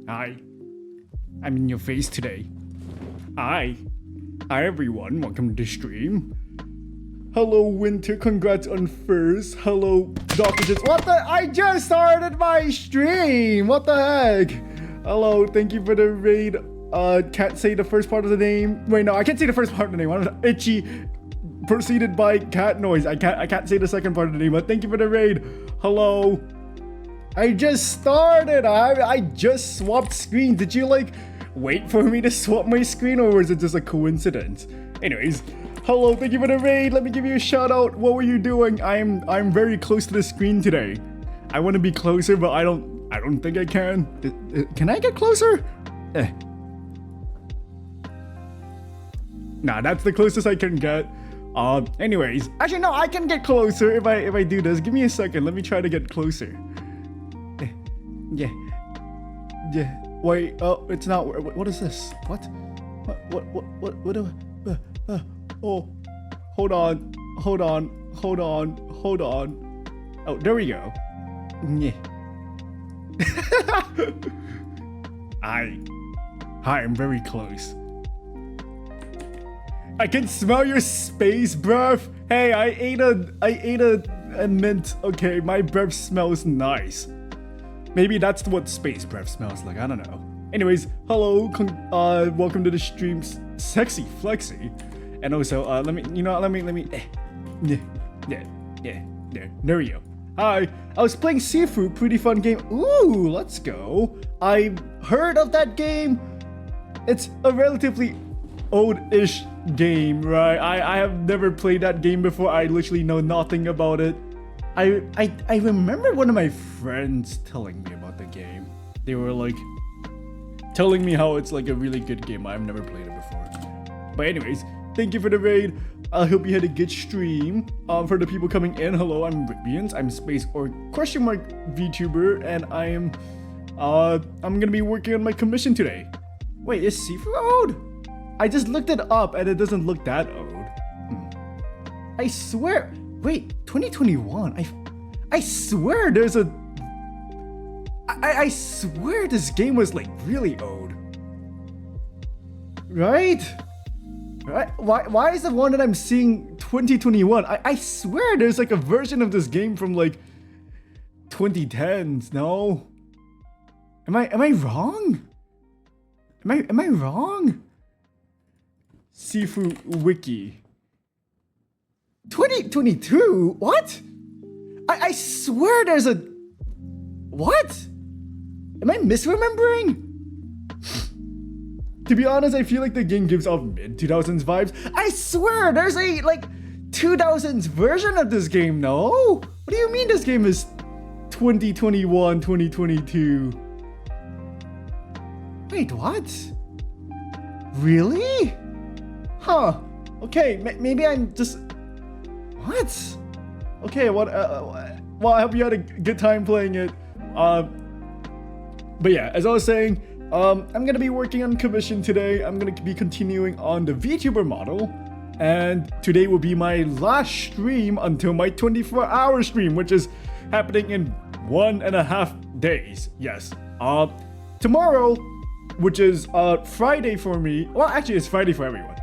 Hi. I'm in your face today. Hi. Hi everyone, welcome to the stream. Hello Winter, congrats on first. Hello Dr. What the? I just started my stream! What the heck? Hello, thank you for the raid. Can't say the first part of the name. Wait, no, I can't say the first part of the name. I'm itchy. Preceded by cat noise. I can't say the second part of the name, but thank you for the raid. Hello. I just started. I just swapped screens. Did you like wait for me to swap my screen, or was it just a coincidence? Anyways, hello, thank you for the raid. Let me give you a shout out. What were you doing? I'm very close to the screen today. I want to be closer, but I don't think I can. Can I get closer? Nah, that's the closest I can get. Anyways, actually no, I can get closer if I do this. Give me a second. Let me try to get closer. Yeah. Wait. Oh, it's not. What is this? What? What do? Oh, hold on. Oh, there we go. Yeah. Hi, I'm very close. I can smell your space breath. Hey, I ate a mint. Okay, my breath smells nice. Maybe that's what space breath smells like. I don't know. Anyways, hello. Welcome to the stream, Sexy Flexy. And also, let me. There we go. Hi. I was playing Seafood. Pretty fun game. Ooh, let's go. I heard of that game. It's a relatively old-ish game, right? I have never played that game before. I literally know nothing about it. I remember one of my friends telling me about the game. They were like telling me how it's like a really good game. I've never played it before. But anyways, thank you for the raid. I hope you had a good stream. For the people coming in, hello, I'm Ripians. I'm Space or Vtuber, and I'm gonna be working on my commission today. Wait, is Seafood old? I just looked it up and it doesn't look that old. I swear. Wait, 2021. I swear there's a. I swear this game was like really old. Right? Why is the one that I'm seeing 2021? I swear there's like a version of this game from like 2010s. No. Am I wrong? Am I wrong? Seafood Wiki. 2022? What? I swear there's a... What? Am I misremembering? To be honest, I feel like the game gives off mid-2000s vibes. I swear there's a, like, 2000s version of this game, no? What do you mean this game is 2021, 2022? Wait, what? Really? Huh. Okay, maybe I'm just... What? Okay, what? Well, I hope you had a good time playing it. But yeah, as I was saying, I'm gonna be working on commission today. I'm gonna be continuing on the VTuber model, and today will be my last stream until my 24-hour stream, which is happening in 1.5 days. Yes. Tomorrow, which is Friday for me. Well, actually, it's Friday for everyone.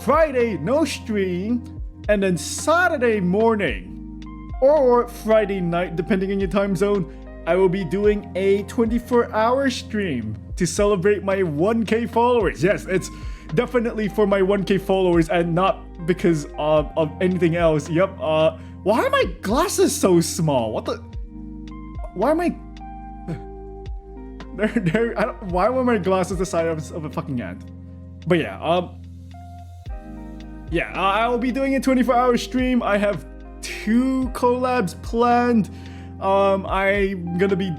Friday, no stream. And then Saturday morning or Friday night, depending on your time zone, I will be doing a 24-hour stream to celebrate my 1K followers. Yes, it's definitely for my 1K followers and not because of anything else. Yep. Why are my glasses so small? What the? Why am I? Why were my glasses the size of a fucking ant? But yeah. Yeah, I will be doing a 24-hour stream. I have 2 collabs planned. I'm gonna be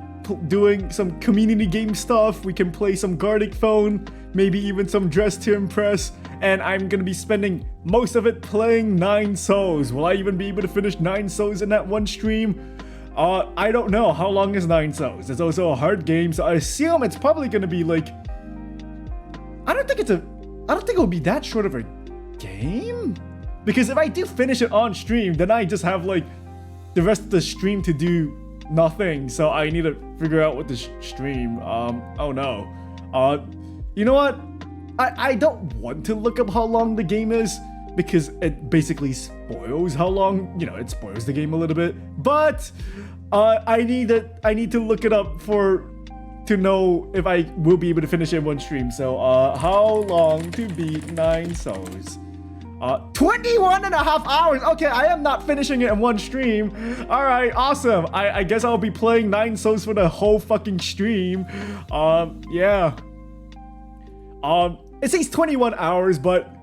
doing some community game stuff. We can play some Gartic Phone, maybe even some Dress to Impress. And I'm gonna be spending most of it playing 9 Souls. Will I even be able to finish 9 Souls in that one stream? I don't know. How long is 9 Souls? It's also a hard game, so I assume it's probably gonna be like... I don't think it will be that short of a game? Because if I do finish it on stream, then I just have like the rest of the stream to do nothing. So I need to figure out what to stream. Oh no. You know what? I don't want to look up how long the game is because it basically spoils how long, it spoils the game a little bit. But I need to look it up to know if I will be able to finish it in one stream. So how long to beat 9 souls? 21 and a half hours. Okay, I am not finishing it in one stream. All right, awesome. I guess I'll be playing 9 souls for the whole fucking stream. Yeah. It says 21 hours, but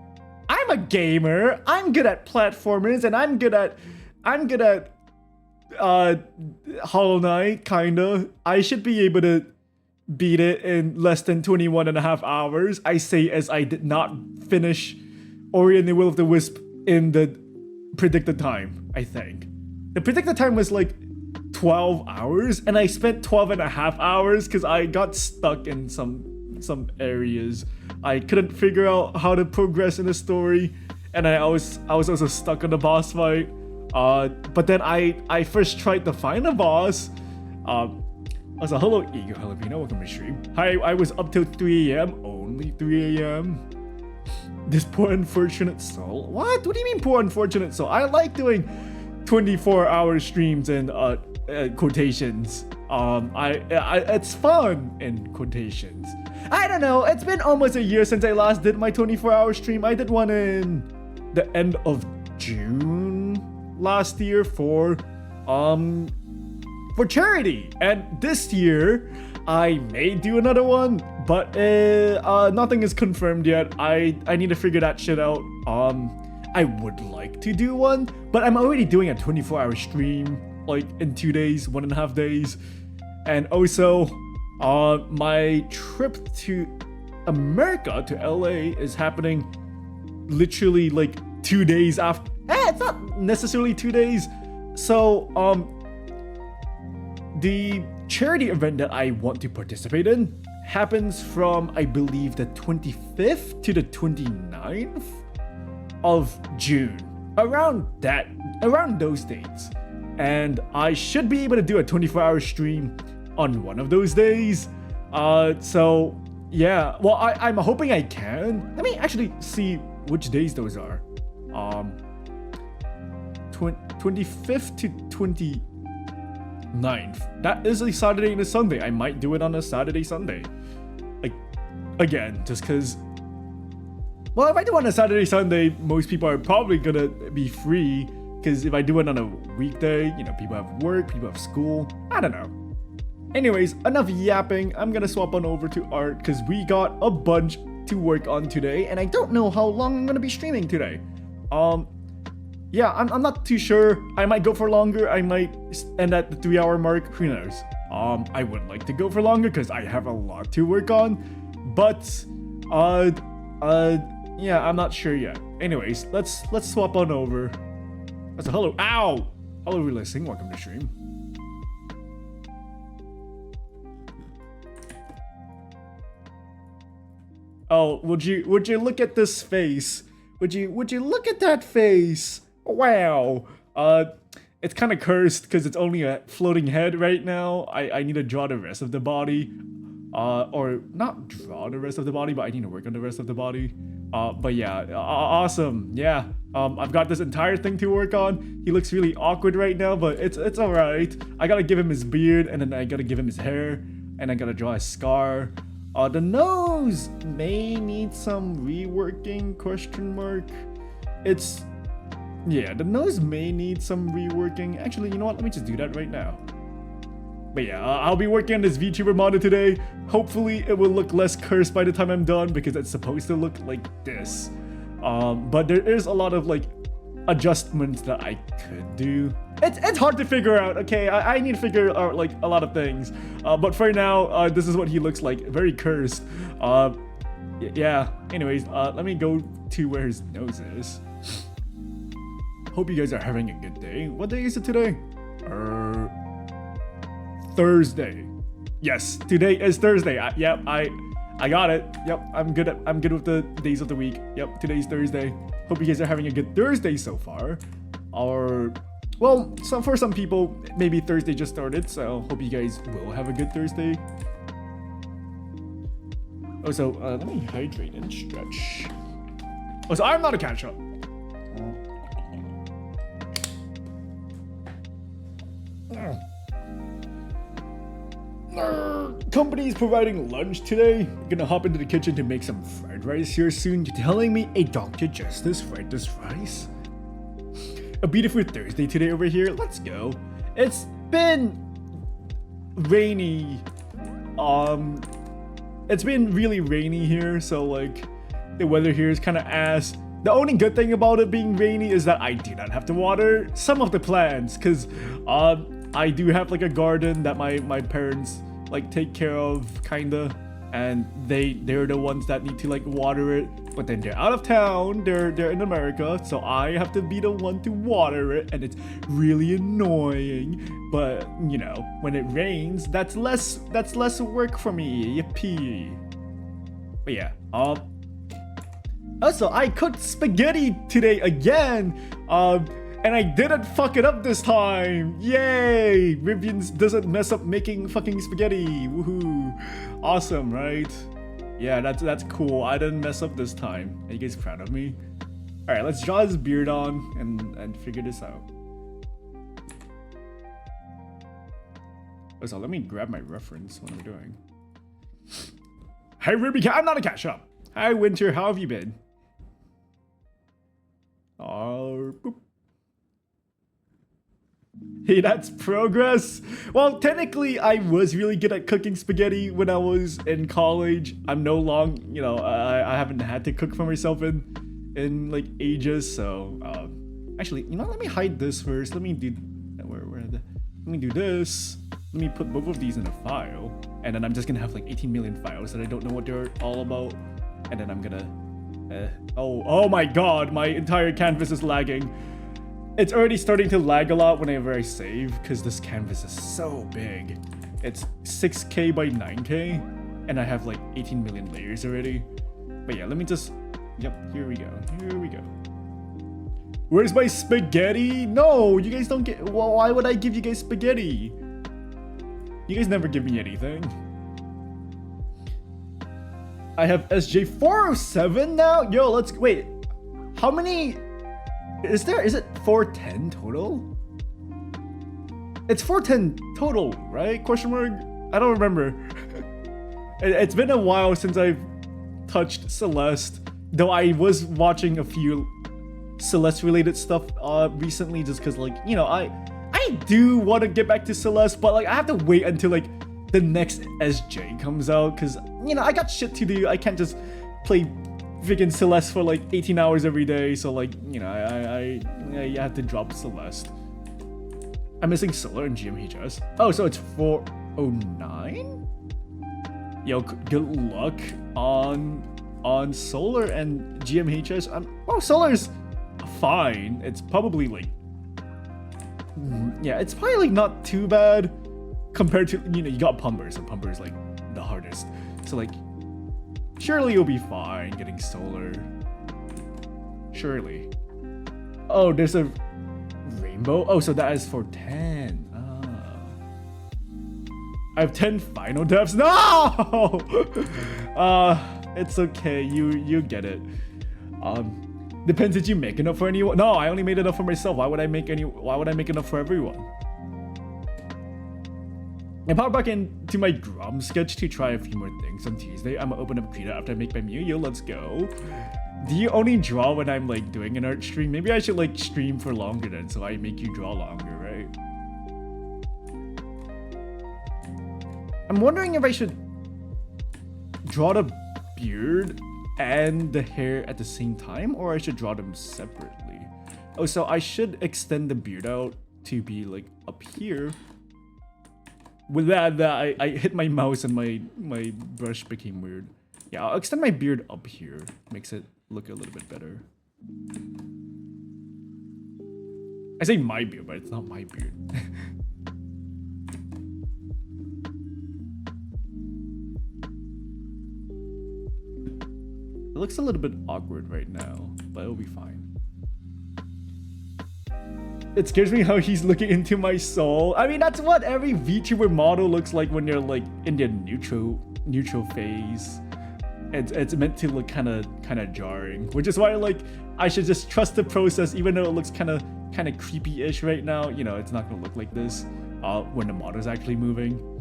I'm a gamer. I'm good at platformers, and I'm good at Hollow Knight, kinda. I should be able to beat it in less than 21 and a half hours. I say as I did not finish Ori and the Will of the Wisp in the predicted time, I think. The predicted time was like 12 hours, and I spent 12 and a half hours because I got stuck in some areas. I couldn't figure out how to progress in the story, and I was also stuck on the boss fight. But then I first tried to find a boss. Also, hello Ego Jalapeno, welcome to stream. Hi, I was up till 3 a.m. Only 3 a.m. This poor unfortunate soul. What do you mean poor unfortunate soul? I like doing 24-hour streams and quotations. It's fun in quotations. I don't know, it's been almost a year since I last did my 24-hour stream. I did one in the end of June last year for charity, and this year I may do another one, but nothing is confirmed yet. I need to figure that shit out. I would like to do one, but I'm already doing a 24-hour stream like in 2 days, 1.5 days. And also, my trip to America, to LA, is happening literally like 2 days after. It's not necessarily 2 days. So, the charity event that I want to participate in happens from, I believe, the 25th to the 29th of June. Around those dates. And I should be able to do a 24-hour stream on one of those days. So yeah, well, I'm hoping I can. Let me actually see which days those are. 25th to 29th. That is a Saturday and a Sunday. I might do it on a Saturday, Sunday. Like, again, just because. Well, if I do it on a Saturday, Sunday, most people are probably gonna be free. Because if I do it on a weekday, people have work, people have school. I don't know. Anyways, enough yapping. I'm gonna swap on over to art because we got a bunch to work on today, and I don't know how long I'm gonna be streaming today. Yeah, I'm not too sure. I might go for longer. I might end at the 3-hour mark. Who knows? I would like to go for longer because I have a lot to work on. But yeah, I'm not sure yet. Anyways, let's swap on over. So hello, ow! Hello, re-listening. Welcome to stream. Oh, would you look at this face? Would you look at that face? Wow. It's kind of cursed because it's only a floating head right now. I need to draw the rest of the body. Or not draw the rest of the body, but I need to work on the rest of the body. But yeah, awesome. Yeah. I've got this entire thing to work on. He looks really awkward right now, but it's all right. I gotta give him his beard, and then I gotta give him his hair, and I gotta draw a scar. The nose may need some reworking, ? Yeah, the nose may need some reworking. Actually, you know what? Let me just do that right now. But yeah, I'll be working on this VTuber model today. Hopefully, it will look less cursed by the time I'm done because it's supposed to look like this. But there is a lot of like adjustments that I could do. It's hard to figure out. Okay, I need to figure out like a lot of things. But for now, this is what he looks like. Very cursed. Yeah. Anyways, let me go to where his nose is. Hope you guys are having a good day. What day is it today? Thursday. Yes, today is Thursday. Yep, I got it. Yep, I'm good with the days of the week. Yep, today's Thursday. Hope you guys are having a good Thursday so far. Well, for some people, maybe Thursday just started, so hope you guys will have a good Thursday. Oh, so let me hydrate and stretch. Oh, so I'm not a catch-up. Company's providing lunch today. Gonna hop into the kitchen to make some fried rice here soon. You're telling me a Dr. Justice fried this rice? A beautiful Thursday today over here. Let's go. It's been rainy. It's been really rainy here, so like the weather here is kind of ass. The only good thing about it being rainy is that I do not have to water some of the plants, because I do have like a garden that my parents like take care of, kinda, and they're the ones that need to like water it, but then they're out of town, they're in America, so I have to be the one to water it, and it's really annoying. But you know, when it rains, that's less work for me. Yippee. But yeah, also I cooked spaghetti today again, and I didn't fuck it up this time. Yay! Rivians doesn't mess up making fucking spaghetti. Woohoo! Awesome, right? Yeah, that's cool. I didn't mess up this time. Are you guys proud of me? All right, let's draw his beard on and figure this out. So let me grab my reference. What am I doing? Hi, Ruby. I'm not a cat shop. Hi, Winter. How have you been? Oh, boop. Hey, that's progress. Well, technically, I was really good at cooking spaghetti when I was in college. I'm no longer, you know, I haven't had to cook for myself in like ages. So, actually, you know, let me hide this first. Let me do let me do this. Let me put both of these in a file, and then I'm just gonna have like 18 million files that I don't know what they're all about, and then I'm gonna. Oh my God, my entire canvas is lagging. It's already starting to lag a lot whenever I save, because this canvas is so big. It's 6K by 9K, and I have like 18 million layers already. But yeah, let me just... Yep, here we go. Here we go. Where's my spaghetti? No, you guys don't get... Well, why would I give you guys spaghetti? You guys never give me anything. I have SJ407 now? Yo, let's... Wait, how many... Is it 410 total? It's 410 total, right? Question mark? I don't remember. It's been a while since I've touched Celeste, though I was watching a few Celeste related stuff recently, just because, like, you know, I do want to get back to Celeste, but like I have to wait until like the next SJ comes out, because, you know, I got shit to do. I can't just play freaking Celeste for like 18 hours every day, so like, you know, I have to drop Celeste. I'm missing Solar and GMHS. Oh, so it's 409? Yo, good luck on Solar and GMHS. Well, Solar's fine. It's probably like, yeah, it's probably like not too bad compared to, you know, you got Pumpers, and Pumpers like the hardest. So like, surely you'll be fine getting Solar. Surely. Oh, there's a rainbow. Oh, so that is for 10. I have 10 final deaths. No! It's okay. You get it. Depends, did you make enough for anyone? No, I only made enough for myself. Why would I make enough for everyone? I popped back into my Grom sketch to try a few more things on Tuesday. I'm gonna open up Krita after I make my Mew. Yo, let's go. Do you only draw when I'm like doing an art stream? Maybe I should like stream for longer then, so I make you draw longer, right? I'm wondering if I should draw the beard and the hair at the same time, or I should draw them separately. Oh, so I should extend the beard out to be like up here. With that, I hit my mouse and my brush became weird. Yeah, I'll extend my beard up here. Makes it look a little bit better. I say my beard, but it's not my beard. It looks a little bit awkward right now, but it'll be fine. it scares me how he's looking into my soul. I mean, that's what every VTuber model looks like when they're like in their neutral phase. It's meant to look kind of jarring, which is why like I should just trust the process, even though it looks kind of creepy-ish right now. You know, it's not gonna look like this when the model's actually moving.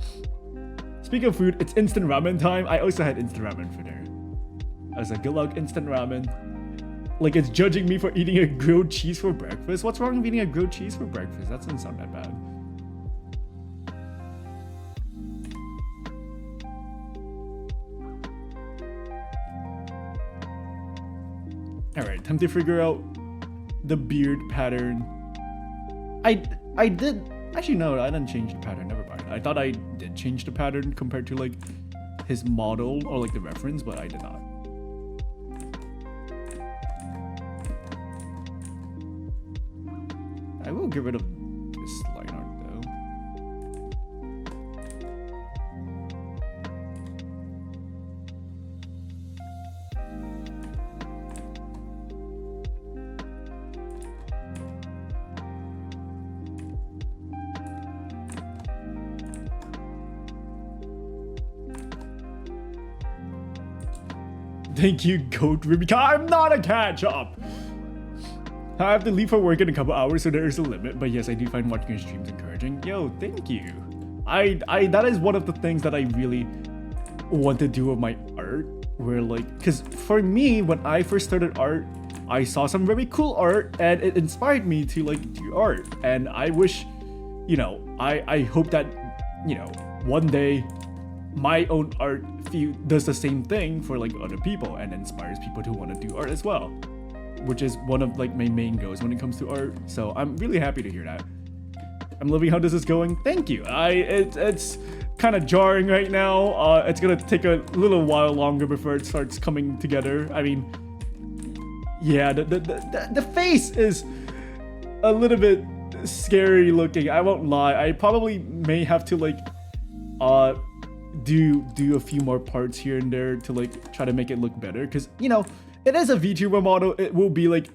Speaking of food, it's instant ramen time. I also had instant ramen for dinner. I was like, good luck, instant ramen. Like, it's judging me for eating a grilled cheese for breakfast. What's wrong with eating a grilled cheese for breakfast? That doesn't sound that bad. Alright, time to figure out the beard pattern. I did... Actually, no, I didn't change the pattern. Never mind. I thought I did change the pattern compared to, like, his model or, like, the reference, but I did not. I will get rid of this line art though. Thank you, Goat Ruby. I'm not a catch-up! I have to leave for work in a couple hours, so there is a limit. But yes, I do find watching your streams encouraging. Yo, thank you. That is one of the things that I really want to do with my art. Where like, cause for me, when I first started art, I saw some very cool art, and it inspired me to like do art. And I wish, you know, I hope that, you know, one day my own art does the same thing for like other people and inspires people to want to do art as well. Which is one of like my main goals when it comes to art. So I'm really happy to hear that. I'm loving how this is going. Thank you. It's kind of jarring right now. It's gonna take a little while longer before it starts coming together. I mean, yeah, the face is a little bit scary looking. I won't lie. I probably may have to like do a few more parts here and there to like try to make it look better, because you know, it is a VTuber model. It will be like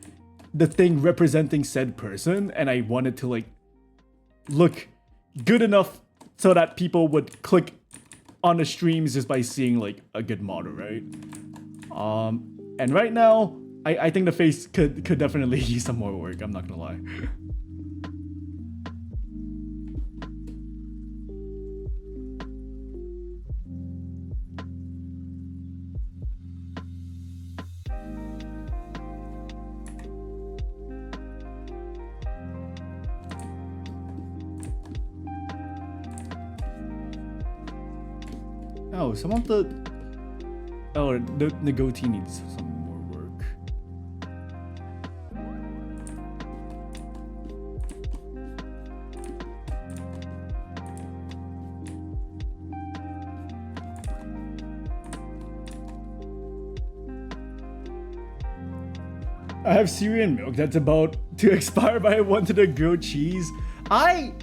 the thing representing said person, and I wanted to like look good enough so that people would click on the streams just by seeing like a good model, right? And right now, I think the face could definitely use some more work. I'm not gonna lie. Oh, some of the... Oh, the goatee needs some more work. I have cereal and milk that's about to expire, but I wanted a grilled cheese. I,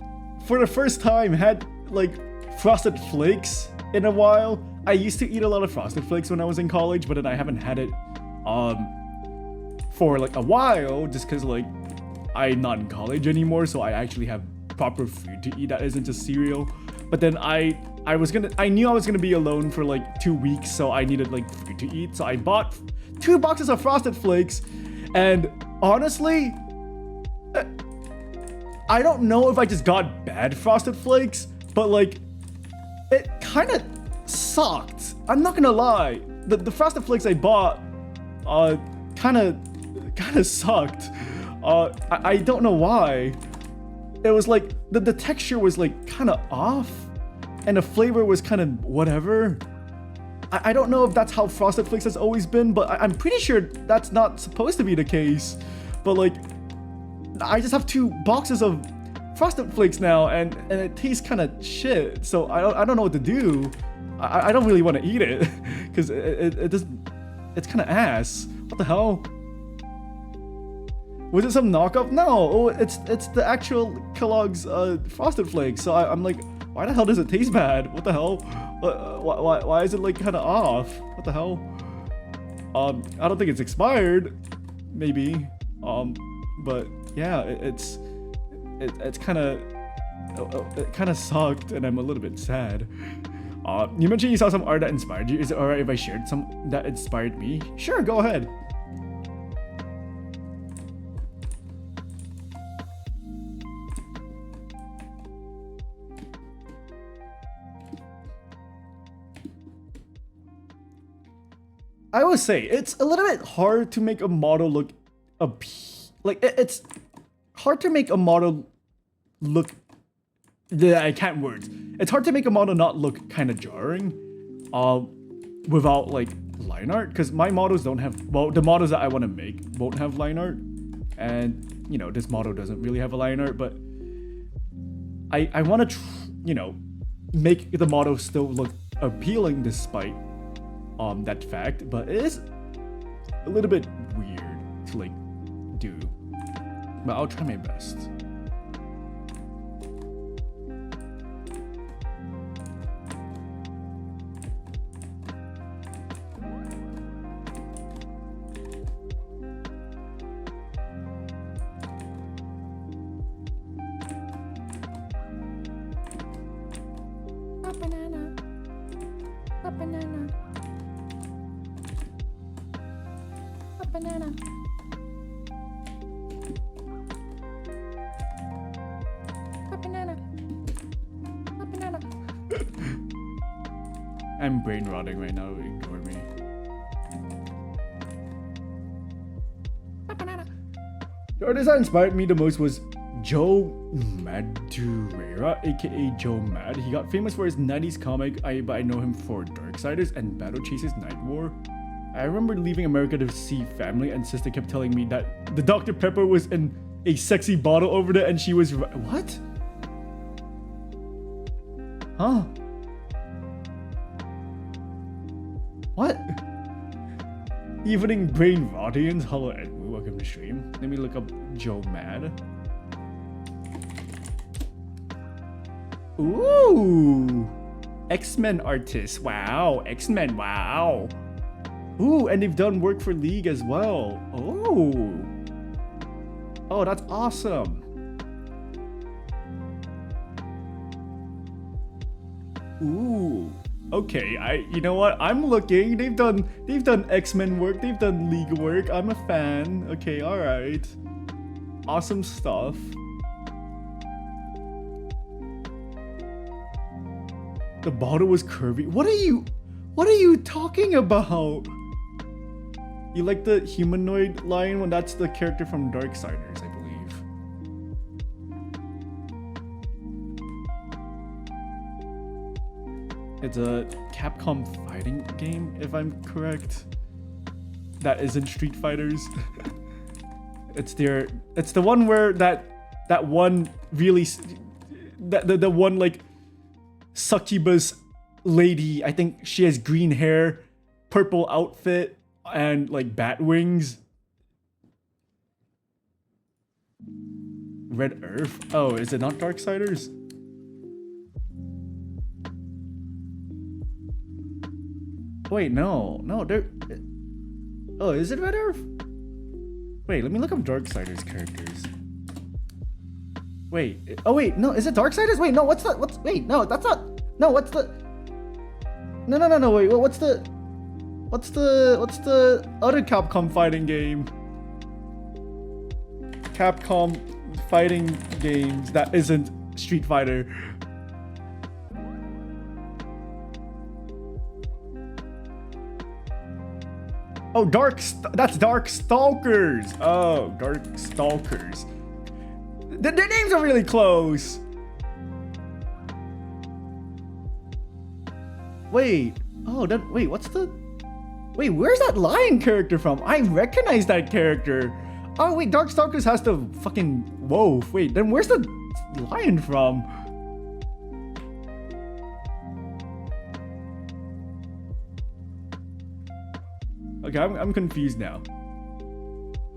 for the first time, had like Frosted Flakes in a while. I used to eat a lot of Frosted Flakes when I was in college, but then I haven't had it for like a while, just because like I'm not in college anymore, so I actually have proper food to eat that isn't just cereal. But then I knew I was gonna be alone for like 2 weeks, so I needed like food to eat, so I bought 2 boxes of Frosted Flakes. And honestly, I don't know if I just got bad Frosted Flakes, but like it kind of sucked. I'm not gonna lie. The Frosted Flakes I bought kind of sucked. I don't know why. It was like the texture was like kind of off, and the flavor was kind of whatever. I don't know if that's how Frosted Flakes has always been, but I'm pretty sure that's not supposed to be the case. But like, I just have 2 boxes of Frosted Flakes now, and it tastes kind of shit. So I don't know what to do. I don't really want to eat it because it's kind of ass. What the hell? Was it some knockoff? No, oh, it's the actual Kellogg's Frosted Flakes. So I'm like, why the hell does it taste bad? What the hell? Why is it like kind of off? What the hell? I don't think it's expired. Maybe. But yeah, it's kind of it kind of sucked, and I'm a little bit sad. You mentioned you saw some art that inspired you. Is it alright if I shared some that inspired me? Sure, go ahead. I would say it's a little bit hard to make a model look it's hard to make a model look. I can't words. It's hard to make a model not look kind of jarring, without like line art, because my models don't have, well, the models that I want to make won't have line art, and you know this model doesn't really have a line art, but I want to make the model still look appealing despite that fact, but it is a little bit weird to like do, but I'll try my best. A banana. A banana. A banana. A banana. A banana. I'm brain rotting right now, ignore me. A banana. The artist that inspired me the most was Joe Madureira, aka Joe Mad. He got famous for his 90s comic, but I know him for Darksiders and Battle Chase's Night War. I remember leaving America to see family, and sister kept telling me that the Dr. Pepper was in a sexy bottle over there, and she was what? Huh? What? Evening brain rottians. Hello Edwin, welcome to stream. Let me look up Joe Mad. Ooh, X-Men artist. Wow, X-Men. Wow. Ooh, and they've done work for League as well. Oh, that's awesome. Ooh. Okay, you know what? I'm looking. They've done X-Men work. They've done League work. I'm a fan. Okay, all right. Awesome stuff. The bottle was curvy. What are you talking about? You like the humanoid lion one? That's the character from Darksiders, I believe. It's a Capcom fighting game, if I'm correct. That isn't Street Fighters. It's the one where that one really the one like succubus lady, I think she has green hair, purple outfit, and like bat wings. Red Earth? Oh, is it not Darksiders? Wait, no, there. Oh, is it Red Earth? Wait, let me look up Darksiders characters. Wait, oh wait, no, is it Darksiders? Wait, no, wait, no, that's not, no, what's the, no, wait, what's the other Capcom fighting game? Capcom fighting games that isn't Street Fighter. Oh, that's Darkstalkers. Oh, Darkstalkers. Their names are really close. Wait. Oh, wait, wait, where's that lion character from? I recognize that character. Oh, wait, Darkstalkers has the fucking wolf. Wait, then where's the lion from? Okay, I'm confused now.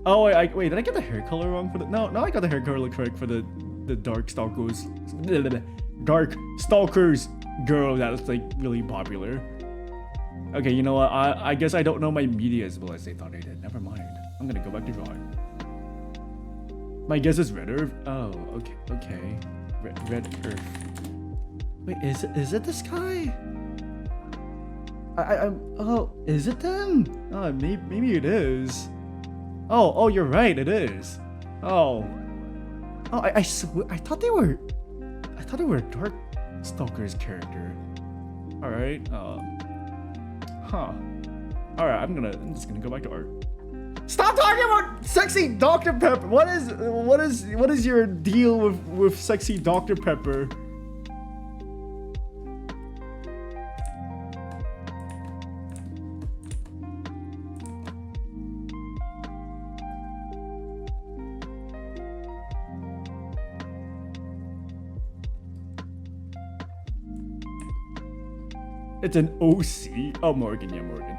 Oh, wait, did I get the hair color wrong for the... No, I got the hair color correct for the Darkstalkers girl that was like really popular. Okay, you know what? I guess I don't know my media as well as they thought I did. Never mind. I'm gonna go back to drawing. My guess is Red Earth. Oh, okay, okay. Red Earth. Wait, is it this guy? Oh, is it them? Oh, maybe it is. Oh, you're right, it is. Oh, I thought they were Dark Stalker's character. All right. Huh. All right. I'm just gonna go back to art. Stop talking about sexy Dr. Pepper. What is your deal with sexy Dr. Pepper? It's an OC. Oh, Morgan. Yeah, Morgan.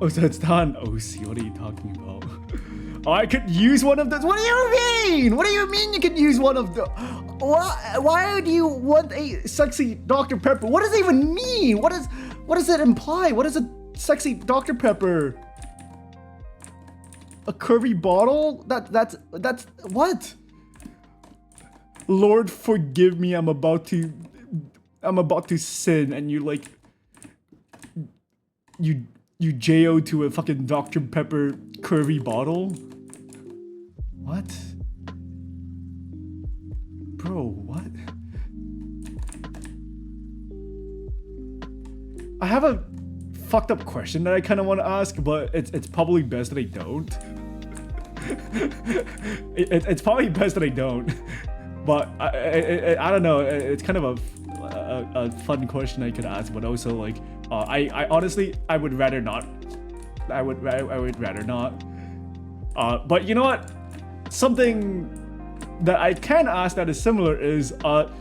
Oh, so it's not an OC. What are you talking about? Oh, I could use one of those. What do you mean? What do you mean you could use one of the? Why do you want a sexy Dr. Pepper? What does it even mean? What does it imply? What is a sexy Dr. Pepper? A curvy bottle? That's what? Lord, forgive me. I'm about to sin, and you like you JO to a fucking Dr. Pepper curvy bottle? What? Bro, what? I have a fucked up question that I kind of want to ask, but it's probably best that I don't. It's probably best that I don't. But I don't know. It's kind of a fun question I could ask, but also like I honestly I would rather not. I would rather not. But you know what? Something that I can ask that is similar is what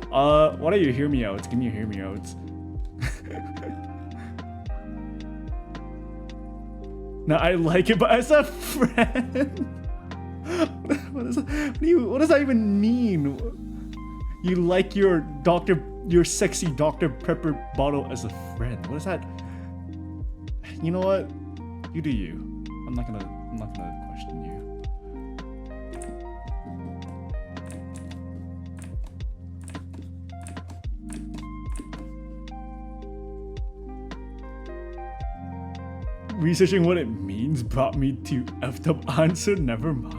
are your hear me outs? Give me your hear me outs. Now I like it, but as a friend. What does that even mean? You like your sexy Dr. Pepper bottle as a friend? What is that? You know what? You do you. I'm not gonna question you. Researching what it means brought me to effed up answer. Never mind.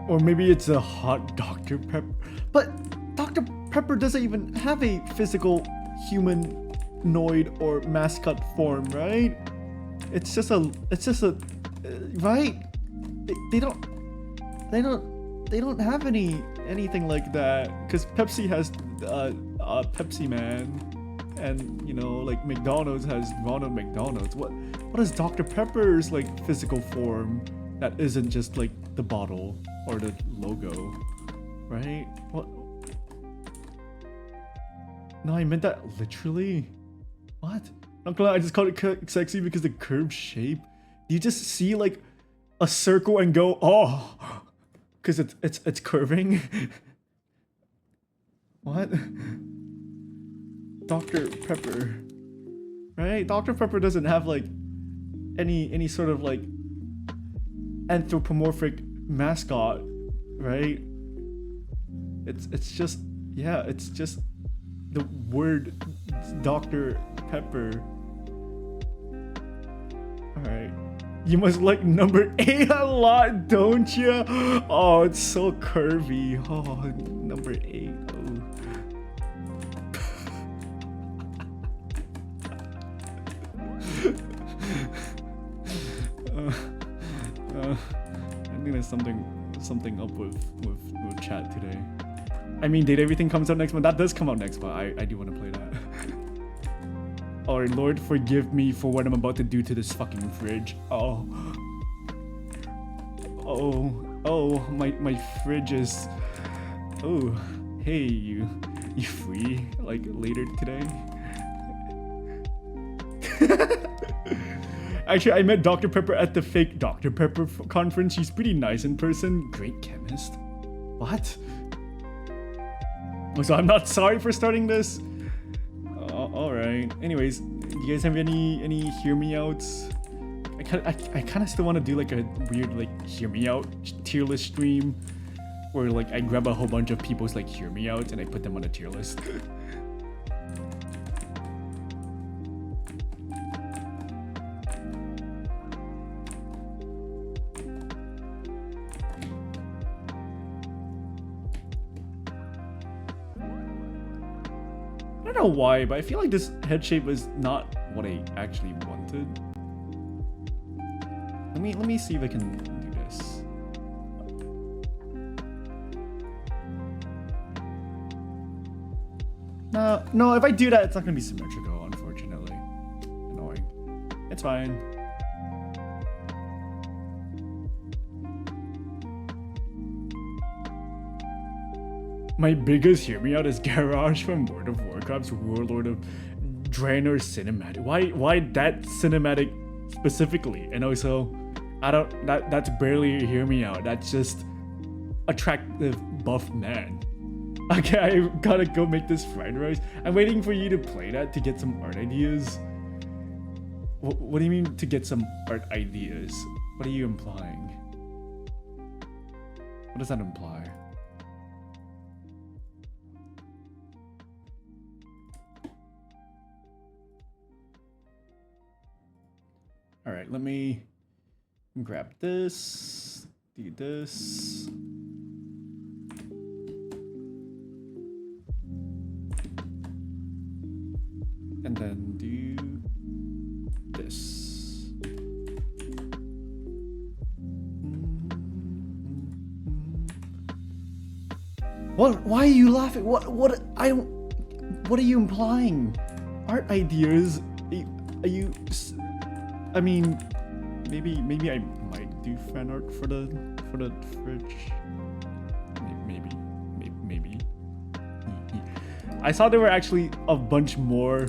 Or maybe it's a hot Dr. Pepper. But Dr. Pepper doesn't even have a physical humanoid or mascot form, right? It's just a right? They don't have anything like that, because Pepsi has Pepsi Man, and you know, like McDonald's has Ronald McDonald's. What is Dr. Pepper's like physical form that isn't just like the bottle or the logo, right? What? No, I meant that literally. What? I'm glad I just called it sexy because the curved shape. You just see like a circle and go, oh, because it's curving. What? Dr. Pepper, right? Dr. Pepper doesn't have like any sort of like anthropomorphic mascot, right? It's just, yeah, it's just the word Dr. Pepper. All right, you must like number 8 a lot, don't you? Oh, it's so curvy. Oh, number 8. think there's something up with chat today. I mean, Date Everything comes out next month. That does come out next month. I do want to play that. Oh Lord, forgive me for what I'm about to do to this fucking fridge. Oh, my fridge is. Oh, hey you free like later today? Actually, I met Dr. Pepper at the fake Dr. Pepper conference. She's pretty nice in person. Great chemist. What? So I'm not sorry for starting this. All right. Anyways, do you guys have any hear me outs? I kind of still want to do like a weird like hear me out tier list stream, where like I grab a whole bunch of people's like hear me out and I put them on a tier list. I don't know why, but I feel like this head shape is not what I actually wanted. Let me see if I can do this. No, if I do that, it's not gonna be symmetrical, unfortunately. Annoying. It's fine. My biggest hear me out is Garage from World of Warcraft's Warlord of Draenor cinematic. Why that cinematic specifically? And also, that's barely a hear me out. That's just attractive buff man. Okay, I gotta go make this fried rice. I'm waiting for you to play that to get some art ideas. What do you mean to get some art ideas? What are you implying? What does that imply? All right, let me grab this, do this. And then do this. What? Why are you laughing? What are you implying? Art ideas? Are you? I mean, maybe I might do fan art for the fridge. Maybe. I saw there were actually a bunch more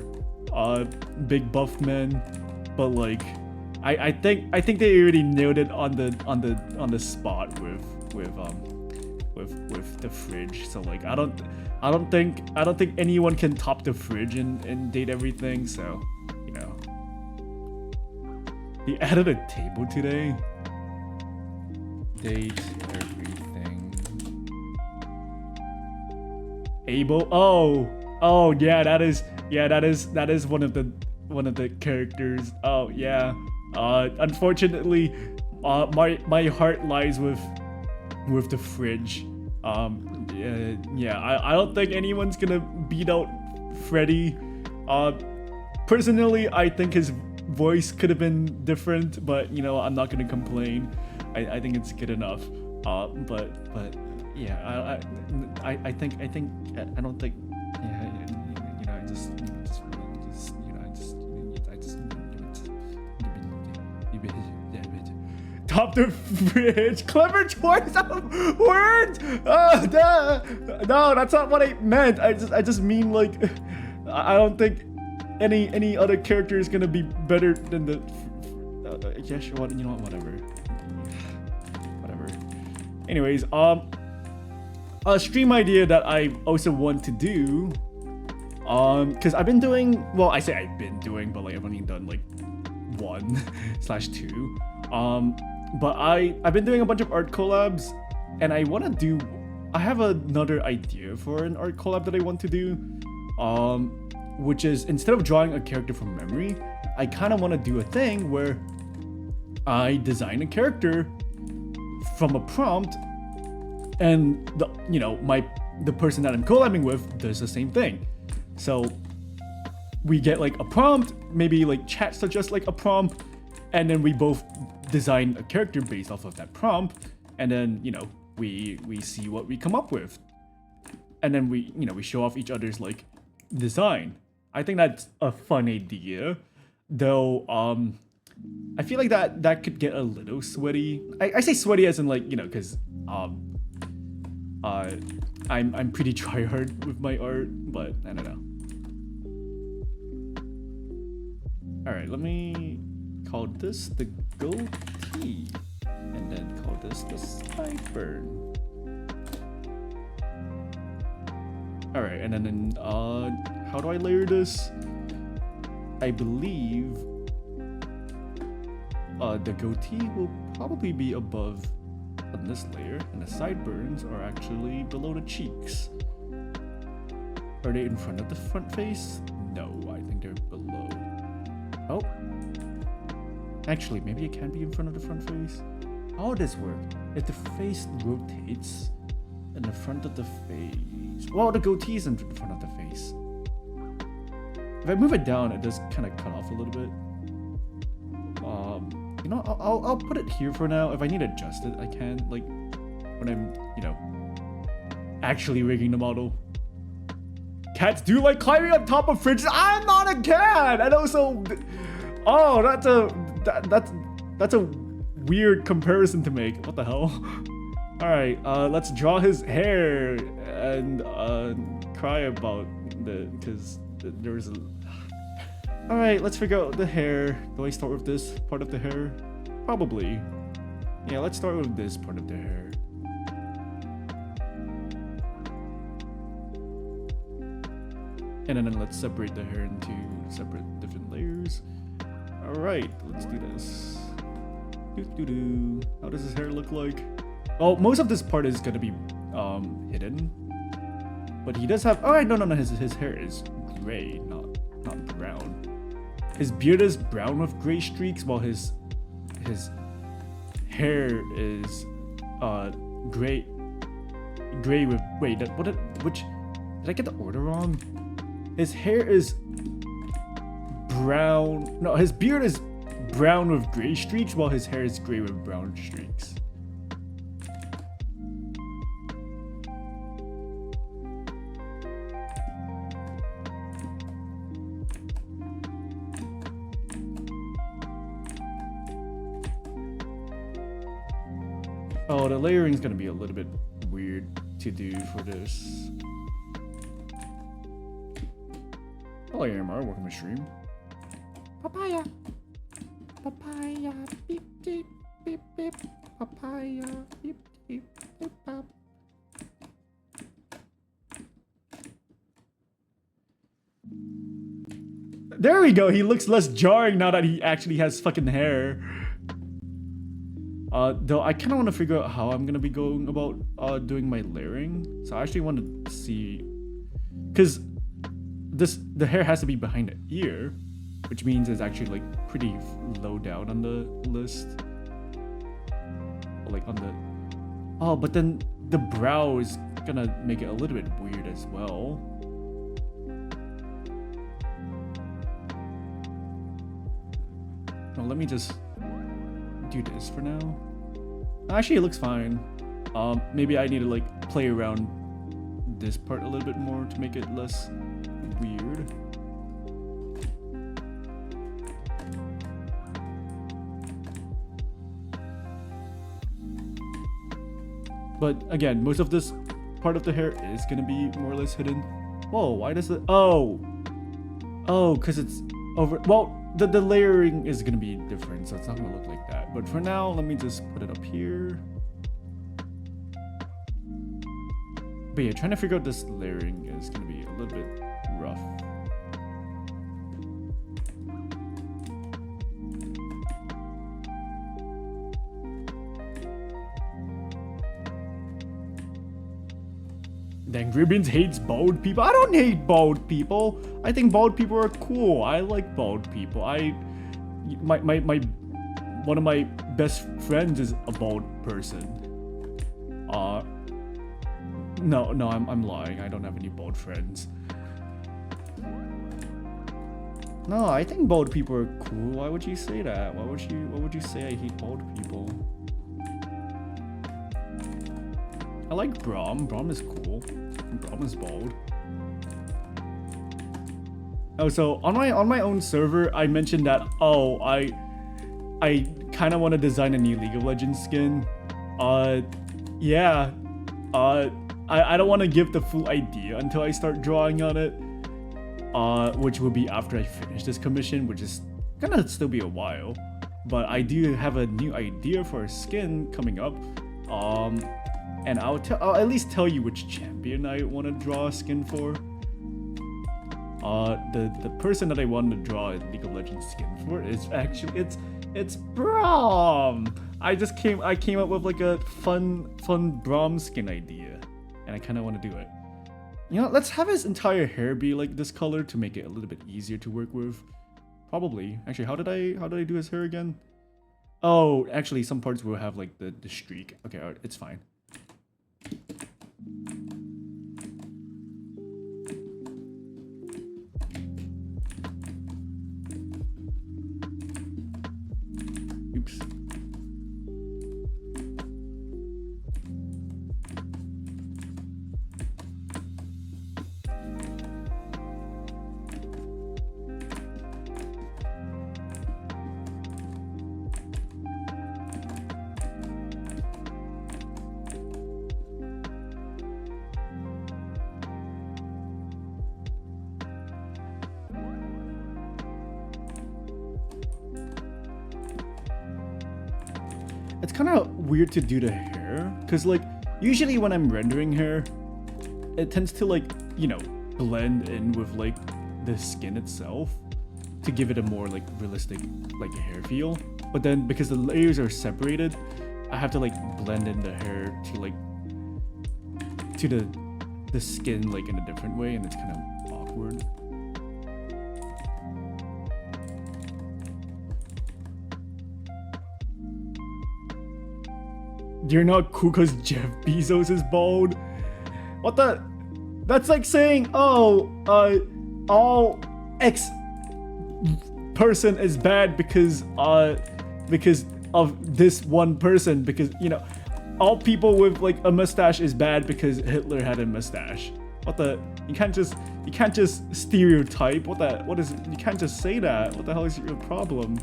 big buff men, but like I think they already nailed it on the spot with the fridge. So like I don't think anyone can top the fridge and Date Everything. So you know. He added a table today. Date Everything. Able. Oh yeah, that is one of the characters. Oh yeah. Unfortunately, my heart lies with the fridge. Yeah. I don't think anyone's gonna beat out Freddy. Personally, I think his voice could have been different, but you know, I'm not gonna complain. I think it's good enough. But yeah, I think I don't think, yeah, you know, I just you know, I just top the fridge. Clever choice of words. No, that's not what I meant. I just mean like, I don't think any other character is gonna be better than the. Yeah, sure. What, you know what? Whatever. Anyways, a stream idea that I also want to do, because I've been doing. Well, I say I've been doing, but like I've only done like 1/2. But I've been doing a bunch of art collabs, and I want to do. I have another idea for an art collab that I want to do. Which is, instead of drawing a character from memory, I kind of want to do a thing where I design a character from a prompt, and the person that I'm collabing with does the same thing. So we get like a prompt, maybe like chat suggests like a prompt, and then we both design a character based off of that prompt, and then we see what we come up with, and then we show off each other's like design. I think that's a fun idea, though. I feel like that could get a little sweaty. I say sweaty as in like because I'm pretty tryhard with my art, but I don't know. All right, let me call this the goatee, and then call this the sideburn. All right, and then how do I layer this? I believe the goatee will probably be above on this layer, and the sideburns are actually below the cheeks. Are they in front of the front face? No, I think they're below. Oh, actually, maybe it can be in front of the front face. How would this work? If the face rotates in the front of the face, well, the goatee is in front of the face. If I move it down, it does kind of cut off a little bit. I'll put it here for now. If I need to adjust it, I can, like when I'm actually rigging the model. Cats do like climbing on top of fridges. I'm not a cat, and also, oh, that's a weird comparison to make. What the hell? All right, let's draw his hair and cry about because there's a. All right, let's figure out the hair. Do I start with this part of the hair? Probably. Yeah, let's start with this part of the hair. And then let's separate the hair into separate different layers. All right, let's do this. How does his hair look like? Well, most of this part is gonna be hidden, but he does have. Oh, no. His hair is gray, not brown. His beard is brown with gray streaks, while his hair is gray with which did I get the order wrong? His hair is brown. No, his beard is brown with gray streaks, while his hair is gray with brown streaks. Oh, the layering is gonna be a little bit weird to do for this. Hello, AMR, welcome to stream. Papaya. Papaya. Beep beep beep beep. Papaya. Beep beep beep bop. There we go. He looks less jarring now that he actually has fucking hair. Though I kind of want to figure out how I'm gonna be going about doing my layering. So I actually want to see, because the hair has to be behind the ear, which means it's actually like pretty low down on the list. Like on the but then the brow is gonna make it a little bit weird as well. Well, let me just do this for now. Actually, it looks fine. Maybe I need to like play around this part a little bit more to make it less weird. But again, most of this part of the hair is gonna be more or less hidden. Whoa, why does it? Oh, because it's over. Well, the layering is gonna be different, so it's not gonna look like that. But for now, let me just put it up here. But yeah, trying to figure out this layering is gonna be a little bit rough. Dang, Ribbons hates bald people. I don't hate bald people. I think bald people are cool. I like bald people. One of my best friends is a bald person. No, I'm lying. I don't have any bald friends. No, I think bald people are cool. Why would you say that? Why would you say I hate bald people? I like Braum. Braum is cool. Braum is bold. Oh, so on my own server, I mentioned that I kind of want to design a new League of Legends skin. Yeah. I don't want to give the full idea until I start drawing on it. Which will be after I finish this commission, which is gonna still be a while. But I do have a new idea for a skin coming up. And I'll at least tell you which champion I want to draw a skin for. The person that I want to draw a League of Legends skin for is actually it's Braum. I came up with like a fun Braum skin idea, and I kind of want to do it. You know, let's have his entire hair be like this color to make it a little bit easier to work with. Probably. Actually, how did I do his hair again? Oh, actually, some parts will have like the streak. Okay, alright, it's fine. Oops. It's kind of weird to do the hair, because like usually when I'm rendering hair, it tends to like, you know, blend in with like the skin itself to give it a more like realistic like hair feel. But then because the layers are separated, I have to like blend in the hair to like to the skin like in a different way, and it's kind of awkward. You're not cool because Jeff Bezos is bald? What the? That's like saying, oh, all X person is bad because of this one person, because, you know, all people with like a mustache is bad because Hitler had a mustache. What the? You can't just stereotype. You can't just say that. What the hell is your problem?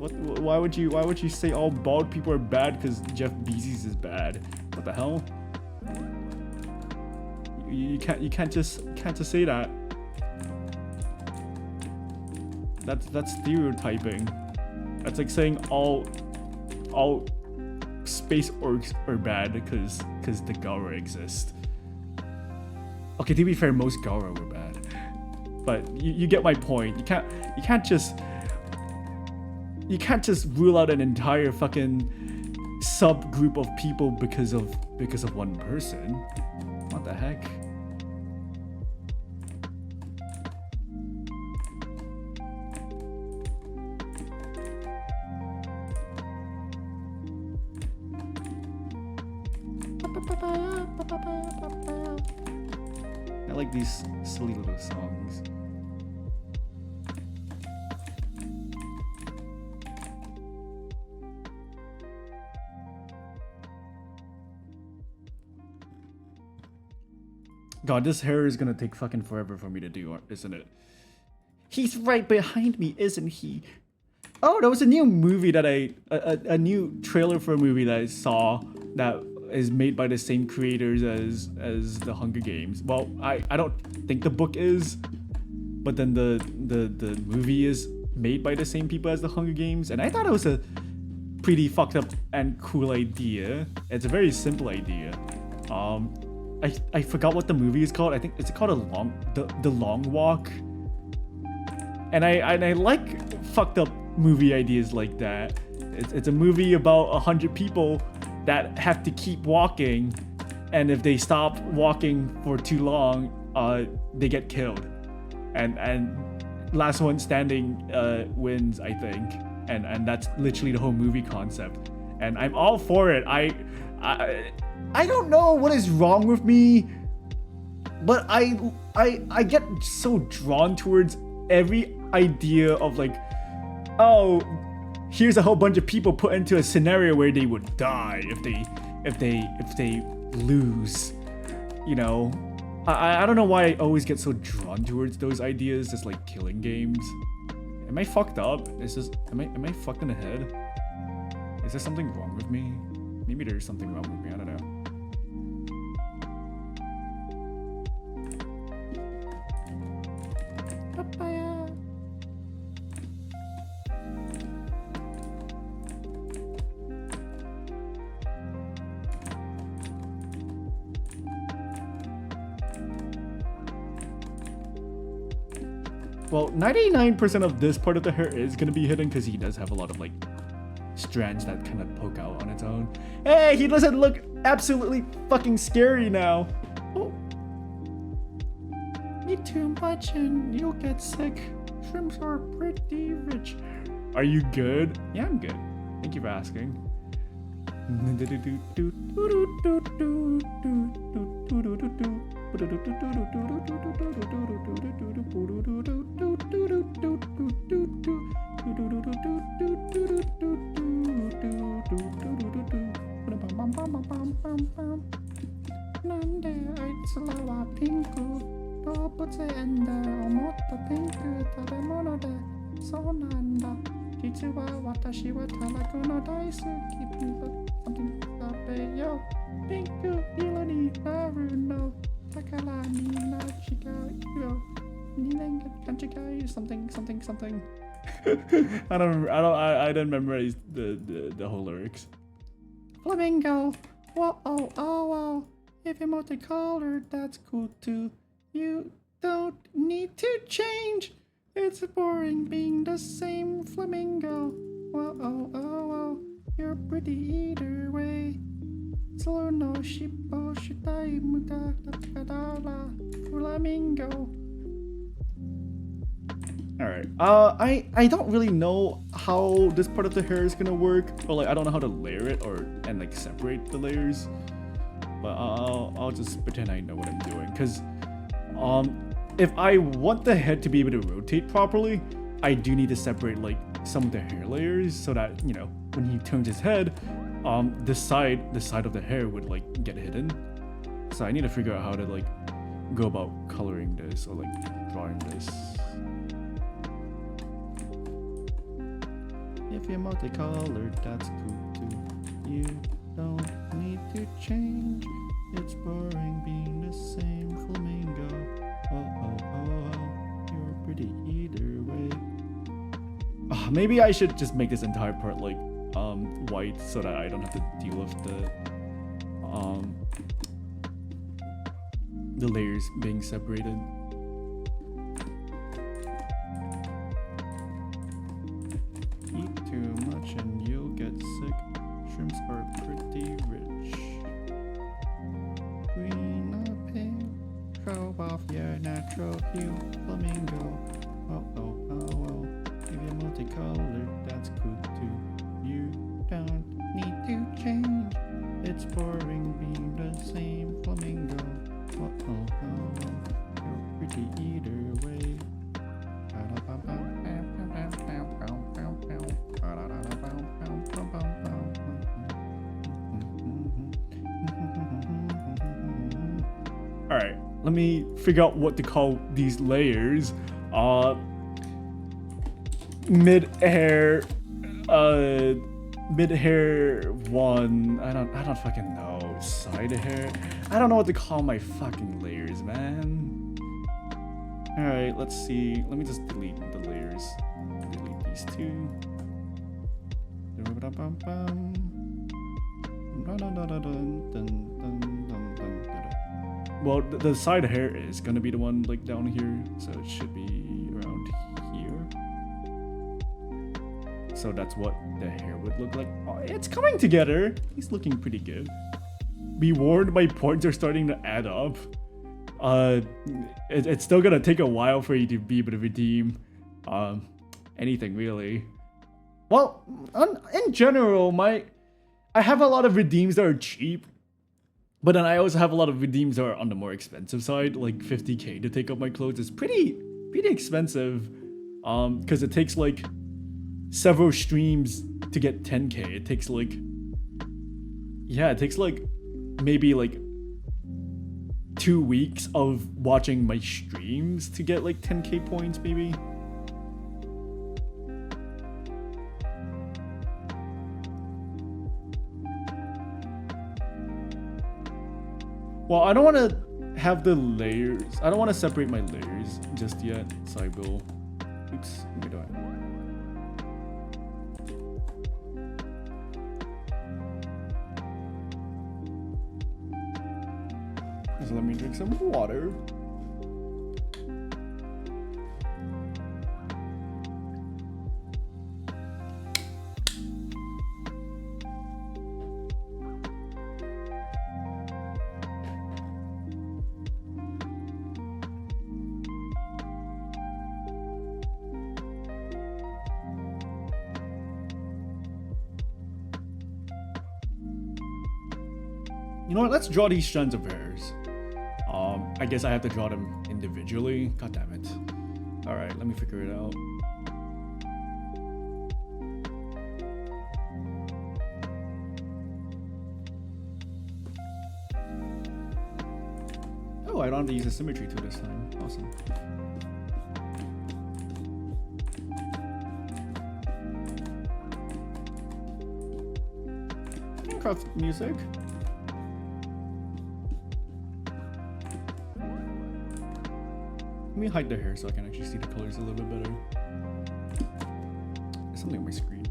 Why would you say all bald people are bad because Jeff Bezos is bad? What the hell? You can't just say that. That's stereotyping. That's like saying all space orcs are bad because the Gaura exist. Okay, to be fair, most Gaura were bad, but you get my point. You can't just rule out an entire fucking subgroup of people because of one person. What the heck? I like these silly little songs. God, this hair is gonna take fucking forever for me to do, isn't it? He's right behind me, isn't he? Oh, there was a new movie that a new trailer for a movie that I saw that is made by the same creators as the Hunger Games. Well, I don't think the book is, but then the movie is made by the same people as the Hunger Games, and I thought it was a pretty fucked up and cool idea. It's a very simple idea. I forgot what the movie is called. I think it's called the Long Walk. And I like fucked up movie ideas like that. It's a movie about 100 people that have to keep walking, and if they stop walking for too long, they get killed. And last one standing wins, I think. And that's literally the whole movie concept. And I'm all for it. I don't know what is wrong with me, but I get so drawn towards every idea of like, oh, here's a whole bunch of people put into a scenario where they would die if they lose. You know, I don't know why I always get so drawn towards those ideas, just like killing games. Am I fucked up? Is this am I fucked in the head? Is there something wrong with me? Maybe there's something wrong with me. I don't know. Papaya. Well, 99% of this part of the hair is gonna be hidden because he does have a lot of like strands that kind of poke out on its own. Hey, he doesn't look absolutely fucking scary now. Oh, Eat too much and you'll get sick. Shrimps are pretty rich. are you good? Yeah, I'm good. Thank you for asking. Nande aitsulawa pinku. Robotse ende omotta pinku tabemono de sonanda. Jitsu wa watashi wa talaku no daisuki pinko. Something sabe yo. Pinku hilo ni naru no. Takara ni na chiga yo. Nilenga kanchigai something. I didn't memorize the whole lyrics. Flamingo. Whoa, oh. If you're multicolored, that's cool too. You don't need to change. It's boring being the same flamingo. Whoa, oh. You're pretty either way. Slow no shippo shitai muta takadala flamingo. Alright. I don't really know how this part of the hair is gonna work, or like I don't know how to layer it and like separate the layers. But I'll just pretend I know what I'm doing, because if I want the head to be able to rotate properly, I do need to separate like some of the hair layers so that, you know, when he turns his head, the side of the hair would like get hidden. So I need to figure out how to like go about coloring this or like drawing this. If you're multicolored, that's cool too. You don't need to change. It's boring being the same flamingo. Oh. You're pretty either way. Maybe I should just make this entire part like white so that I don't have to deal with the layers being separated. Eat too much and you'll get sick. Shrimps are pretty rich. Green or pink, show off your natural hue, flamingo. Oh. If you're multicolored, that's cool too. You don't need to change. It's boring being the same flamingo. Oh. You're pretty either way. Alright, let me figure out what to call these layers. Mid-hair one. I don't fucking know. Side hair. I don't know what to call my fucking layers, man. Alright, let's see. Let me just delete the layers. Delete these two. Well, the side hair is gonna be the one like down here, so it should be around here. So that's what the hair would look like. Oh, it's coming together. He's looking pretty good. Be warned, my points are starting to add up. It's still gonna take a while for you to be able to redeem anything really. Well, in general, I have a lot of redeems that are cheap, but then I also have a lot of redeems that are on the more expensive side, like 50k to take up my clothes is pretty expensive, because it takes like several streams to get 10k. It takes like maybe like 2 weeks of watching my streams to get like 10k points maybe. Well, I don't want to have the layers. I don't want to separate my layers just yet, so I will. Oops, what am I doing? So let me drink some water. You know what? Let's draw these strands of hairs. I guess I have to draw them individually. God damn it. Alright, let me figure it out. Oh, I don't have to use a symmetry tool this time. Awesome. Minecraft music. Let me hide the hair so I can actually see the colors a little bit better. There's something on my screen.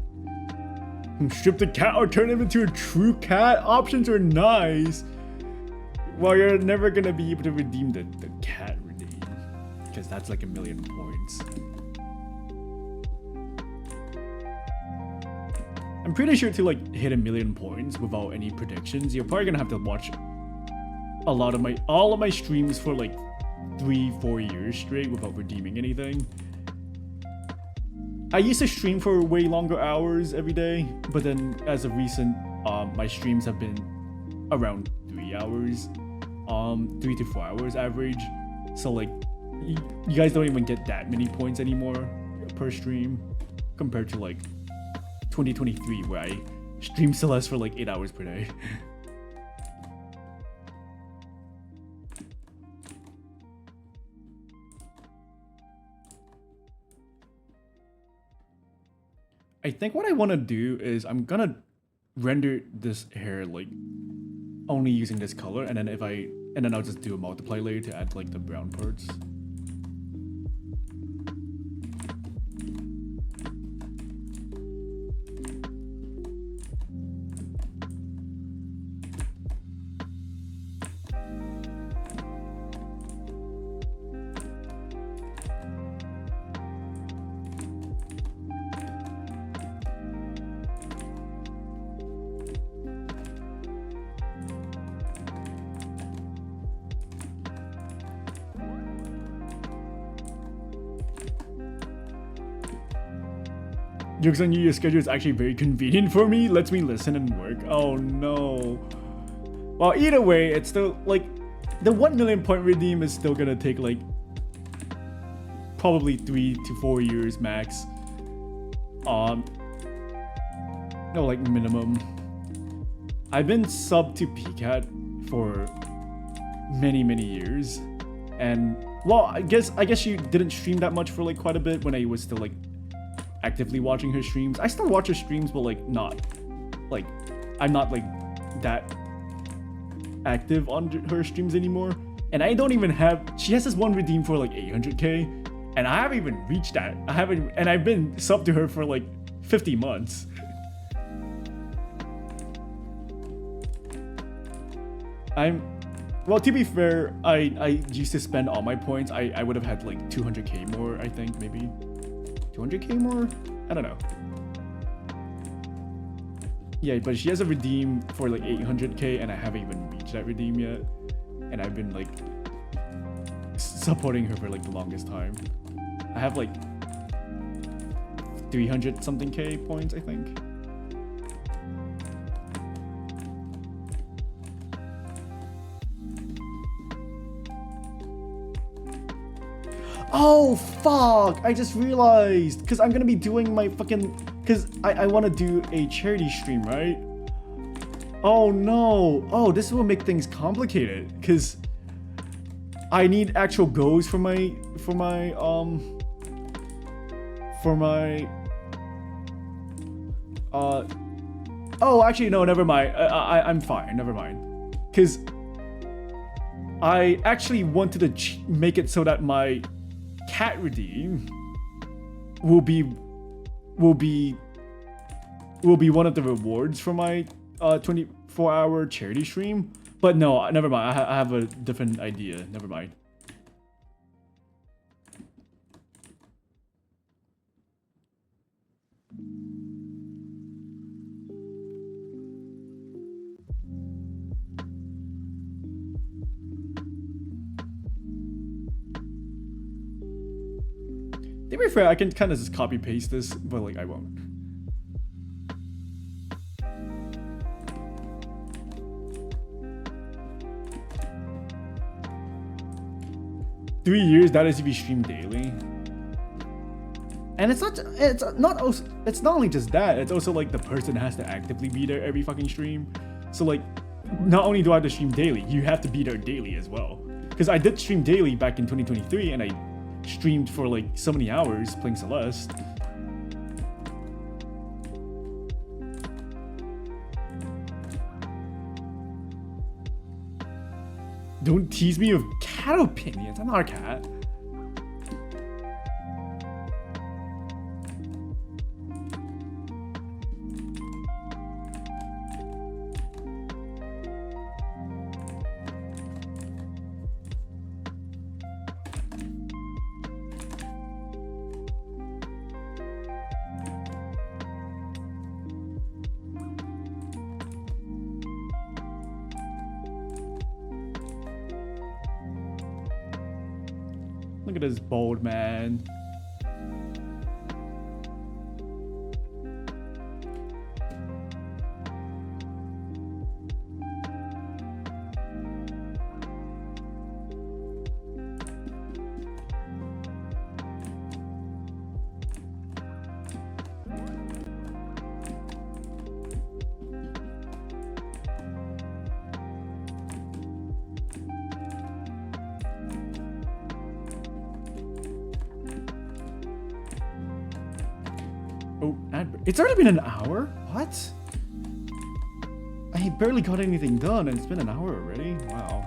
Strip the cat or turn him into a true cat? Options are nice. Well, you're never gonna be able to redeem the cat redeem. Because that's like 1,000,000 points. I'm pretty sure to like hit 1,000,000 points without any predictions, you're probably gonna have to watch all of my streams for like 3-4 years straight without redeeming anything. I used to stream for way longer hours every day, but then as of recent, my streams have been around 3 hours, 3 to 4 hours average. So like, you guys don't even get that many points anymore per stream compared to like 2023 where I stream Celeste for like 8 hours per day. I think what I want to do is I'm gonna render this hair like only using this color, and then I'll just do a multiply layer to add like the brown parts. Jokes on you, your schedule is actually very convenient for me. Lets me listen and work. Oh no. Well, either way, it's still like the 1,000,000 point redeem is still gonna take like probably 3 to 4 years max. No, like minimum. I've been sub to PCAT for many years, and well, I guess you didn't stream that much for like quite a bit when I was still like actively watching her streams. I still watch her streams, but like not like I'm not like that active on her streams anymore. And I don't even have, she has this one redeem for like 800k, and I haven't even reached that. And I've been sub to her for like 50 months. Well, to be fair, I used to spend all my points. I would have had like 200k more, I think, maybe 200k more? I don't know. Yeah, but she has a redeem for like 800k, and I haven't even reached that redeem yet. And I've been like supporting her for like the longest time. I have like 300 something k points, I think. Oh fuck, I just realized, because I'm gonna be doing my fucking, because I want to do a charity stream, right? Oh no. Oh, this will make things complicated because I need actual goals for my oh, actually no, never mind. I'm fine. Never mind. Cuz I actually wanted to make it so that my cat redeem will be one of the rewards for my 24-hour charity stream. But no, never mind. I have a different idea. Never mind. To be fair, I can kind of just copy paste this, but like I won't. Three years, that is if you stream daily. And it's not only just that, it's also like the person has to actively be there every fucking stream. So like, not only do I have to stream daily, you have to be there daily as well. Because I did stream daily back in 2023 and I streamed for like so many hours playing Celeste. Don't tease me with cat opinions. I'm not a cat. Look at this bold man. Oh, it's already been an hour? What? I barely got anything done and it's been an hour already? Wow.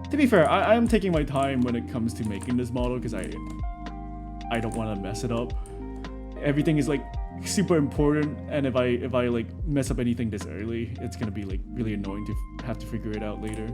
To be fair, I am taking my time when it comes to making this model because I don't want to mess it up. Everything is like super important, and if I like mess up anything this early, it's gonna be like really annoying to have to figure it out later.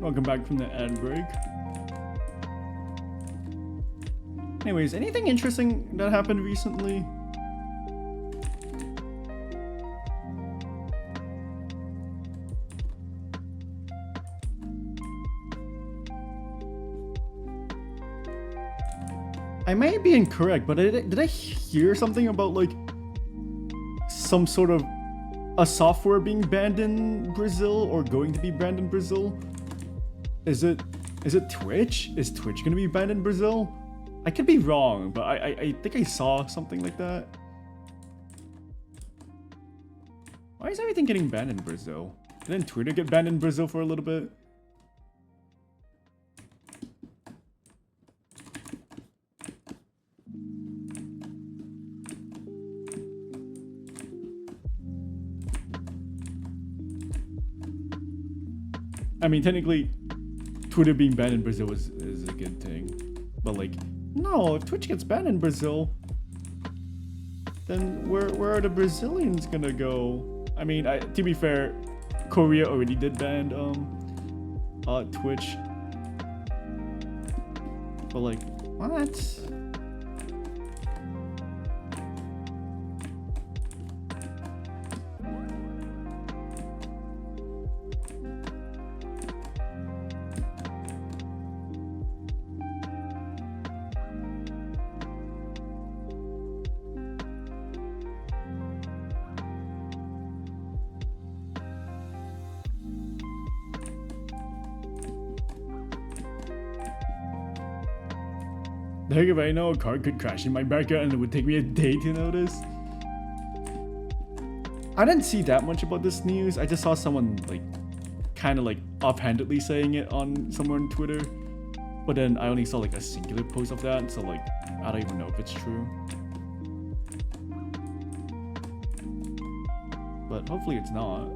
Welcome back from the ad break. Anyways, anything interesting that happened recently? I may be incorrect, but did I hear something about like some sort of a software being banned in Brazil or going to be banned in Brazil? Is it Twitch? Is Twitch gonna be banned in Brazil? I could be wrong, but I think I saw something like that. Why is everything getting banned in Brazil? Didn't Twitter get banned in Brazil for a little bit? I mean, technically, Twitter being banned in Brazil is a good thing. But like, no, if Twitch gets banned in Brazil, then where are the Brazilians gonna go? I mean, to be fair, Korea already did ban Twitch. But like, what? Heck if I know a car could crash in my backyard and it would take me a day to notice. I didn't see that much about this news. I just saw someone like kind of like offhandedly saying it on somewhere on Twitter. But then I only saw like a singular post of that, so like I don't even know if it's true. But hopefully it's not.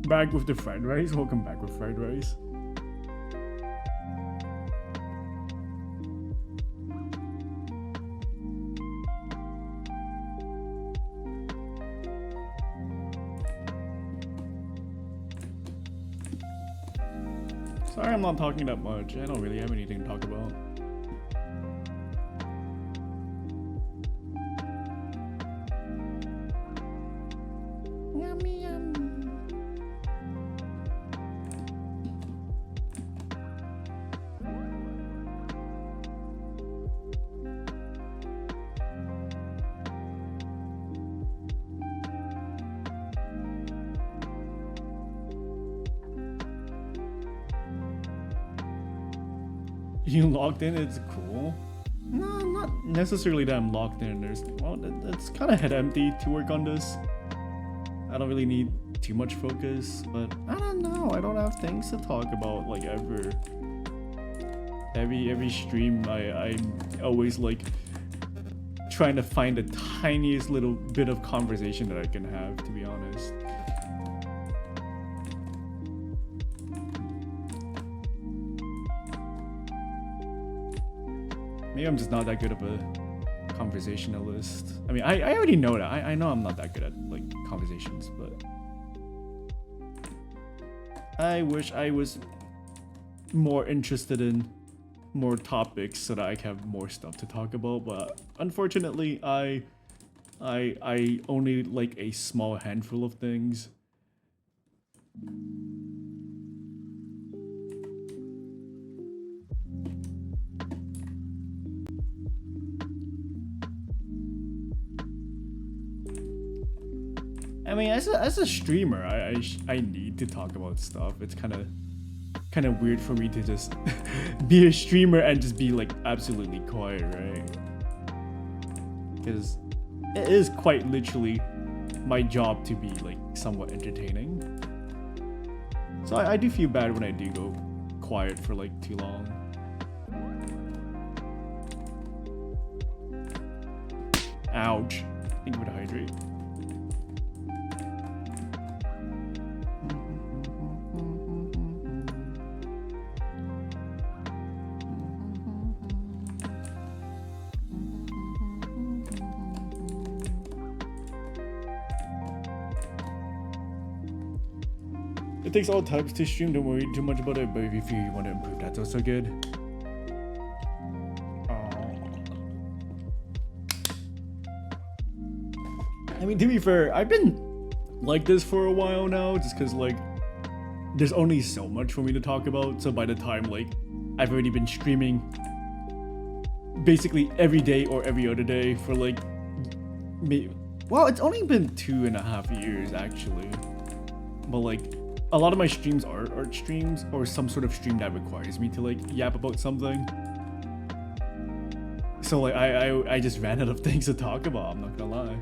Back with the fried rice. Welcome back with fried rice. Sorry I'm not talking that much. I don't really have anything to talk about. Yummy, yummy. You logged in? It's cool. No, not necessarily that I'm locked in. It's kind of head empty to work on this. I don't really need too much focus, but I don't know. I don't have things to talk about like ever. Every stream, I always like trying to find the tiniest little bit of conversation that I can have, to be honest. Maybe I'm just not that good of a conversationalist. I mean, I already know that. I know I'm not that good at like conversations, but I wish I was more interested in more topics so that I have more stuff to talk about. But unfortunately, I only like a small handful of things. I mean, as a streamer, I need to talk about stuff. It's kind of weird for me to just be a streamer and just be like absolutely quiet, right? Because it is quite literally my job to be like somewhat entertaining. So I do feel bad when I do go quiet for like too long. Ouch. I think I would hydrate. It takes all types to stream, don't worry too much about it, but if you feel you want to improve, that's also good. I mean, to be fair, I've been like this for a while now, just because like there's only so much for me to talk about, so by the time like I've already been streaming basically every day or every other day for like well, it's only been 2.5 years actually, but like a lot of my streams are art streams or some sort of stream that requires me to like yap about something. So like I just ran out of things to talk about, I'm not gonna lie.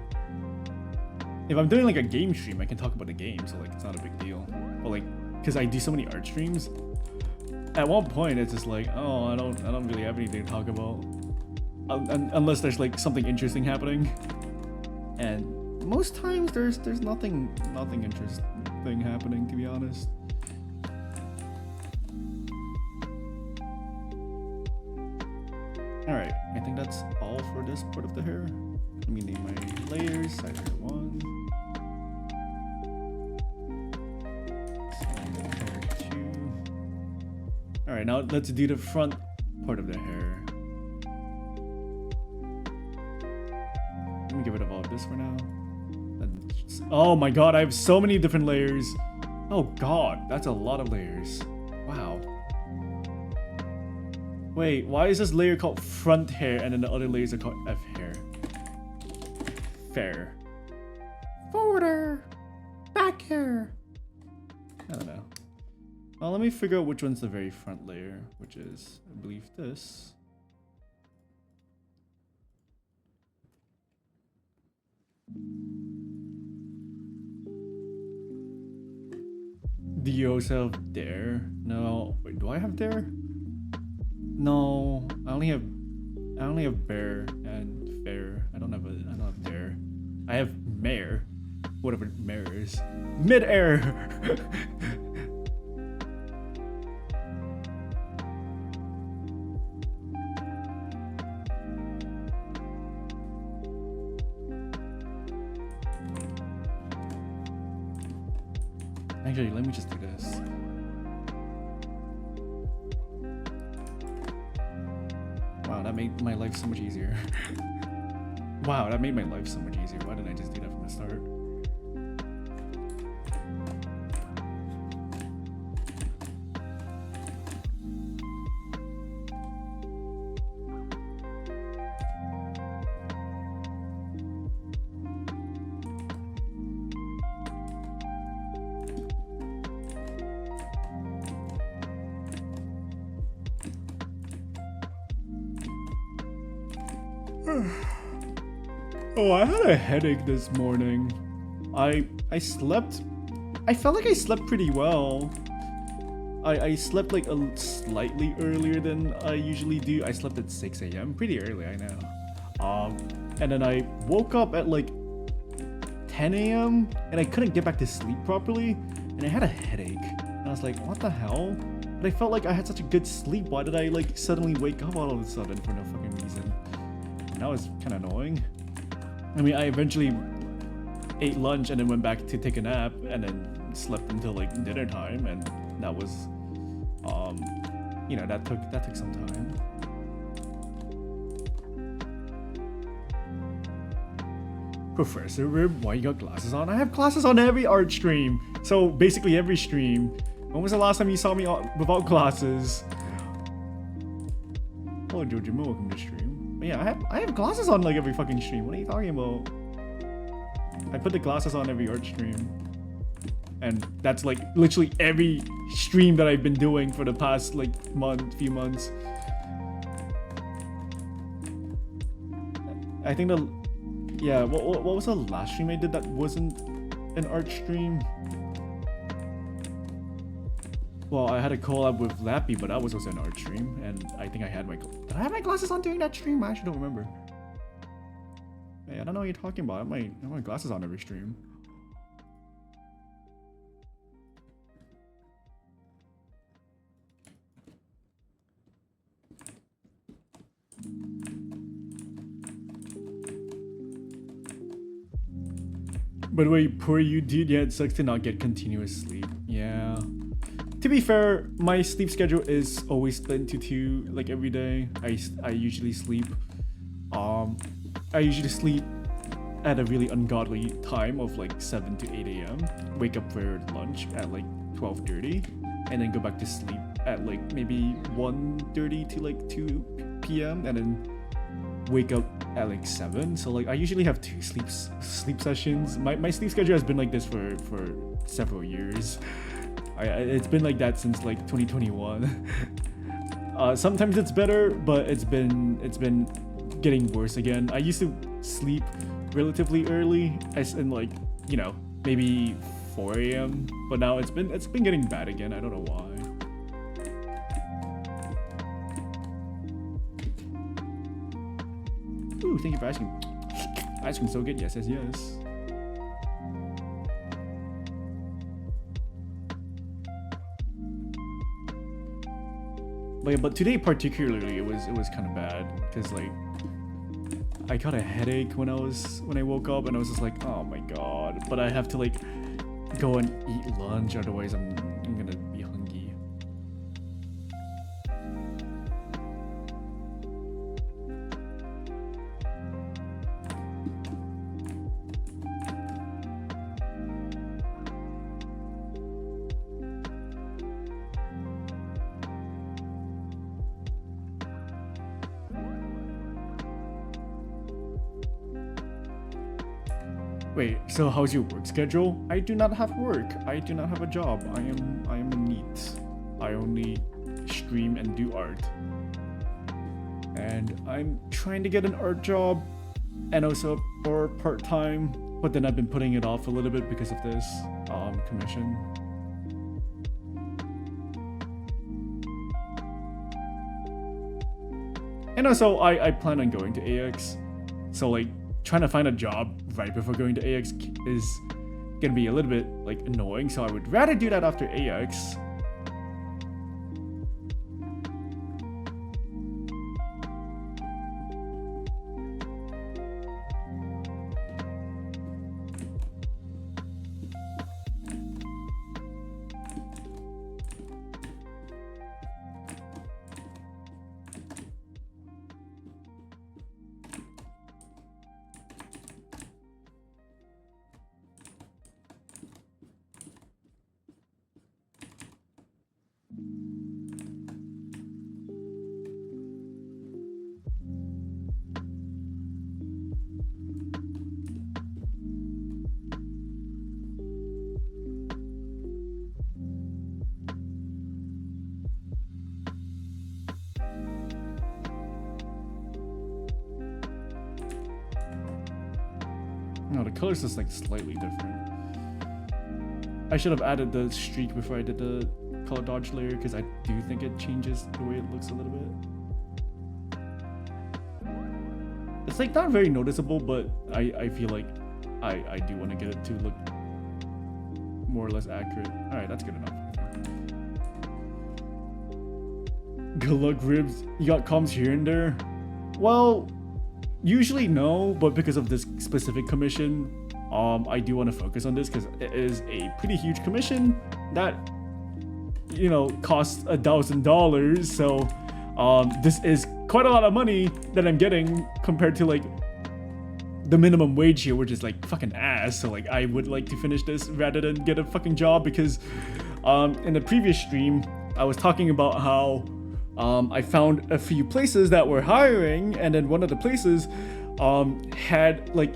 If I'm doing like a game stream, I can talk about the game, so like it's not a big deal. But like, because I do so many art streams, at one point it's just like, oh, I don't really have anything to talk about, unless there's like something interesting happening. And most times there's nothing interesting happening, to be honest. Alright, I think that's all for this part of the hair. Let me name my layers. Side hair 1. Side hair 2. Alright, now let's do the front part of the hair. Let me get rid of all of this for now. Oh my god, I have so many different layers. Oh god, that's a lot of layers. Wow. Wait, why is this layer called front hair and then the other layers are called F hair? Fair. Forwarder. Back hair. I don't know. Well, let me figure out which one's the very front layer, which is, I believe, this. Do you also have dare? No. Wait, do I have dare? No, I only have bear and fair. I don't have dare. I have mare. Whatever mare is. Mid-air. Actually, let me just do this. made my life so much easier. Wow, that made my life so much easier. Why didn't I just do that from the start? Oh, I had a headache this morning. I slept. I felt like I slept pretty well. I slept like slightly earlier than I usually do. I slept at 6 a.m. Pretty early, I know. And then I woke up at like 10 a.m. and I couldn't get back to sleep properly, and I had a headache. And I was like, what the hell? But I felt like I had such a good sleep. Why did I like suddenly wake up all of a sudden for no fucking reason? And that was kind of annoying. I mean, I eventually ate lunch and then went back to take a nap and then slept until like dinner time, and that was, you know, that took some time. Professor Rib, why you got glasses on? I have glasses on every art stream. So basically every stream. When was the last time you saw me without glasses? Hello, Jojo, welcome to the stream. But yeah, I have glasses on like every fucking stream. What are you talking about? I put the glasses on every art stream. And that's like literally every stream that I've been doing for the past like few months. I think what was the last stream I did that wasn't an art stream? Well, I had a collab with Lappy, but that was also an art stream, and I think I had did I have my glasses on during that stream? I actually don't remember. Hey, I don't know what you're talking about. I have my glasses on every stream. By the way, poor you, dude. Yeah, it sucks to not get continuous sleep. Yeah. To be fair, my sleep schedule is always split into two, like every day. I usually sleep. I usually sleep at a really ungodly time of like 7 to 8 a.m. Wake up for lunch at like 12:30, and then go back to sleep at like maybe 1:30 to like 2 p.m. and then wake up at like 7. So like I usually have two sleep sessions. My sleep schedule has been like this for several years. It's been like that since like 2021. Sometimes it's better, but it's been getting worse again. I used to sleep relatively early, as in like, you know, maybe 4 a.m. But now it's been getting bad again. I don't know why. Ooh, thank you for asking. Ice cream so good. Yes, yes, yes. But today particularly, it was kind of bad because like I got a headache when I woke up, and I was just like, oh my god. But I have to like go and eat lunch, otherwise I'm gonna be hungry. Wait, so how's your work schedule? I do not have work. I do not have a job. I am a NEET. I only stream and do art. And I'm trying to get an art job and also or part-time, but then I've been putting it off a little bit because of this commission. And also I plan on going to AX. So like trying to find a job right before going to AX is gonna be a little bit like annoying, so I would rather do that after AX. No, the color's just like slightly different. I should have added the streak before I did the color dodge layer because I do think it changes the way it looks a little bit. It's like not very noticeable, but I feel like I do want to get it to look more or less accurate. Alright, that's good enough. Good luck, Ribs. You got comms here and there? Well, usually no, but because of this specific commission, I do want to focus on this because it is a pretty huge commission that, you know, costs $1,000. So this is quite a lot of money that I'm getting compared to like the minimum wage here, which is like fucking ass. So like I would like to finish this rather than get a fucking job because in the previous stream I was talking about how I found a few places that were hiring, and then one of the places had like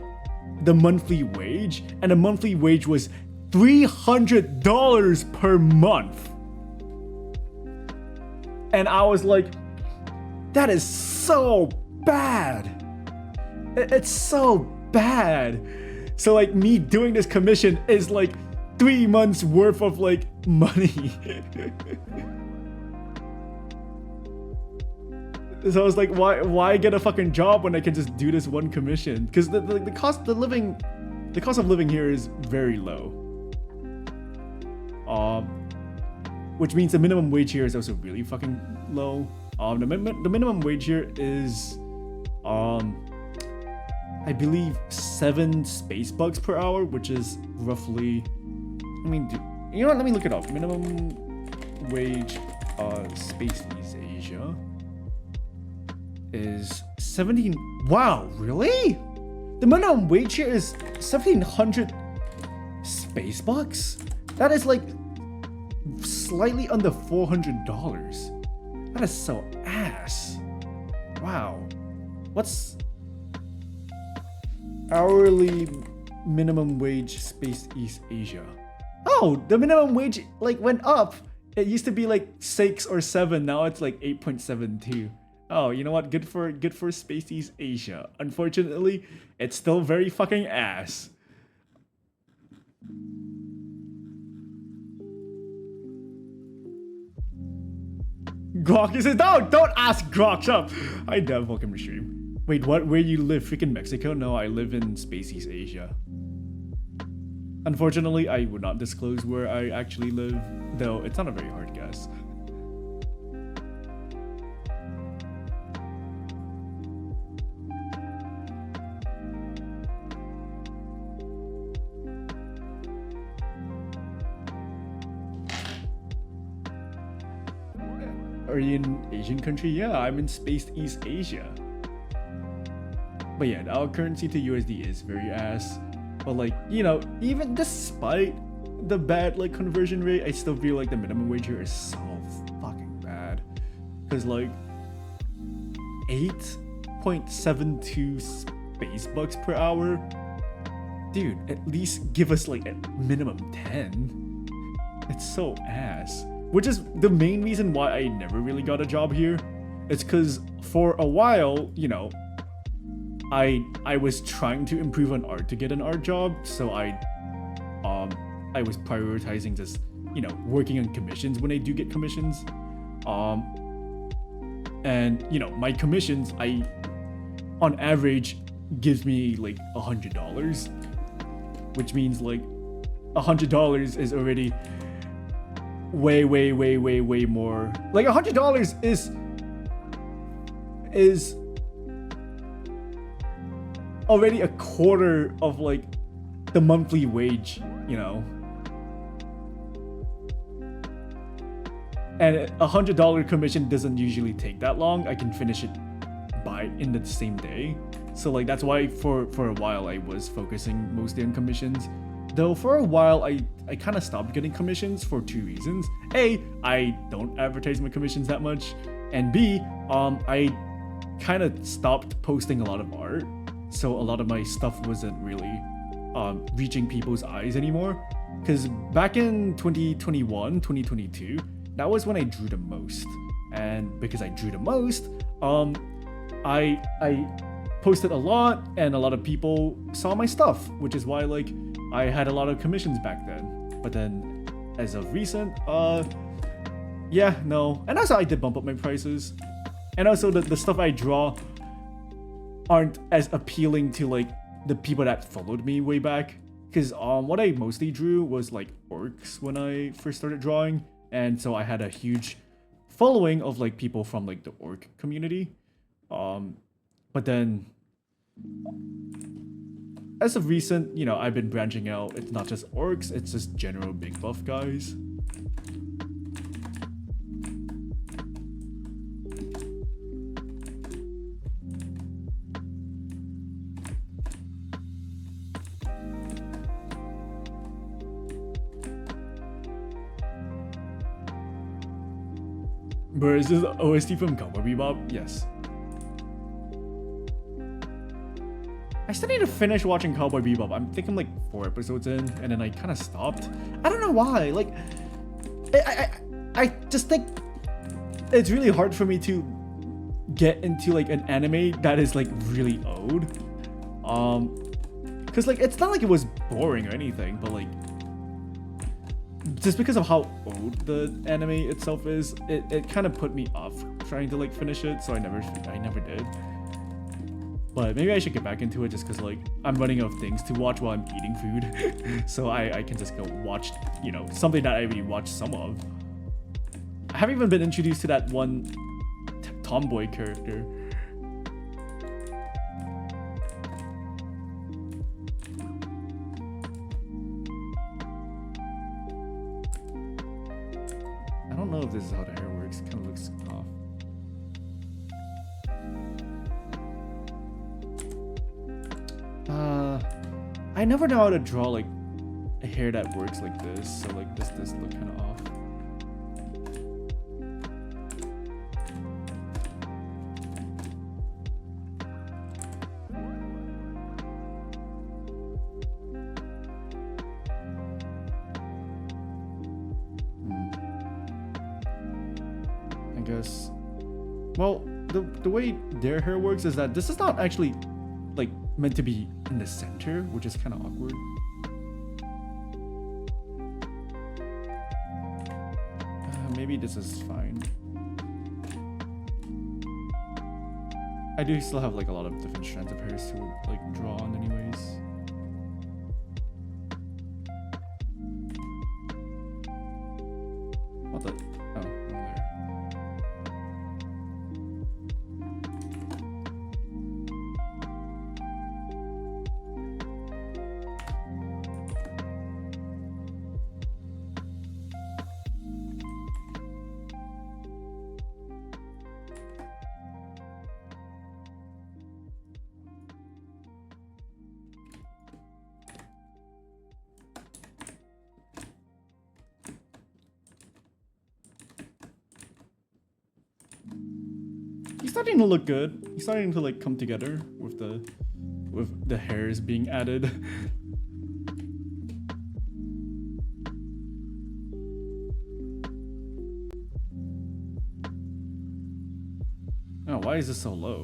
the monthly wage, and the monthly wage was $300 per month. And I was like, that is so bad. It's so bad. So like me doing this commission is like 3 months worth of like money. So I was like, why get a fucking job when I can just do this one commission? Because the cost of living here is very low. Which means the minimum wage here is also really fucking low. The minimum wage here is I believe 7 space bucks per hour, which is roughly, I mean, you know what? Let me look it up. Minimum wage Space East Asia is 17. Wow, really? The minimum wage here is 1,700 space bucks? That is like slightly under $400. That is so ass. Wow. What's hourly minimum wage Space East Asia? Oh, the minimum wage like went up. It used to be like 6 or 7. Now it's like 8.72. Oh, you know what? Good for Space East Asia. Unfortunately, it's still very fucking ass. Grok is it? No, don't ask Grok. Shut up. I damn welcome to stream. Wait, what? Where you live? Freaking Mexico? No, I live in Space East Asia. Unfortunately, I would not disclose where I actually live, though it's not a very hard guess. Are you in Asian country? Yeah, I'm in Space East Asia. But yeah, our currency to USD is very ass. But like, you know, even despite the bad like conversion rate, I still feel like the minimum wage here is so fucking bad. Cause like 8.72 space bucks per hour. Dude, at least give us like a minimum 10. It's so ass. Which is the main reason why I never really got a job here. It's because for a while, you know, I was trying to improve on art to get an art job, so I was prioritizing just, you know, working on commissions when I do get commissions. And you know, my commissions, on average gives me like $100, which means like $100 is already way more. Like $100 is already a quarter of like the monthly wage, you know. And a $100 commission doesn't usually take that long. I can finish it in the same day. So like that's why for a while I was focusing mostly on commissions. Though for a while I kind of stopped getting commissions for 2 reasons. A, I don't advertise my commissions that much, and B, I kind of stopped posting a lot of art. So a lot of my stuff wasn't really reaching people's eyes anymore. Because back in 2021, 2022, that was when I drew the most. And because I drew the most, I posted a lot and a lot of people saw my stuff, which is why like I had a lot of commissions back then. But then as of recent, yeah, no. And also I did bump up my prices. And also the stuff I draw aren't as appealing to like the people that followed me way back. Because what I mostly drew was like orcs when I first started drawing. And so I had a huge following of like people from like the orc community. But then as of recent, you know, I've been branching out. It's not just orcs, it's just general big buff guys. Bro, is this OST from Cowboy Bebop? Yes. I still need to finish watching Cowboy Bebop. I think I'm like 4 episodes in, and then I kind of stopped. I don't know why. Like, I just think it's really hard for me to get into like an anime that is like really old. Cause like it's not like it was boring or anything, but like just because of how old the anime itself is, it kind of put me off trying to like finish it. So I never did. But maybe I should get back into it just because like I'm running out of things to watch while I'm eating food. So I can just go watch, you know, something that I already watched some of. I haven't even been introduced to that one tomboy character. I don't know if this is how the hair works. It kind of looks off. I never know how to draw like a hair that works like this. So like this look kind of off. I guess. Well, the way their hair works is that this is not actually like meant to be in the center, which is kind of awkward. Maybe this is fine. I do still have like a lot of different strands of hair to like draw on anyways. What the? Oh, over there. He's starting to look good. He's starting to like come together with the hairs being added. Oh, why is this so low?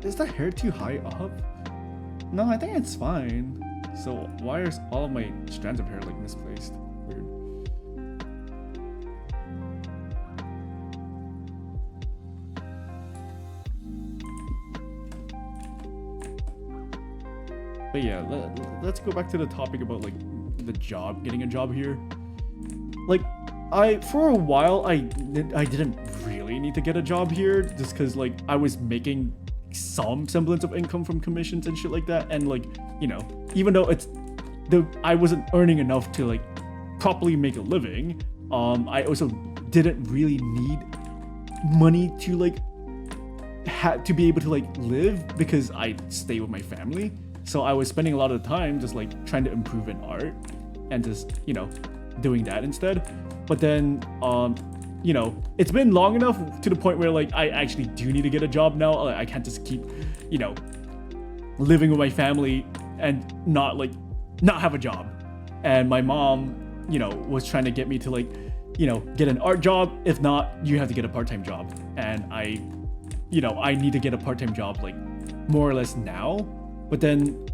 Is the hair too high up? No, I think it's fine. So why are all of my strands of hair like misplaced? Weird. But yeah, let's go back to the topic about like the job, getting a job here. Like for a while I didn't really need to get a job here just because like I was making some semblance of income from commissions and shit like that, and like, you know, even though I wasn't earning enough to like properly make a living, I also didn't really need money to like to be able to like live because I stay with my family. So I was spending a lot of the time just like trying to improve in art and just, you know, doing that instead. But then you know, it's been long enough to the point where like I actually do need to get a job now. Like, I can't just keep, you know, living with my family and not have a job. And my mom, you know, was trying to get me to like, you know, get an art job. If not, you have to get a part-time job. And I need to get a part-time job like more or less now. But then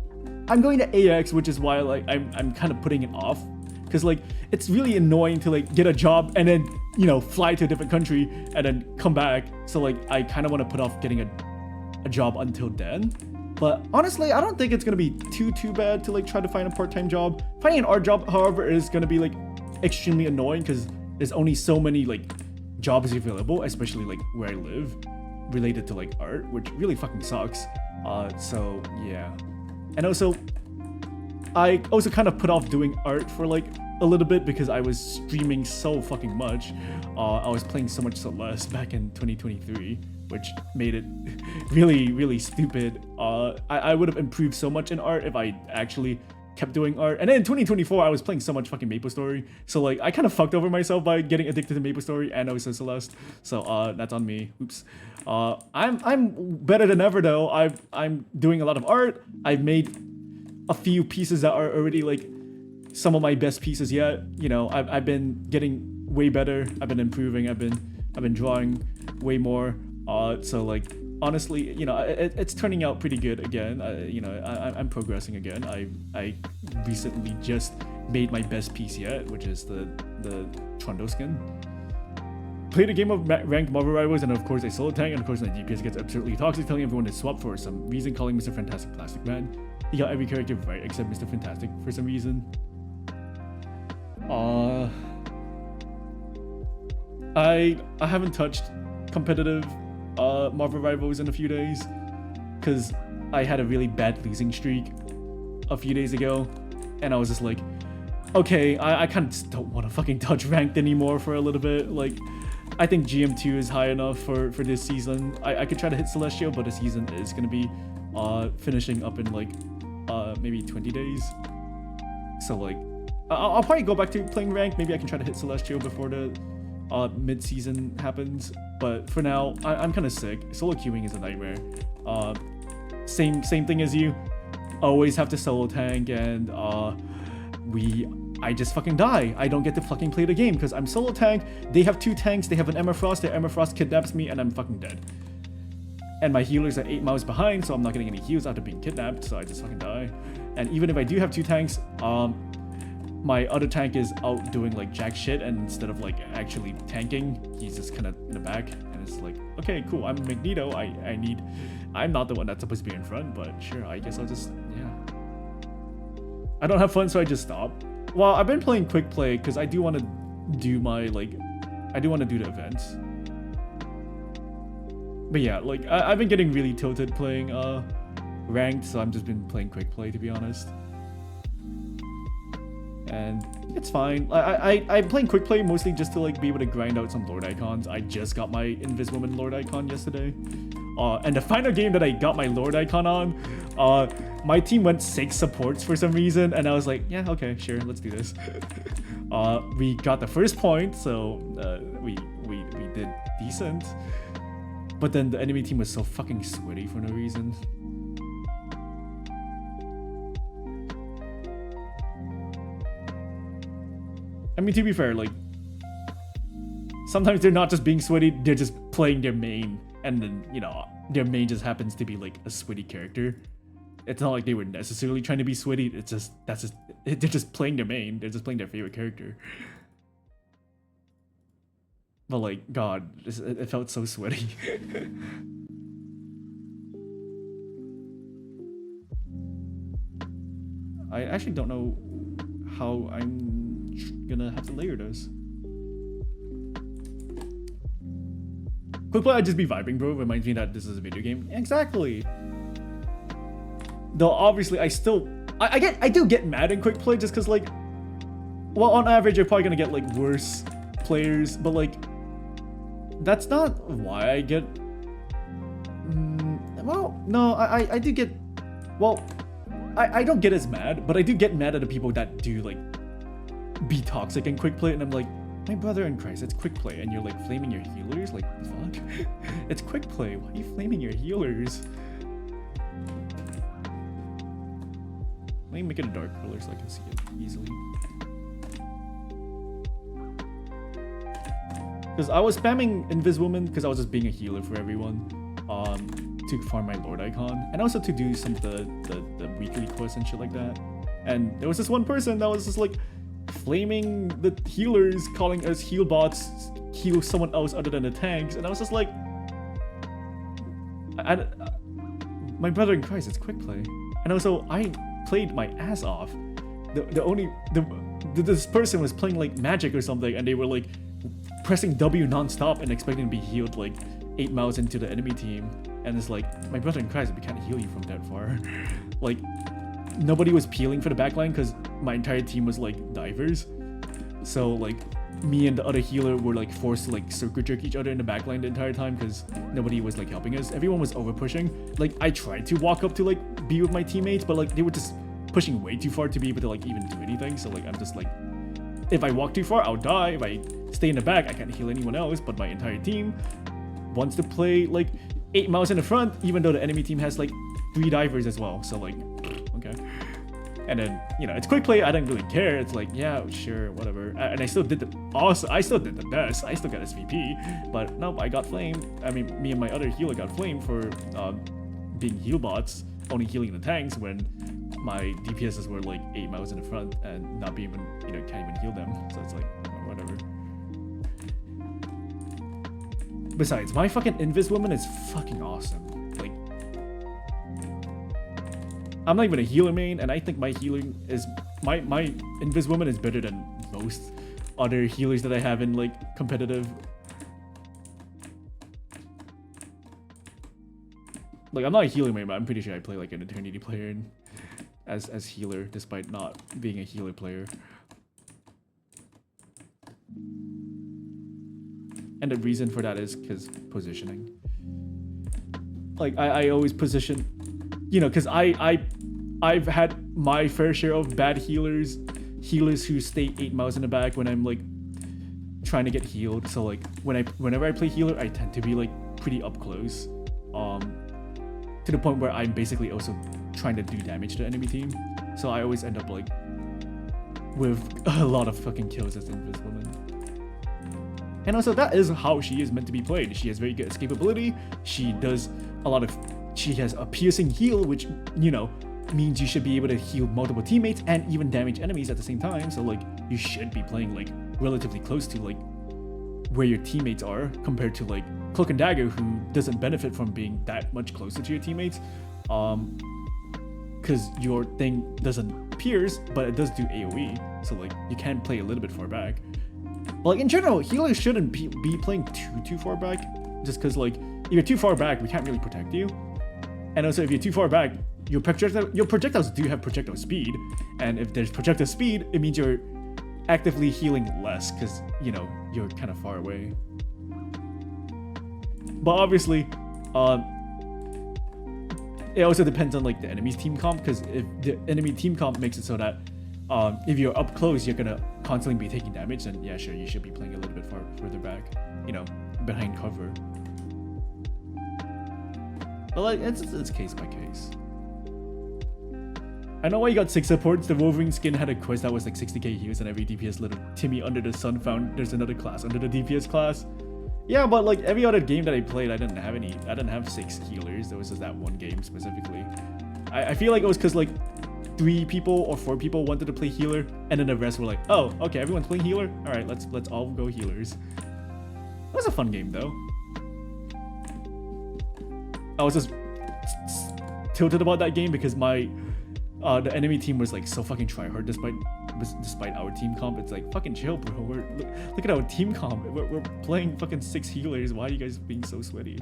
I'm going to AX, which is why like I'm kind of putting it off, because like it's really annoying to like get a job and then, you know, fly to a different country and then come back. So like I kind of want to put off getting a job until then. But honestly, I don't think it's gonna be too bad to like try to find a part-time job. Finding an art job, however, is gonna be like extremely annoying because there's only so many like jobs available, especially like where I live, related to like art, which really fucking sucks. So yeah. And also, I also kind of put off doing art for like a little bit because I was streaming so fucking much. I was playing so much Celeste back in 2023, which made it really stupid. I would have improved so much in art if I actually kept doing art. And then in 2024, I was playing so much fucking MapleStory. So like I kind of fucked over myself by getting addicted to MapleStory and also Celeste. So that's on me. Oops. I'm better than ever though. I'm doing a lot of art. I've made a few pieces that are already like some of my best pieces yet. You know, I've been getting way better. I've been improving. I've been drawing way more. So like honestly, you know, it's turning out pretty good again. You know, I'm progressing again. I recently just made my best piece yet, which is the Trundle skin. Played a game of ranked Marvel Rivals, and of course I solo tank, and of course my DPS gets absolutely toxic, telling everyone to swap for some reason, calling Mr. Fantastic Plastic Man. He got every character right except Mr. Fantastic for some reason. I haven't touched competitive Marvel Rivals in a few days because I had a really bad losing streak a few days ago, and I was just like, okay, I kind of don't want to fucking touch ranked anymore for a little bit. Like, I think GM2 is high enough for this season. I could try to hit Celestial, but the season is gonna be finishing up in like maybe 20 days. So like I'll probably go back to playing ranked. Maybe I can try to hit Celestial before the mid-season happens. But for now, I'm kind of sick. Solo queuing is a nightmare. Same thing as you. Always have to solo tank, and I just fucking die. I don't get to fucking play the game because I'm solo tank. They have 2 tanks. They have an Emma Frost. Their Emma Frost kidnaps me, and I'm fucking dead. And my healers are 8 miles behind, so I'm not getting any heals after being kidnapped. So I just fucking die. And even if I do have 2 tanks, my other tank is out doing like jack shit, and instead of like actually tanking, he's just kind of in the back, and it's like, okay, cool, I'm Magneto. I'm not the one that's supposed to be in front, but sure, I guess I'll just, yeah. I don't have fun, so I just stop. Well, I've been playing quick play because I do want to do the events. But yeah, like I've been getting really tilted playing ranked, so I've just been playing quick play, to be honest. And it's fine. I'm playing quick play mostly just to like be able to grind out some Lord icons. I just got my Invisible Lord icon yesterday. And the final game that I got my Lord icon on, my team went 6 supports for some reason, and I was like, yeah, okay, sure, let's do this. We got the first point, so we did decent. But then the enemy team was so fucking sweaty for no reason. I mean, to be fair, like, sometimes they're not just being sweaty, they're just playing their main, and then, you know, their main just happens to be like a sweaty character. It's not like they were necessarily trying to be sweaty, it's just, they're just playing their main, they're just playing their favorite character. But like, God, it felt so sweaty. I actually don't know how I'm gonna have to layer those. Quick play, I'd just be vibing, bro. Reminds me that this is a video game. Exactly. Though obviously I do get mad in quick play just because like, well, on average you're probably gonna get like worse players, but like that's not why I get. Well, no, I do get. Well, I don't get as mad, but I do get mad at the people that do like be toxic in quick play, and I'm like, My brother in Christ, it's quick play, and you're like flaming your healers? Like, fuck? It's quick play. Why are you flaming your healers? Let me make it a dark color so I can see it easily. Because I was spamming Inviswoman because I was just being a healer for everyone. To farm my Lord icon. And also to do some of the weekly quests and shit like that. And there was this one person that was just like flaming the healers, calling us heal bots, heal someone else other than the tanks. And I was just like... my brother in Christ, it's quick play. And also, I played my ass off. This person was playing like magic or something, and they were like pressing W non-stop and expecting to be healed like 8 miles into the enemy team. And it's like, my brother in Christ, we can't heal you from that far. Like, nobody was peeling for the backline because my entire team was like divers. So like, me and the other healer were like forced to like circle jerk each other in the backline the entire time because nobody was like helping us. Everyone was over pushing. Like, I tried to walk up to like be with my teammates, but like they were just pushing way too far to be able to like even do anything. So like, I'm just like, if I walk too far, I'll die. If I stay in the back, I can't heal anyone else, but my entire team wants to play like 8 miles in the front, even though the enemy team has like 3 divers as well. So like, okay. And then, you know, it's quick play. I didn't really care. It's like, yeah, sure, whatever. And I still did the best. I still got SVP, but nope, I got flamed. I mean, me and my other healer got flamed for being heal bots, only healing the tanks when my DPSs were like 8 miles in the front and not be even, you know, can't even heal them. So it's like, whatever. Besides, my fucking Inviswoman is fucking awesome. Like, I'm not even a healer main, and I think my healing is my Inviswoman is better than most other healers that I have in like competitive. Like, I'm not a healer main, but I'm pretty sure I play like an Eternity player as healer, despite not being a healer player. And the reason for that is because positioning. Like, I always position, you know, because I've had my fair share of bad healers who stay 8 miles in the back when I'm like trying to get healed. So like whenever I play healer, I tend to be like pretty up close, to the point where I'm basically also trying to do damage to the enemy team. So I always end up like with a lot of fucking kills as Inviswoman. And also, that is how she is meant to be played. She has very good escapability. She has a piercing heal, which, you know, means you should be able to heal multiple teammates and even damage enemies at the same time. So like, you should be playing like relatively close to like where your teammates are compared to like Cloak and Dagger, who doesn't benefit from being that much closer to your teammates, because your thing doesn't pierce, but it does do AoE. So like, you can play a little bit far back. But like, in general, healers shouldn't be playing too far back, just because like, if you're too far back, we can't really protect you. And also, if you're too far back, your projectiles do have projectile speed, and if there's projectile speed, it means you're actively healing less, because, you know, you're kind of far away. But obviously, it also depends on like the enemy's team comp, because if the enemy team comp makes it so that if you're up close, you're gonna constantly be taking damage, then yeah, sure, you should be playing a little bit further back, you know, behind cover. But like, it's case by case. I know why you got 6 supports. The Wolverine skin had a quest that was like 60k heals, and every DPS little Timmy under the sun found there's another class under the DPS class. Yeah, but like every other game that I played, I didn't have 6 healers. There was just that one game specifically. I feel like it was because like 3 people or 4 people wanted to play healer, and then the rest were like, oh, okay, everyone's playing healer. All right, let's all go healers. It was a fun game though. I was just tilted about that game because my the enemy team was like so fucking tryhard despite our team comp. It's like, fucking chill, bro. Look at our team comp. We're playing fucking 6 healers. Why are you guys being so sweaty?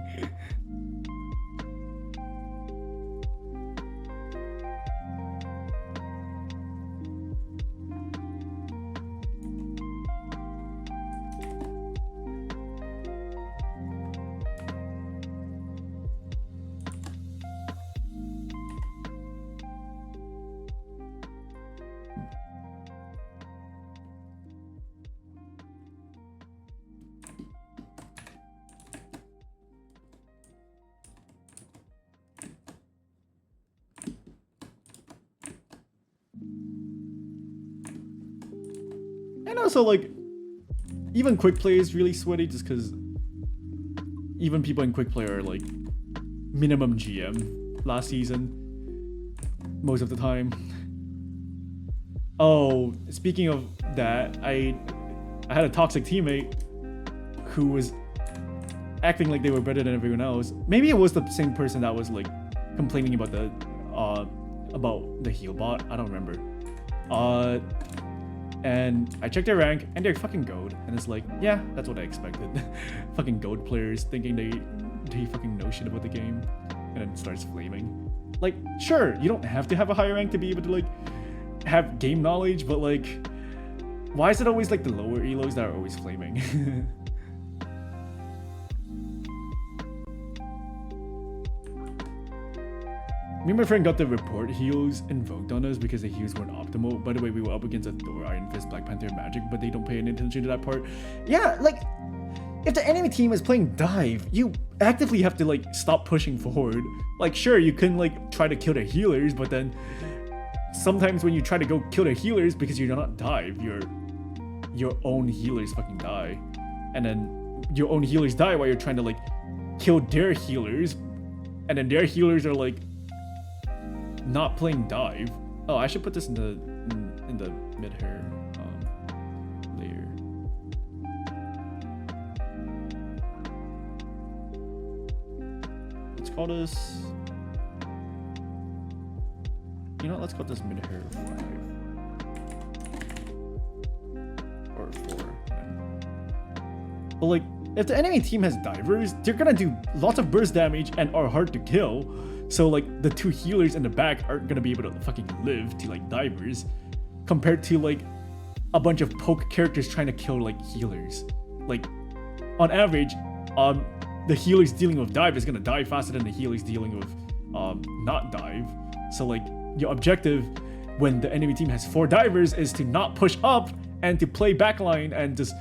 And also, like, even quick play is really sweaty just because even people in quick play are like minimum GM last season most of the time. Oh, speaking of that, I had a toxic teammate who was acting like they were better than everyone else. Maybe it was the same person that was like complaining about the heal bot. I don't remember. And I checked their rank and they're fucking gold. And it's like, yeah, that's what I expected. Fucking gold players thinking they fucking know shit about the game, and then it starts flaming. Like, sure, you don't have to have a higher rank to be able to like have game knowledge, but like, why is it always like the lower elos that are always flaming? Me and my friend got the report heals invoked on us because the heals weren't optimal. By the way, we were up against a Thor, Iron Fist, Black Panther, and Magic, but they don't pay any attention to that part. Yeah, like, if the enemy team is playing dive, you actively have to like stop pushing forward. Like, sure, you can like try to kill the healers, but then sometimes when you try to go kill the healers because you're not dive, your own healers fucking die. And then your own healers die while you're trying to like kill their healers, and then their healers are like not playing dive. Oh, I should put this in the mid hair layer. Let's call this, you know, let's call this mid hair 5 or 4. But like, if the enemy team has divers, they're gonna do lots of burst damage and are hard to kill. So like the two healers in the back aren't gonna be able to fucking live to like divers, compared to like a bunch of poke characters trying to kill like healers. Like on average, the healers dealing with dive is gonna die faster than the healers dealing with not dive. So like your objective when the enemy team has 4 divers is to not push up and to play backline and just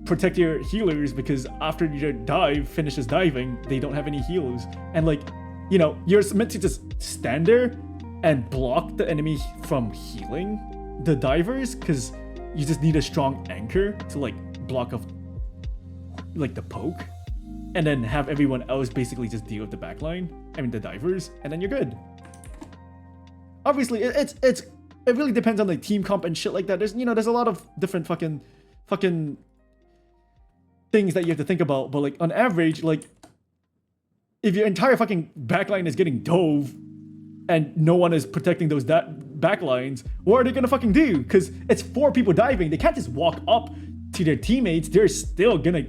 protect your healers, because after your dive finishes diving, they don't have any heals. And like, you know, you're meant to just stand there and block the enemy from healing the divers, because you just need a strong anchor to like block off like the poke, and then have everyone else basically just deal with the backline, I mean the divers, and then you're good. Obviously it really depends on like team comp and shit like that. There's, you know, there's a lot of different fucking things that you have to think about, but like on average, like if your entire fucking backline is getting dove and no one is protecting those backlines, what are they gonna fucking do? Because it's 4 people diving. They can't just walk up to their teammates. They're still gonna,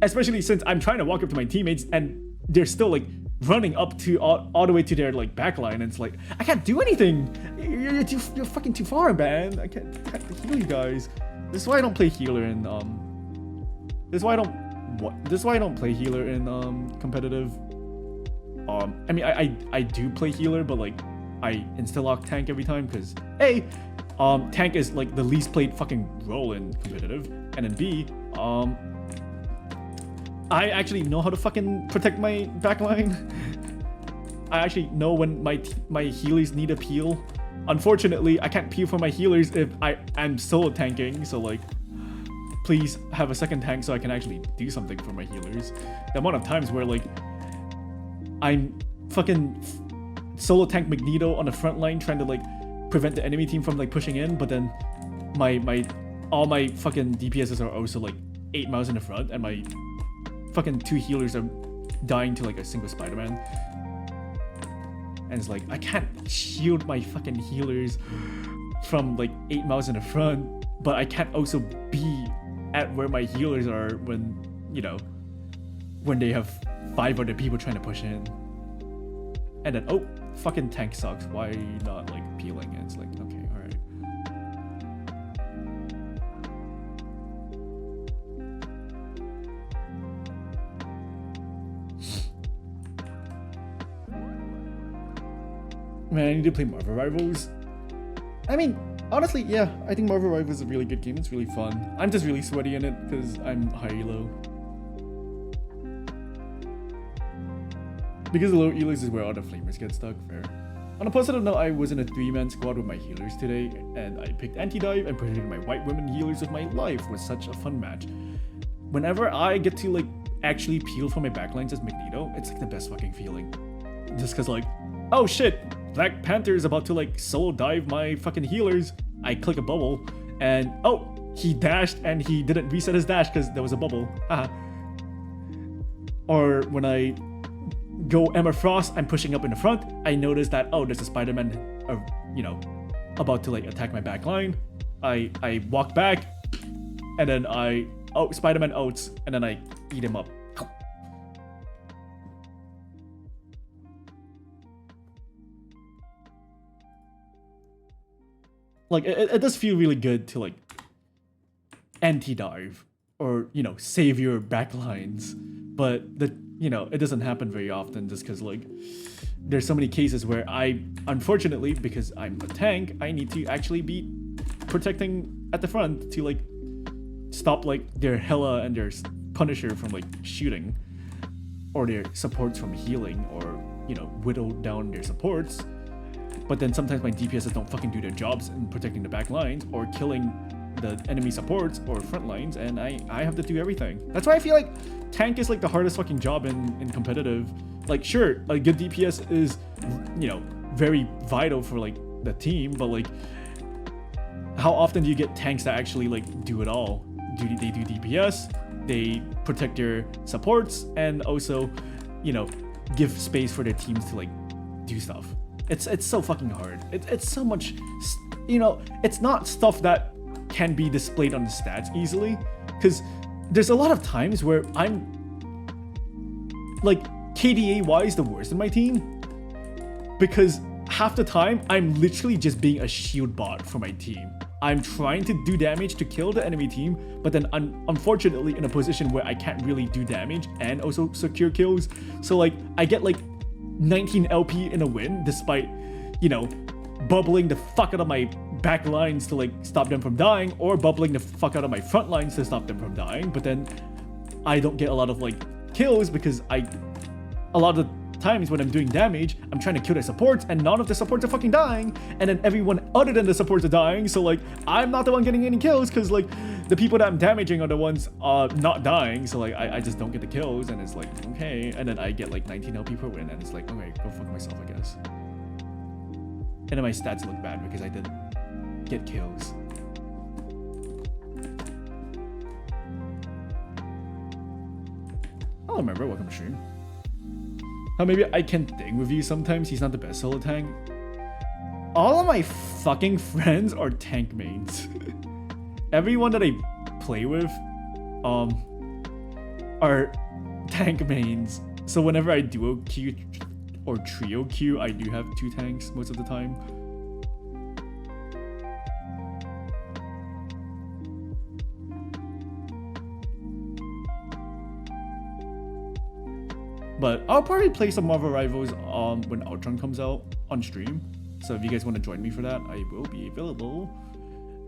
especially since I'm trying to walk up to my teammates and they're still like running up to all the way to their like backline, and it's like, I can't do anything. You're fucking too far, man. I can't heal you guys. This is why I don't play healer in this is why I don't play healer in competitive. I mean, I do play healer, but like I insta-lock tank every time because A, tank is like the least played fucking role in competitive, and then B, I actually know how to fucking protect my backline. I actually know when my healers need a peel. Unfortunately, I can't peel for my healers if I'm solo tanking, so like, please have a second tank so I can actually do something for my healers. The amount of times where like I'm fucking solo tank Magneto on the front line trying to like prevent the enemy team from like pushing in, but then all my fucking DPSs are also like 8 miles in the front, and my fucking 2 healers are dying to like a single Spider-Man. And it's like, I can't shield my fucking healers from like 8 miles in the front, but I can't also be at where my healers are when, you know, when they have 5 other people trying to push in. And then, oh, fucking tank sucks. Why are you not like peeling it? It's like, okay, alright. Man, I need to play Marvel Rivals. I mean, honestly, yeah, I think Marvel Rivals is a really good game. It's really fun. I'm just really sweaty in it because I'm high elo. Because the low elos is where all the flamers get stuck. Fair. On a positive note, I was in a 3-man squad with my healers today, and I picked anti-dive and protected my white women healers with my life. It was such a fun match. Whenever I get to like actually peel for my backlines as Magneto, it's like the best fucking feeling. Just cause like, oh shit, Black Panther is about to like solo dive my fucking healers. I click a bubble, and oh, he dashed and he didn't reset his dash because there was a bubble. Haha. Or when I go Emma Frost, I'm pushing up in the front. I notice that, oh, there's a Spider-Man, about to like attack my back line. I walk back, and then Spider-Man ults, and then I eat him up. Like, it does feel really good to like anti-dive or, save your backlines. But it doesn't happen very often just because like there's so many cases where unfortunately, because I'm a tank, I need to actually be protecting at the front to like stop like their Hela and their Punisher from like shooting, or their supports from healing, or whittle down their supports. But then sometimes my DPSs don't fucking do their jobs in protecting the back lines or killing the enemy supports or front lines, and I have to do everything. That's why I feel like tank is like the hardest fucking job in competitive. Like, sure, a good DPS is very vital for like the team, but like how often do you get tanks that actually like do it all? They do DPS, they protect their supports, and also give space for their teams to like do stuff. It's so fucking hard. It's so much, it's not stuff that can be displayed on the stats easily, because there's a lot of times where I'm like KDA wise the worst in my team, because half the time I'm literally just being a shield bot for my team. I'm trying to do damage to kill the enemy team, but then I'm unfortunately in a position where I can't really do damage and also secure kills. So like I get like 19 LP in a win despite bubbling the fuck out of my back lines to like stop them from dying, or bubbling the fuck out of my front lines to stop them from dying. But then I don't get a lot of like kills because a lot of the times when I'm doing damage, I'm trying to kill their supports and none of the supports are fucking dying, and then everyone other than the supports are dying. So like I'm not the one getting any kills because like the people that I'm damaging are the ones not dying. So like I just don't get the kills, and it's like okay, and then I get like 19 LP per win, and it's like okay, go fuck myself, I guess. And then my stats look bad because I didn't get kills. I'll remember, welcome to stream. How maybe I can thing with you sometimes. He's not the best solo tank. All of my fucking friends are tank mains. Everyone that I play with are tank mains. So whenever I duo queue or trio queue, I do have 2 tanks most of the time. But I'll probably play some Marvel Rivals when Ultron comes out on stream. So if you guys want to join me for that, I will be available.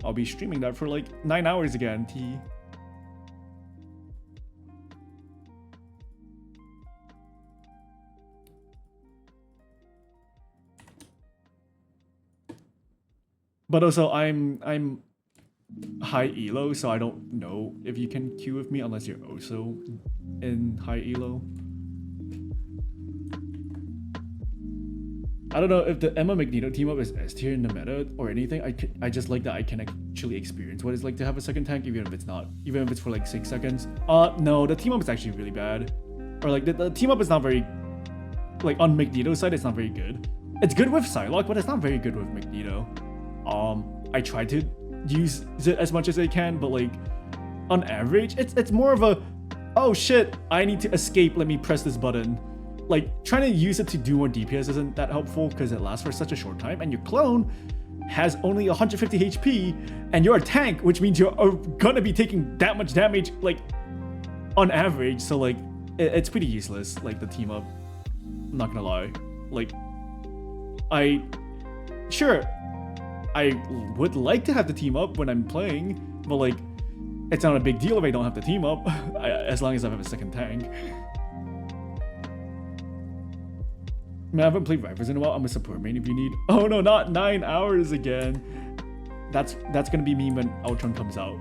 I'll be streaming that for like 9 hours again, T. But also I'm high elo, so I don't know if you can queue with me unless you're also in high elo. I don't know if the Emma Magneto team up is S tier in the meta or anything. I just like that I can actually experience what it's like to have a second tank, even if it's for like 6 seconds. No, the team up is actually really bad. Or like the team up is not very, like on Magneto's side, it's not very good. It's good with Psylocke, but it's not very good with Magneto. I try to use it as much as I can, but like on average, it's more of a, oh shit, I need to escape, let me press this button. Like trying to use it to do more DPS isn't that helpful because it lasts for such a short time, and your clone has only 150 HP, and you're a tank, which means you're gonna be taking that much damage like on average. So like it's pretty useless, like the team up. I'm not gonna lie. Like I would like to have the team up when I'm playing, but like it's not a big deal if I don't have the team up as long as I have a second tank. Man, I haven't played rifles in a while. I'm a support main if you need. Oh no, not 9 hours again. That's gonna be me when Ultron comes out.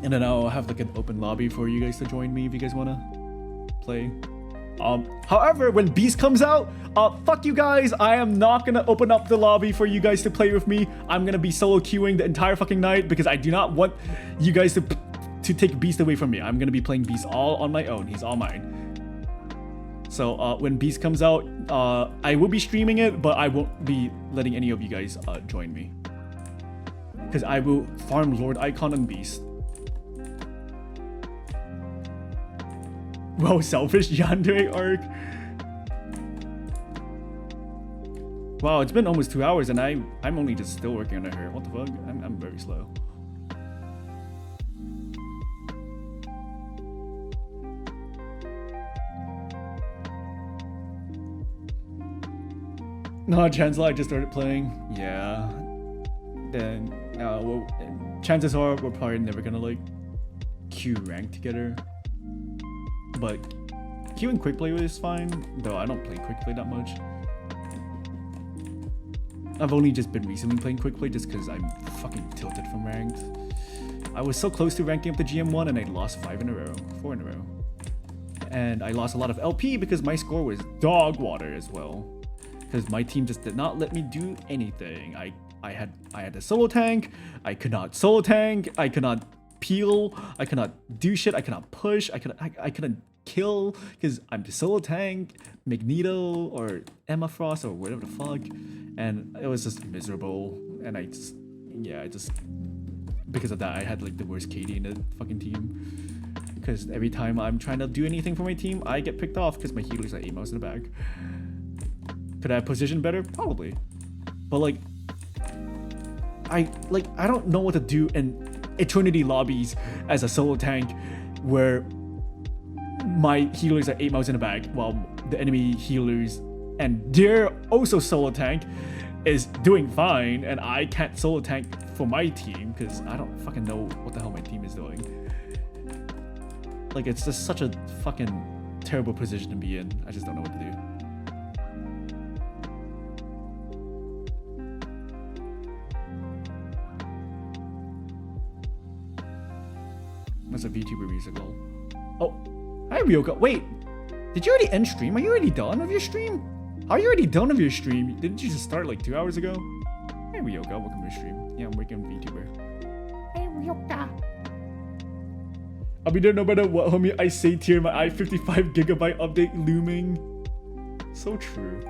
And then I'll have like an open lobby for you guys to join me if you guys wanna play. However, when Beast comes out, fuck you guys. I am not gonna open up the lobby for you guys to play with me. I'm gonna be solo queuing the entire fucking night because I do not want you guys to take Beast away from me. I'm gonna be playing Beast all on my own. He's all mine. So when Beast comes out, I will be streaming it, but I won't be letting any of you guys join me. Because I will farm Lord Icon on Beast. Wow, selfish Yandere arc. Wow, it's been almost 2 hours and I'm only just still working on her. What the fuck? I'm very slow. No, Chancellor, I just started playing. Yeah. Then, well, chances are we're probably never gonna like queue rank together. But queuing quick play is fine, though I don't play quick play that much. I've only just been recently playing quick play just because I'm fucking tilted from ranked. I was so close to ranking up the GM1 and I lost 4 in a row. And I lost a lot of LP because my score was dog water as well. Because my team just did not let me do anything. I had a solo tank. I could not solo tank. I could not peel. I could not do shit. I could not push. I couldn't kill because I'm the solo tank, Magneto or Emma Frost or whatever the fuck. And it was just miserable. And I just because of that I had like the worst KD in the fucking team. Because every time I'm trying to do anything for my team, I get picked off because my healer's at 8 mouse in the back. Could I have positioned better? Probably. But like I don't know what to do in Eternity lobbies as a solo tank where my healers are 8 mouse in the back while the enemy healers and their also solo tank is doing fine and I can't solo tank for my team because I don't fucking know what the hell my team is doing. Like it's just such a fucking terrible position to be in. I just don't know what to do. That's a VTuber musical. Oh, hi Ryoka. Wait, did you already end stream? Are you already done with your stream? Are you already done with your stream? Didn't you just start like 2 hours ago? Hey Ryoka, welcome to your stream. Yeah, I'm working on VTuber. Hey, Ryoka. I'll be there no matter what, homie. I say tier my i55 gigabyte update looming. So true.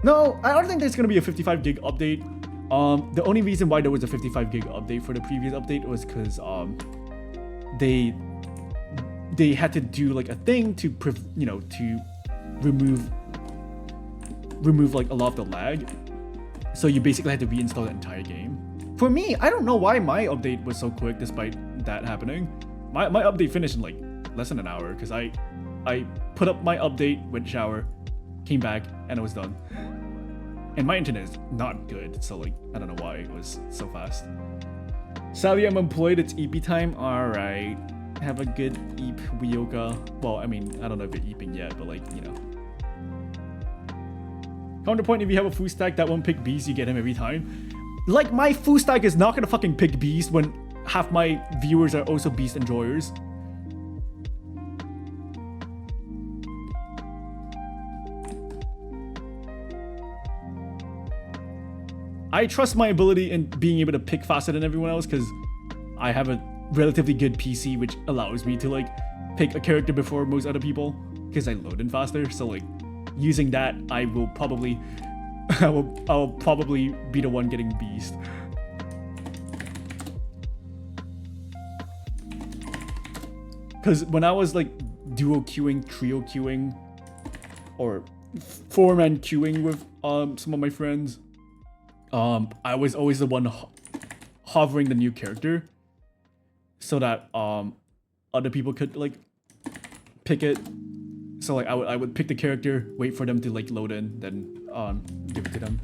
No, I don't think there's gonna be a 55 gig update. The only reason why there was a 55 gig update for the previous update was because they had to do like a thing to to remove like a lot of the lag. So you basically had to reinstall the entire game. For me, I don't know why my update was so quick despite that happening. My update finished in like less than an hour because I put up my update, went shower, came back, and it was done. And my internet is not good, so like I don't know why it was so fast. Sadly, I'm employed. It's EP time. All right, have a good eep, Ryoka. Well, I mean, I don't know if you're eeping yet, but like, you know. Counterpoint: if you have a foo stack that won't pick Beast, you get him every time. Like my foo stack is not gonna fucking pick Beast when half my viewers are also Beast enjoyers. I trust my ability in being able to pick faster than everyone else because I have a relatively good PC which allows me to like pick a character before most other people because I load in faster. So like using that, I will probably I'll probably be the one getting Beast. Because when I was like duo queuing, trio queuing, or 4-man queuing with some of my friends, I was always the one hovering the new character so that other people could like pick it. So like I would pick the character, wait for them to like load in, then give it to them.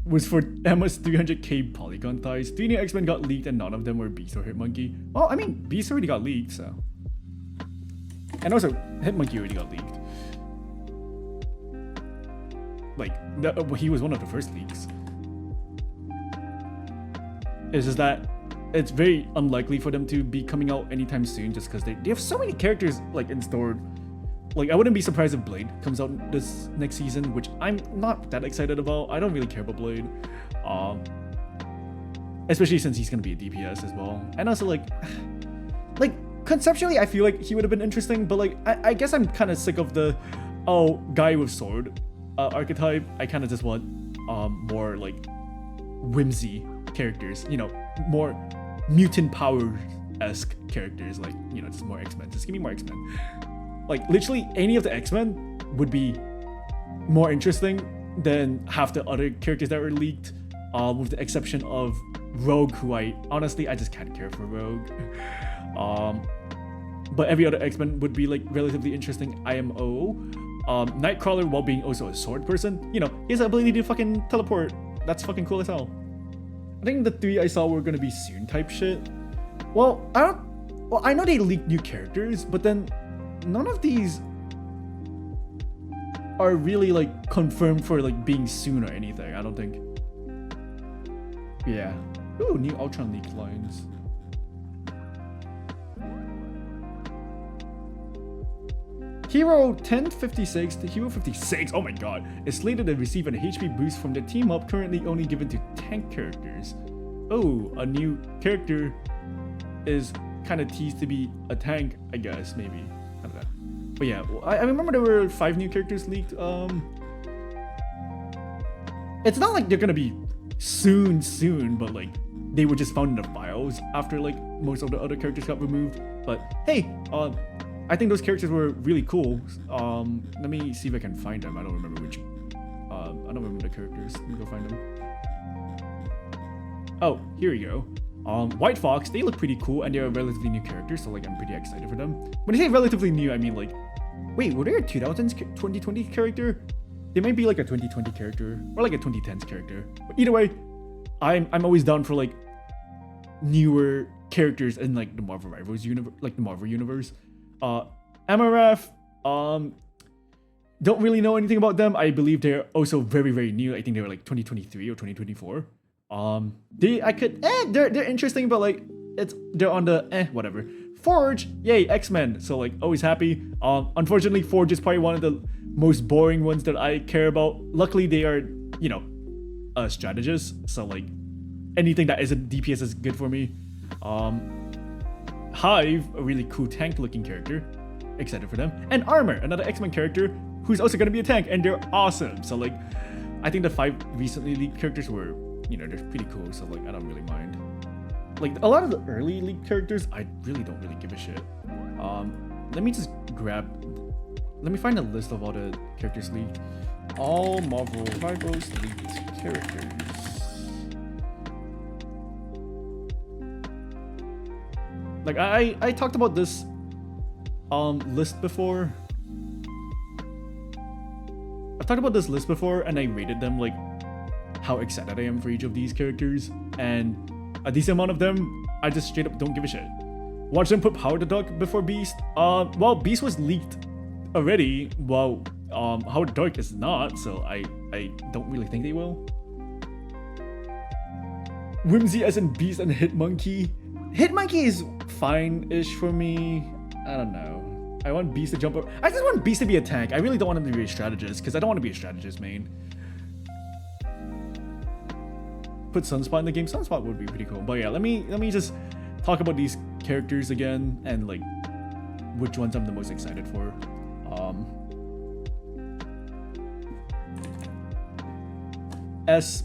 Was for Emma's 300k polygon thighs. 3 new X-Men got leaked and none of them were Beast or Hitmonkey. Well, I mean, Beast already got leaked, so. And also, Hitmonkey already got leaked. Like, he was one of the first leaks. It's just that it's very unlikely for them to be coming out anytime soon just because they have so many characters like in store. Like, I wouldn't be surprised if Blade comes out this next season, which I'm not that excited about. I don't really care about Blade. Especially since he's gonna be a DPS as well. And also like conceptually I feel like he would have been interesting, but like I guess I'm kind of sick of the guy with sword archetype. I kind of just want more like whimsy characters, you know, more mutant power-esque characters, like, you know, just more X-Men. Just give me more X-Men. Like, literally any of the X-Men would be more interesting than half the other characters that were leaked, with the exception of Rogue, who I just can't care for Rogue. But every other X-Men would be like relatively interesting. IMO. Nightcrawler, while being also a sword person, you know, he has the ability to fucking teleport. That's fucking cool as hell. I think the 3 I saw were gonna be soon type shit. Well, I know they leaked new characters, but then none of these are really like confirmed for like being soon or anything, I don't think. Yeah. Ooh, new Ultron leaked lines. Hero 1056 to Hero 56, oh my god, is slated to receive an HP boost from the team up, currently only given to tank characters. Oh, a new character is kind of teased to be a tank, I guess, maybe. I don't know. But yeah, I remember there were 5 new characters leaked. It's not like they're gonna be soon, but like they were just found in the files after like most of the other characters got removed. But hey, I think those characters were really cool. Let me see if I can find them. I don't remember which. I don't remember the characters. Let me go find them. Oh, here we go. White Fox, they look pretty cool and they're a relatively new character, so like I'm pretty excited for them. When I say relatively new, I mean like, wait, were they a 2020 character? They might be like a 2020 character or like a 2010s character. But either way, I'm always down for like newer characters in like the Marvel Rivals universe, like the Marvel universe. Amarath, don't really know anything about them. I believe they're also very, very new. I think they were like 2023 or 2024. They're interesting, but like they're on the whatever. Forge, yay, X-Men. So like always happy. Unfortunately, Forge is probably one of the most boring ones that I care about. Luckily, they are, you know, a strategist. So like anything that isn't DPS is good for me. Hive, a really cool tank-looking character. Excited for them. And Armor, another X-Men character who's also gonna be a tank, and they're awesome. So like, I think the 5 recently leaked characters were, you know, they're pretty cool. So like, I don't really mind. Like a lot of the early leaked characters, I really don't really give a shit. Let me find a list of all the characters leaked. All Marvel Rivals leaked characters. Like I talked about this list before. I've talked about this list before and I rated them like how excited I am for each of these characters, and a decent amount of them I just straight up don't give a shit. Watch them put Howard the Duck before Beast. Well, Beast was leaked already, while Howard the Duck is not, so I don't really think they will. Whimsy as in Beast and Hitmonkey. Hitmonkey is fine-ish for me. I don't know. I want Beast to jump up. I just want Beast to be a tank. I really don't want him to be a strategist, because I don't want to be a strategist main. Put Sunspot in the game. Sunspot would be pretty cool. But yeah, let me just talk about these characters again and like which ones I'm the most excited for. S++.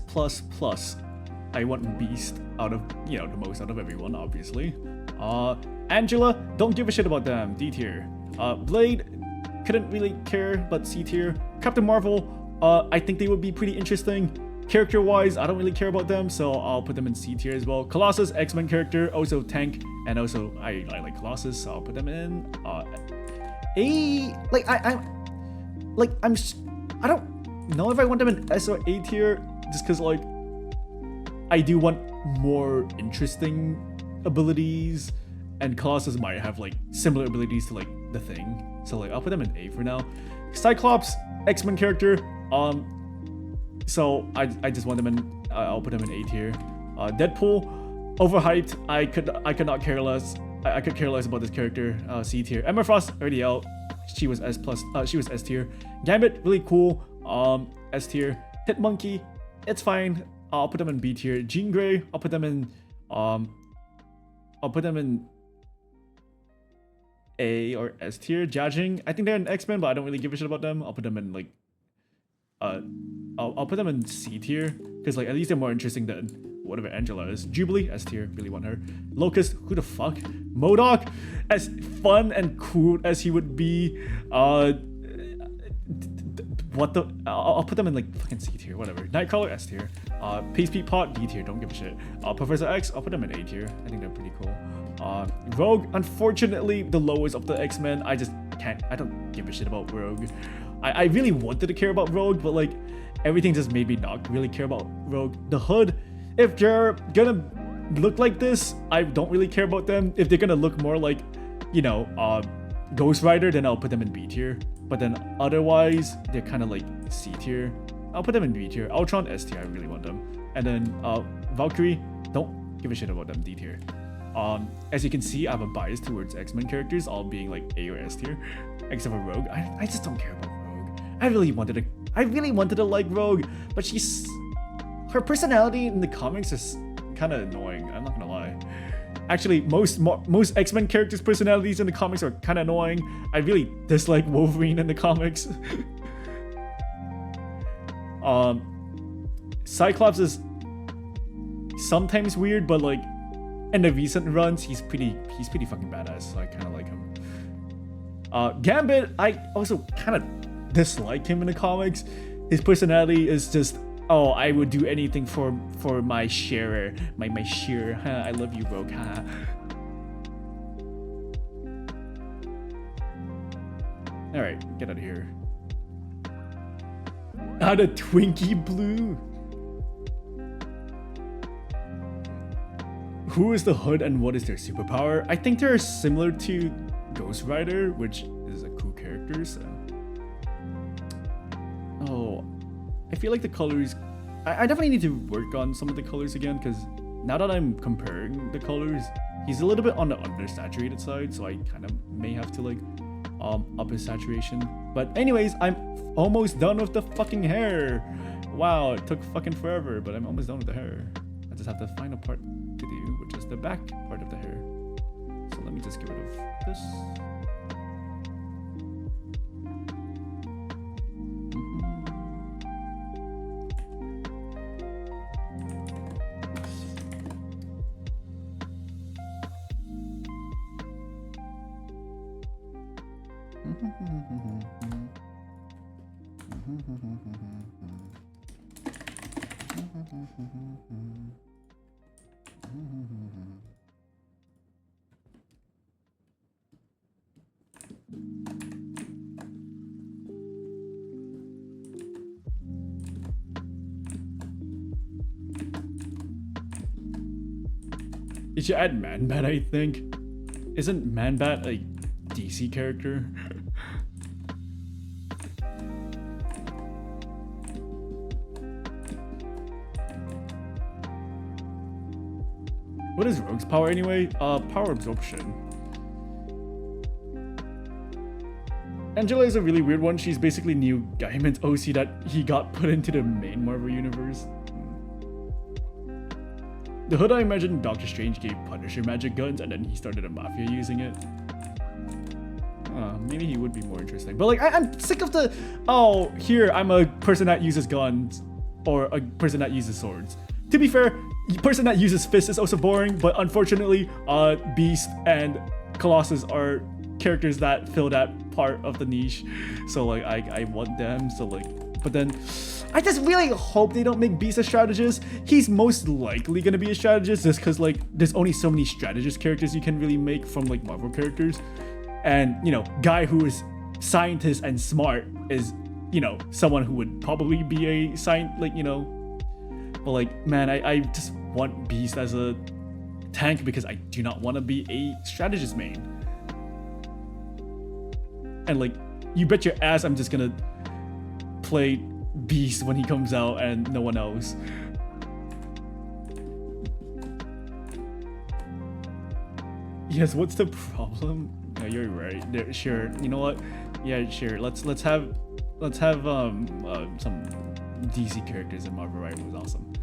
I want Beast out of, you know, the most out of everyone, obviously. Angela, don't give a shit about them, D tier. Blade, couldn't really care, but C tier. Captain Marvel, I think they would be pretty interesting. Character-wise, I don't really care about them, so I'll put them in C tier as well. Colossus, X-Men character, also tank, and also I like Colossus, so I'll put them in A. Like I don't know if I want them in S or A tier, just because like I do want more interesting abilities, and Colossus might have like similar abilities to like the Thing. So like I'll put them in A for now. Cyclops, X-Men character. So I just want them in. I'll put them in A tier. Deadpool, overhyped. I could not care less. I could care less about this character. C tier. Emma Frost already out. She was S plus. She was S tier. Gambit, really cool. S tier. Hit Monkey, it's fine. I'll put them in B tier. Jean Grey, I'll put them in. I'll put them in A or S tier. Jiajing, I think they're an X-Men, but I don't really give a shit about them. I'll put them in like. I'll put them in C tier because like at least they're more interesting than whatever Angela is. Jubilee, S tier, really want her. Locust, who the fuck? MODOK, as fun and cool as he would be. What the? I'll put them in like fucking C tier, whatever. Nightcrawler, S tier. Pace Pete Pot, D tier, don't give a shit. Professor X, I'll put them in A tier. I think they're pretty cool. Rogue, unfortunately, the lowest of the X-Men. I just can't. I don't give a shit about Rogue. I really wanted to care about Rogue, but like everything just made me not really care about Rogue. The Hood, if they're gonna look like this, I don't really care about them. If they're gonna look more like, you know, Ghost Rider, then I'll put them in B tier. But then otherwise, they're kind of like C tier. I'll put them in B tier. Ultron, S tier, I really want them. And then Valkyrie, don't give a shit about them, D tier. As you can see, I have a bias towards X-Men characters all being like A or S tier, except for Rogue. I just don't care about Rogue. I really wanted to like Rogue, but her personality in the comics is kind of annoying. I'm not gonna lie. Actually, most X-Men characters' personalities in the comics are kind of annoying. I really dislike Wolverine in the comics. Cyclops is sometimes weird, but like in the recent runs, he's pretty fucking badass. So I kind of like him. Gambit, I also kind of dislike him in the comics. His personality is just, oh, I would do anything for my sharer, my shearer. Huh, I love you, Rogue. Huh? All right, get out of here. Not a Twinkie Blue. Who is the Hood and what is their superpower? I think they're similar to Ghost Rider, which is a cool character. So, oh, I feel like the colors. I definitely need to work on some of the colors again because now that I'm comparing the colors, he's a little bit on the undersaturated side, so I kind of may have to like up his saturation. But anyways, I'm almost done with the fucking hair. Wow, it took fucking forever, but I'm almost done with the hair. I just have the final part to do, which is the back part of the hair. So let me just get rid of this. You should add Man-Bat, I think. Isn't Man-Bat a DC character? What is Rogue's power anyway? Power absorption. Angela is a really weird one. She's basically Neil Gaiman's OC that he got put into the main Marvel universe. The Hood, I imagine Doctor Strange gave Punisher magic guns and then he started a mafia using it. Maybe he would be more interesting. But like, I'm sick of the, oh, here, I'm a person that uses guns or a person that uses swords. To be fair, person that uses fists is also boring, but unfortunately, Beast and Colossus are characters that fill that part of the niche. So like, I want them, so like, but then, I just really hope they don't make Beast a strategist. He's most likely gonna be a strategist just because like there's only so many strategist characters you can really make from like Marvel characters. And you know, guy who is scientist and smart is, you know, someone who would probably be a like, you know. But like, man, I just want Beast as a tank because I do not want to be a strategist main. And like, you bet your ass I'm just gonna play Beast when he comes out and no one else. Yes, what's the problem? No, you're right. Sure. You know what? Yeah, sure. Let's have some DC characters in Marvel Rivals. Awesome.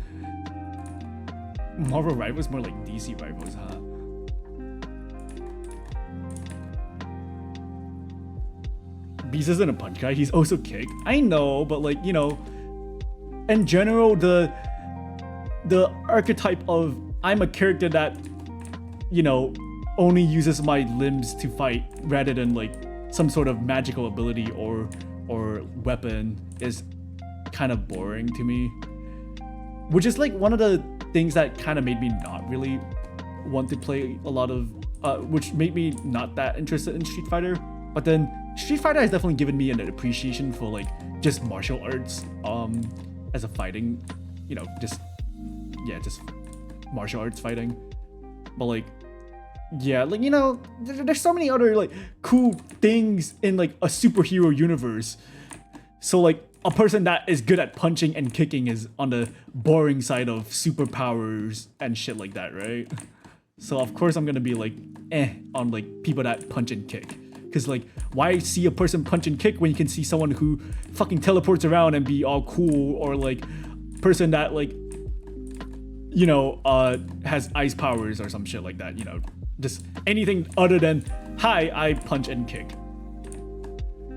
Marvel Rivals more like DC Rivals, huh? Beast isn't a punch guy. He's also kick. I know, but like, you know, in general, the archetype of I'm a character that, you know, only uses my limbs to fight rather than like some sort of magical ability or weapon is kind of boring to me. Which is like one of the things that kind of made me not really want to play a lot of, which made me not that interested in Street Fighter. But then Street Fighter has definitely given me an appreciation for like just martial arts as a fighting, you know, just martial arts fighting. But like, yeah, like, you know, there's so many other like cool things in like a superhero universe. So like a person that is good at punching and kicking is on the boring side of superpowers and shit like that, right? So of course I'm gonna be like on like people that punch and kick. Cause like, why see a person punch and kick when you can see someone who fucking teleports around and be all cool, or like person that like, you know, has ice powers or some shit like that, you know, just anything other than, hi, I punch and kick.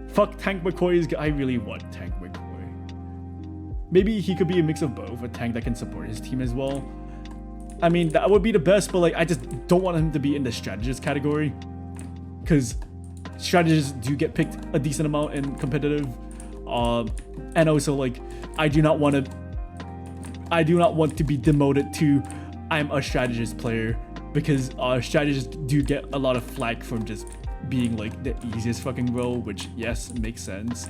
Fuck Tank McCoy's, I really want Tank McCoy. Maybe he could be a mix of both, a tank that can support his team as well. I mean, that would be the best, but like, I just don't want him to be in the strategist category. Cause strategists do get picked a decent amount in competitive, and also like I do not want to be demoted to I'm a strategist player, because strategists do get a lot of flack from just being like the easiest fucking role, which yes, makes sense,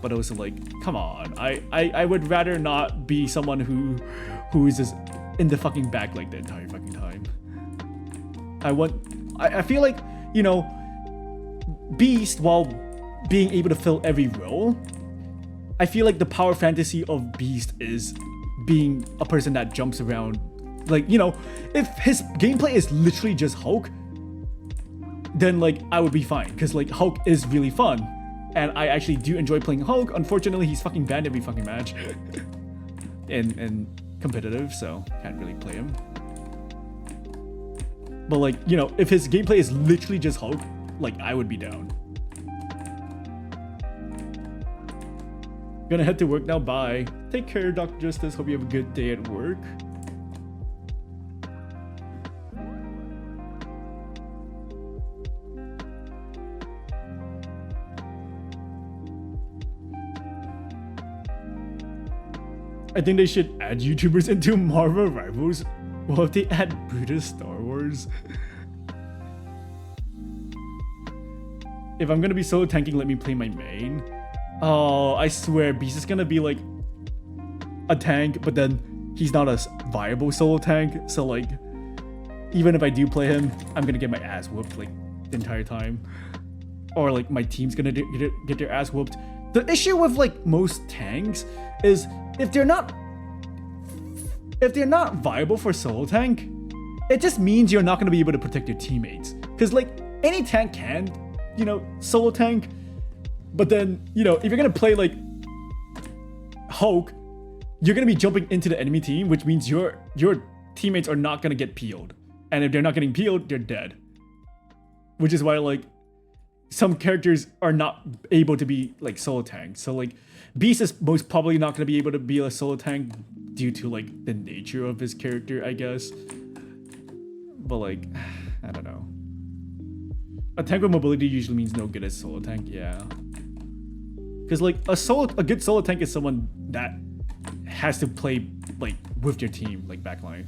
but also like, come on, I would rather not be someone who is just in the fucking back like the entire fucking time. I feel like, you know, Beast, while being able to fill every role, I feel like the power fantasy of Beast is being a person that jumps around. Like, you know, if his gameplay is literally just Hulk, then like I would be fine, because like Hulk is really fun and I actually do enjoy playing Hulk. Unfortunately, he's fucking banned every fucking match in competitive, so can't really play him. But like, you know, if his gameplay is literally just Hulk, like I would be down. Gonna head to work now, bye. Take care, Dr. Justice, hope you have a good day at work. I think they should add YouTubers into Marvel Rivals. Well, if they add Brutus Star Wars. If I'm gonna be solo tanking, let me play my main. Oh, I swear, Beast is gonna be like a tank, but then he's not a viable solo tank. So like, even if I do play him, I'm gonna get my ass whooped like the entire time. Or like my team's gonna get their ass whooped. The issue with like most tanks is if they're not viable for solo tank, it just means you're not gonna be able to protect your teammates. Cause like any tank can, you know, solo tank, but then, you know, if you're gonna play like Hulk, you're gonna be jumping into the enemy team, which means your teammates are not gonna get peeled, and if they're not getting peeled, they're dead. Which is why like some characters are not able to be like solo tanks. So like Beast is most probably not gonna be able to be a solo tank due to like the nature of his character, I guess. But like, I don't know. A tank with mobility usually means no good as solo tank, yeah. Because like a good solo tank is someone that has to play like with your team, like backline.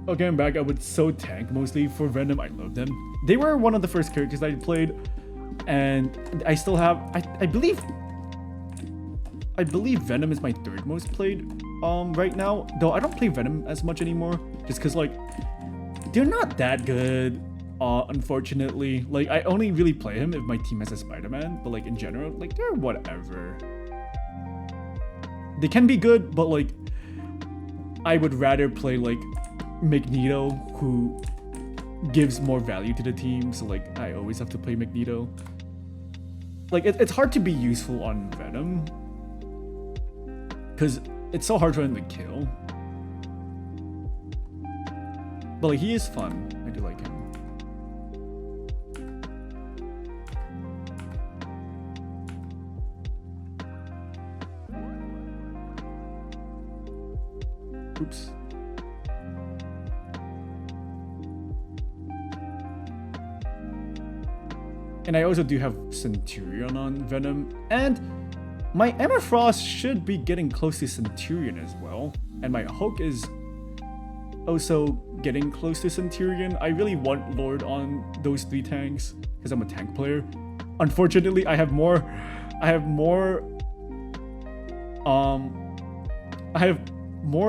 Okay, I'm back. I would so tank mostly for Venom. I love them. They were one of the first characters I played, and I still have. I believe Venom is my third most played right now. Though I don't play Venom as much anymore, just because like they're not that good. Unfortunately, like I only really play him if my team has a Spider-Man. But like in general, like they're whatever. They can be good, but like I would rather play like Magneto, who gives more value to the team. So like I always have to play Magneto. Like it's hard to be useful on Venom because it's so hard for him to kill. But like he is fun. I do like him. Oops. And I also do have Centurion on Venom, and my Emma Frost should be getting close to Centurion as well. And my Hulk is also getting close to Centurion. I really want Lord on those 3 tanks because I'm a tank player. Unfortunately, I have more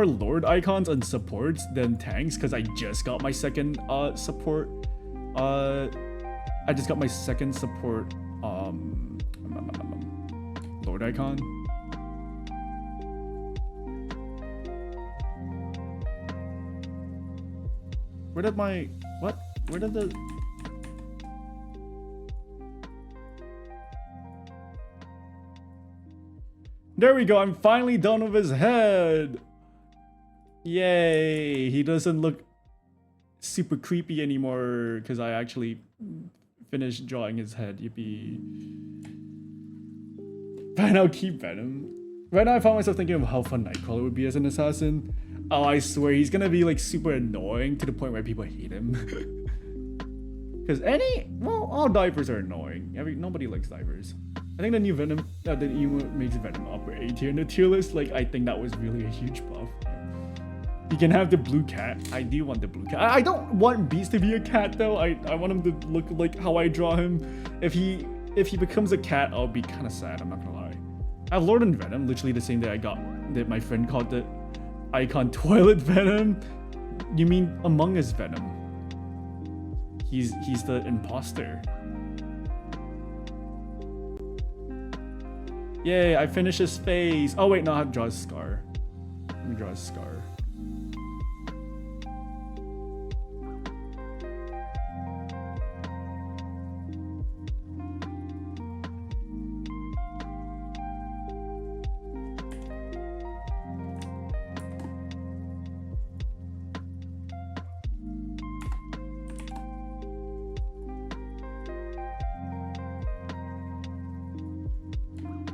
Lord icons and supports than tanks because I just got my second support. I just got my second support Lord icon. Where did my what? Where did the There we go. I'm finally done with his head. Yay. He doesn't look super creepy anymore because I actually finished drawing his head. Yippee. Fine, I'll keep Venom. Right now I found myself thinking of how fun Nightcrawler would be as an assassin. Oh, I swear he's gonna be like super annoying to the point where people hate him. Because all divers are annoying. Nobody likes divers. I think the new Venom, the new makes Venom upper A tier in the tier list. Like, I think that was really a huge buff. You can have the blue cat. I do want the blue cat. I don't want Beast to be a cat though. I want him to look like how I draw him. If he becomes a cat, I'll be kind of sad. I'm not gonna lie. I have Lord and Venom, literally the same day I got that my friend called the icon Toilet Venom. You mean Among Us Venom? He's the imposter. Yay, I finished his face. Oh wait, no, I have to draw his scar. Let me draw his scar.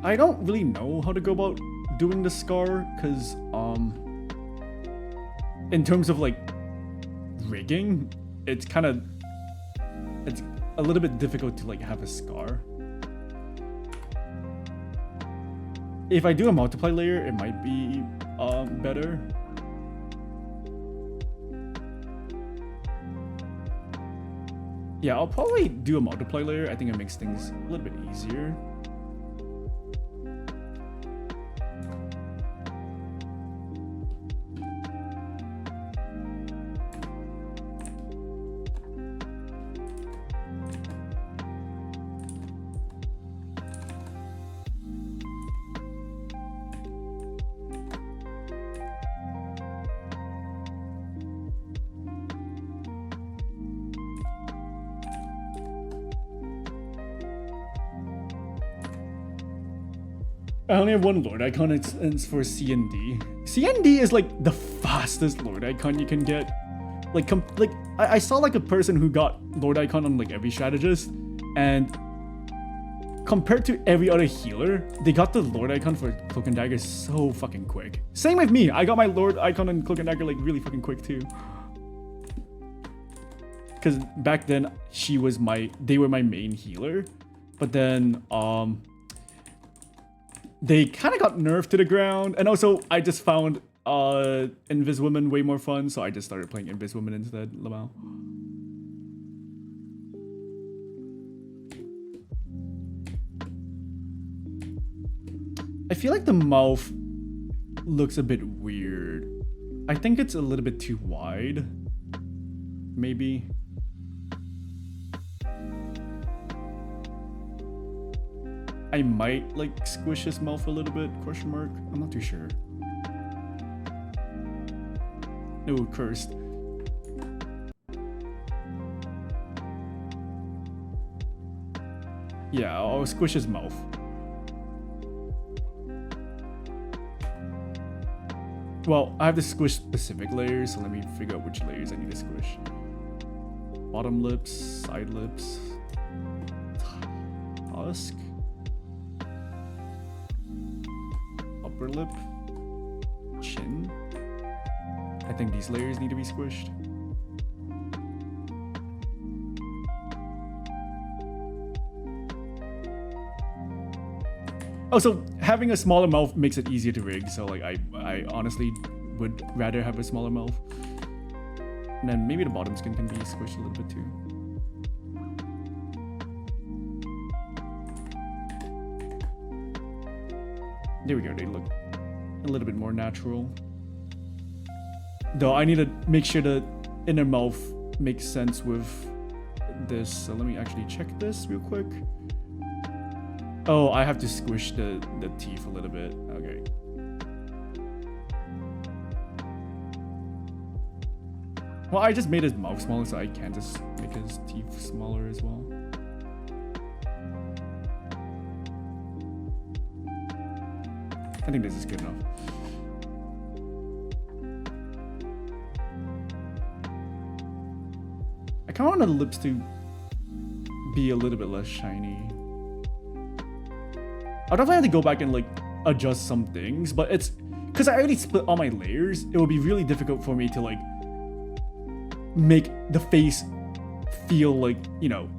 I don't really know how to go about doing the scar because in terms of like rigging, it's a little bit difficult to like have a scar. If I do a multiply layer, it might be better. Yeah, I'll probably do a multiply layer. I think it makes things a little bit easier. I only have one Lord icon, it's for CND. CND is like the fastest Lord icon you can get. I saw like a person who got Lord icon on like every strategist, and compared to every other healer, they got the Lord icon for Cloak and Dagger so fucking quick. Same with me, I got my Lord icon on Cloak and Dagger like really fucking quick too. Because back then, they were my main healer, but then they kind of got nerfed to the ground, and also I just found Invis Woman way more fun, so I just started playing Invis Woman instead, Lamau. I feel like the mouth looks a bit weird. I think it's a little bit too wide. Maybe. I might like squish his mouth a little bit, question mark. I'm not too sure. No, cursed. Yeah, I'll squish his mouth. Well, I have to squish specific layers, so let me figure out which layers I need to squish. Bottom lips, side lips, tusk, upper lip, chin. I think these layers need to be squished. Oh, so having a smaller mouth makes it easier to rig. So like I honestly would rather have a smaller mouth. And then maybe the bottom skin can be squished a little bit too. There we go, they look a little bit more natural. Though I need to make sure the inner mouth makes sense with this. So let me actually check this real quick. Oh, I have to squish the teeth a little bit. Okay. Well, I just made his mouth smaller, so I can just make his teeth smaller as well. I think this is good enough. I kind of want the lips to be a little bit less shiny. I'll definitely have to go back and like adjust some things, but it's because I already split all my layers. It will be really difficult for me to like make the face feel like, you know,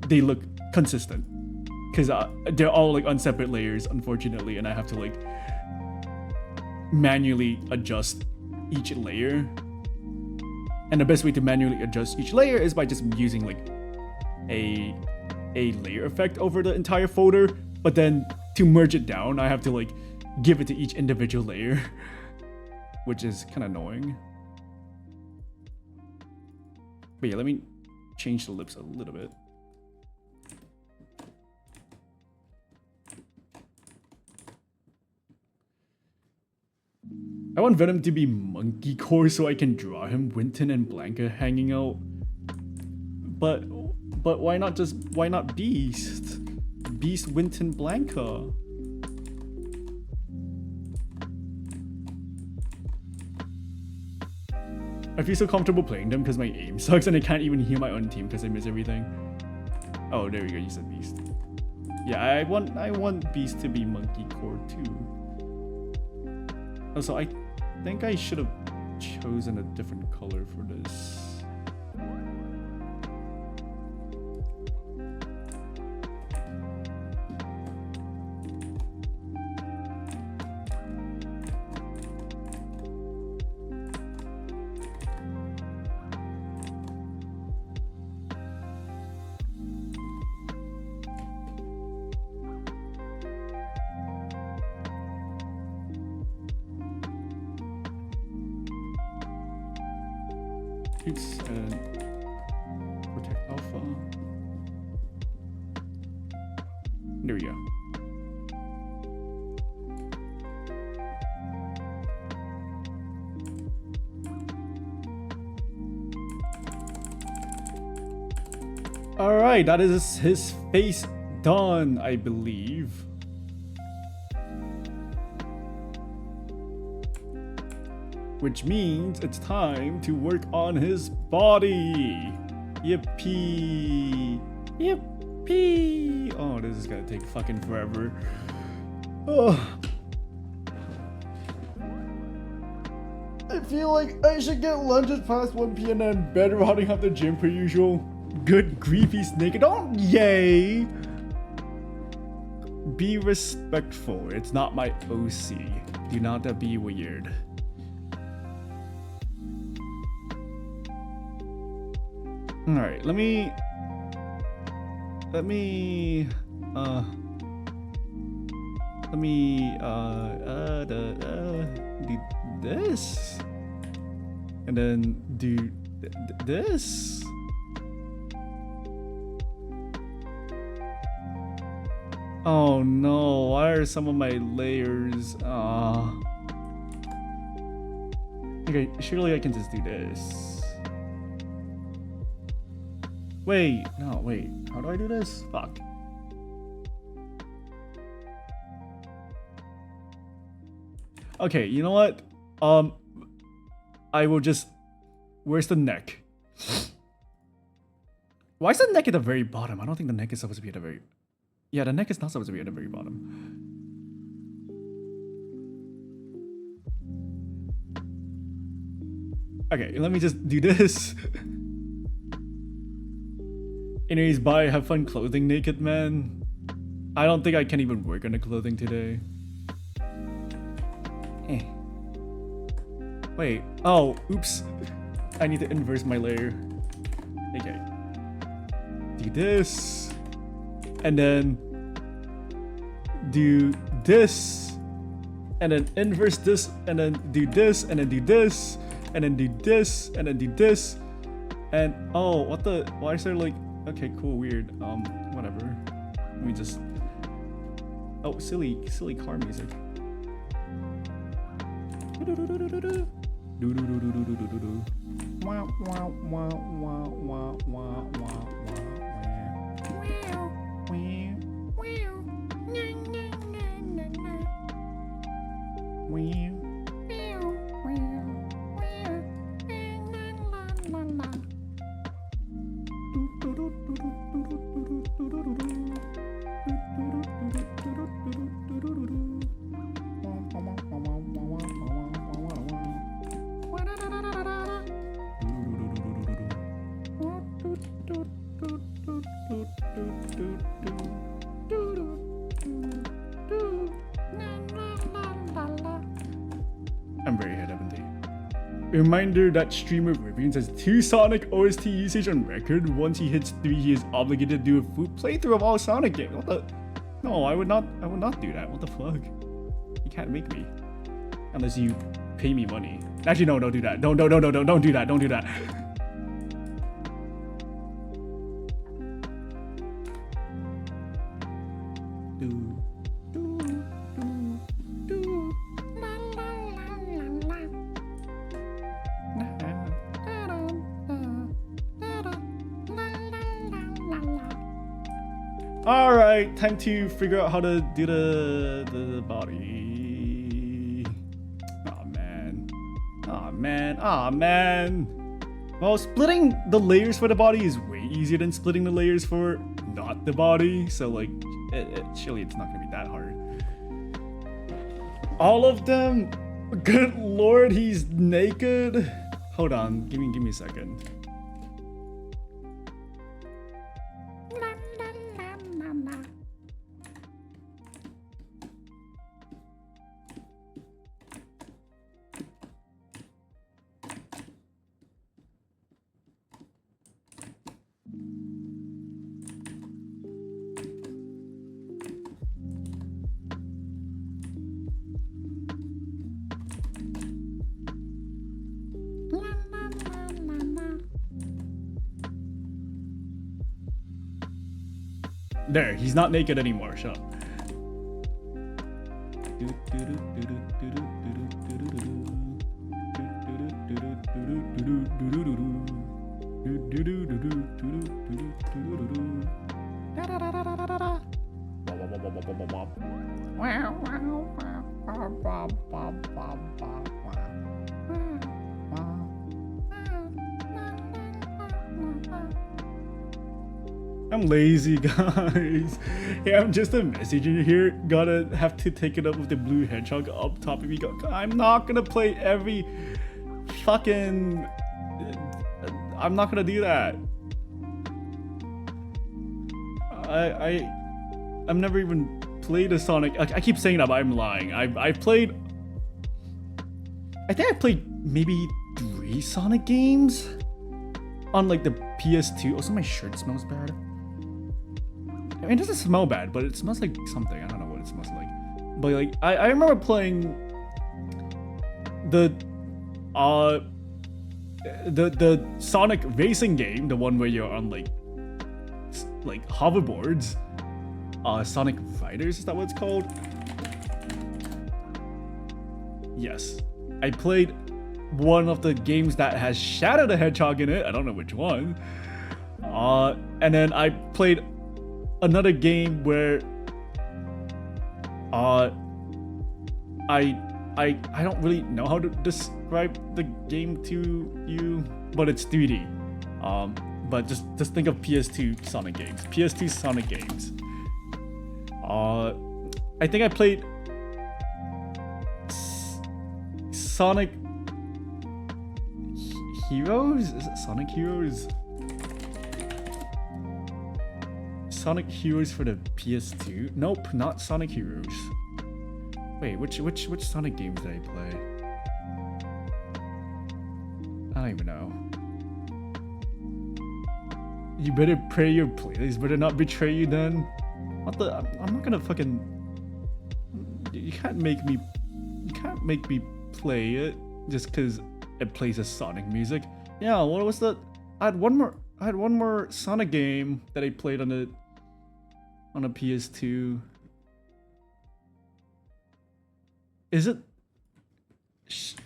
they look consistent, because they're all like on separate layers, unfortunately, and I have to like manually adjust each layer. And the best way to manually adjust each layer is by just using like a layer effect over the entire folder. But then to merge it down, I have to like give it to each individual layer, which is kind of annoying. But yeah, let me change the lips a little bit. I want Venom to be monkey core so I can draw him Winton and Blanca hanging out. But why not Beast? Beast, Winton, Blanca. I feel so comfortable playing them because my aim sucks and I can't even hear my own team because I miss everything. Oh, there we go. You said Beast. Yeah, I want Beast to be monkey core too. Also, I think I should have chosen a different color for this. And protect alpha. There we go. All right, that is his face done, I believe. Which means it's time to work on his body. Yippee! Yippee! Oh, this is gonna take fucking forever. Oh. I feel like I should get lunches past 1 p.m. and bed rotting at the gym per usual. Good grief, he's naked. Oh, yay! be respectful. It's not my OC. Do not be weird. All right, let me do this, and then do this. Oh no, why are some of my layers, okay, surely I can just do this. Wait, no, wait, how do I do this? Fuck. Okay, you know what? I will just, where's the neck? Why is the neck at the very bottom? I don't think the neck is supposed to be at the very, yeah, the neck is not supposed to be at the very bottom. Okay, let me just do this. Anyways, bye, have fun clothing, naked man. I don't think I can even work on the clothing today. Eh. Wait, oh, oops. I need to inverse my layer. Okay. Do this. And then do this. And then inverse this. And then do this. And then do this. And then do this. And then do this. And oh, what the? Why is there like? Okay, cool, weird. Whatever. Let me just. Oh, silly car music. I'm very head up indeed. Reminder that streamer Rivian has 2 Sonic OST usage on record. Once he hits 3, he is obligated to do a full playthrough of all Sonic games. What the? No, I would not do that. What the fuck? You can't make me. Unless you pay me money. Actually, no, don't do that. Don't do that. Don't do that. Alright, time to figure out how to do the body. Aw man. Well, splitting the layers for the body is way easier than splitting the layers for not the body. So like, surely it's not gonna be that hard. All of them? Good lord, he's naked? Hold on, give me a second. There, he's not naked anymore. Shut up. I'm lazy, guys. Yeah, I'm just a messenger here. Gotta have to take it up with the blue hedgehog up top of me. I'm not gonna play every fucking. I'm not gonna do that. I've never even played a Sonic. I keep saying that, but I'm lying. I've played. I think I played maybe 3 Sonic games on like the PS2. Also, my shirt smells bad. I mean, it doesn't smell bad, but it smells like something. I don't know what it smells like. But like, I remember playing the Sonic racing game, the one where you're on like hoverboards. Sonic Riders, is that what it's called? Yes. I played one of the games that has Shadow the Hedgehog in it. I don't know which one. And then I played another game where I don't really know how to describe the game to you, but it's 3D. But just think of PS2 Sonic games. PS2 Sonic games. I think I played Sonic Heroes? Is it Sonic Heroes? Sonic Heroes for the PS2? Nope, not Sonic Heroes. Wait, which Sonic games did I play? I don't even know. You better pray your playlist better not betray you then. What the? I'm not gonna fucking. You can't make me play it just because it plays a Sonic music. Yeah, what was the? I had one more Sonic game that I played on a PS2. Is it?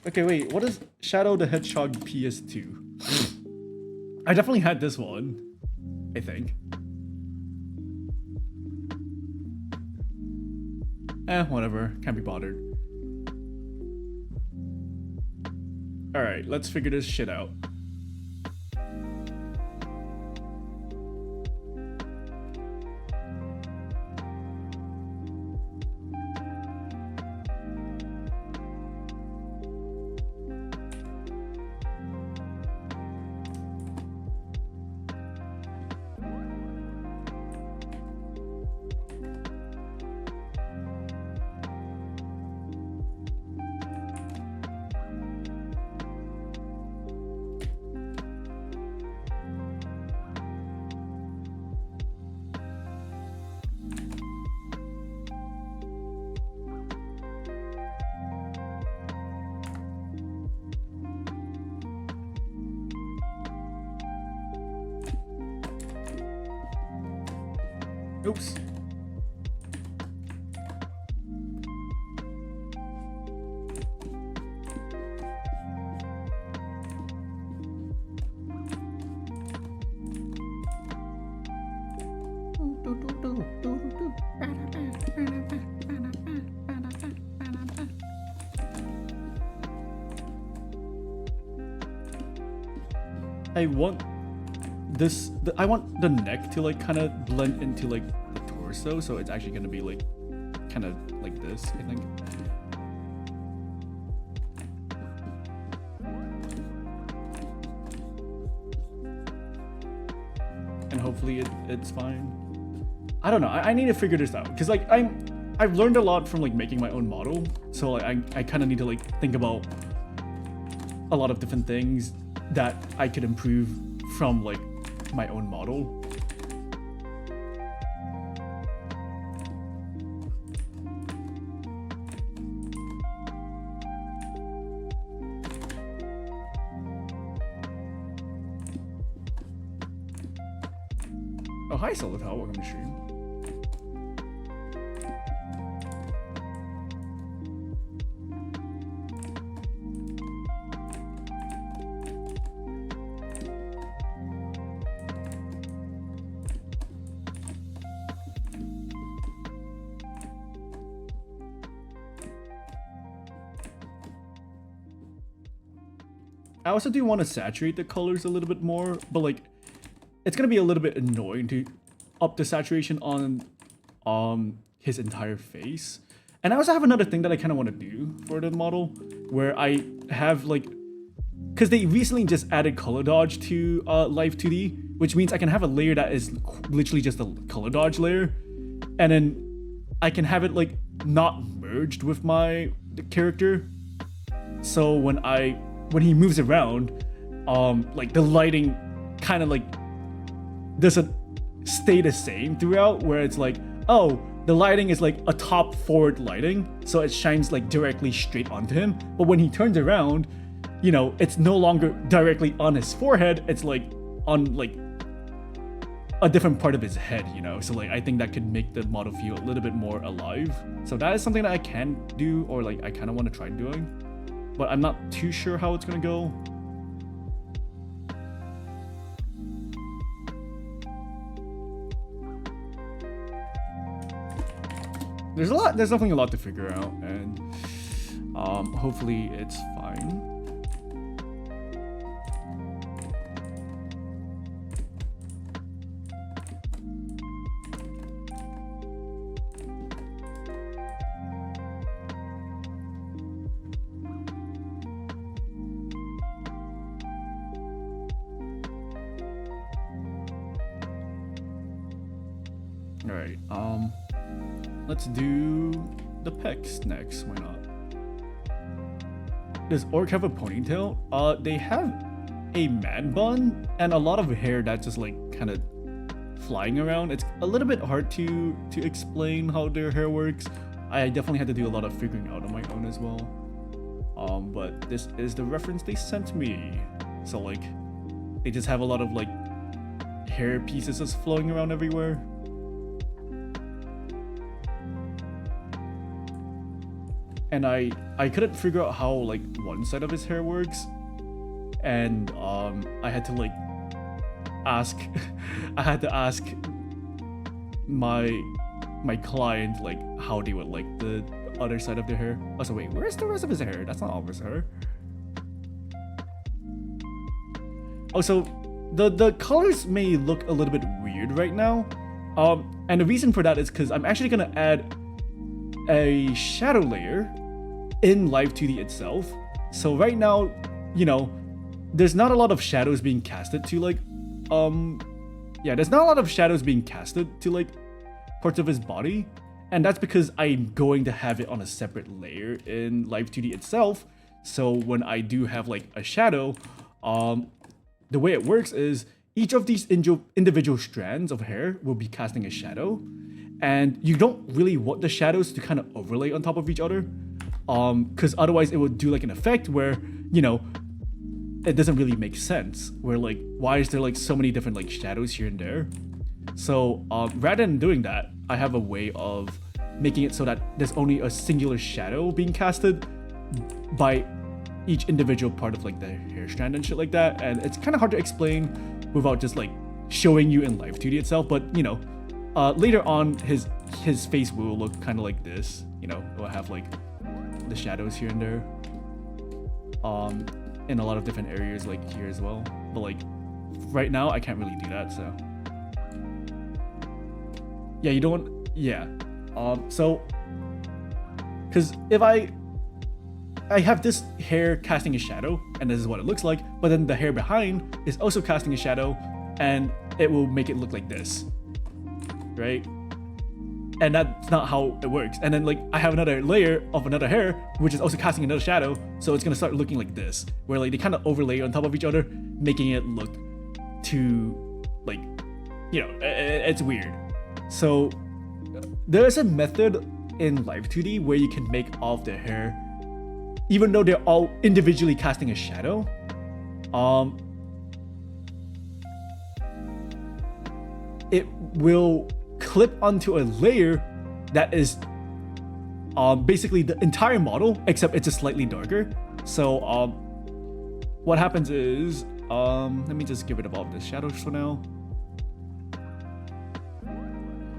Okay, wait. What is Shadow the Hedgehog PS2? I definitely had this one. I think. Whatever. Can't be bothered. Alright, let's figure this shit out. Oops. I want this. I want the neck to like kind of blend into like the torso, so it's actually gonna be like kind of like this, I think. And hopefully it's fine. I don't know. I need to figure this out because like I've learned a lot from like making my own model, so like, I kind of need to like think about a lot of different things that I could improve from like my own model. Oh, hi Solid, welcome to stream. I also do want to saturate the colors a little bit more, but like it's gonna be a little bit annoying to up the saturation on his entire face. And I also have another thing that I kind of want to do for the model, where I have like, because they recently just added color dodge to Live 2D, which means I can have a layer that is literally just a color dodge layer, and then I can have it like not merged with the character. So when he moves around, like the lighting kind of like doesn't stay the same throughout, where it's like, oh, the lighting is like a top forward lighting, so it shines like directly straight onto him. But when he turns around, you know, it's no longer directly on his forehead, it's like on like a different part of his head, you know. So like I think that could make the model feel a little bit more alive. So that is something that I can do, or like I kind of want to try doing, but I'm not too sure how it's gonna go. There's definitely a lot to figure out, and hopefully it's fine. All right, let's do the pecs next. Why not? Does Orc have a ponytail? They have a man bun and a lot of hair that's just like kind of flying around. It's a little bit hard to explain how their hair works. I definitely had to do a lot of figuring out on my own as well. But this is the reference they sent me. So like, they just have a lot of like hair pieces just flowing around everywhere. And I couldn't figure out how like one side of his hair works, and I had to like ask my client like how they would like the other side of their hair. Oh, so wait, where's the rest of his hair? That's not all of his hair. Oh, so the colors may look a little bit weird right now, and the reason for that is because I'm actually gonna add a shadow layer in Live 2D itself. So right now, you know, there's not a lot of shadows being casted to like there's not a lot of shadows being casted to like parts of his body, and that's because I'm going to have it on a separate layer in Live 2D itself. So when I do have like a shadow, the way it works is each of these individual strands of hair will be casting a shadow, and you don't really want the shadows to kind of overlay on top of each other, because otherwise it would do like an effect where, you know, it doesn't really make sense, where like, why is there like so many different like shadows here and there? So rather than doing that, I have a way of making it so that there's only a singular shadow being casted by each individual part of like the hair strand and shit like that. And it's kind of hard to explain without just like showing you in Live 2D itself, but you know, later on his face will look kind of like this, you know. It will have like the shadows here and there, in a lot of different areas like here as well, but like right now I can't really do that. So yeah, you don't, yeah. So because if I have this hair casting a shadow and this is what it looks like, but then the hair behind is also casting a shadow and it will make it look like this, right? And that's not how it works. And then like I have another layer of another hair which is also casting another shadow, so it's gonna start looking like this, where like they kind of overlay on top of each other, making it look too like, you know, it's weird. So there's a method in Live 2D where you can make all of the hair, even though they're all individually casting a shadow, it will clip onto a layer that is basically the entire model, except it's just slightly darker. So what happens is, let me just get rid of all of the shadows for now.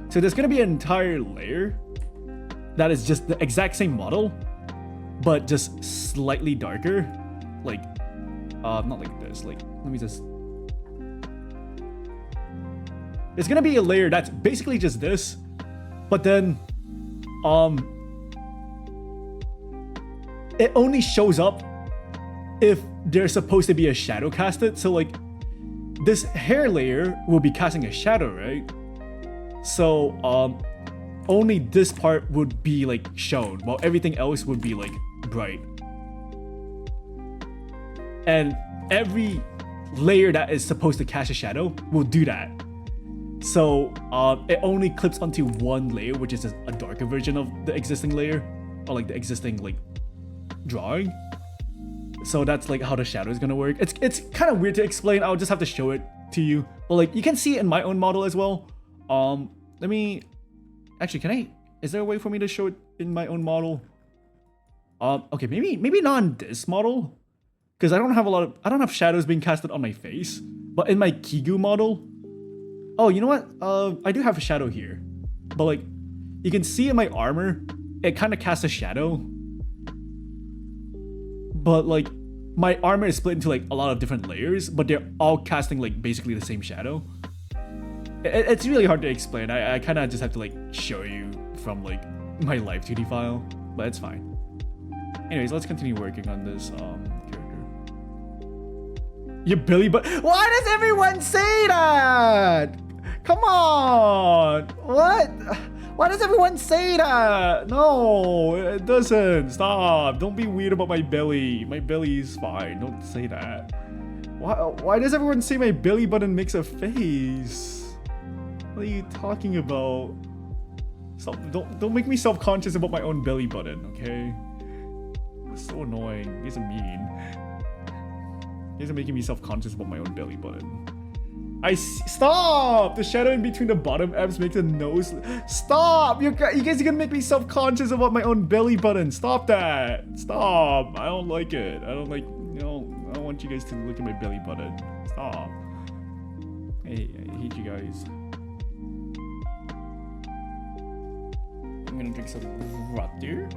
So there's gonna be an entire layer that is just the exact same model, but just slightly darker. Like, not like this, like, let me just, it's gonna be a layer that's basically just this, but then, it only shows up if there's supposed to be a shadow casted. So like, this hair layer will be casting a shadow, right? So, only this part would be like shown, while everything else would be like bright. And every layer that is supposed to cast a shadow will do that. So it only clips onto one layer, which is a darker version of the existing layer, or like the existing like drawing. So that's like how the shadow is gonna work. It's kind of weird to explain. I'll just have to show it to you. But like you can see it in my own model as well. Let me actually, is there a way for me to show it in my own model? Okay, maybe not on this model, because I don't have shadows being casted on my face. But in my Kigu model, oh, you know what? I do have a shadow here, but like you can see in my armor, it kind of casts a shadow. But like my armor is split into like a lot of different layers, but they're all casting like basically the same shadow. It's really hard to explain. I kind of just have to like show you from like my live 2D file, but it's fine. Anyways, let's continue working on this character. Your Billy, but why does everyone say that? Come on, what? Why does everyone say that? No, it doesn't. Stop. Don't be weird about my belly. My belly is fine. Don't say that. Why does everyone say my belly button makes a face? What are you talking about? Don't make me self-conscious about my own belly button, okay? It's so annoying. You guys are mean. You guys are making me self-conscious about my own belly button. Stop! The shadow in between the bottom abs makes a nose. Stop! You guys are gonna make me self-conscious about my own belly button. Stop that! Stop! I don't like it. I don't like, I don't want you guys to look at my belly button. Stop. I hate you guys. I'm gonna drink some water.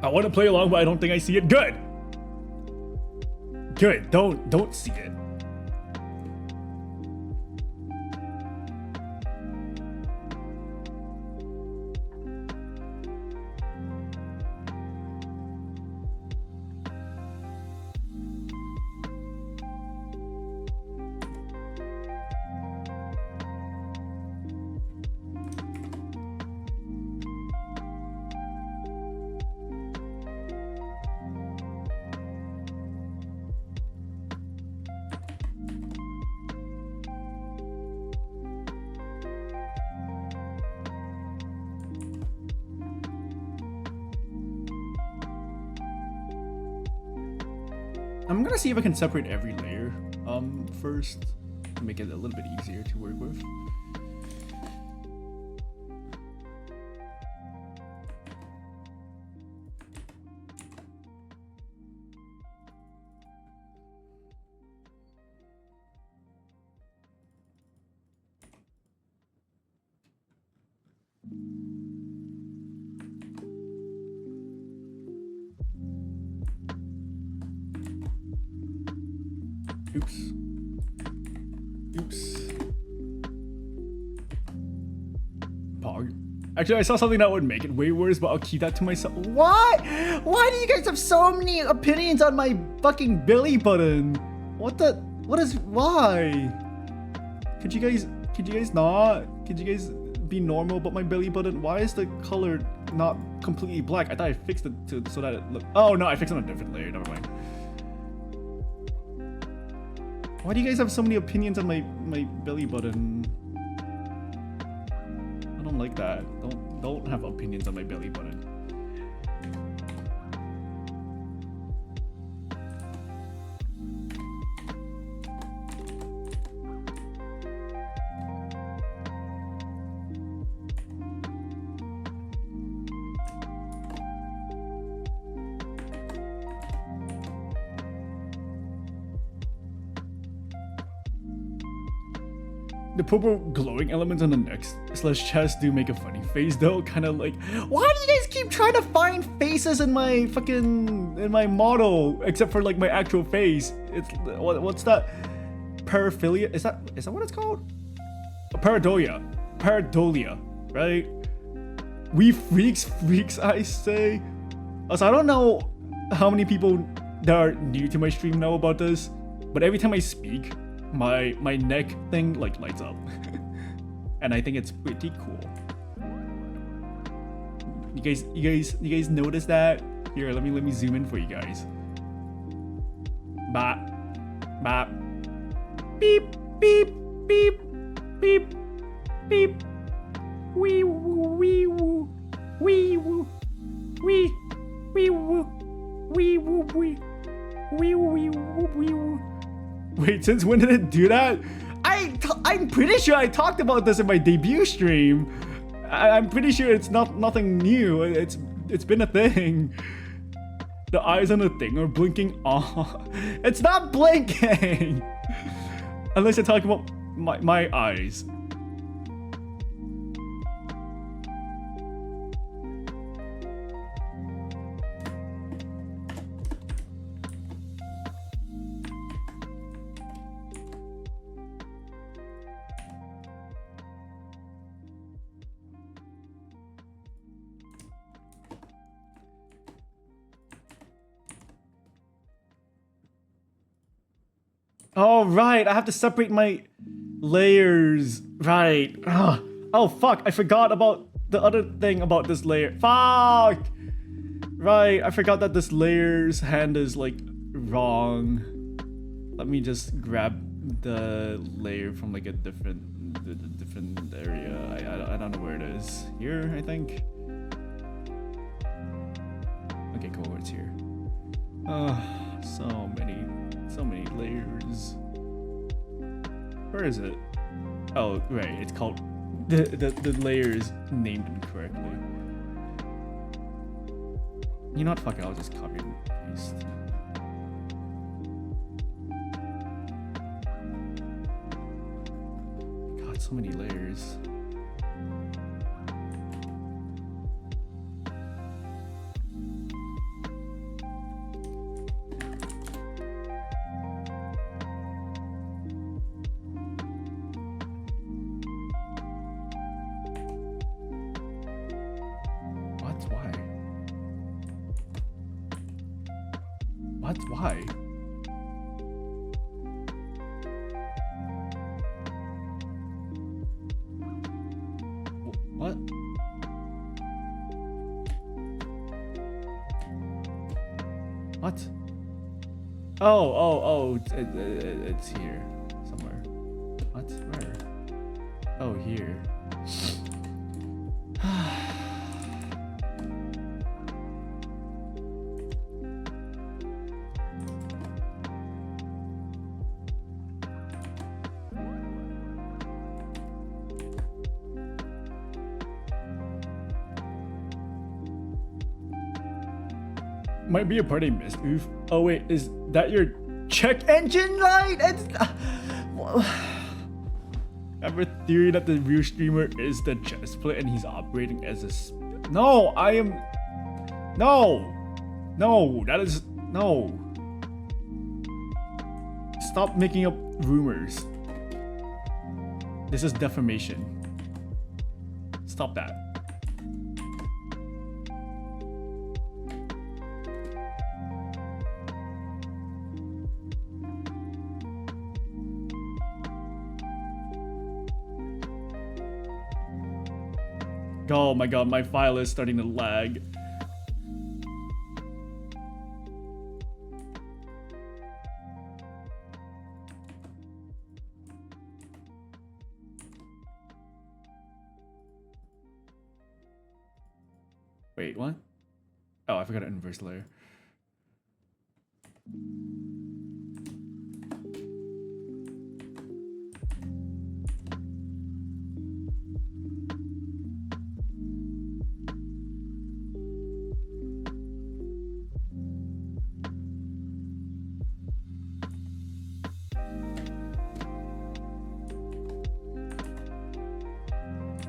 I want to play along, but I don't think I see it. Good. Good. Don't see it. I'm gonna see if I can separate every layer first to make it a little bit easier to work with. Oops. Pog. Actually, I saw something that would make it way worse, but I'll keep that to myself. Why? Why do you guys have so many opinions on my fucking belly button? What is, why? Could you guys not? Could you guys be normal about my belly button? Why is the color not completely black? I thought I fixed it so that it looked, oh no, I fixed it on a different layer, never mind. Why do you guys have so many opinions on my belly button? I don't like that. Don't have opinions on my belly button. The purple glowing elements on the neck / chest do make a funny face though, kind of like, why do you guys keep trying to find faces in my model except for like my actual face? It's what's that? paraphilia. Is that what it's called? Pareidolia, right? We freaks, I say. Also, I don't know how many people that are new to my stream know about this, but every time I speak, my neck thing like lights up, and I think it's pretty cool. You guys notice that? Here, let me zoom in for you guys. Bop, bop, beep, beep, beep, beep, beep. Wee woo, wee woo, wee woo, wee woo, wee woo, wee woo, wee woo. Wait, since when did it do that? I'm pretty sure I talked about this in my debut stream. I'm pretty sure it's nothing new. It's been a thing. The eyes on the thing are blinking off. It's not blinking! Unless you're talking about my eyes. Oh, right. I have to separate my layers. Right. Ugh. Oh, fuck. I forgot about the other thing about this layer. Fuck. Right. I forgot that this layer's hand is like wrong. Let me just grab the layer from like a different area. I don't know where it is. Here, I think. Okay, cool. It's here. So many layers. Where is it? Oh, right. It's called the layers named incorrectly. You know what? Fuck it. I'll just copy and paste. God, so many layers. Why? What? What? Oh, it's here somewhere. What? Where? Oh, here. Might be a party mismove. Oh wait, is that your check engine light? It's I have a theory that the real streamer is the chest plate and he's operating as a No, I am No, that is no. Stop making up rumors. This is defamation. Stop that. Oh my god, my file is starting to lag. Wait, what? Oh, I forgot to inverse layer.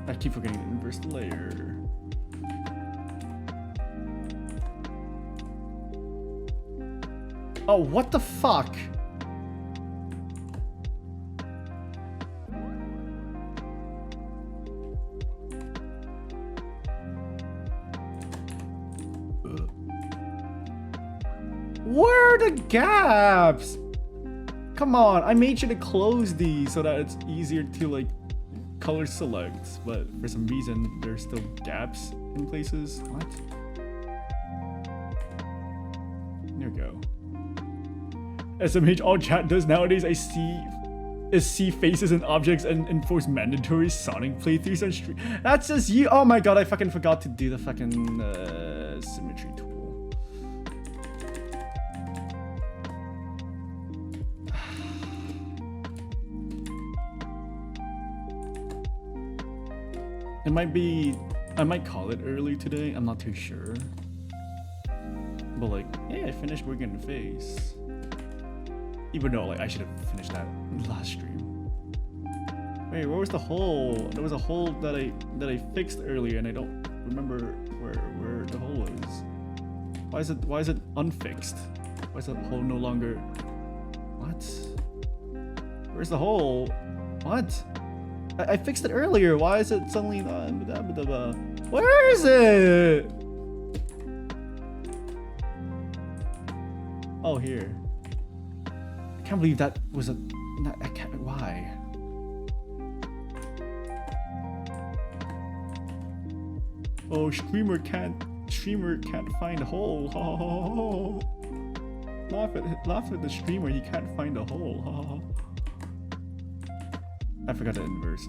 I keep forgetting to inverse the layer. Oh, what the fuck? Where are the gaps? Come on, I made sure to close these so that it's easier to like color select, but for some reason there's still gaps in places. What? There we go. SMH, all chat does nowadays is see faces and objects and enforce mandatory Sonic playthroughs on stream. That's just you. Oh my god, I fucking forgot to do the fucking symmetry tool. It might be, I might call it early today, I'm not too sure. But like, yeah, I finished working on the face. Even though like I should have finished that last stream. Wait, where was the hole? There was a hole that I fixed earlier and I don't remember where the hole was. Why is it unfixed? Why is that hole no longer? What? Where's the hole? What? I fixed it earlier. Why is it suddenly where is it? Oh, here. I can't believe that was a. I can't. Why? Oh, streamer can't find a hole. Oh, laugh at the streamer. He can't find a hole. Oh. I forgot the inverse.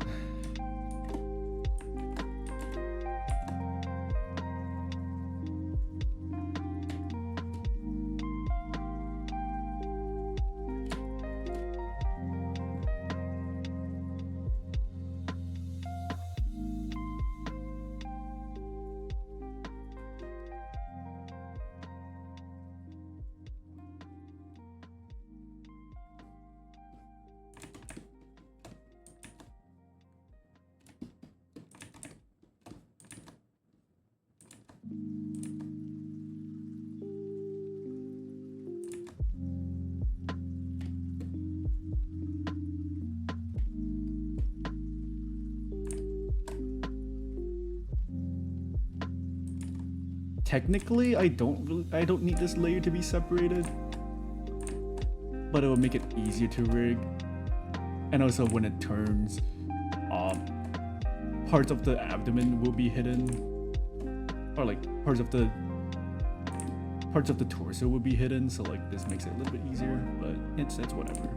Technically, I don't need this layer to be separated, but it will make it easier to rig. And also when it turns, parts of the abdomen will be hidden, or like parts of the torso will be hidden. So like this makes it a little bit easier, but it's whatever.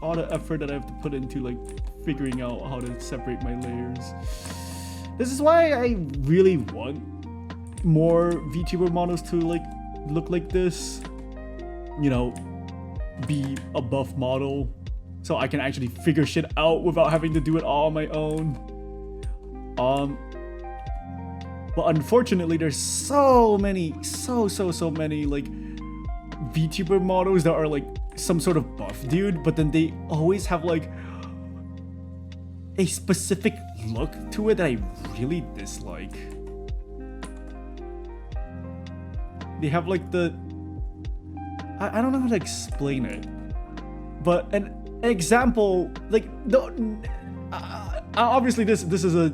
All the effort that I have to put into like figuring out how to separate my layers. This is why I really want more VTuber models to like look like this, you know, be a buff model, so I can actually figure shit out without having to do it all on my own. But unfortunately there's so many like VTuber models that are like some sort of buff dude, but then they always have like a specific look to it that I really dislike. They have like the I don't know how to explain it, but an example, like obviously this is a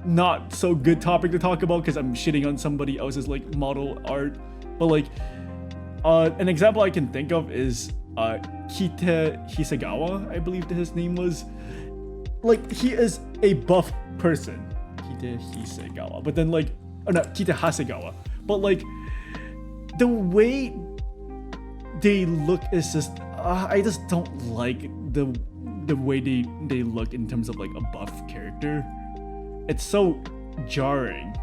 not so good topic to talk about because I'm shitting on somebody else's like model art, but like an example I can think of is Kite Hisagawa, I believe that his name was. Like, he is a buff person, Kite Hisagawa, but then like, oh no, Kite Hasegawa, but like the way they look is just I just don't like the way they look in terms of like a buff character. It's so jarring.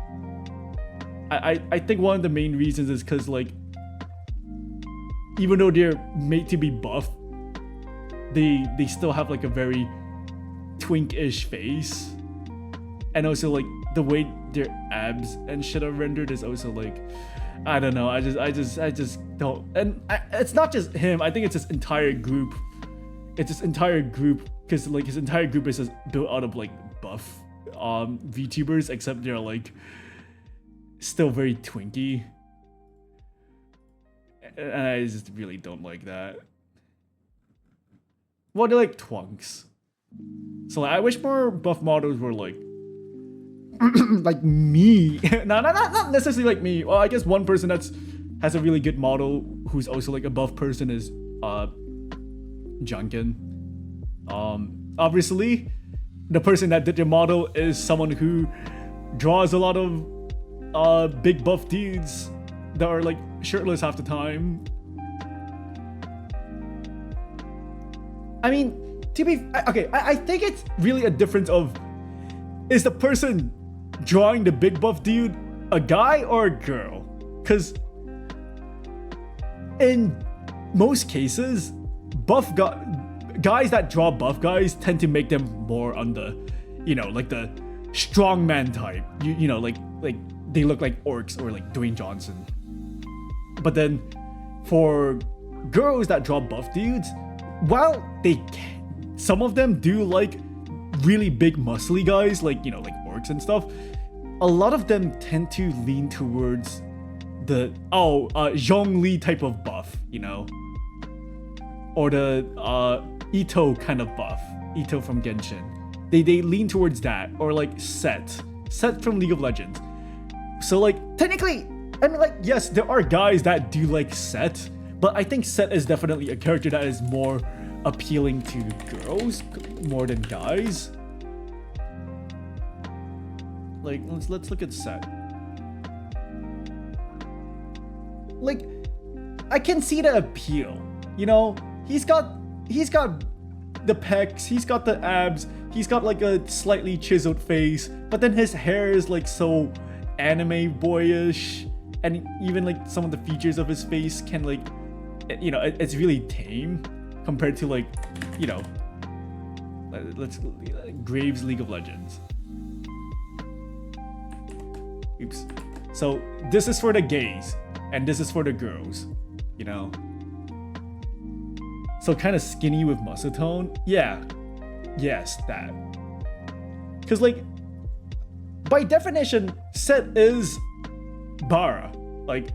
I think one of the main reasons is because like, even though they're made to be buff, they still have like a very twink-ish face, and also like the way their abs and shit are rendered is also like, I don't know. I just don't. And it's not just him. I think it's this entire group. It's this entire group because like his entire group is just built out of like buff VTubers, except they're like still very twinky. I just really don't like that. Well, they're like twunks. So like, I wish more buff models were like like me. No, not necessarily like me. Well, I guess one person has a really good model who's also like a buff person is Junkin. Obviously, the person that did the model is someone who draws a lot of big buff dudes that are like shirtless half the time. I mean, I think it's really a difference of, is the person drawing the big buff dude a guy or a girl? Because in most cases, guys that draw buff guys tend to make them more on the, like the strongman type. You know, like they look like orcs or like Dwayne Johnson. But then for girls that draw buff dudes, while some of them do like really big muscly guys, like like orcs and stuff, a lot of them tend to lean towards the Zhongli type of buff, or the Ito kind of buff, Ito from Genshin. They lean towards that, or like Set from League of Legends. So like technically, I mean, like, yes, there are guys that do like Set, but I think Set is definitely a character that is more appealing to girls more than guys. Like, let's look at Set. Like, I can see the appeal. He's got the pecs, he's got the abs, he's got like a slightly chiseled face, but then his hair is like so anime boyish, and even like some of the features of his face can like, it's really tame compared to like, let's Graves League of Legends. Oops. So this is for the gays, and this is for the girls, So kind of skinny with muscle tone. Yeah. Yes, that. Because like, by definition, Set is Bara. Like,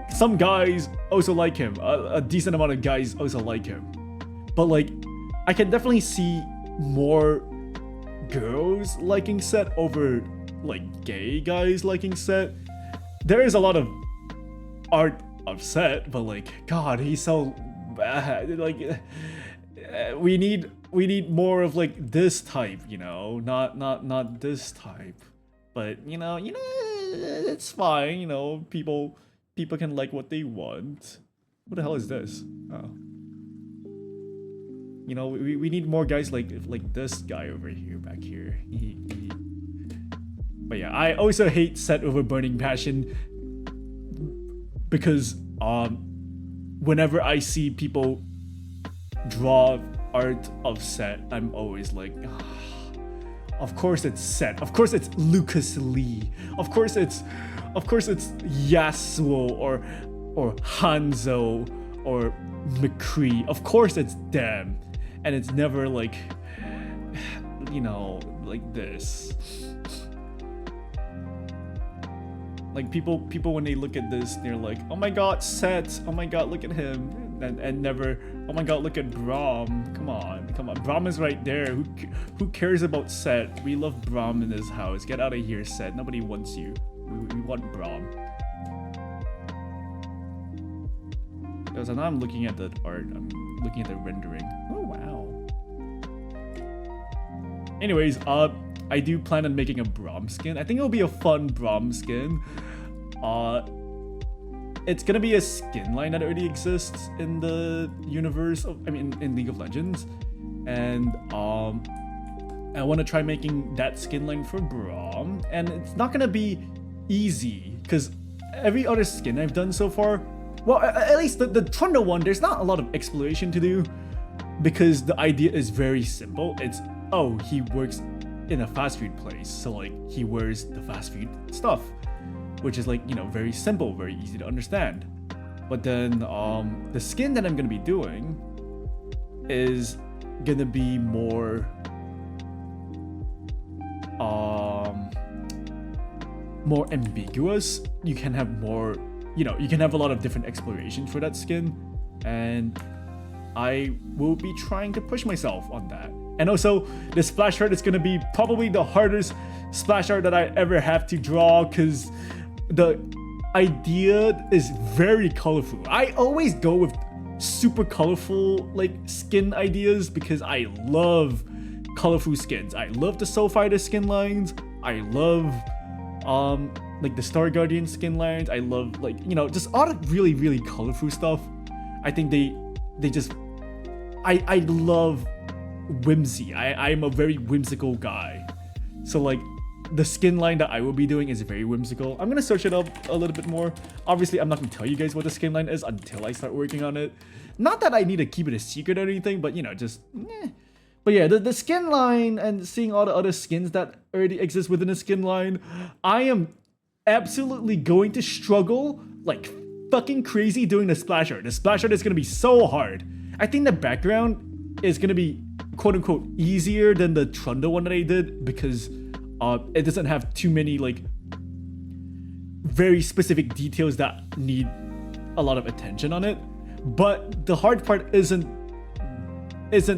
some guys also like him. A decent amount of guys also like him. But like, I can definitely see more girls liking Set over like gay guys liking Set. There is a lot of art of Set, but like, God, he's so bad. Like, we need more of like this type, not this type. But it's fine. People can like what they want. What the hell is this? Oh. We need more guys like this guy over here, back here. But yeah, I also hate Set over Burning Passion because whenever I see people draw art of Set, I'm always like, of course it's Set. Of course it's Lucas Lee. Of course it's Yasuo or Hanzo or McCree. Of course it's them. And it's never like, like this. Like people when they look at this, they're like, oh my god, Set, oh my god, look at him, and never, oh my god, look at Braum. Come on, Braum is right there. Who cares about Set? We love Braum in this house. Get out of here, Set. Nobody wants you. We want Braum. So now I'm looking at the art. I'm looking at the rendering. Oh wow. Anyways, I do plan on making a Braum skin. I think it'll be a fun Braum skin. It's gonna be a skin line that already exists in the universe of, in League of Legends, and I want to try making that skin line for Braum, and it's not gonna be easy because every other skin I've done so far, well, at least the Trundle one, there's not a lot of exploration to do because the idea is very simple. It's, oh, he works in a fast food place, so like he wears the fast food stuff, which is like, very simple, very easy to understand. But then the skin that I'm gonna be doing is gonna be more ambiguous. You can have more you know, you can have a lot of different explorations for that skin, and I will be trying to push myself on that. And also, the splash art is gonna be probably the hardest splash art that I ever have to draw, because the idea is very colorful. I always go with super colorful like skin ideas because I love colorful skins. I love the Soul Fighter skin lines. I love like the Star Guardian skin lines. I love, like, you know, just all the really colorful stuff. I think they just I love whimsy. I'm a very whimsical guy. So like the skin line that I will be doing is very whimsical. I'm gonna search it up a little bit more. Obviously, I'm not gonna tell you guys what the skin line is until I start working on it. Not that I need to keep it a secret or anything, but you know, just But yeah, the skin line and seeing all the other skins that already exist within the skin line, I am absolutely going to struggle like fucking crazy doing the splash art. The splash art is gonna be so hard. I think the background is gonna be quote unquote easier than the Trundle one that I did because it doesn't have too many like very specific details that need a lot of attention on it. But the hard part isn't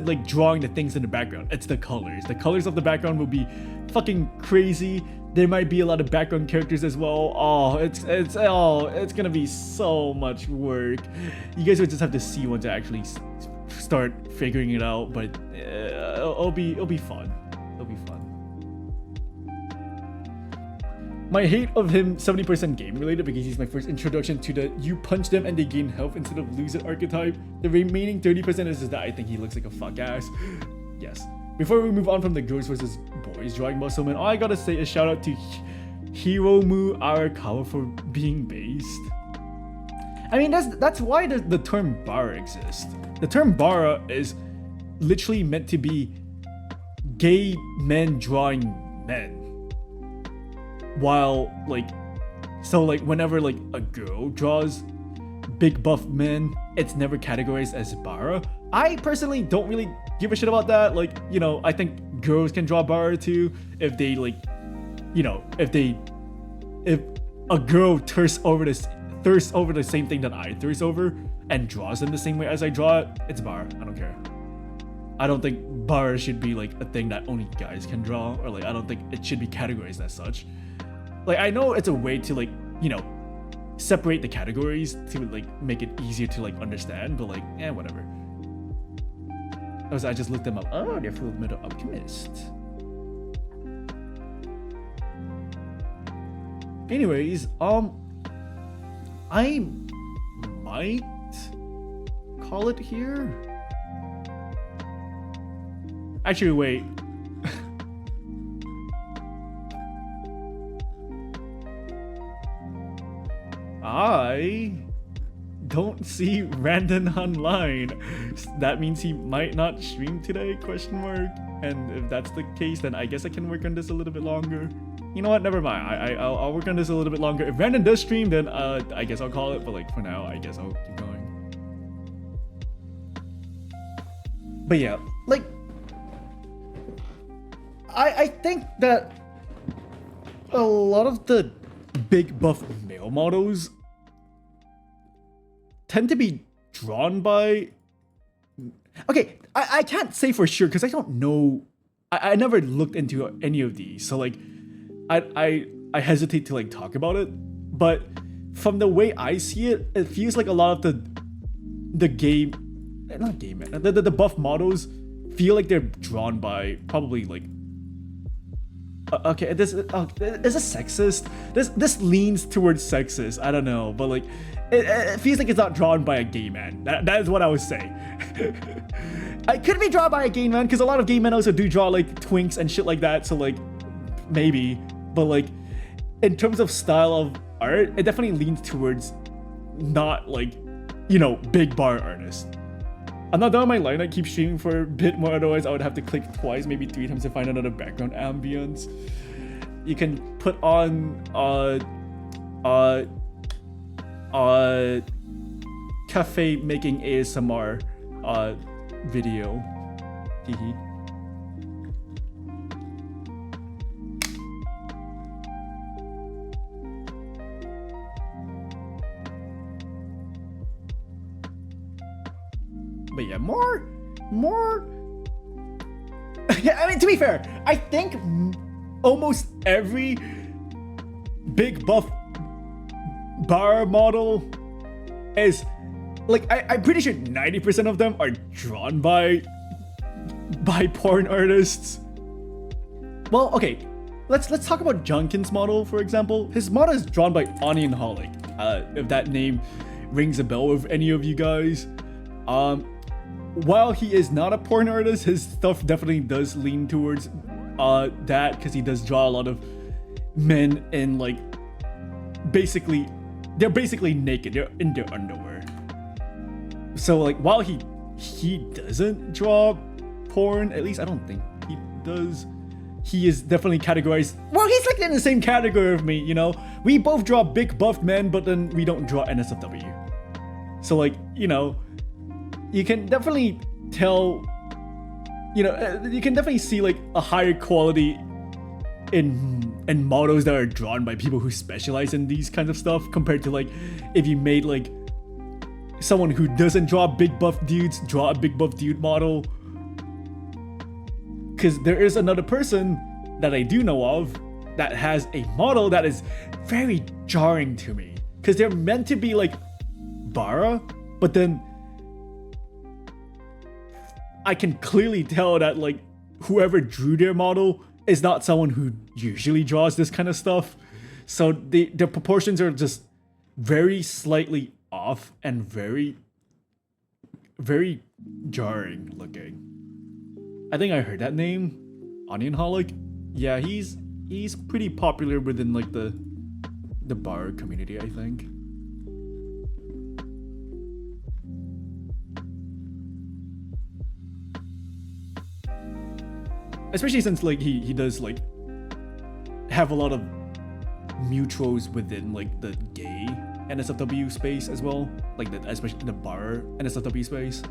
like drawing the things in the background. It's the colors. The colors of the background will be fucking crazy. There might be a lot of background characters as well. Oh, it's gonna be so much work. You guys would just have to see once I actually start figuring it out. But it'll be fun. It'll be fun. My hate of him 70% game related because he's my first introduction to the you punch them and they gain health instead of lose it archetype. The remaining 30% is just that I think he looks like a fuck ass. Yes. Before we move on from the girls versus boys drawing muscle man, all I gotta say is shout out to Hiromu Arakawa for being based. I mean, that's why the term bara exists. The term bara is literally meant to be gay men drawing men. While like, so like whenever like a girl draws big buff men, it's never categorized as bara. I personally don't really give a shit about that. Like, you know, I think girls can draw bara too if they like, you know, if a girl thirsts over the same thing that I thirst over and draws them the same way as I draw it, it's bara. I don't care. I don't think bara should be like a thing that only guys can draw, or like I don't think it should be categorized as such. Like, I know it's a way to like, you know, separate the categories to like make it easier to like understand, but like, whatever. I just looked them up. Oh, they're Full Metal Alchemist. Anyways, I might call it here. Actually, wait. I don't see Randon online. That means he might not stream today, ? And if that's the case, then I guess I can work on this a little bit longer. You know what, never mind. I'll work on this a little bit longer. If Randon does stream, then I guess I'll call it, but like for now, I guess I'll keep going. But yeah, like I think that a lot of the big buff male models tend to be drawn by... Okay, I can't say for sure because I don't know. I never looked into any of these, so like I hesitate to like talk about it. But from the way I see it, it feels like a lot of the buff models feel like they're drawn by probably like... okay, this is sexist. This leans towards sexist. I don't know, but like it feels like it's not drawn by a gay man. That is what I would say. It could be drawn by a gay man because a lot of gay men also do draw like twinks and shit like that. So like maybe, but like in terms of style of art, it definitely leans towards not like, you know, big bar artists. I'm not done with my line. I keep streaming for a bit more, otherwise I would have to click twice, maybe 3 times to find another background ambience. You can put on cafe making ASMR video. Hehe. more. I mean, to be fair, I think almost every big buff bar model is like I'm pretty sure 90% of them are drawn by porn artists. Well, okay, let's talk about Junkin's model, for example. His model is drawn by Onion Holic. If that name rings a bell with any of you guys. While he is not a porn artist, his stuff definitely does lean towards that, because he does draw a lot of men in like they're basically naked, they're in their underwear. So like while he doesn't draw porn, at least I don't think he does, he is definitely categorized, well, he's like in the same category of me, you know. We both draw big buffed men, but then we don't draw NSFW. So like, you know, you can definitely tell, you know, you can definitely see like a higher quality in models that are drawn by people who specialize in these kinds of stuff, compared to like if you made like someone who doesn't draw big buff dudes draw a big buff dude model. Because there is another person that I do know of that has a model that is very jarring to me, because they're meant to be like Bara, but then I can clearly tell that like whoever drew their model is not someone who usually draws this kind of stuff. So the proportions are just very slightly off and very, very jarring looking. I think I heard that name, Onion Holic. Yeah, he's pretty popular within like the bar community, I think. Especially since like he does like have a lot of mutuals within like the gay NSFW space as well, like especially the bar NSFW space.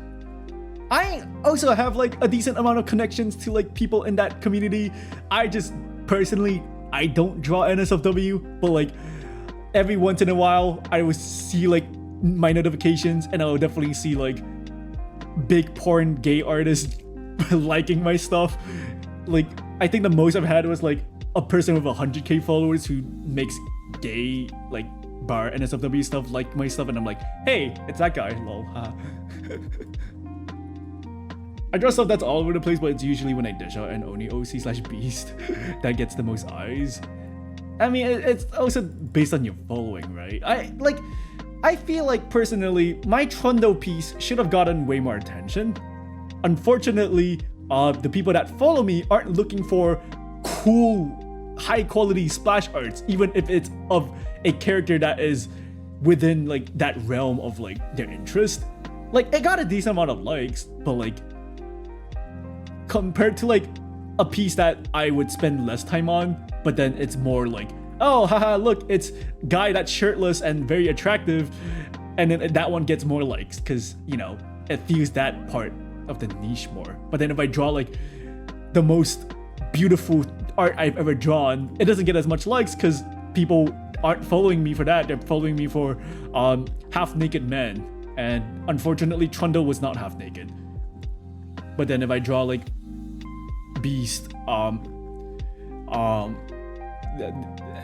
I also have like a decent amount of connections to like people in that community. I just personally, I don't draw NSFW, but like every once in a while I would see like my notifications and I will definitely see like big porn gay artists liking my stuff. Like I think the most I've had was like a person with 100k followers who makes gay like bar NSFW stuff like my stuff, and I'm like, hey, it's that guy, lol. I draw stuff that's all over the place, but it's usually when I dish out an Oni OC/Beast that gets the most eyes. I mean, it's also based on your following, right? I feel like personally, my Trundle piece should have gotten way more attention. Unfortunately, the people that follow me aren't looking for cool, high quality splash arts, even if it's of a character that is within like that realm of like their interest. Like it got a decent amount of likes, but like compared to like a piece that I would spend less time on, but then it's more like, oh haha, look, it's guy that's shirtless and very attractive, and then that one gets more likes because, you know, it feels that part of the niche more. But then if I draw like the most beautiful art I've ever drawn, it doesn't get as much likes because people aren't following me for that. They're following me for half naked men, and unfortunately Trundle was not half naked. But then if I draw like Beast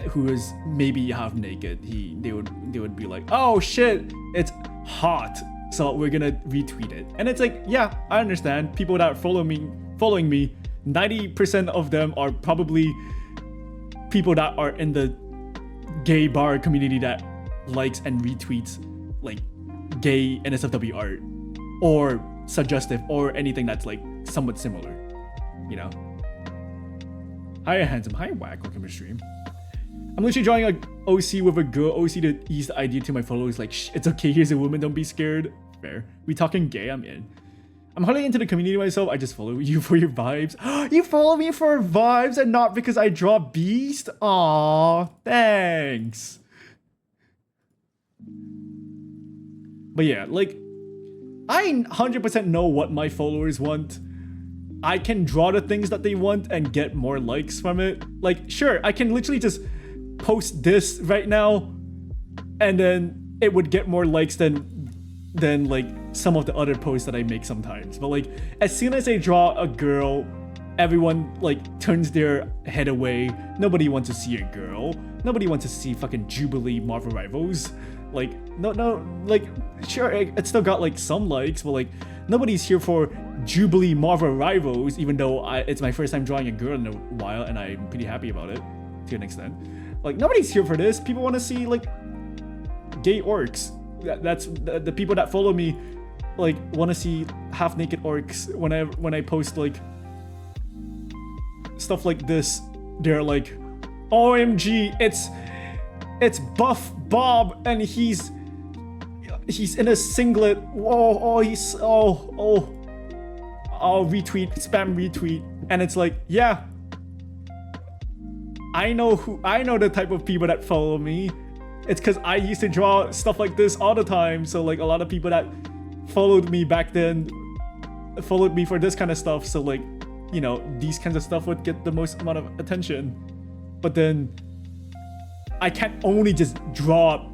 who is maybe half naked, they would be like, oh shit, it's hot, so we're gonna retweet it. And it's like, yeah, I understand. People that are following me, 90% of them are probably people that are in the gay bar community that likes and retweets like gay NSFW art or suggestive or anything that's like somewhat similar, you know. Hi handsome, hi whack, welcome to stream. I'm literally drawing a OC with a girl OC to ease the idea to my followers, like, shh, it's okay, here's a woman, don't be scared. Fair. We talking gay, I'm in. I'm hardly into the community myself, I just follow you for your vibes. You follow me for vibes and not because I draw Beast? Aww, thanks. But yeah, like, I 100% know what my followers want. I can draw the things that they want and get more likes from it. Like, sure, I can literally just post this right now and then it would get more likes than like some of the other posts that I make sometimes. But like, as soon as I draw a girl, everyone like turns their head away. Nobody wants to see a girl. Nobody wants to see fucking Jubilee Marvel Rivals. Like, no, like, sure, it still got like some likes, but like, nobody's here for Jubilee Marvel Rivals, even though it's my first time drawing a girl in a while, and I'm pretty happy about it, to an extent. Like, nobody's here for this. People want to see, like, gay orcs. That's the people that follow me, like, want to see half-naked orcs when I post, like, stuff like this. They're like, OMG, it's Buff Bob, and he's in a singlet. Whoa, retweet, spam retweet. And it's like, yeah, I know the type of people that follow me. It's because I used to draw stuff like this all the time. So like, a lot of people that followed me back then followed me for this kind of stuff. So like, you know, these kinds of stuff would get the most amount of attention. But then I can't only just draw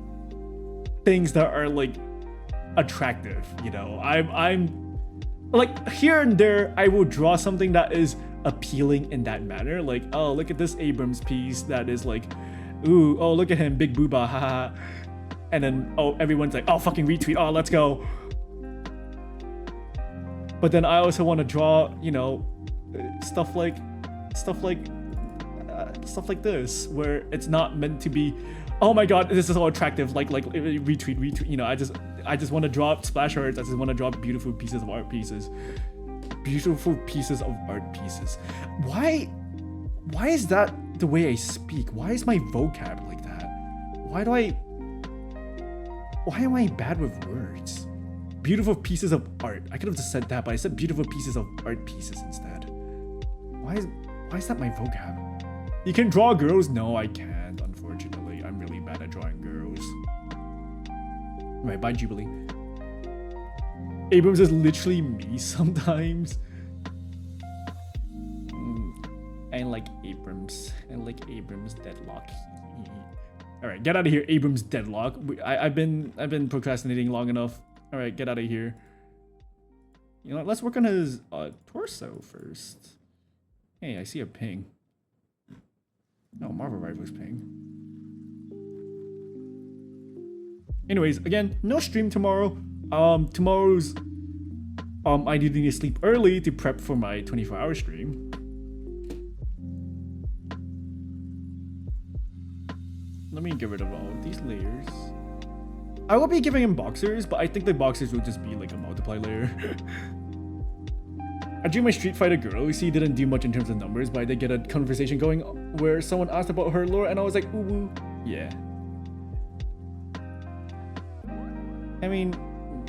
things that are like attractive, you know. I'm like, here and there I will draw something that is appealing in that manner, like, oh, look at this Abrams piece that is like, ooh, oh, look at him, big booba, haha. And then, oh, everyone's like, oh, fucking retweet, oh, let's go. But then I also want to draw, you know, stuff like this, where it's not meant to be, oh my god, this is so attractive, like retweet, you know. I just want to draw splash arts. I just want to draw beautiful pieces of art pieces. Why is that the way I speak? Why is my vocab like that? Why am I bad with words? Beautiful pieces of art. I could have just said that, but I said beautiful pieces of art pieces instead. Why is that my vocab? You can draw girls? No, I can't, unfortunately. I'm really bad at drawing girls. Right, bye Jubilee. Abrams is literally me sometimes. I like Abrams. I like Abrams deadlock. Alright, get out of here, Abrams deadlock. I've been procrastinating long enough. Alright, get out of here. You know what, let's work on his torso first. Hey, I see a ping. No, Marvel Rivals ping. Anyways, again, no stream tomorrow. Tomorrow's I do need to sleep early to prep for my 24-hour stream. Let me get rid of all of these layers. I will be giving him boxers, but I think the boxers will just be like a multiply layer. I drew my Street Fighter girl. You see, didn't do much in terms of numbers, but I did get a conversation going where someone asked about her lore, and I was like, ooh, woo. Yeah. I mean,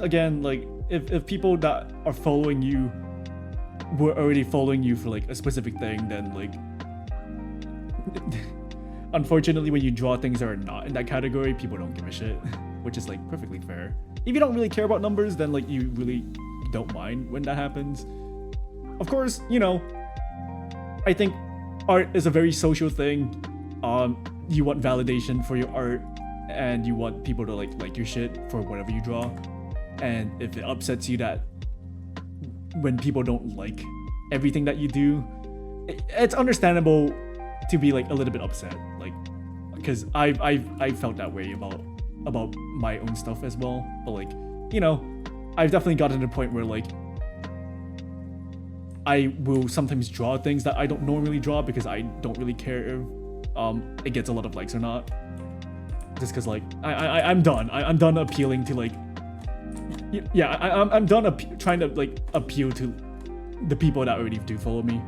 again, like, if people that are following you were already following you for like a specific thing, then like, unfortunately, when you draw things that are not in that category, people don't give a shit, which is like perfectly fair. If you don't really care about numbers, then like you really don't mind when that happens. Of course, you know, I think art is a very social thing. You want validation for your art, and you want people to like your shit for whatever you draw. And if it upsets you that when people don't like everything that you do, it's understandable to be like a little bit upset, like, because I felt that way about my own stuff as well. But like, you know, I've definitely gotten to the point where like I will sometimes draw things that I don't normally draw because I don't really care if it gets a lot of likes or not. Just because like I'm done. I'm done appealing to like, yeah, I'm done trying to like appeal to the people that already do follow me.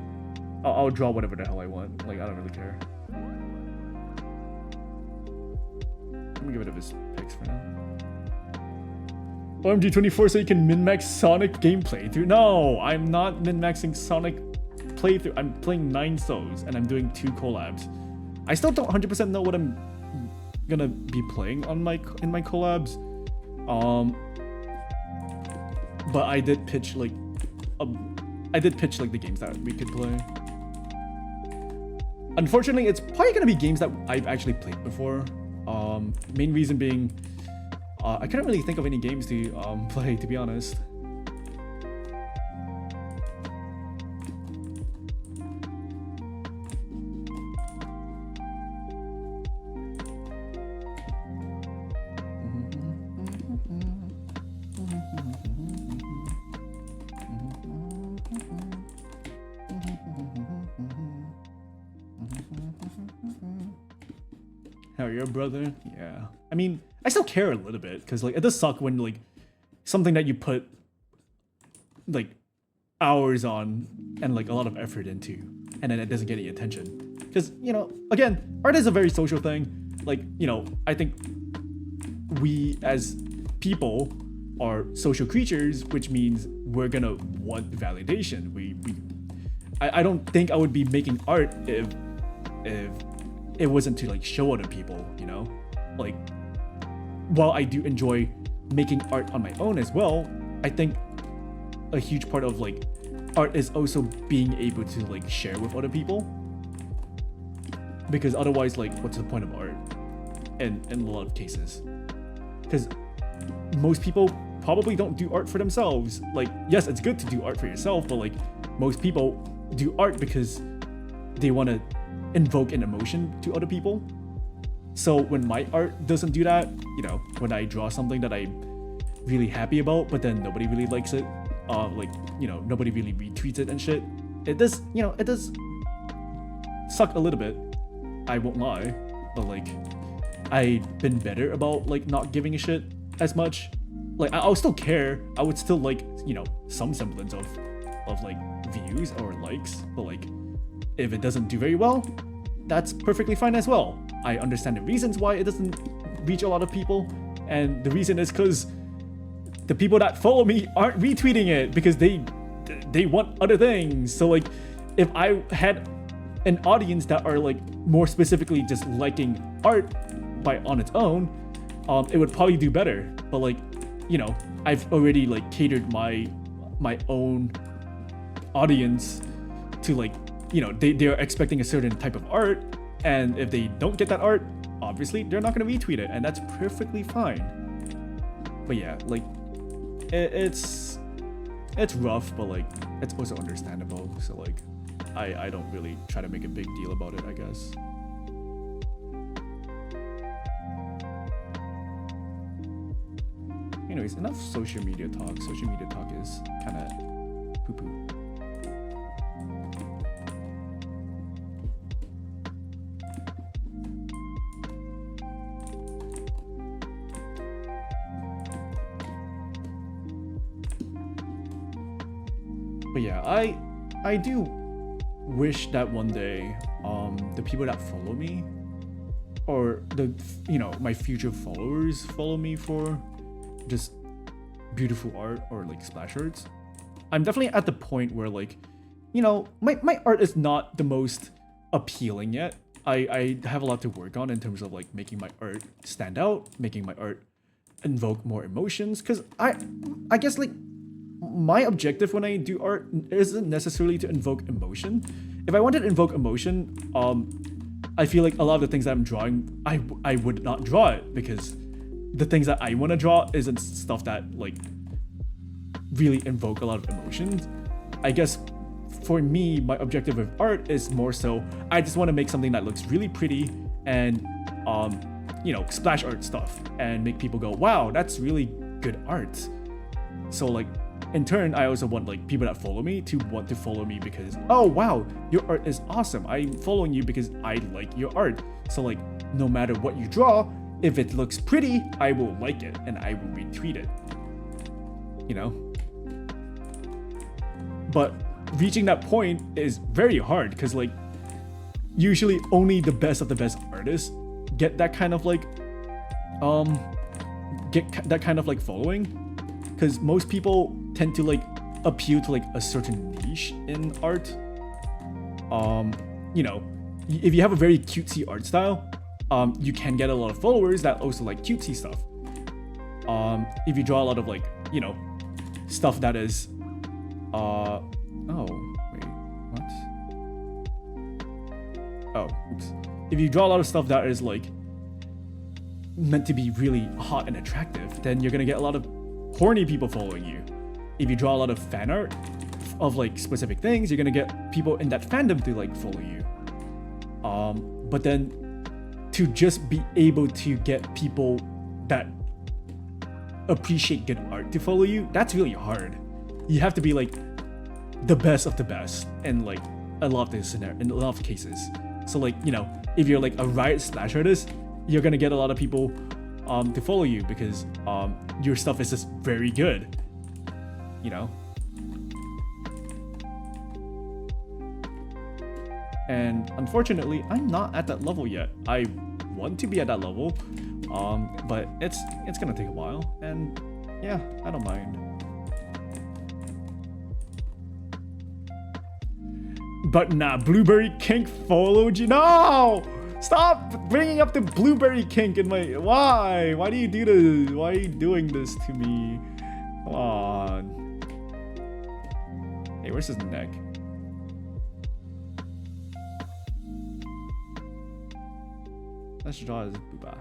I'll draw whatever the hell I want. Like, I don't really care. Let me get rid of his pics for now. OMG24 so you can min-max Sonic gameplay through. No, I'm not min-maxing Sonic playthrough. I'm playing 9 solos and I'm doing 2 collabs. I still don't 100% know what I'm gonna be playing on in my collabs. But I did pitch like the games that we could play. Unfortunately, it's probably gonna be games that I've actually played before. Main reason being, I couldn't really think of any games to play, to be honest. How are your brother? Yeah. I mean, I still care a little bit because like it does suck when like something that you put like hours on and like a lot of effort into, and then it doesn't get any attention. Because you know, again, art is a very social thing. Like you know, I think we as people are social creatures, which means we're gonna want validation. I don't think I would be making art if it wasn't to like show other people, you know? Like, while I do enjoy making art on my own as well, I think a huge part of like art is also being able to like share with other people. Because otherwise, like, what's the point of art? In a lot of cases. Because most people probably don't do art for themselves. Like, yes, it's good to do art for yourself, but like most people do art because they want to invoke an emotion to other people. So when my art doesn't do that, you know, when I draw something that I'm really happy about, but then nobody really likes it, like, you know, nobody really retweets it and shit, it does, you know, it does suck a little bit. I won't lie, but like, I've been better about like not giving a shit as much. Like, I'll still care. I would still like, you know, some semblance of like views or likes, but like, if it doesn't do very well, that's perfectly fine as well. I understand the reasons why it doesn't reach a lot of people, and the reason is because the people that follow me aren't retweeting it because they want other things. So like, if I had an audience that are like more specifically just liking art by on its own, it would probably do better. But like, you know, I've already like catered my own audience to like, you know, they're expecting a certain type of art, and if they don't get that art, obviously they're not gonna retweet it, and that's perfectly fine. But yeah, like it's rough, but like it's also understandable. So like I don't really try to make a big deal about it, I guess. Anyways, enough social media talk. Social media talk is kind of poo-poo. But yeah, I do wish that one day the people that follow me, or the, you know, my future followers follow me for just beautiful art or like splash arts. I'm definitely at the point where like, you know, my art is not the most appealing yet. I have a lot to work on in terms of like making my art stand out, making my art invoke more emotions, because I guess like my objective when I do art isn't necessarily to invoke emotion. If I wanted to invoke emotion, I feel like a lot of the things that I'm drawing, I would not draw it, because the things that I want to draw isn't stuff that like really invoke a lot of emotions. I guess for me, my objective with art is more so I just want to make something that looks really pretty and you know, splash art stuff, and make people go, wow, that's really good art. So like, in turn, I also want like people that follow me to want to follow me because, oh wow, your art is awesome. I'm following you because I like your art. So like, no matter what you draw, if it looks pretty, I will like it and I will retweet it. You know? But reaching that point is very hard because like, usually only the best of the best artists get that kind of like, following. Because most people tend to like appeal to like a certain niche in art. You know, if you have a very cutesy art style, you can get a lot of followers that also like cutesy stuff. If you draw a lot of like, you know, stuff that is, oh wait, what? Oh, oops. If you draw a lot of stuff that is like meant to be really hot and attractive, then you're gonna get a lot of horny people following you. If you draw a lot of fan art of like specific things, you're gonna get people in that fandom to like follow you. But then to just be able to get people that appreciate good art to follow you, that's really hard. You have to be like the best of the best in like a lot of this scenario, in a lot of cases. So like, you know, if you're like a Riot Splash artist, you're gonna get a lot of people to follow you because your stuff is just very good, you know. And unfortunately, I'm not at that level yet. I want to be at that level, but it's gonna take a while, and yeah, I don't mind. But nah, Blueberry Kink followed you. No! Stop bringing up the Blueberry Kink in my... Why? Why do you do this? Why are you doing this to me? Come on. Hey, where's his neck? Let's draw his booba.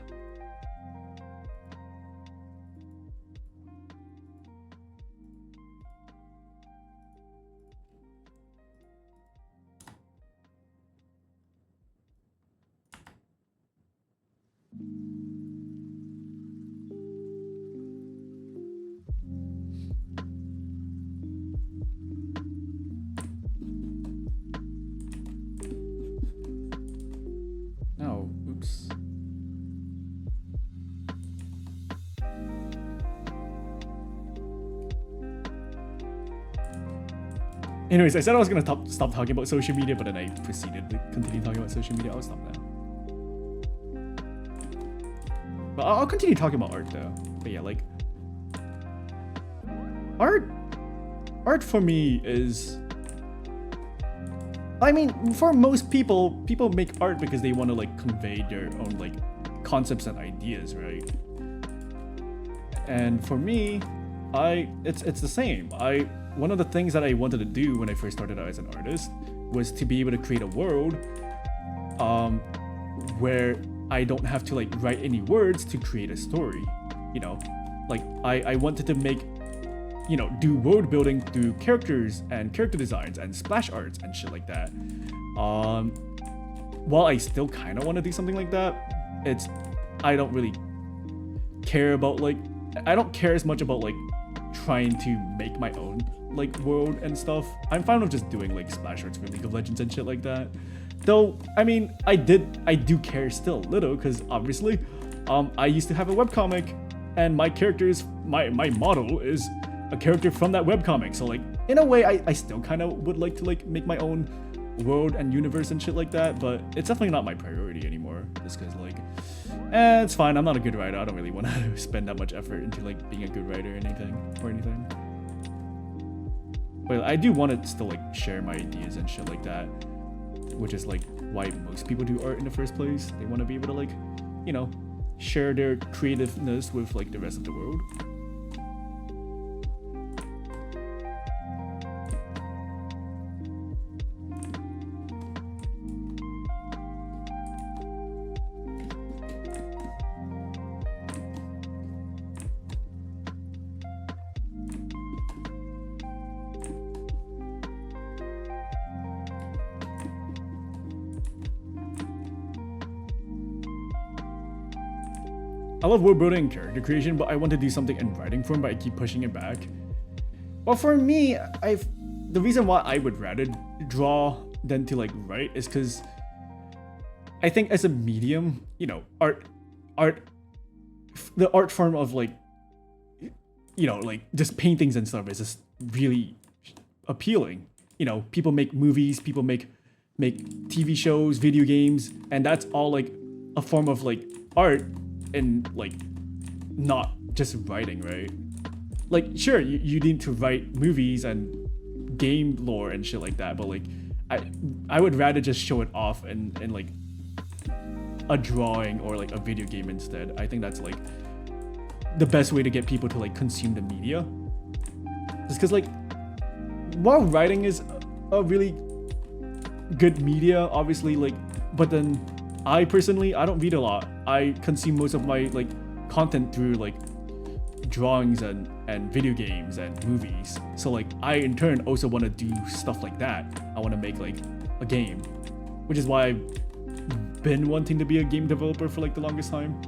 No, oops. Anyways, I said I was gonna stop talking about social media, but then I proceeded to continue talking about social media. I'll stop now. But I'll continue talking about art though. But yeah, like art for me is, I mean, for most people make art because they want to like convey their own like concepts and ideas, right? And for me, it's the same. One of the things that I wanted to do when I first started out as an artist was to be able to create a world where I don't have to like write any words to create a story, you know? Like I wanted to make, you know, do world building through characters and character designs and splash arts and shit like that. While I still kind of want to do something like that, I don't really care about like, I don't care as much about like trying to make my own like world and stuff. I'm fine with just doing like splash arts for League of Legends and shit like that. Though, I mean, I do care still a little, because obviously, I used to have a webcomic, and my model is a character from that webcomic. So like, in a way, I still kind of would like to like make my own world and universe and shit like that, but it's definitely not my priority anymore. Just because like, it's fine. I'm not a good writer. I don't really want to spend that much effort into like being a good writer or anything. But I do want to still like share my ideas and shit like that, which is like why most people do art in the first place. They want to be able to like, you know, share their creativeness with like the rest of the world. I love world building and character creation, but I want to do something in writing form, but I keep pushing it back. Well, for me, the reason why I would rather draw than to like write is because I think as a medium, you know, the art form of like, you know, like just paintings and stuff is just really appealing. You know, people make movies, people make TV shows, video games, and that's all like a form of like art. And like not just writing, right? Like sure, you need to write movies and game lore and shit like that, but like I would rather just show it off in like a drawing or like a video game instead. I think that's like the best way to get people to like consume the media. Just because like while writing is a really good media, obviously, like, but then I personally, I don't read a lot. I consume most of my like content through like drawings and video games and movies. So like I in turn also want to do stuff like that. I want to make like a game, which is why I've been wanting to be a game developer for like the longest time.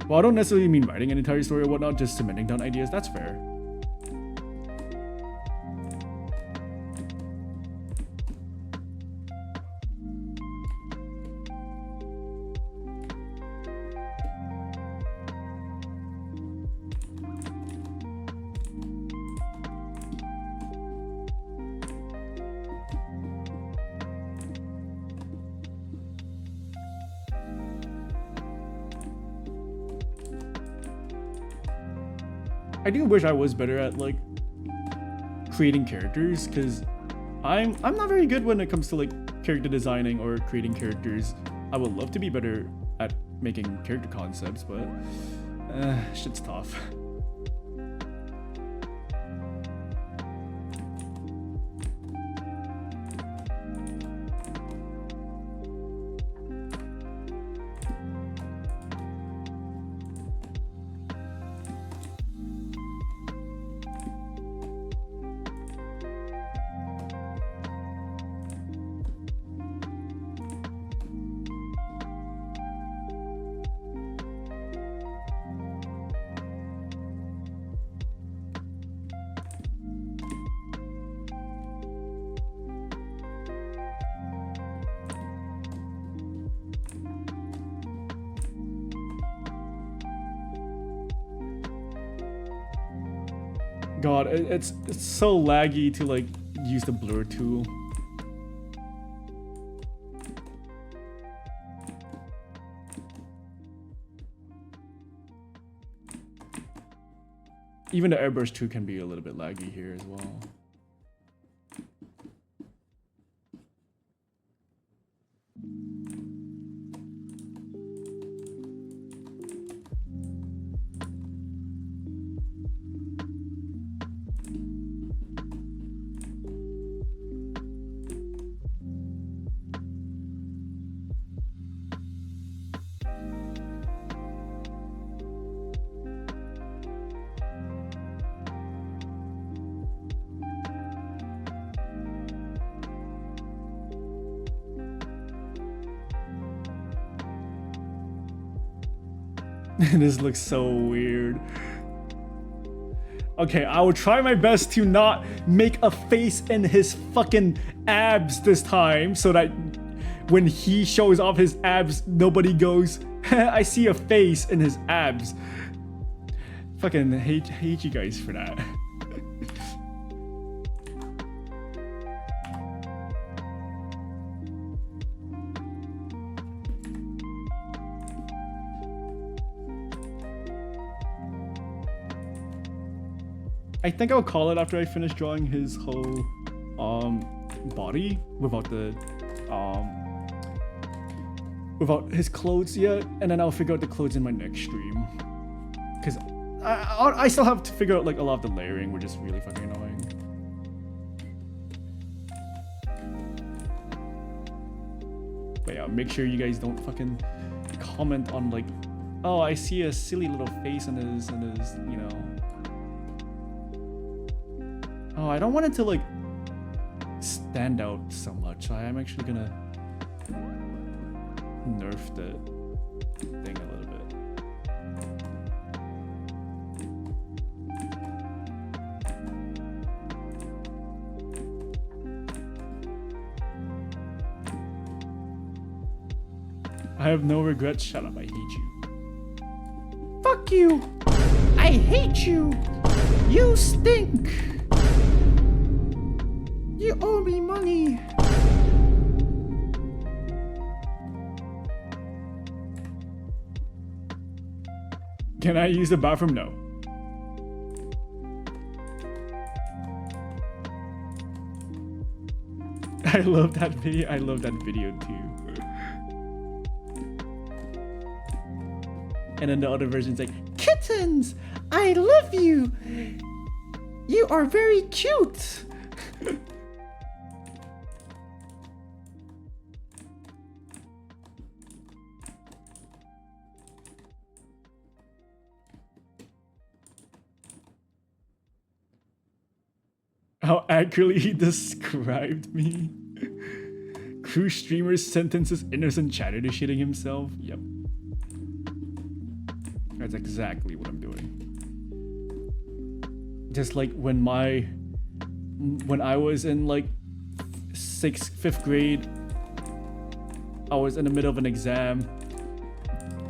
Well, I don't necessarily mean writing an entire story or whatnot, just cementing down ideas. That's fair. I do wish I was better at like creating characters, because I'm not very good when it comes to like character designing or creating characters. I would love to be better at making character concepts, but shit's tough. God, it's so laggy to like use the blur tool. Even the airbrush tool can be a little bit laggy here as well. This looks so weird. Okay, I will try my best to not make a face in his fucking abs this time, so that when he shows off his abs, nobody goes, I see a face in his abs. Fucking hate you guys for that. I think I'll call it after I finish drawing his whole body without the without his clothes yet, and then I'll figure out the clothes in my next stream, because I still have to figure out like a lot of the layering, which is really fucking annoying. But yeah, make sure you guys don't fucking comment on like, oh, I see a silly little face in his you know. Oh, I don't want it to like stand out so much. I'm actually gonna nerf the thing a little bit. I have no regrets. Shut up, I hate you. Fuck you! I hate you! You stink! You owe me money! Can I use the bathroom? No. I love that video. I love that video too. And then the other version's like, kids kittens! I love you! You are very cute! How accurately he described me. Crew streamer sentences innocent chatter to shitting himself. Yep. That's exactly what I'm doing. Just like when I was in like 5th grade, I was in the middle of an exam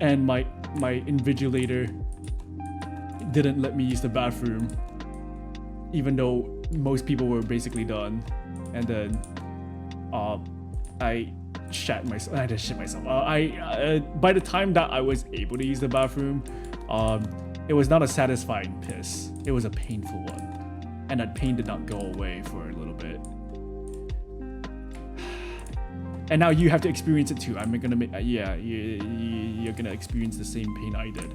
and my invigilator didn't let me use the bathroom even though most people were basically done, and then I shat myself. I just shit myself. By the time that I was able to use the bathroom, it was not a satisfying piss. It was a painful one, and that pain did not go away for a little bit. And now you have to experience it too. I'm gonna make yeah, you're gonna experience the same pain I did.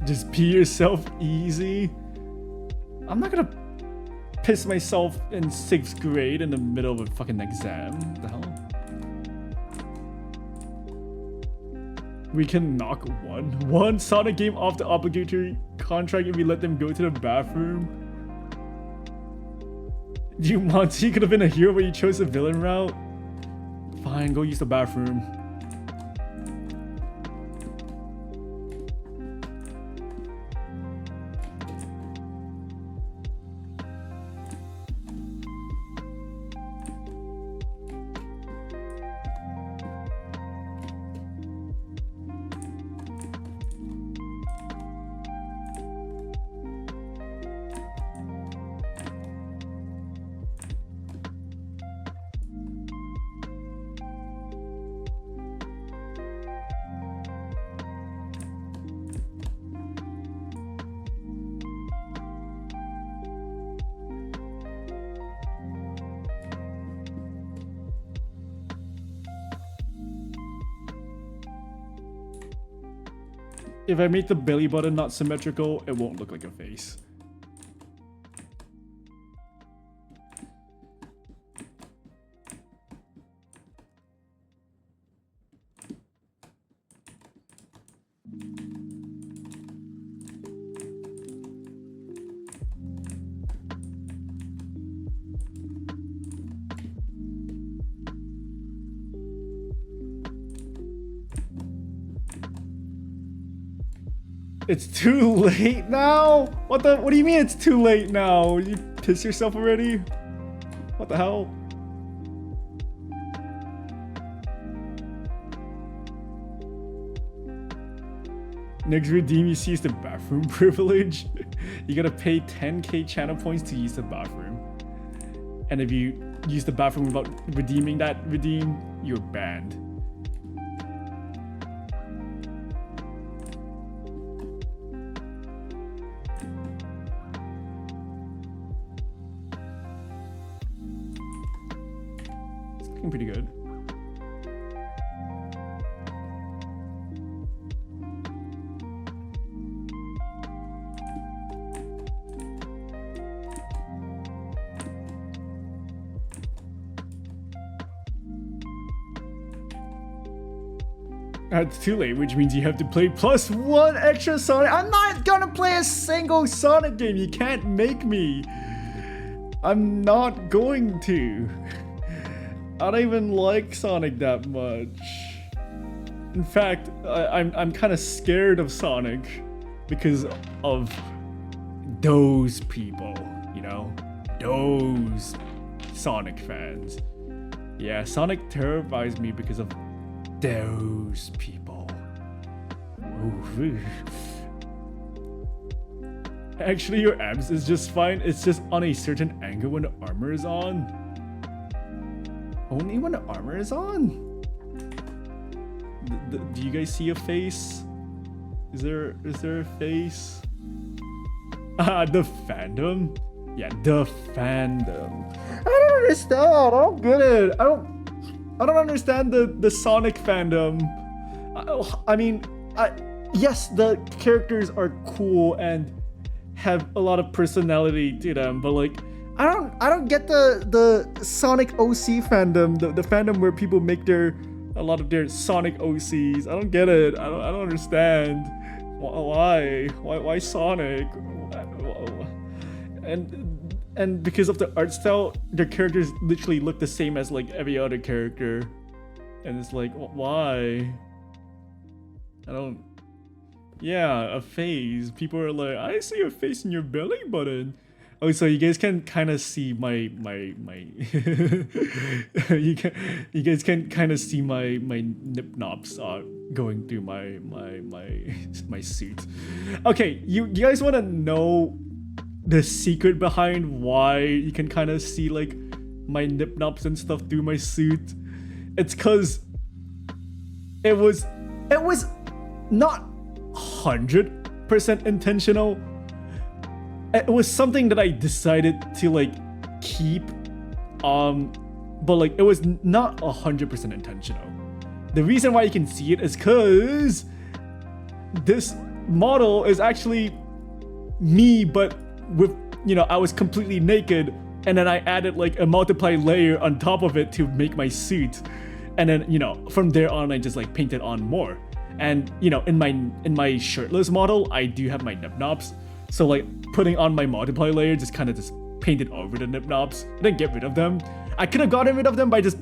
Just pee yourself easy. I'm not gonna piss myself in 6th grade in the middle of a fucking exam. What the hell? We can knock one Sonic game off the obligatory contract if we let them go to the bathroom. You Monty could have been a hero but you chose the villain route. Fine, go use the bathroom. If I make the belly button not symmetrical, it won't look like a face. It's too late now? What do you mean it's too late now? You piss yourself already? What the hell? Next redeem you see is the bathroom privilege. You gotta pay 10k channel points to use the bathroom. And if you use the bathroom without redeeming that redeem, you're banned. Pretty good. It's too late, which means you have to play +1 extra Sonic. I'm not gonna play a single Sonic game. You can't make me. I'm not going to. I don't even like Sonic that much. In fact, I'm kind of scared of Sonic because of those people, you know? Those Sonic fans. Yeah, Sonic terrifies me because of those people. Ooh. Actually, your abs is just fine. It's just on a certain angle when the armor is on. Only when the armor is on? Do you guys see a face? Is there a face? Ah, the fandom? Yeah, the fandom. I don't understand. I don't get it. I don't understand the Sonic fandom. I mean, yes, the characters are cool and have a lot of personality to them, but like, I don't get the Sonic OC fandom, the fandom where people make a lot of their Sonic OCs. I don't get it. I don't understand. Why Sonic? And because of the art style, their characters literally look the same as like every other character, and it's like, why? I don't. Yeah, a face. People are like, I see a face in your belly button. Oh, so you guys can kind of see my you guys can kind of see my nip nops going through my suit. Okay, you guys want to know the secret behind why you can kind of see like my nip nops and stuff through my suit? It's cause it was not 100% intentional. It was something that I decided to like keep, but like it was not 100% intentional. The reason why you can see it is cause this model is actually me, but with, you know, I was completely naked, and then I added like a multiply layer on top of it to make my suit, and then, you know, from there on I just like painted on more. And you know, in my shirtless model, I do have my nip knobs. So like putting on my multiply layer just kind of just painted over the nip knobs. I didn't get rid of them. I could have gotten rid of them by just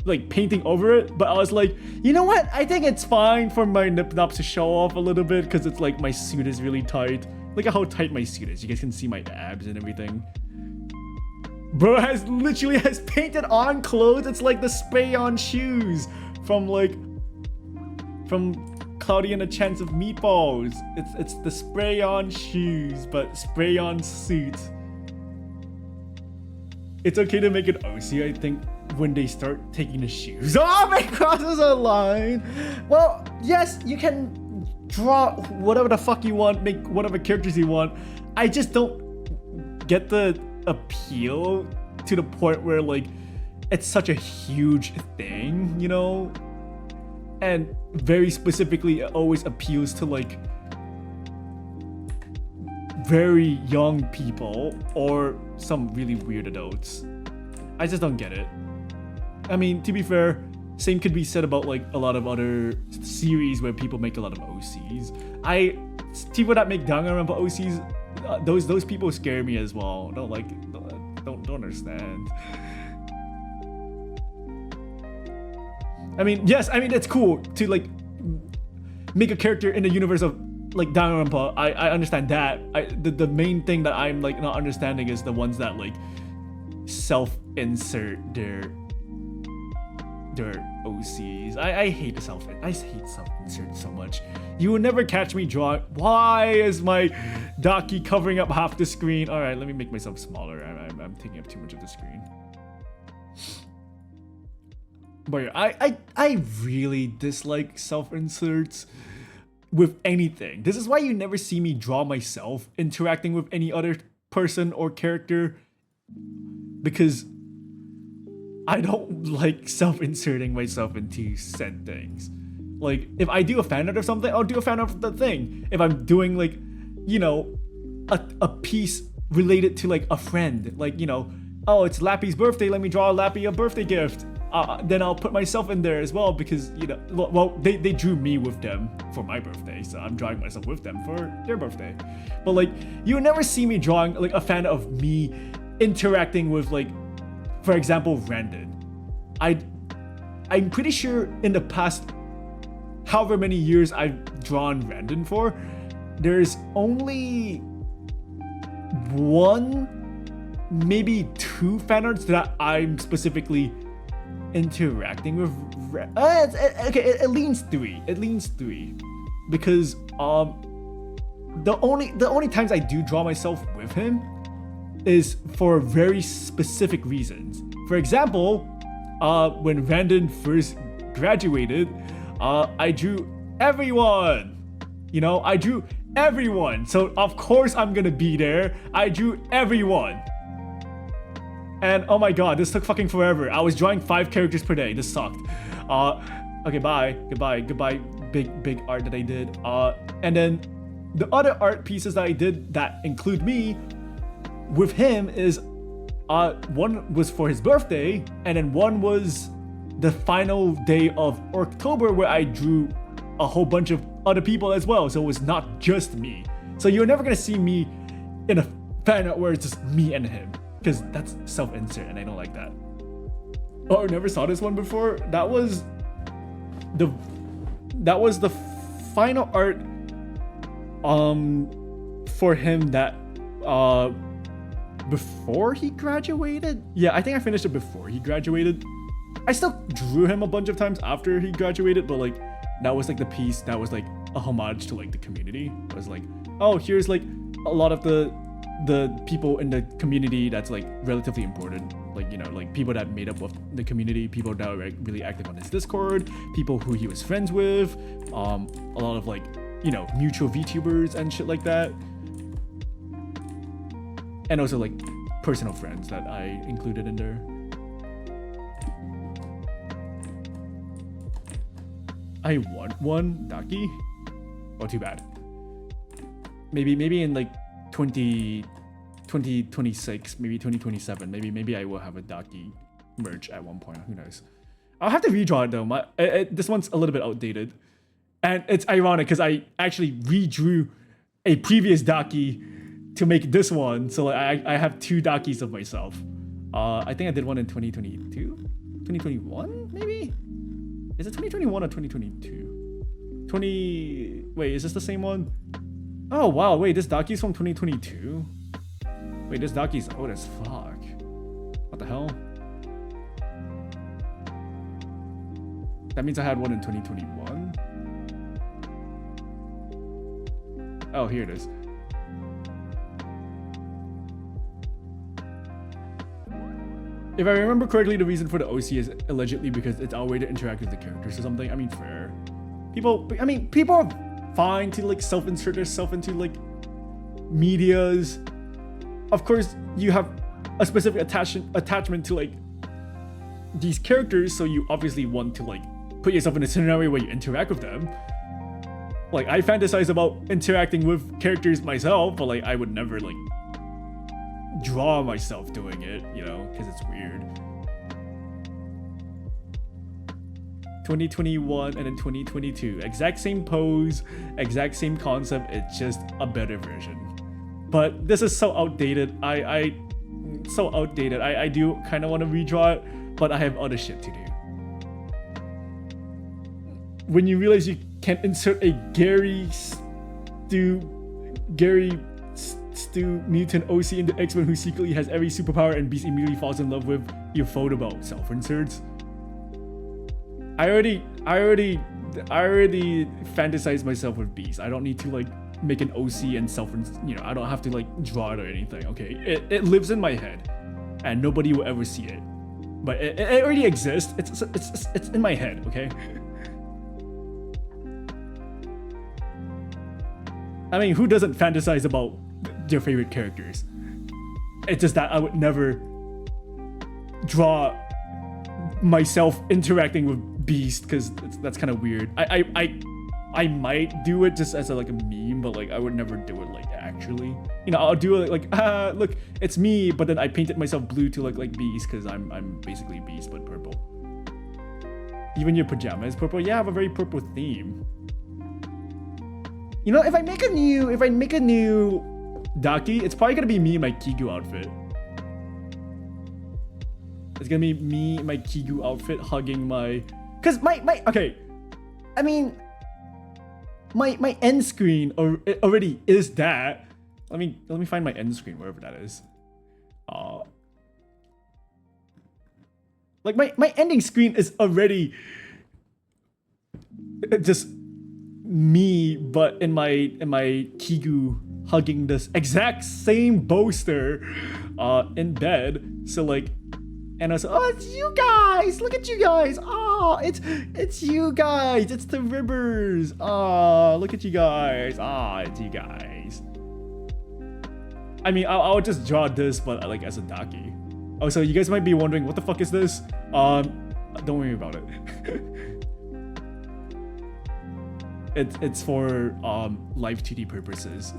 like painting over it, but I was like, you know what? I think it's fine for my nip knobs to show off a little bit because it's like my suit is really tight. Look at how tight my suit is. You guys can see my abs and everything. Bro literally has painted on clothes. It's like the spray on shoes from Cloudy and a Chance of Meatballs. It's the spray on shoes, but spray on suit. It's okay to make it OC, I think, when they start taking the shoes off and crosses a line. Well, yes, you can draw whatever the fuck you want, make whatever characters you want. I just don't get the appeal to the point where like it's such a huge thing, you know? And very specifically, it always appeals to like very young people or some really weird adults. I just don't get it. I mean, to be fair, same could be said about like a lot of other series where people make a lot of OCs. People that make Danganronpa OCs, those people scare me as well. Don't understand. I mean, yes, I mean, it's cool to like make a character in the universe of like Danganronpa. I understand that. The main thing that I'm like not understanding is the ones that like self-insert their OCs. I hate self-insert so much. You will never catch me drawing. Why is my Daki covering up half the screen? All right, let me make myself smaller. I'm taking up too much of the screen. But yeah, I really dislike self-inserts with anything. This is why you never see me draw myself interacting with any other person or character, because I don't like self-inserting myself into said things. Like, if I do a fan art of something, I'll do a fan art of the thing. If I'm doing like, you know, a piece related to like a friend, like, you know, oh, it's Lappy's birthday, let me draw Lappy a birthday gift. Then I'll put myself in there as well because, you know, well, they drew me with them for my birthday, so I'm drawing myself with them for their birthday. But like, you never see me drawing like a fan of me interacting with like, for example, Randon. I'm pretty sure in the past, however many years I've drawn Randon for, there's only one, maybe two fan arts that I'm specifically interacting with. Okay, it leans three. because the only times I do draw myself with him is for very specific reasons. For example, when Randon first graduated, I drew everyone. You know, I drew everyone. So of course I'm gonna be there. I drew everyone. And oh my god, this took fucking forever. I was drawing 5 characters per day. This sucked. Okay, bye. Goodbye. Big art that I did. And then the other art pieces that I did that include me with him is one was for his birthday, and then one was the final day of October where I drew a whole bunch of other people as well. So it was not just me. So you're never gonna see me in a fan art where it's just me and him, because that's self-insert and I don't like that. Oh, I never saw this one before. That was the final art for him that before he graduated. Yeah, I think I finished it before he graduated. I still drew him a bunch of times after he graduated, but like that was like the piece that was like a homage to like the community. It was like, oh, here's like a lot of the people in the community that's like relatively important, like, you know, like people that made up of the community, people that were really active on his Discord, people who he was friends with, a lot of like, you know, mutual VTubers and shit like that, and also like personal friends that I included in there. I want one Daki. Oh, too bad. Maybe in like 2026, maybe 2027, maybe I will have a Daki merch at one point. Who knows? I'll have to redraw it though. This one's a little bit outdated, and it's ironic because I actually redrew a previous Daki to make this one. So like, I have 2 Dakis of myself. I think I did one in 2022, 2021, maybe. Is it 2021 or 2022? Wait, is this the same one? Oh wow, wait, this Daki's from 2022? Wait, this Daki's old as fuck. What the hell? That means I had one in 2021? Oh, here it is. If I remember correctly, the reason for the OC is allegedly because it's our way to interact with the characters or something. I mean, fair. People are fine to like self-insert themselves into like medias. Of course, you have a specific attachment to like these characters, so you obviously want to like put yourself in a scenario where you interact with them. Like, I fantasize about interacting with characters myself, but like I would never like draw myself doing it, you know, because it's weird. 2021 and then 2022, exact same pose, exact same concept, it's just a better version. But this is so outdated. I do kind of want to redraw it, but I have other shit to do. When you realize you can insert a Gary Stu mutant OC into X-Men who secretly has every superpower and Beast immediately falls in love with your photo about self-inserts. I already fantasized myself with Beast. I don't need to like make an OC and you know, I don't have to like draw it or anything, okay? It lives in my head and nobody will ever see it. But it already exists. It's in my head, okay? I mean, who doesn't fantasize about their favorite characters? It's just that I would never draw myself interacting with Beast because that's kind of weird. I might do it just as a, like a meme, but like I would never do it like actually. You know, I'll do it like look, it's me, but then I painted myself blue to look like Beast because I'm basically Beast but purple. Even your pajama is purple. Yeah, I have a very purple theme. You know, if I make a new Daki, it's probably gonna be me in my Kigu outfit. It's gonna be me in my Kigu outfit hugging my, cause my okay. I mean, my end screen already is that. Let me find my end screen wherever that is. Like my ending screen is already just me, but in my Kigu hugging this exact same poster in bed. So like, and I was like, oh, it's you guys! Look at you guys! Oh, it's you guys! It's the Rivers! Oh, look at you guys! Ah, it's you guys. I mean, I'll just draw this, but like as a Daki. Oh, so you guys might be wondering, what the fuck is this? Don't worry about it. It's for live 2D purposes.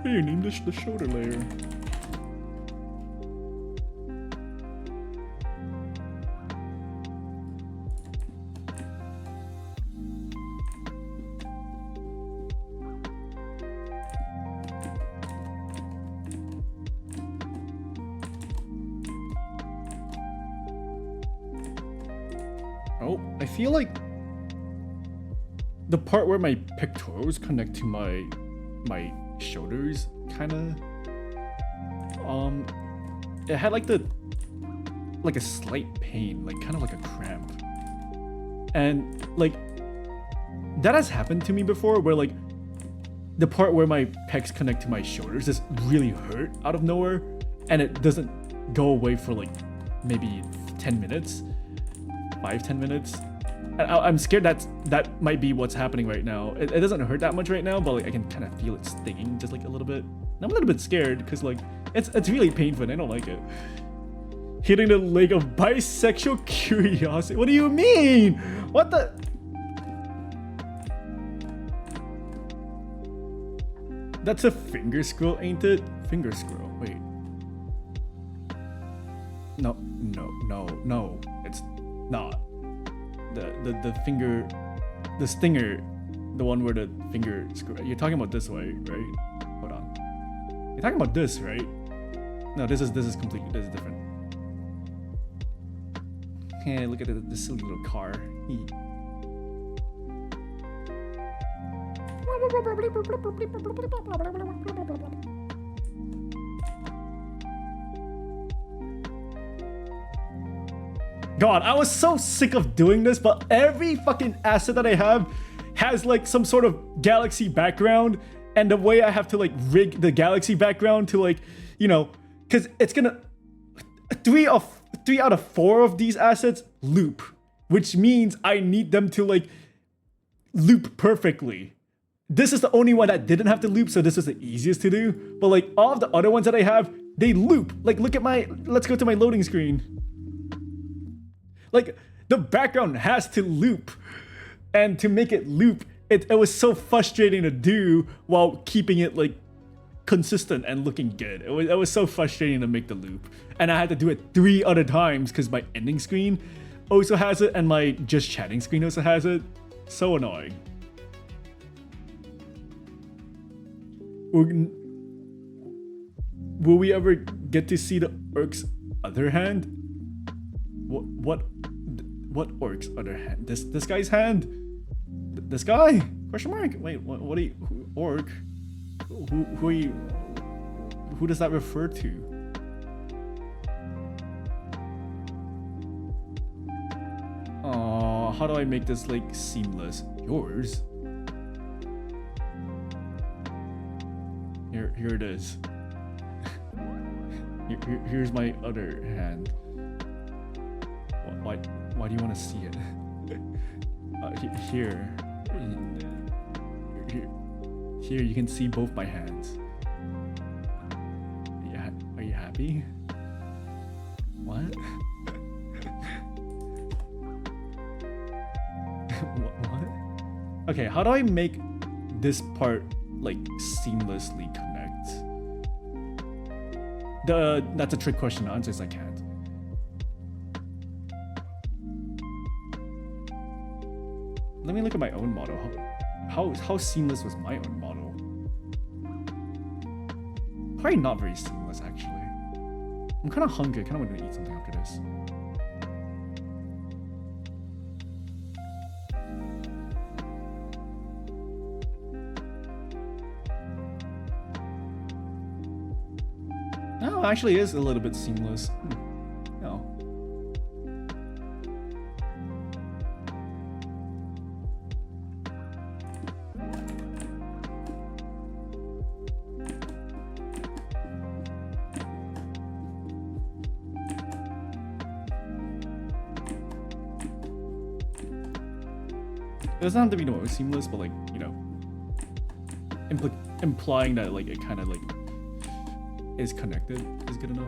You named this the shoulder layer. Oh, I feel like the part where my pectorals connect to my shoulders kind of it had like a slight pain, like kind of like a cramp, and like that has happened to me before where like the part where my pecs connect to my shoulders just really hurt out of nowhere, and it doesn't go away for like maybe 10 minutes, 5-10 minutes. I'm scared that might be what's happening right now. It doesn't hurt that much right now, but like I can kind of feel it stinging just like a little bit. And I'm a little bit scared because like it's really painful and I don't like it. Hitting the leg of bisexual curiosity. What do you mean? What the? That's a finger scroll, ain't it? Finger scroll. Wait. No, it's not. The finger, the stinger, the one where the finger screw. You're talking about this way, right? Hold on. You're talking about this, right? No, this is completely. This is different. Hey, look at this silly little car. God, I was so sick of doing this, but every fucking asset that I have has like some sort of galaxy background, and the way I have to like rig the galaxy background to like, you know, because it's gonna 3 out of 4 of these assets loop, which means I need them to like loop perfectly. This is the only one that didn't have to loop, so this was the easiest to do. But like all of the other ones that I have, they loop. Like look at let's go to my loading screen. Like, the background has to loop. And to make it loop, it was so frustrating to do while keeping it, like, consistent and looking good. It was so frustrating to make the loop. And I had to do it 3 other times because my ending screen also has it and my just chatting screen also has it. So annoying. Will we ever get to see the Urk's other hand? What Orc's other hand? This guy's hand? This guy? Question mark? Wait, what are you? Orc? Who are you? Who does that refer to? How do I make this like seamless? Yours? Here it is. Here's my other hand. Why do you want to see it? Here, you can see both my hands. Yeah, are you happy? What? What? Okay, how do I make this part like seamlessly connect? That's a trick question. The answer is I can't. Let me look at my own model. How seamless was my own model? Probably not very seamless, actually. I'm kind of hungry. I kind of want to eat something after this. No, actually is a little bit seamless. No. It doesn't have to be the most seamless, but like, you know, implying that like it kind of like is connected is good enough.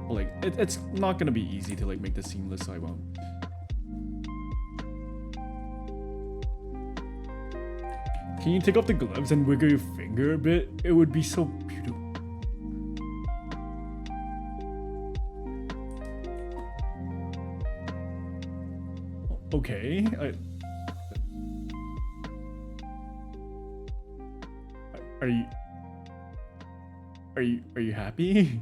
But, like it's not gonna be easy to like make this seamless, so I won't. Can you take off the gloves and wiggle your finger a bit? It would be so beautiful. Okay. Are you happy?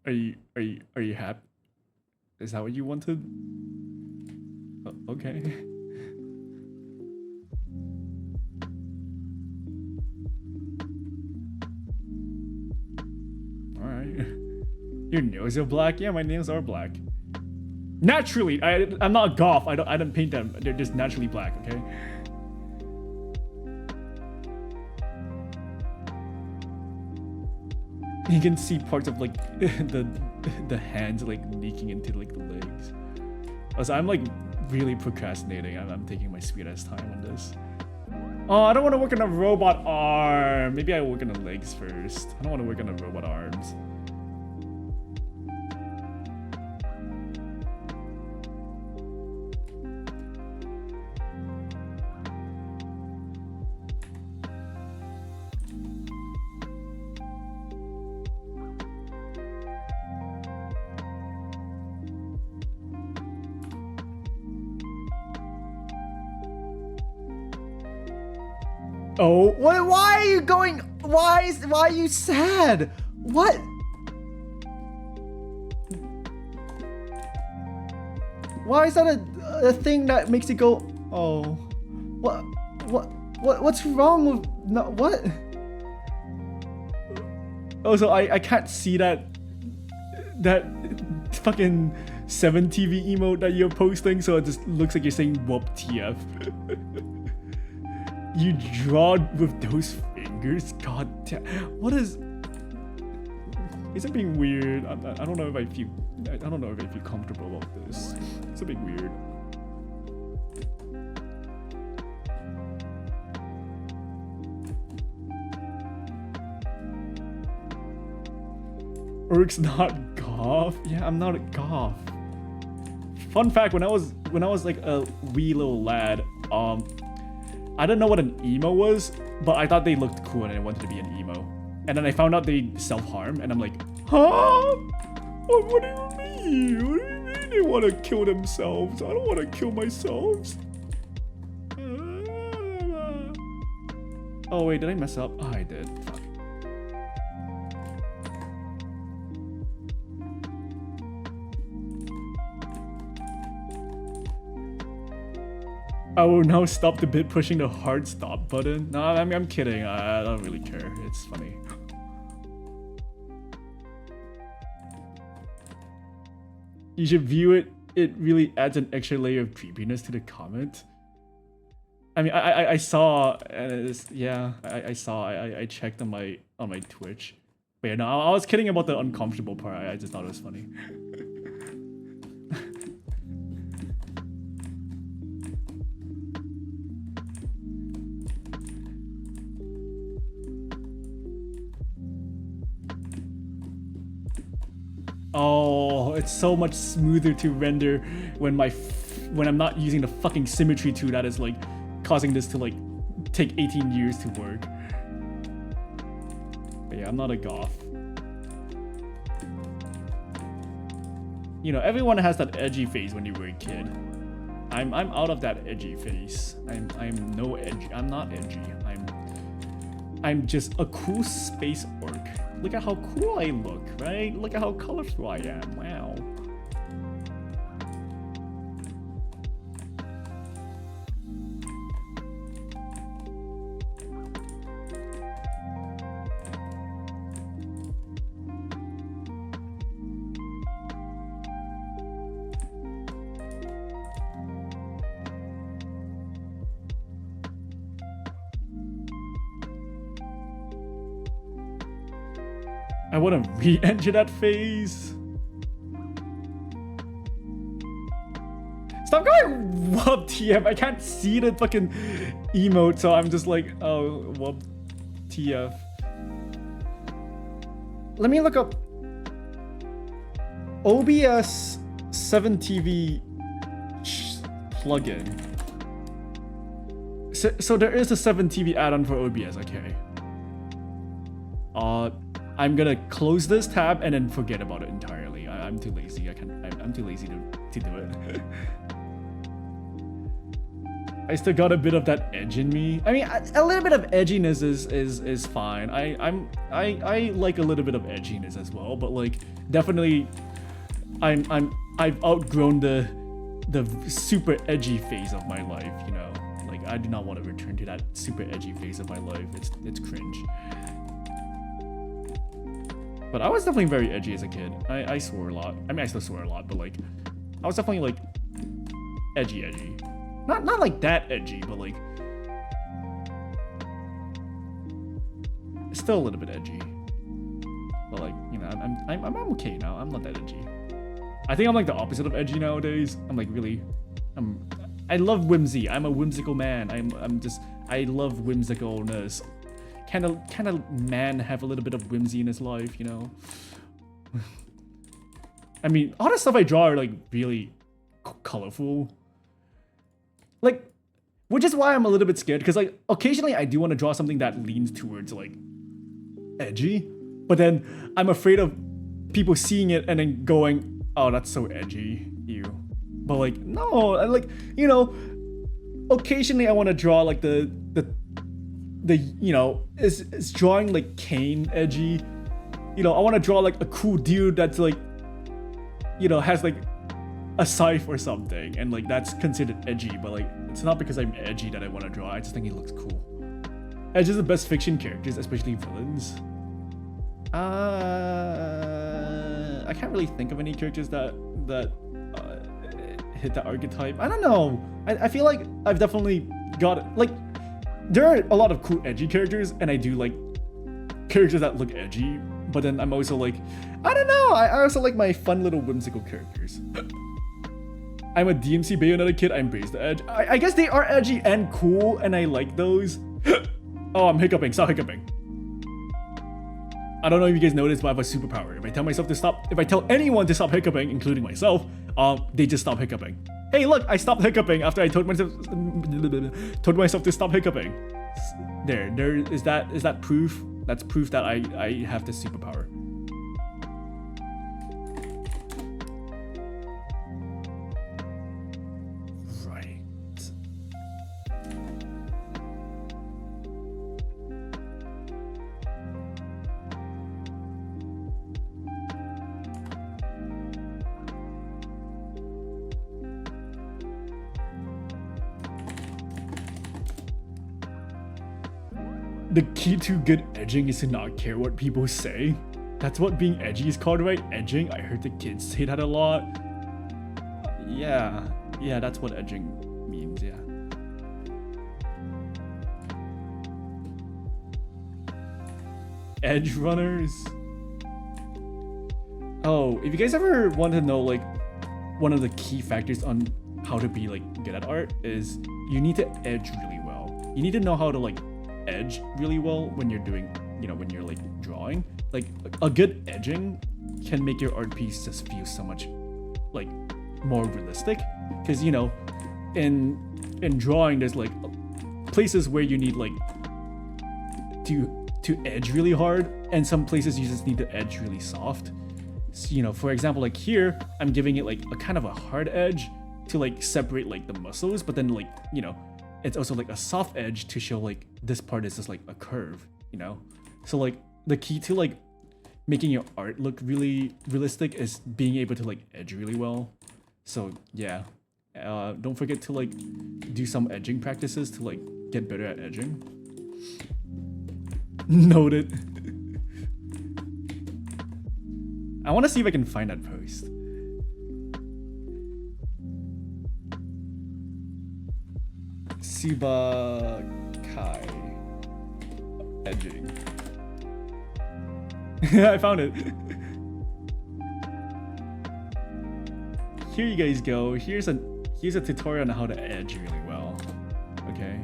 Are you happy? Is that what you wanted? Okay. Alright. Your nails are black? Yeah, my nails are black. Naturally! I'm not a goth. I don't paint them. They're just naturally black, okay? You can see parts of like the hands like leaking into like the legs. Also, I'm like really procrastinating. I'm taking my sweet ass time on this. Oh, I don't want to work on a robot arm. Maybe I work on the legs first. I don't want to work on the robot arms. Oh, what? Why are you going? Why are you sad? What? Why is that a thing that makes you go? Oh, what's wrong with what? Oh, so I can't see that fucking 7 TV emote that you're posting, so it just looks like you're saying whoop TF. You draw with those fingers? God damn. What is... Is it being weird? I don't know if I feel... I don't know if I feel comfortable about this. It's a bit weird. Urk's not goth? Yeah, I'm not a goth. Fun fact, when I was like a wee little lad, I didn't know what an emo was, but I thought they looked cool and I wanted to be an emo. And then I found out they self-harm, and I'm like, huh? What do you mean? What do you mean they want to kill themselves? I don't want to kill myself. Oh wait, did I mess up? Oh, I did. Fuck. I will now stop the bit pushing the hard stop button. No, I'm kidding. I don't really care. It's funny. You should view it. It really adds an extra layer of creepiness to the comment. I mean, I saw, and it's, yeah, I saw. I checked on my Twitch. But yeah, no, I was kidding about the uncomfortable part. I just thought it was funny. Oh, it's so much smoother to render when I'm not using the fucking symmetry tool that is like causing this to like take 18 years to work. But yeah, I'm not a goth. You know, everyone has that edgy phase when you were a kid. I'm out of that edgy phase. I'm no edgy. I'm not edgy. I'm just a cool space orc. Look at how cool I look, right? Look at how colorful I am. Wow. I want to re-enter that phase. Stop going wub TF. I can't see the fucking emote, so I'm just like, oh, wub TF. Let me look up OBS 7TV plugin. So there is a 7TV add-on for OBS, okay. I'm gonna close this tab and then forget about it entirely. I'm too lazy. I'm too lazy to do it. I still got a bit of that edge in me. I mean, a little bit of edginess is fine. I like a little bit of edginess as well, but like definitely, I've outgrown the super edgy phase of my life. You know, like I do not want to return to that super edgy phase of my life. It's cringe. But I was definitely very edgy as a kid. I swore a lot. I mean, I still swear a lot, but like, I was definitely like edgy. Not like that edgy, but like still a little bit edgy. But like, you know, I'm okay now. I'm not that edgy. I think I'm like the opposite of edgy nowadays. I'm like really, I love whimsy. I'm a whimsical man. I love whimsicalness. Can a man have a little bit of whimsy in his life, you know? I mean, all the stuff I draw are like really colorful. Like, which is why I'm a little bit scared, because like occasionally I do want to draw something that leans towards like edgy, but then I'm afraid of people seeing it and then going, oh, that's so edgy, ew. But like, no, like, you know, occasionally I want to draw like the you know, is drawing like Kane edgy. You know, I want to draw like a cool dude that's like, you know, has like a scythe or something, and like that's considered edgy, but like it's not because I'm edgy that I want to draw. I just think he looks cool. It's just the best fiction characters, especially villains. I can't really think of any characters that hit that archetype. I don't know. I feel like I've definitely got like. There are a lot of cool edgy characters, and I do like characters that look edgy, but then I'm also like, I don't know, I also like my fun little whimsical characters. I'm a DMC Bayonetta kid, I embrace the edge. I guess they are edgy and cool, and I like those. Oh, I'm hiccuping, stop hiccuping. I don't know if you guys noticed, but I have a superpower. If I tell anyone to stop hiccuping, including myself, they just stop hiccuping. Hey, look, I stopped hiccuping after I told myself to stop hiccuping. There is that proof? That's proof that I have this superpower. Right. The key to good edging is to not care what people say. That's what being edgy is called, right? Edging? I heard the kids say that a lot. Yeah, that's what edging means, yeah. Edge runners. Oh, if you guys ever want to know like one of the key factors on how to be like good at art is you need to edge really well. You need to know how to like edge really well when you're doing, you know, when you're like drawing. Like a good edging can make your art piece just feel so much like more realistic, because you know in drawing there's like places where you need like to edge really hard, and some places you just need to edge really soft. So, you know, for example, like here I'm giving it like a kind of a hard edge to like separate like the muscles, but then like, you know, it's also like a soft edge to show like this part is just like a curve, you know? So like the key to like making your art look really realistic is being able to like edge really well. So yeah, don't forget to like do some edging practices to like get better at edging. Noted. I want to see if I can find that post. Suba Kai edging. I found it. Here you guys go. Here's a tutorial on how to edge really well. Okay.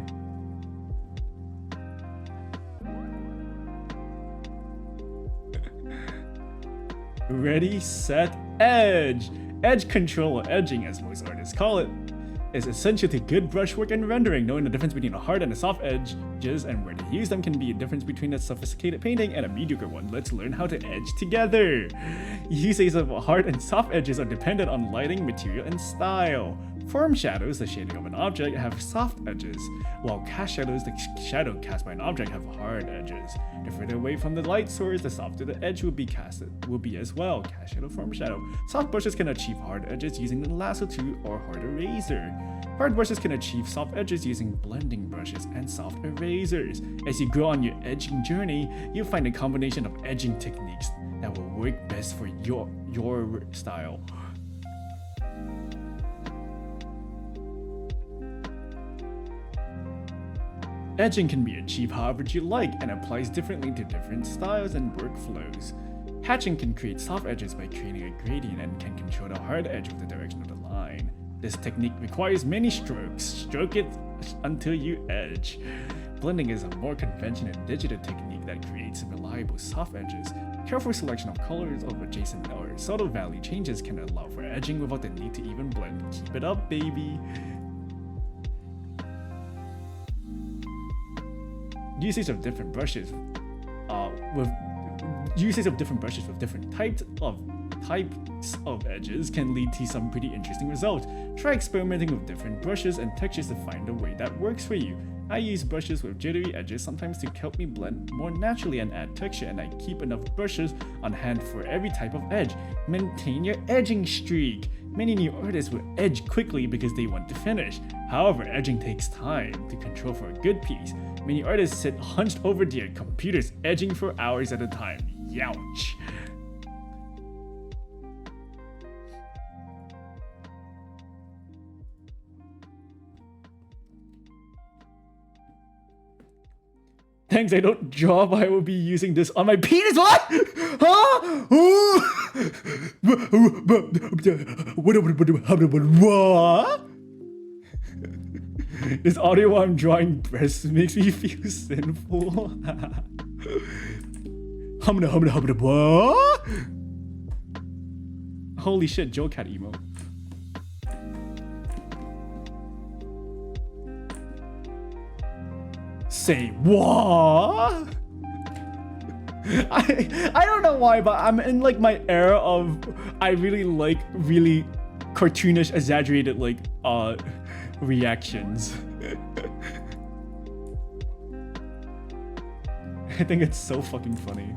Ready, set, edge. Edge control, or edging as most artists call it, is essential to good brushwork and rendering. Knowing the difference between a hard and a soft edges and where to use them can be a difference between a sophisticated painting and a mediocre one. Let's learn how to edge together. Uses of hard and soft edges are dependent on lighting, material, and style. Form shadows, the shading of an object, have soft edges, while cast shadows, the shadow cast by an object, have hard edges. The further away from the light source, the softer the edge will be as well. Cast shadow, form shadow. Soft brushes can achieve hard edges using the lasso tool or hard eraser. Hard brushes can achieve soft edges using blending brushes and soft erasers. As you grow on your edging journey, you'll find a combination of edging techniques that will work best for your style. Edging can be achieved however you like and applies differently to different styles and workflows. Hatching can create soft edges by creating a gradient and can control the hard edge with the direction of the line. This technique requires many strokes. Stroke it until you edge. Blending is a more conventional digital technique that creates reliable soft edges. Careful selection of colors of adjacent or subtle value changes can allow for edging without the need to even blend. Keep it up, baby! Usage of different brushes with different types of edges can lead to some pretty interesting results. Try experimenting with different brushes and textures to find a way that works for you. I use brushes with jittery edges sometimes to help me blend more naturally and add texture, and I keep enough brushes on hand for every type of edge. Maintain your edging streak. Many new artists will edge quickly because they want to finish. However, edging takes time to control for a good piece. Many artists sit hunched over their computers, edging for hours at a time. Youch! Thanks, I don't draw, but I will be using this on my penis. What? Huh? What? This audio while I'm drawing breasts makes me feel sinful. What? Holy shit, Joe Cat emo. Say what? I don't know why, but I'm in like my era of I really like really cartoonish, exaggerated like reactions. I think it's so fucking funny.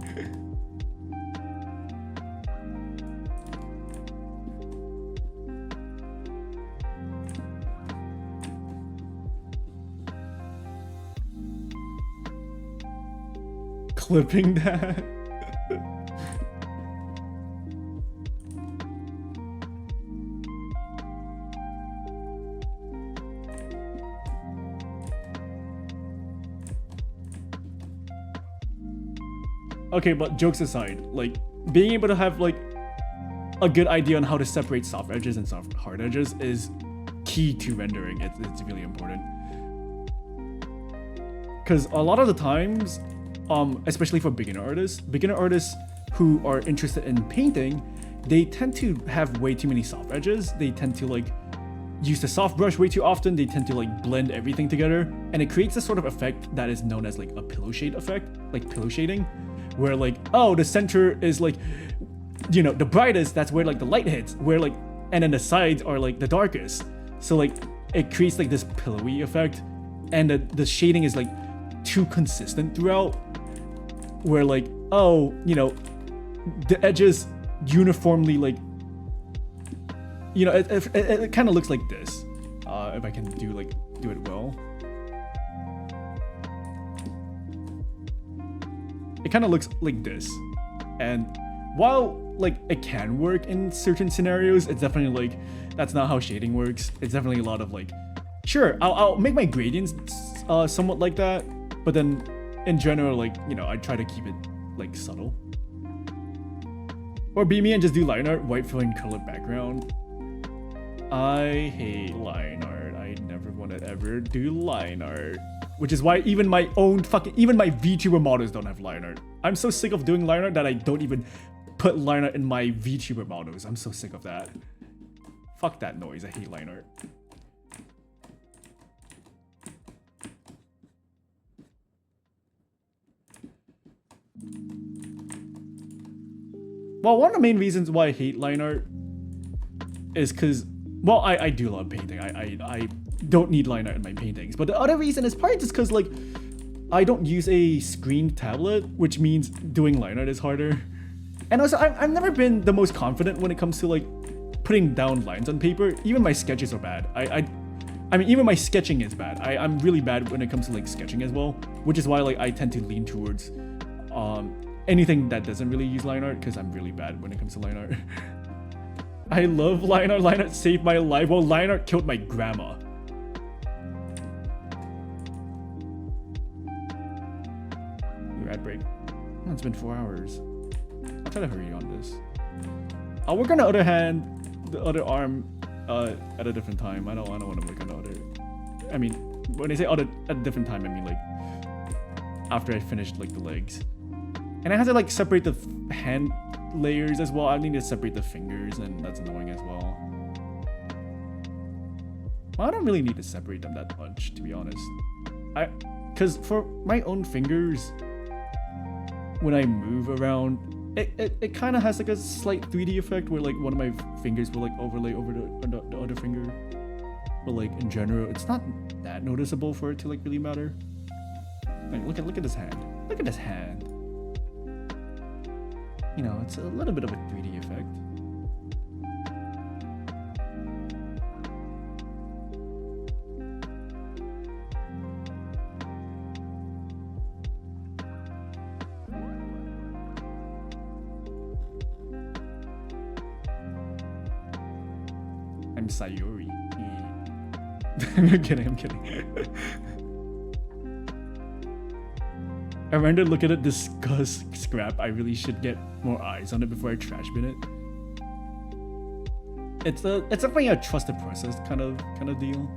Clipping that. Okay, but jokes aside, like being able to have like a good idea on how to separate soft edges and hard edges is key to rendering. It's really important. Because a lot of the times, especially for beginner artists who are interested in painting, they tend to have way too many soft edges. They tend to like use the soft brush way too often. They tend to like blend everything together, and it creates a sort of effect that is known as like a pillow shade effect, like pillow shading, where like, oh, the center is like, you know, the brightest, that's where like the light hits, where like, and then the sides are like the darkest. So like it creates like this pillowy effect, and the shading is like too consistent throughout. where like, oh, you know, the edges uniformly like, you know, it kind of looks like this. If I can do it well. It kind of looks like this. And while like it can work in certain scenarios, it's definitely like, that's not how shading works. It's definitely a lot of like, sure, I'll make my gradients somewhat like that, but then in general, like, you know, I try to keep it like subtle. Or be me and just do line art, white filling colored background. I hate line art. I never want to ever do line art. Which is why even my own even my VTuber models don't have line art. I'm so sick of doing line art that I don't even put line art in my VTuber models. I'm so sick of that. Fuck that noise. I hate line art. Well, one of the main reasons why I hate line art is because, well, I do love painting. I don't need line art in my paintings. But the other reason is probably just because, like, I don't use a screen tablet, which means doing line art is harder. And also, I've never been the most confident when it comes to, like, putting down lines on paper. Even my sketches are bad. I mean, even my sketching is bad. I'm really bad when it comes to, like, sketching as well. Which is why, like, I tend to lean towards anything that doesn't really use line art, because I'm really bad when it comes to line art. I love line art. Line art saved my life. Well, line art killed my grandma. Ad break. Oh, it's been 4 hours. I'll try to hurry on this. I'll work on the other hand, the other arm, at a different time. I don't want to work on the other. I mean, when I say other at a different time, I mean like after I finished like the legs. And I have to like separate the hand layers as well. I need to separate the fingers, and that's annoying as well. Well, I don't really need to separate them that much, to be honest. Because for my own fingers, when I move around, it kind of has like a slight 3D effect where like one of my fingers will like overlay over the other finger. But like in general, it's not that noticeable for it to like really matter. Like, look at this hand. Look at this hand. You know, it's a little bit of a 3D effect. I'm Sayori. I'm kidding. I ran to look at it, discuss scrap. I really should get more eyes on it before I trash bin it. It's definitely a trusted process kind of deal.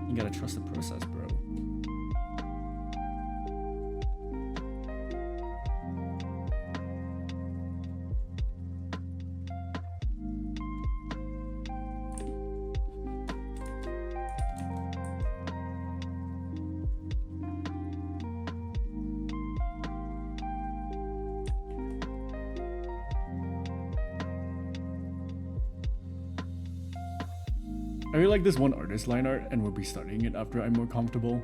You gotta trust the process, bro. I really like this one artist line art, and we'll be studying it after I'm more comfortable.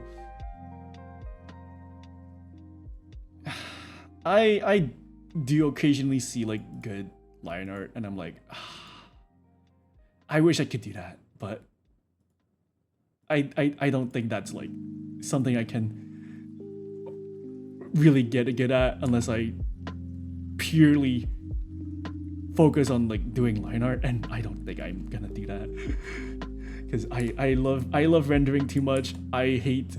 I do occasionally see like good line art, and I'm like, I wish I could do that, but I don't think that's like something I can really get good at unless I purely focus on like doing line art, and I don't think I'm gonna do that. Because I love rendering too much. I hate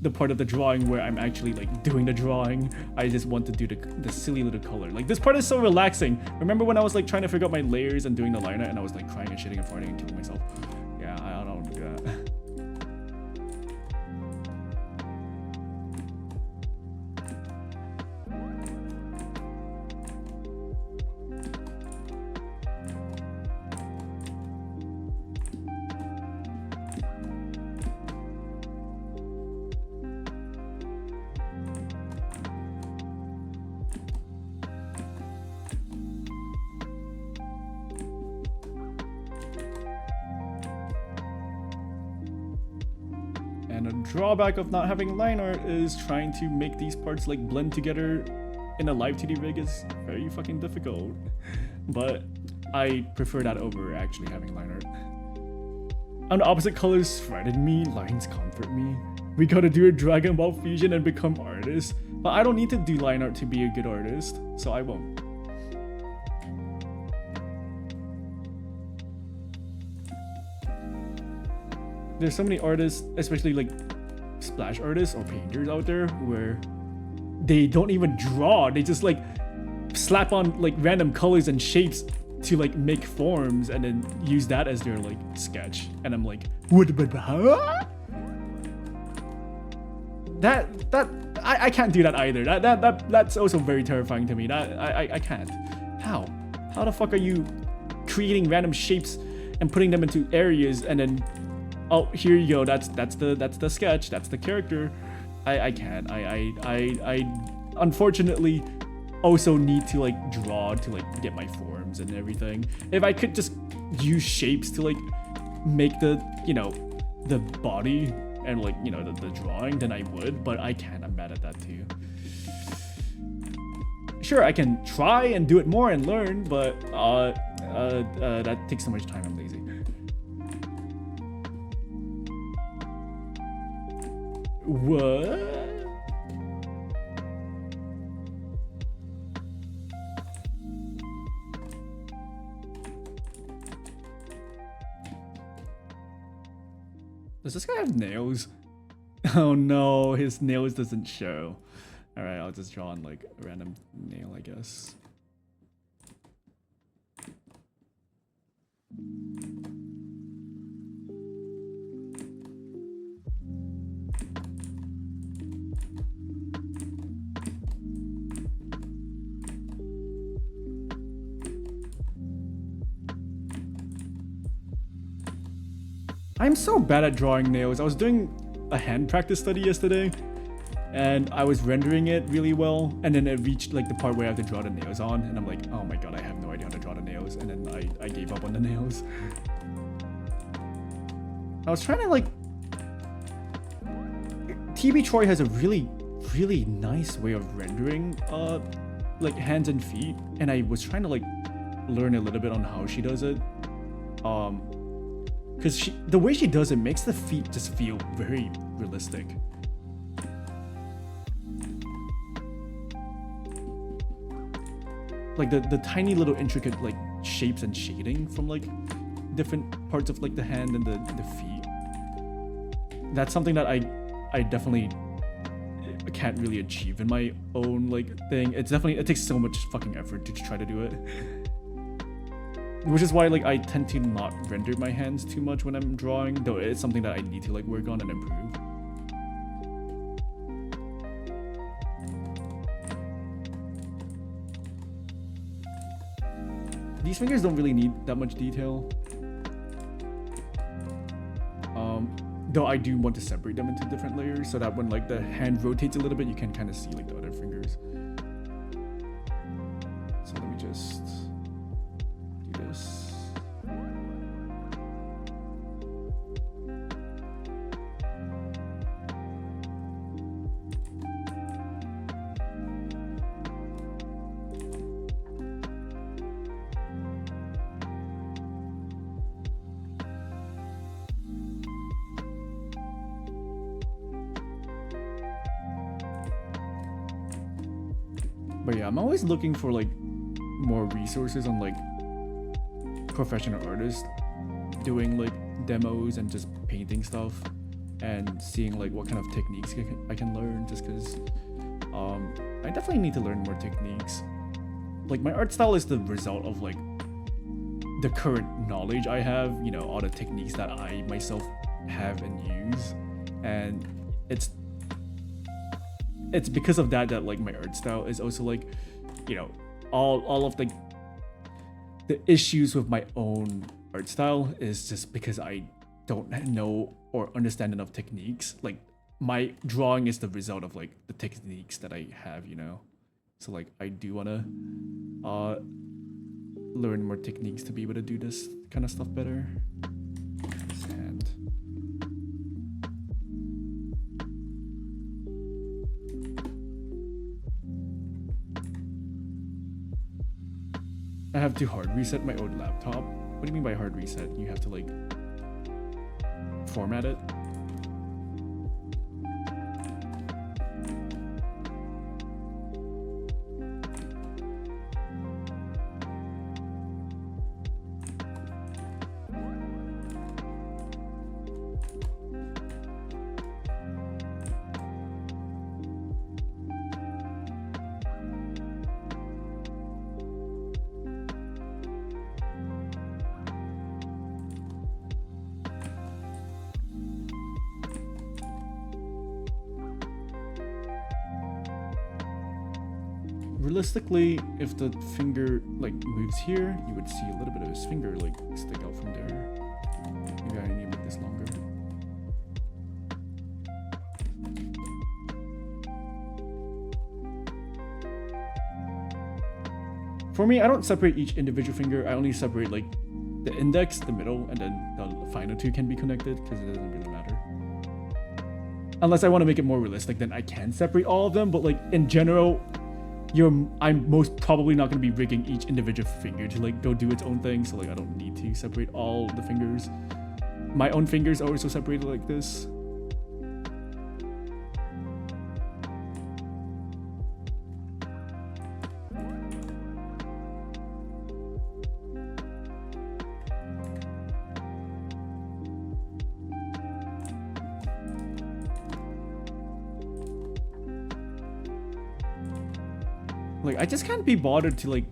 the part of the drawing where I'm actually like doing the drawing. I just want to do the silly little color. Like this part is so relaxing. Remember when I was like trying to figure out my layers and doing the line art, and I was like crying and shitting and farting and killing myself? Yeah, I don't want to do that. And a drawback of not having line art is trying to make these parts like blend together in a live 2D rig is very fucking difficult. But I prefer that over actually having line art. On the opposite colors threaten me, lines comfort me. We gotta do a Dragon Ball fusion and become artists. But I don't need to do line art to be a good artist, so I won't. There's so many artists, especially like splash artists or painters out there, where they don't even draw. They just like slap on like random colors and shapes to like make forms and then use that as their like sketch. And I'm like, what? I can't do that either. That's also very terrifying to me. That I can't. How the fuck are you creating random shapes and putting them into areas and then, oh, here you go, that's the sketch, that's the character. I can't. I unfortunately also need to like draw to like get my forms and everything. If I could just use shapes to like make the, you know, the body and like, you know, the drawing, then I would, but I can't. I'm bad at that too. Sure, I can try and do it more and learn, but that takes so much time. I'm lazy. What? Does this guy have nails? Oh no, his nails doesn't show. Alright, I'll just draw on like a random nail, I guess. I'm so bad at drawing nails. I was doing a hand practice study yesterday and I was rendering it really well, and then it reached like the part where I have to draw the nails on, and I'm like, oh my god, I have no idea how to draw the nails, and then I gave up on the nails. I was trying to like... TB Troy has a really nice way of rendering like hands and feet, and I was trying to like learn a little bit on how she does it. Because the way she does it makes the feet just feel very realistic. Like the tiny little intricate like shapes and shading from like different parts of like the hand and the feet. That's something that I definitely can't really achieve in my own like thing. It takes so much fucking effort to try to do it. Which is why like I tend to not render my hands too much when I'm drawing, though it's something that I need to like work on and improve. These fingers don't really need that much detail. Though I do want to separate them into different layers so that when like the hand rotates a little bit, you can kind of see like the other fingers. So let me just do this. But yeah, I'm always looking for like more resources on like professional artists doing like demos and just painting stuff and seeing like what kind of techniques I can learn, just because I definitely need to learn more techniques. Like my art style is the result of like the current knowledge I have, you know, all the techniques that I myself have and use, and it's because of that like my art style is also like, you know, all of like the issues with my own art style is just because I don't know or understand enough techniques. Like my drawing is the result of like the techniques that I have, you know. So like I do want to learn more techniques to be able to do this kind of stuff better. This hand. I have to hard reset my old laptop. What do you mean by hard reset? You have to like format it? Realistically, if the finger like moves here, you would see a little bit of his finger like stick out from there. Maybe I need to make this longer. For me, I don't separate each individual finger. I only separate like the index, the middle, and then the final two can be connected because it doesn't really matter. Unless I want to make it more realistic, then I can separate all of them. But like in general, I'm most probably not going to be rigging each individual finger to like go do its own thing. So like I don't need to separate all the fingers. My own fingers are also separated like this. Like, I just can't be bothered to like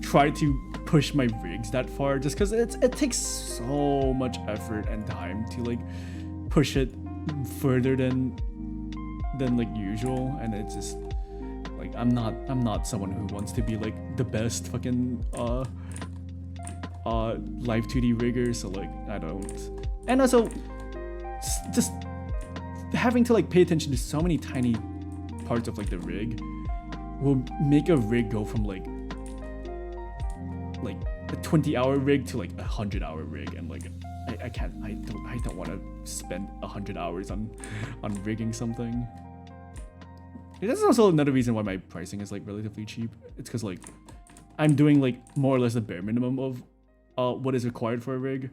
try to push my rigs that far just because it takes so much effort and time to like push it further than like usual, and it's just like I'm not someone who wants to be like the best fucking live 2D rigger, so like I don't. And also just having to like pay attention to so many tiny parts of like the rig will make a rig go from like a 20-hour rig to like a 100-hour rig, and like I don't want to spend 100 hours on rigging something. This is also another reason why my pricing is like relatively cheap. It's because like I'm doing like more or less the bare minimum of what is required for a rig.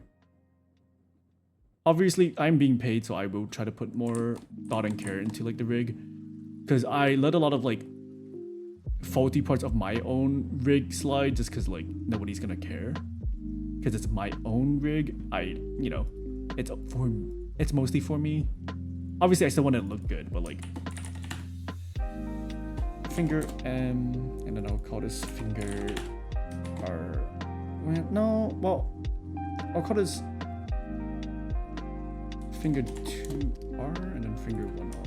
Obviously I'm being paid, so I will try to put more thought and care into like the rig, because I let a lot of like faulty parts of my own rig slide just because like nobody's gonna care, because it's my own rig. It's mostly for me. Obviously I still want it to look good, but like finger M, and then I'll call this finger R. I'll call this finger 2R and then finger 1R.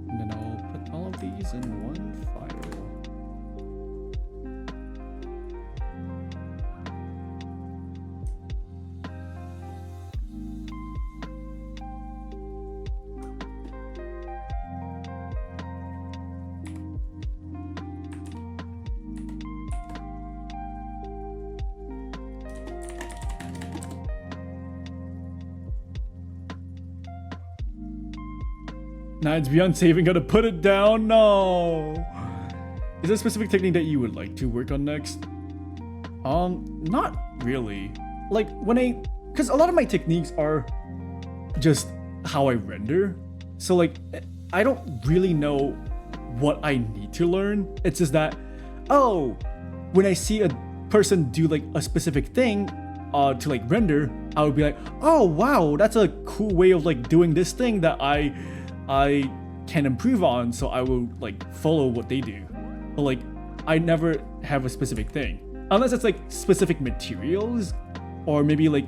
And then I'll put all of these in one file. Nah, it's beyond saving. Gotta put it down. No. Is there a specific technique that you would like to work on next? Not really. Like because a lot of my techniques are just how I render. So like, I don't really know what I need to learn. It's just that, when I see a person do like a specific thing to like render, I would be like, oh wow, that's a cool way of like doing this thing that I can improve on, so I will like follow what they do. But like I never have a specific thing, unless it's like specific materials or maybe like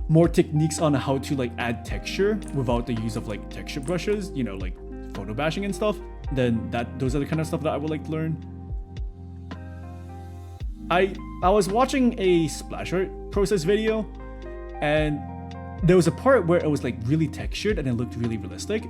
more techniques on how to like add texture without the use of like texture brushes, like photo bashing and stuff. Then those are the kind of stuff that I would like to learn. I was watching a splash art process video, and there was a part where it was like really textured and it looked really realistic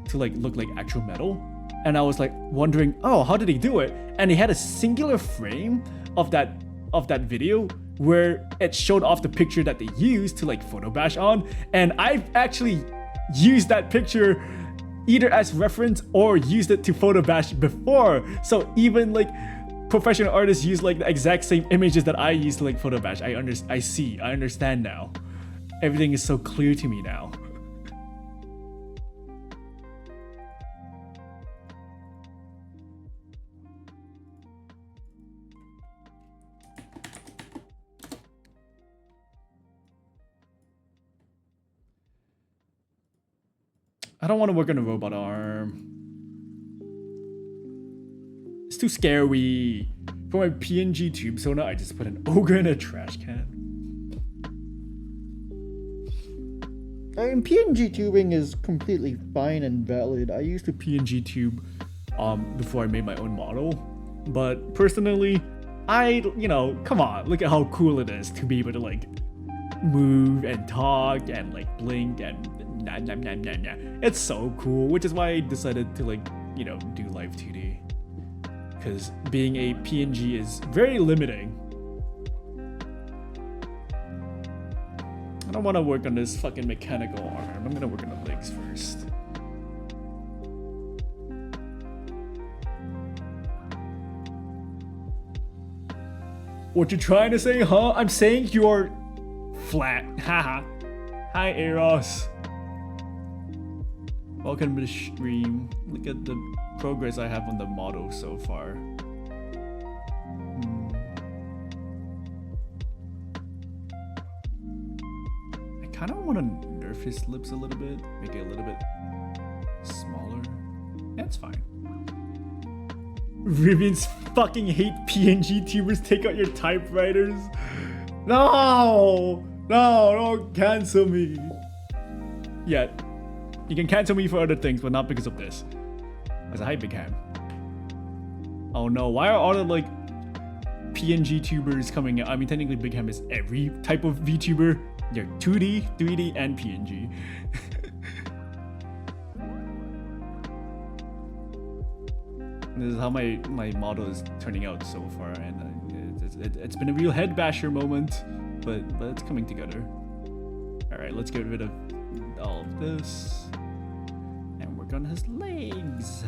to like look like actual metal, and I was like wondering, how did he do it? And he had a singular frame of that of that video where it showed off the picture that they used to like photo bash on, and I've actually used that picture either as reference or used it to photo bash before. So even like professional artists use like the exact same images that I use to like photo bash. I understand now. Everything is so clear to me now. I don't want to work on a robot arm. It's too scary. For my PNG tube sonar, I just put an ogre in a trash can. PNG tubing is completely fine and valid. I used to PNG tube before I made my own model. But personally, come on, look at how cool it is to be able to like move and talk and like blink and it's so cool, which is why I decided to like, do live 2D. Because being a PNG is very limiting. I don't want to work on this fucking mechanical arm. I'm gonna work on the legs first. What you trying to say, huh? I'm saying you're flat. Haha. Hi, Eros. Welcome to the stream. Look at the progress I have on the model so far. I kind of want to nerf his lips a little bit, make it a little bit smaller. That's fine. Rivians fucking hate PNG tubers. Take out your typewriters. No, don't cancel me. Yet. You can cancel me for other things, but not because of this. As a hi, Big Ham. Oh no, why are all the like PNG tubers coming out? I mean, technically Big Ham is every type of VTuber. They're 2D, 3D, and PNG. This is how my model is turning out so far, and it's been a real head basher moment, but it's coming together. All right, let's get rid of all of this and work on his legs.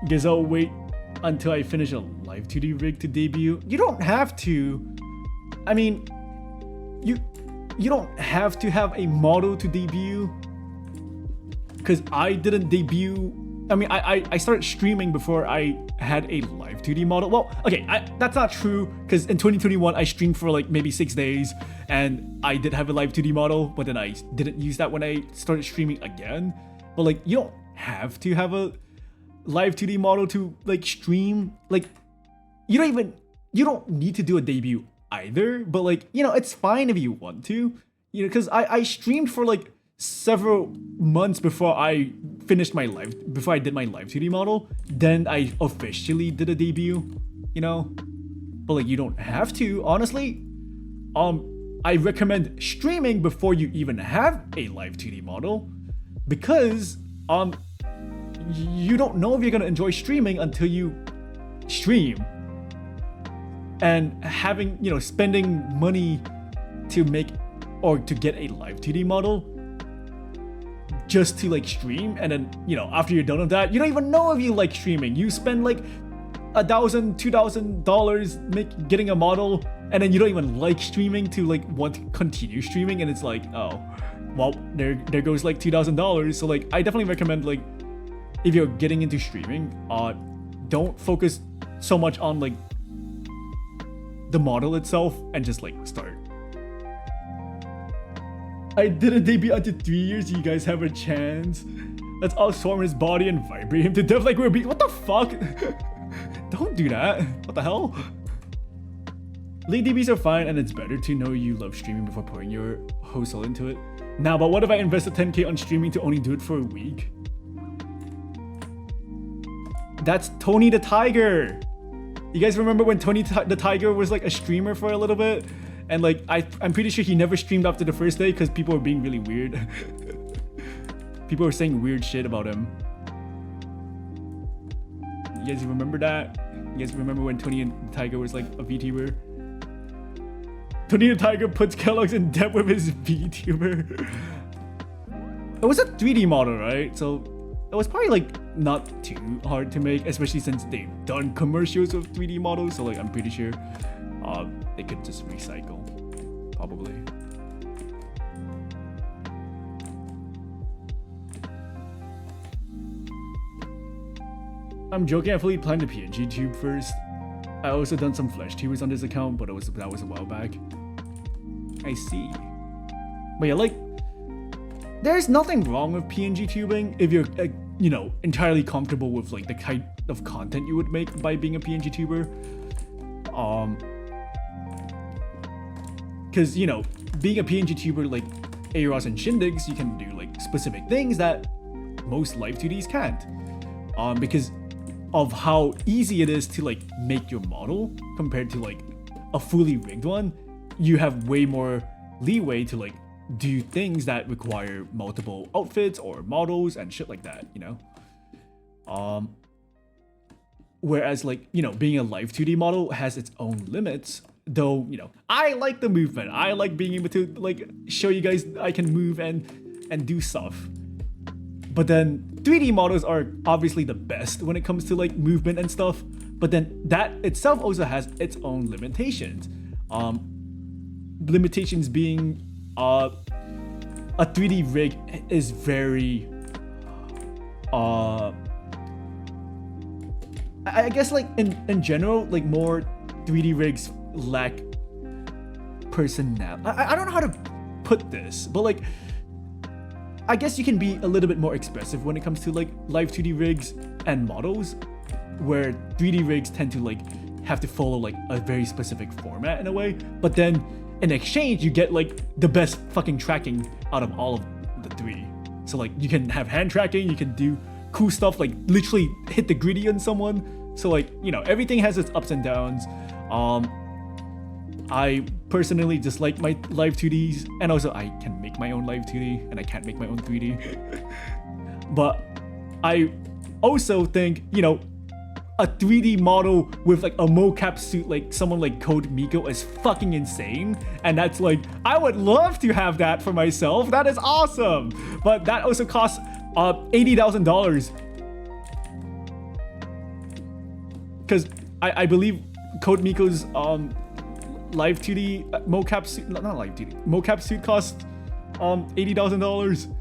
Guess I'll wait until I finish a live 2D rig to debut. You don't have to. I mean, you don't have to have a model to debut. Because I didn't debut. I mean, I started streaming before I had a live 2D model. Well, okay, that's not true. Because in 2021, I streamed for like maybe 6 days. And I did have a live 2D model. But then I didn't use that when I started streaming again. But like, you don't have to have a live 2D model to like stream. Like, you don't need to do a debut either. But like, it's fine if you want to. Because I streamed for like several months before I finished my before I did my live 2D model. Then I officially did a debut, but like, you don't have to, honestly. I recommend streaming before you even have a live 2D model, because you don't know if you're gonna enjoy streaming until you stream. And having, spending money to make or to get a live 2D model just to like stream, and then after you're done with that, you don't even know if you like streaming. You spend like $1,000, $2,000 getting a model, and then you don't even like streaming to like want to continue streaming, and it's like, oh well, there goes like $2,000. So like, I definitely recommend, like, if you're getting into streaming, don't focus so much on like the model itself, and just like start. I didn't debut until 3 years. You guys have a chance. Let's all swarm his body and vibrate him to death like we're what the fuck? Don't do that. What the hell? Late DBs are fine, and it's better to know you love streaming before pouring your whole soul into it. Now, but what if I invested 10k on streaming to only do it for a week? That's Tony the Tiger. You guys remember when Tony the Tiger was like a streamer for a little bit? And like I'm pretty sure he never streamed after the first day because people were being really weird. People were saying weird shit about him. You guys remember that? You guys remember when Tony and Tiger was like a VTuber? Tony and Tiger puts Kellogg's in debt with his VTuber. It was a 3D model, right? So it was probably like not too hard to make, especially since they've done commercials with 3D models. So like I'm pretty sure they could just recycle, probably. I'm joking. I fully planned the PNG tube first. I also done some flesh tubers on this account, but that was a while back. I see. But yeah, like, there's nothing wrong with PNG tubing if you're, you know, entirely comfortable with like the kind of content you would make by being a PNG tuber. Because you know, being a PNG tuber like Aros and Shindigs, you can do like specific things that most live 2Ds can't. Because of how easy it is to like make your model compared to like a fully rigged one, you have way more leeway to like do things that require multiple outfits or models and shit like that, you know? Whereas like, you know, being a live 2D model has its own limits, though, you know, I like the movement. I like being able to like show you guys I can move and do stuff. But then 3D models are obviously the best when it comes to like movement and stuff. But then that itself also has its own limitations. Limitations being a 3D rig is very I guess like in general, like more 3D rigs lack personnel. I don't know how to put this, but like I guess you can be a little bit more expressive when it comes to like live 2D rigs and models, where 3D rigs tend to like have to follow like a very specific format in a way, but then in exchange you get like the best fucking tracking out of all of the three. So like you can have hand tracking, you can do cool stuff like literally hit the griddy on someone. So like, you know, everything has its ups and downs. I personally just like my live 2Ds, and also I can make my own live 2D and I can't make my own 3D. But I also think, you know, a 3D model with like a mocap suit like someone like Code Miko is fucking insane, and that's like, I would love to have that for myself. That is awesome. But that also costs $80,000, because I believe Code Miko's live 2D mocap suit, not live 2D, mocap suit cost $80,000.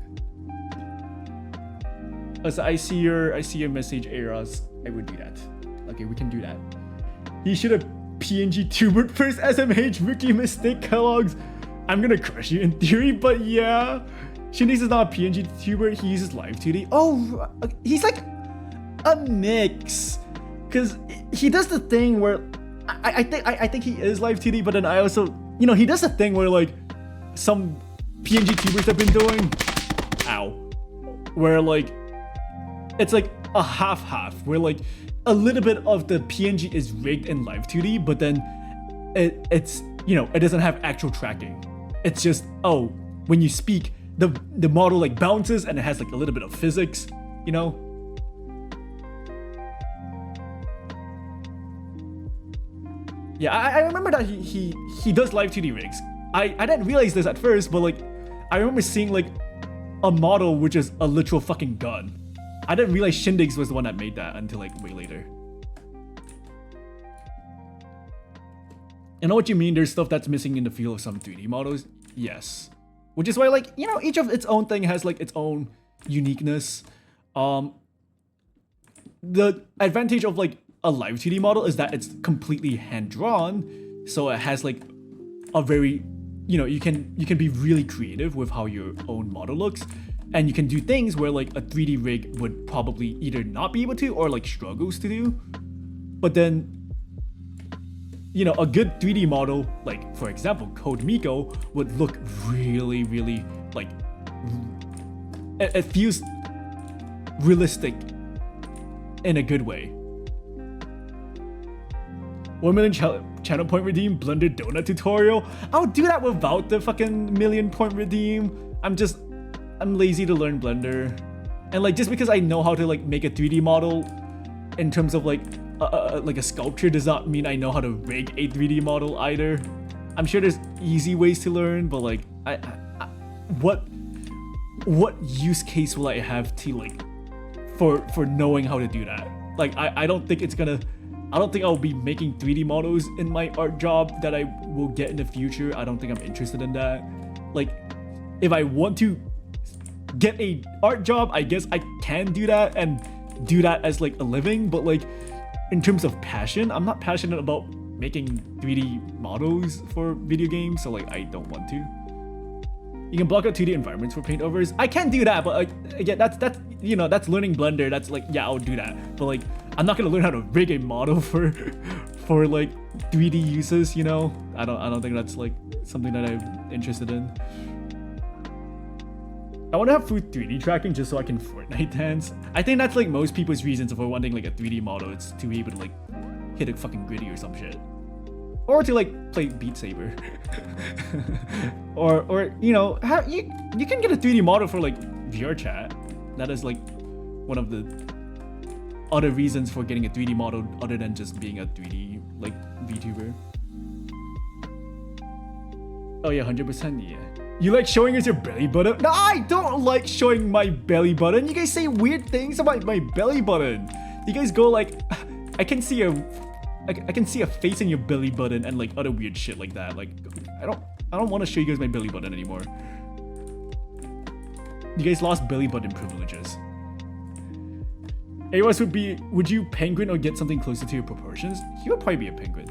So I see your message, Eros. I would do that. Okay, we can do that. He should have PNG tubered first. SMH rookie mistake, Kellogg's. I'm gonna crush you in theory, but yeah. Shinix is not a PNG tuber, he uses live 2D. Oh, he's like a mix. Cause he does the thing where I think he is live 2D, but then I also, you know, he does a thing where like some PNG tubers have been doing, where like it's like a half, where like a little bit of the PNG is rigged in live 2D, but then it's, you know, it doesn't have actual tracking. It's just, oh, when you speak, the model like bounces and it has like a little bit of physics, you know? Yeah, I remember that he does live 2D rigs. I didn't realize this at first, but like I remember seeing like a model which is a literal fucking gun. I didn't realize Shindigs was the one that made that until like way later. I know what you mean, there's stuff that's missing in the field of some 3D models. Yes. Which is why, like, you know, each of its own thing has like its own uniqueness. The advantage of like a live 2D model is that it's completely hand-drawn, so it has like a very, you know, you can be really creative with how your own model looks, and you can do things where like a 3D rig would probably either not be able to or like struggles to do. But then, you know, a good 3D model, like for example Code Miko, would look really, really like it feels realistic in a good way. 1 million channel point redeem, Blender donut tutorial. I'll do that without the fucking million point redeem. I'm lazy to learn Blender. And like, just because I know how to like make a 3D model in terms of like a sculpture does not mean I know how to rig a 3D model either. I'm sure there's easy ways to learn, but like, what use case will I have to like, for knowing how to do that? Like, I don't think I'll be making 3D models in my art job that I will get in the future. I don't think I'm interested in that. Like, if I want to get a art job, I guess I can do that and do that as like a living, but like in terms of passion, I'm not passionate about making 3D models for video games, so like I don't want to. You can block out 2D environments for paint overs. I can do that, but like, again, that's you know, that's learning Blender. That's like, yeah, I'll do that. But like, I'm not gonna learn how to rig a model for like 3D uses, you know? I don't think that's like something that I'm interested in. I want to have food 3D tracking just so I can Fortnite dance. I think that's like most people's reasons for wanting like a 3D model. It's to be able to like hit a fucking gritty or some shit. Or to like play Beat Saber. or you know, you can get a 3D model for like VR chat. That is like one of the other reasons for getting a 3D model other than just being a 3D like VTuber. Oh yeah, 100%, yeah. You like showing us your belly button? No, I don't like showing my belly button. You guys say weird things about my belly button. You guys go like, I can see a face in your belly button and like other weird shit like that. Like, I don't want to show you guys my belly button anymore. You guys lost belly button privileges. AOS would you penguin or get something closer to your proportions? You would probably be a penguin.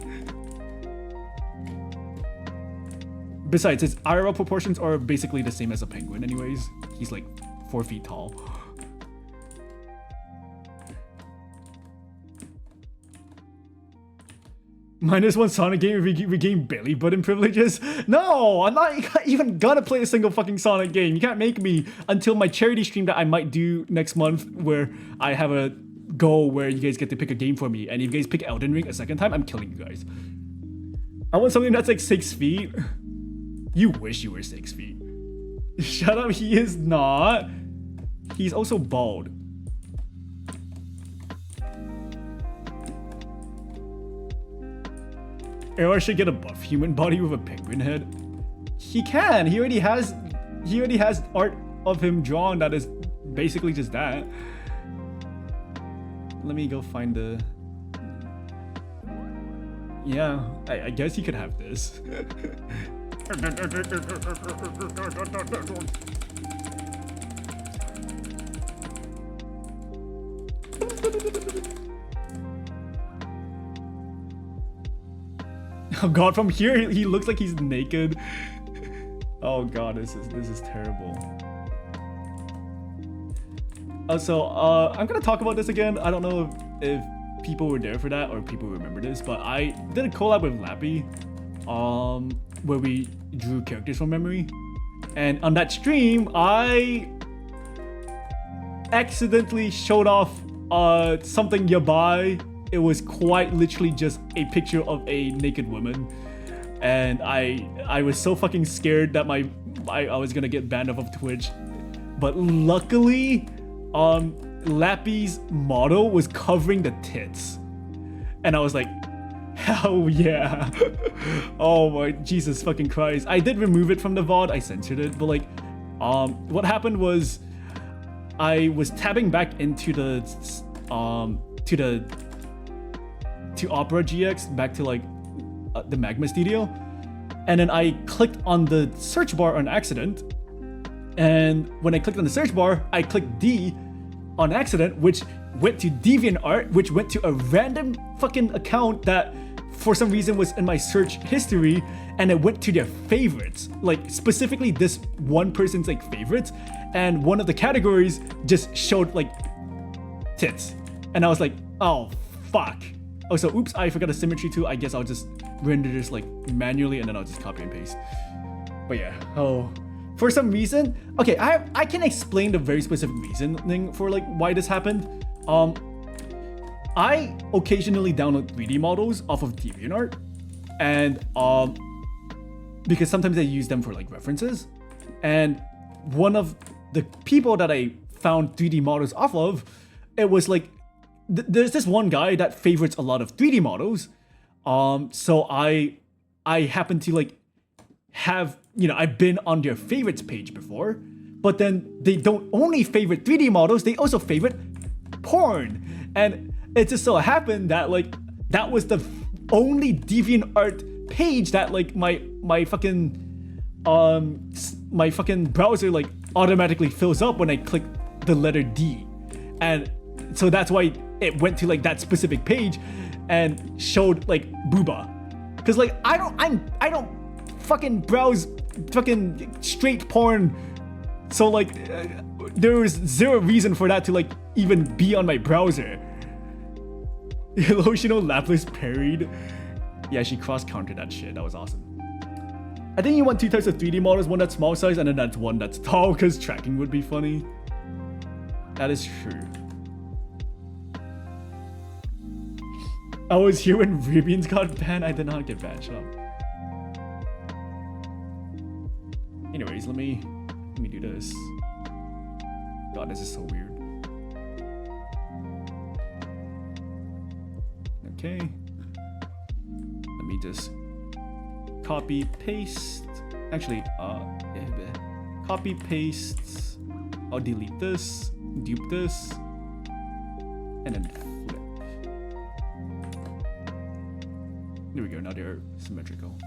Besides, his IRL proportions are basically the same as a penguin anyways. He's like 4 feet tall. -1 Sonic game if we gain belly button privileges? No, I'm not even gonna play a single fucking Sonic game. You can't make me until my charity stream that I might do next month where I have a goal where you guys get to pick a game for me. And if you guys pick Elden Ring a second time, I'm killing you guys. I want something that's like 6 feet. You wish you were 6 feet. Shut up, he is not. He's also bald. Arrow should get a buff human body with a penguin head. He can. He already has art of him drawn that is basically just that. Let me go find the. Yeah, I guess he could have this. Oh god, from here he looks like he's naked. Oh god, this is terrible. So I'm gonna talk about this again. I don't know if people were there for that or people remember this, but I did a collab with Lappy, where we drew characters from memory, and on that stream I accidentally showed off something yabai. It was quite literally just a picture of a naked woman, and I was so fucking scared that I was gonna get banned off of Twitch, but luckily Lappy's model was covering the tits, and I was like, hell yeah. Oh my Jesus fucking Christ. I did remove it from the VOD, I censored it, but like what happened was I was tabbing back into to Opera GX, back to like the Magma Studio, and then I clicked on the search bar on accident, and when I clicked on the search bar, I clicked D on accident, which went to DeviantArt, which went to a random fucking account that for some reason was in my search history, and it went to their favorites, like specifically this one person's like favorites, and one of the categories just showed like tits, and I was like, oh fuck. Oh, so oops, I forgot a symmetry too. I guess I'll just render this like manually and then I'll just copy and paste. But yeah, oh, for some reason, okay, I can explain the very specific reasoning for like why this happened. I occasionally download 3D models off of DeviantArt, and because sometimes I use them for like references. And one of the people that I found 3D models off of, it was like there's this one guy that favorites a lot of 3D models. So I happen to like have, you know, I've been on their favorites page before, but then they don't only favorite 3D models, they also favorite porn. And it just so happened that like that was the only DeviantArt page that like my fucking browser like automatically fills up when I click the letter D. And so that's why it went to like that specific page and showed like booba. Cause like I don't fucking browse fucking straight porn. So like there was zero reason for that to like even be on my browser. Lotional Lapis parried. Yeah, she cross-countered that shit. That was awesome. I think you want 2 types of 3D models, one that's small size and then that's one that's tall, because tracking would be funny. That is true. I was here when Rivians got banned. I did not get banned. Shut up. Anyways, let me do this. God, this is so weird. Okay. Let me just copy paste. Actually, copy paste. I'll delete this, dupe this, and then flip. There we go. Now they're symmetrical.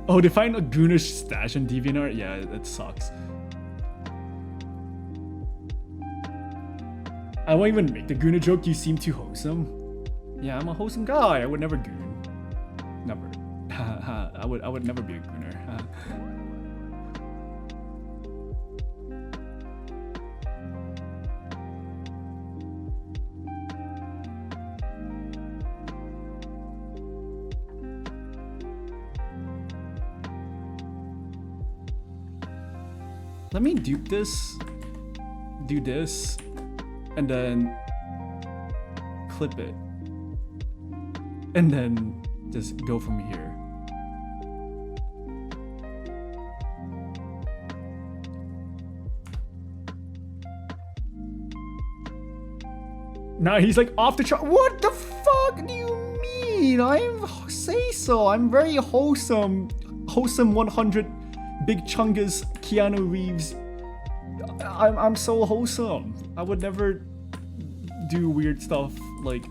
Oh, they find a goonish stash on DeviantArt? Yeah, that sucks. I won't even make the gooner joke. You seem too wholesome. Yeah, I'm a wholesome guy. I would never goon. Never. I would never be a gooner. Let me dupe this, do this, and then clip it. And then just go from here. Now he's like off the chart. What the fuck do you mean? I'm very wholesome. Wholesome 100 big chungus Keanu Reeves. I'm so wholesome. I would never do weird stuff like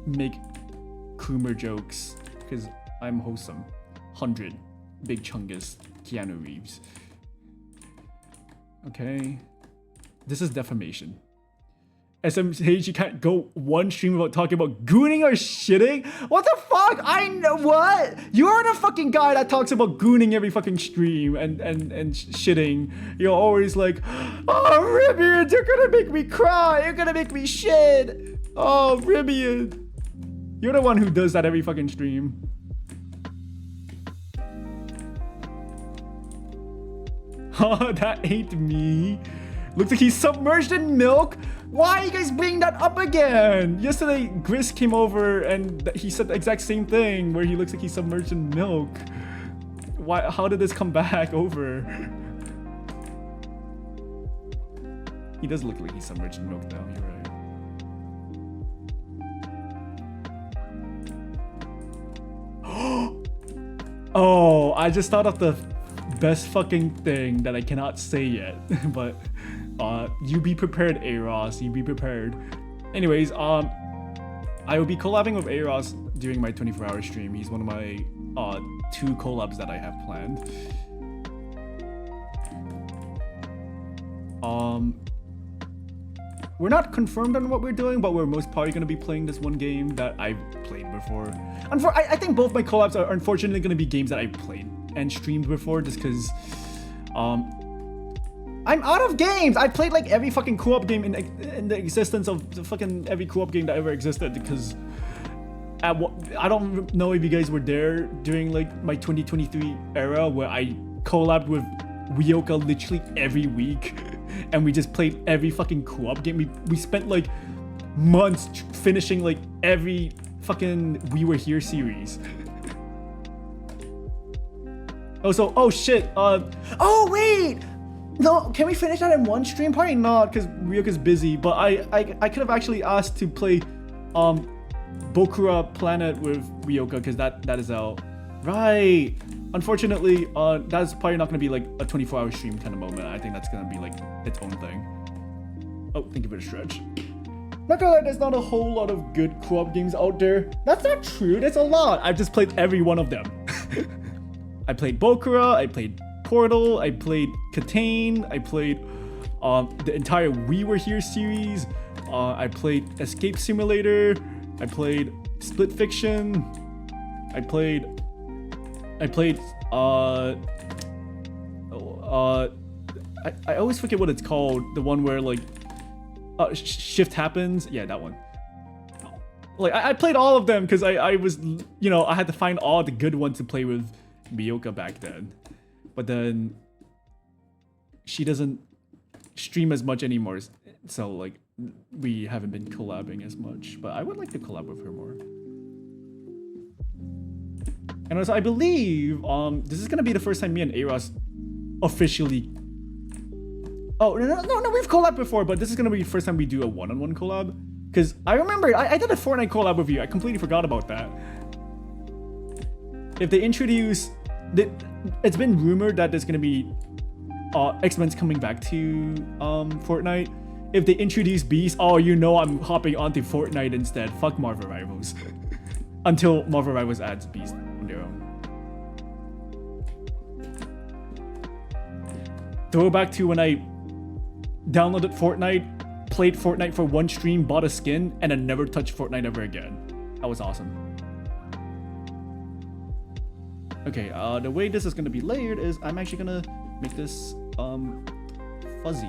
make Coomer jokes because I'm wholesome. 100 big chungus Keanu Reeves. Okay. This is defamation. SMH, you can't go one stream without talking about gooning or shitting? What the fuck? I know what? You're the fucking guy that talks about gooning every fucking stream and shitting. You're always like, oh, Ribian, you're gonna make me cry. You're gonna make me shit. Oh, Ribian. You're the one who does that every fucking stream. Oh, that ain't me. Looks like he's submerged in milk. Why are you guys bringing that up again? Yesterday, Gris came over and he said the exact same thing where he looks like he's submerged in milk. Why? How did this come back over? He does look like he's submerged in milk though, you're right. Oh, I just thought of the best fucking thing that I cannot say yet, but you be prepared, Aros. You be prepared. Anyways, I will be collabing with Aros during my 24-hour stream. He's one of my 2 collabs that I have planned. We're not confirmed on what we're doing, but we're most probably going to be playing this one game that I've played before. I think both my collabs are unfortunately going to be games that I've played and streamed before, just because I'm out of games. I played like every fucking co-op game in the existence of the fucking every co-op game that ever existed, because I don't know if you guys were there during like my 2023 era where I collabed with Ryoka literally every week and we just played every fucking co-op game. We spent like months finishing like every fucking We Were Here series. Oh shit, oh wait! No, can we finish that in one stream? Probably not, because Ryoka's busy, but I could have actually asked to play Bokura Planet with Ryoka, because that is out. Right. Unfortunately, that's probably not gonna be like a 24-hour stream kind of moment. I think that's gonna be like its own thing. Oh, thank you for the stretch. Not gonna lie, there's not a whole lot of good co-op games out there. That's not true, there's a lot. I've just played every one of them. I played Bokura, I played Portal, I played Catane, I played the entire We Were Here series, I played Escape Simulator, I played Split Fiction, I played I always forget what it's called, the one where like shift happens. Yeah, that one. Like I played all of them because I was, you know, I had to find all the good ones to play with Ryoka back then. But then she doesn't stream as much anymore, so like we haven't been collabing as much. But I would like to collab with her more. And also, I believe this is gonna be the first time me and Eros officially. Oh no, we've collabed before, but this is gonna be the first time we do a one-on-one collab. Because I remember I did a Fortnite collab with you. I completely forgot about that. If they introduce, it's been rumored that there's gonna be X-Men's coming back to Fortnite. If they introduce Beast, oh, you know I'm hopping onto Fortnite instead. Fuck Marvel Rivals. Until Marvel Rivals adds Beast on their own. Throwback to when I downloaded Fortnite, played Fortnite for one stream, bought a skin, and then never touched Fortnite ever again. That was awesome. Okay, the way this is gonna be layered is I'm actually gonna make this fuzzy.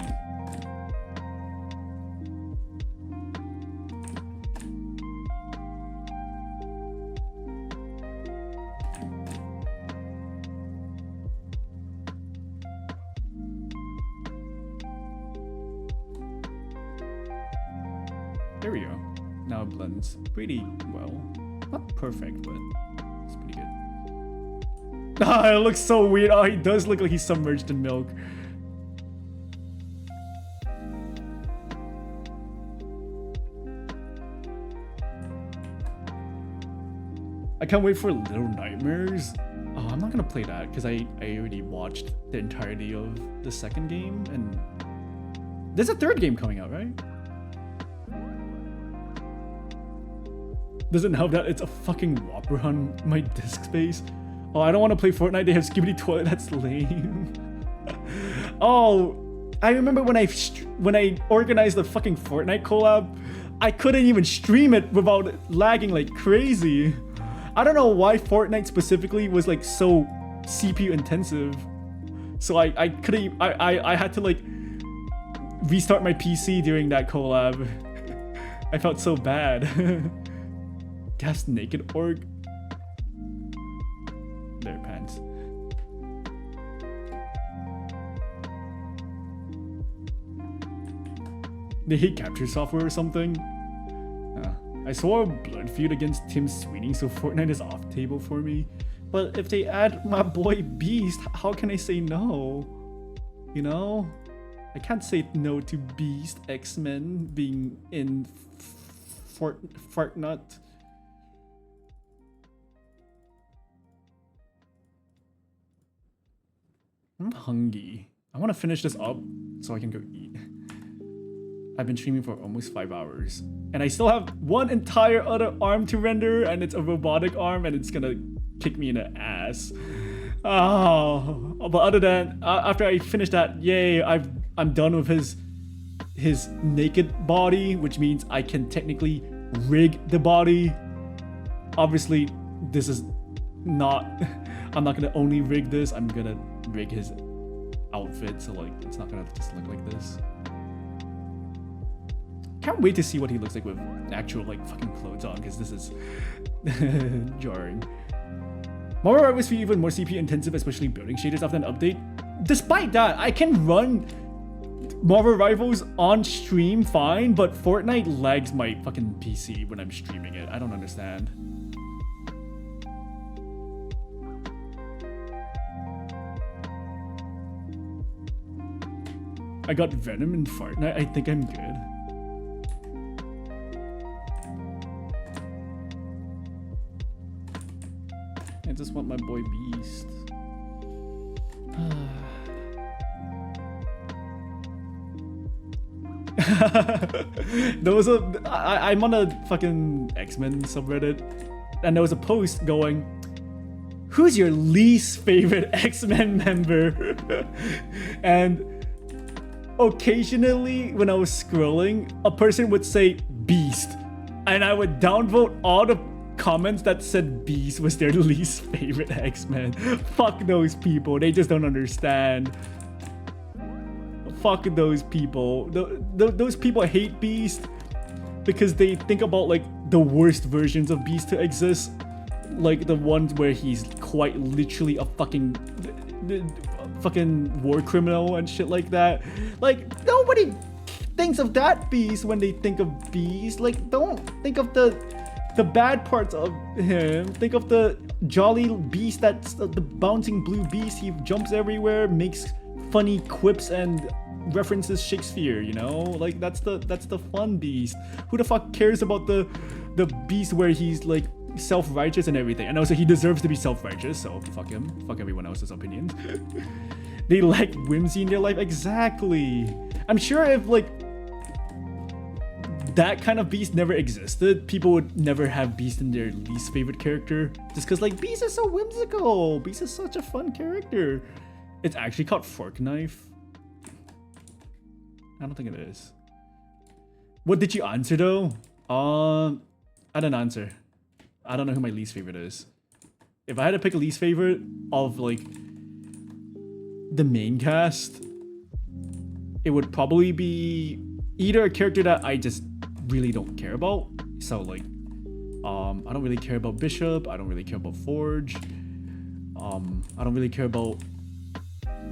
There we go. Now it blends pretty well. Not perfect, but it's pretty good. Ah, it looks so weird. Oh, he does look like he's submerged in milk. I can't wait for Little Nightmares. Oh, I'm not gonna play that because I already watched the entirety of the second game, and there's a third game coming out, right? Doesn't help that it's a fucking Whopper on my disk space. Oh, I don't want to play Fortnite. They have Skibidi Toilet. That's lame. Oh, I remember when I organized the fucking Fortnite collab, I couldn't even stream it without lagging like crazy. I don't know why Fortnite specifically was like so CPU intensive. So I couldn't. I had to like restart my PC during that collab. I felt so bad. Gas naked org. There, pants. They hate capture software or something. I saw a blood feud against Tim Sweeney, so Fortnite is off table for me. But if they add my boy Beast, how can I say no? You know? I can't say no to Beast, X-Men being in Fortnite. I'm hungry. I want to finish this up so I can go eat. I've been streaming for almost 5 hours. And I still have one entire other arm to render, and it's a robotic arm, and it's gonna kick me in the ass. Oh, but other than, after I finish that, yay, I'm done with his naked body, which means I can technically rig the body. Obviously, this is not, I'm not gonna only rig this, I'm gonna rig his outfit, so like it's not gonna just look like this. Can't wait to see what he looks like with actual like fucking clothes on, because this is jarring. Marvel Rivals be even more CPU intensive, especially building shaders after an update. Despite that, I can run Marvel Rivals on stream, fine, but Fortnite lags my fucking PC when I'm streaming it. I don't understand. I got Venom in Fortnite. I think I'm good. I just want my boy Beast. I'm on a fucking X-Men subreddit, and there was a post going, "Who's your least favorite X-Men member?" And occasionally, when I was scrolling, a person would say Beast, and I would downvote all the comments that said Beast was their least favorite X-Men. Fuck those people. They just don't understand. Fuck those people. Those people hate Beast because they think about like the worst versions of Beast to exist, like the ones where he's quite literally a fucking war criminal and shit like that. Like, nobody thinks of that Beast when they think of Beast. Like, don't think of the bad parts of him. Think of the jolly Beast, that's the bouncing blue Beast. He jumps everywhere, makes funny quips and references Shakespeare, you know? Like, that's the fun Beast. Who the fuck cares about the Beast where he's like self-righteous and everything? And also he deserves to be self-righteous, so fuck him. Fuck everyone else's opinions. They lack whimsy in their life. Exactly. I'm sure if like that kind of Beast never existed, people would never have Beast in their least favorite character, just because like Beast is so whimsical. Beast is such a fun character. It's actually called Fork Knife. I don't think it is. What did you answer though? I didn't answer. I don't know who my least favorite is. If I had to pick a least favorite of like the main cast, it would probably be either a character that I just really don't care about. So like, I don't really care about Bishop. I don't really care about Forge. I don't really care about,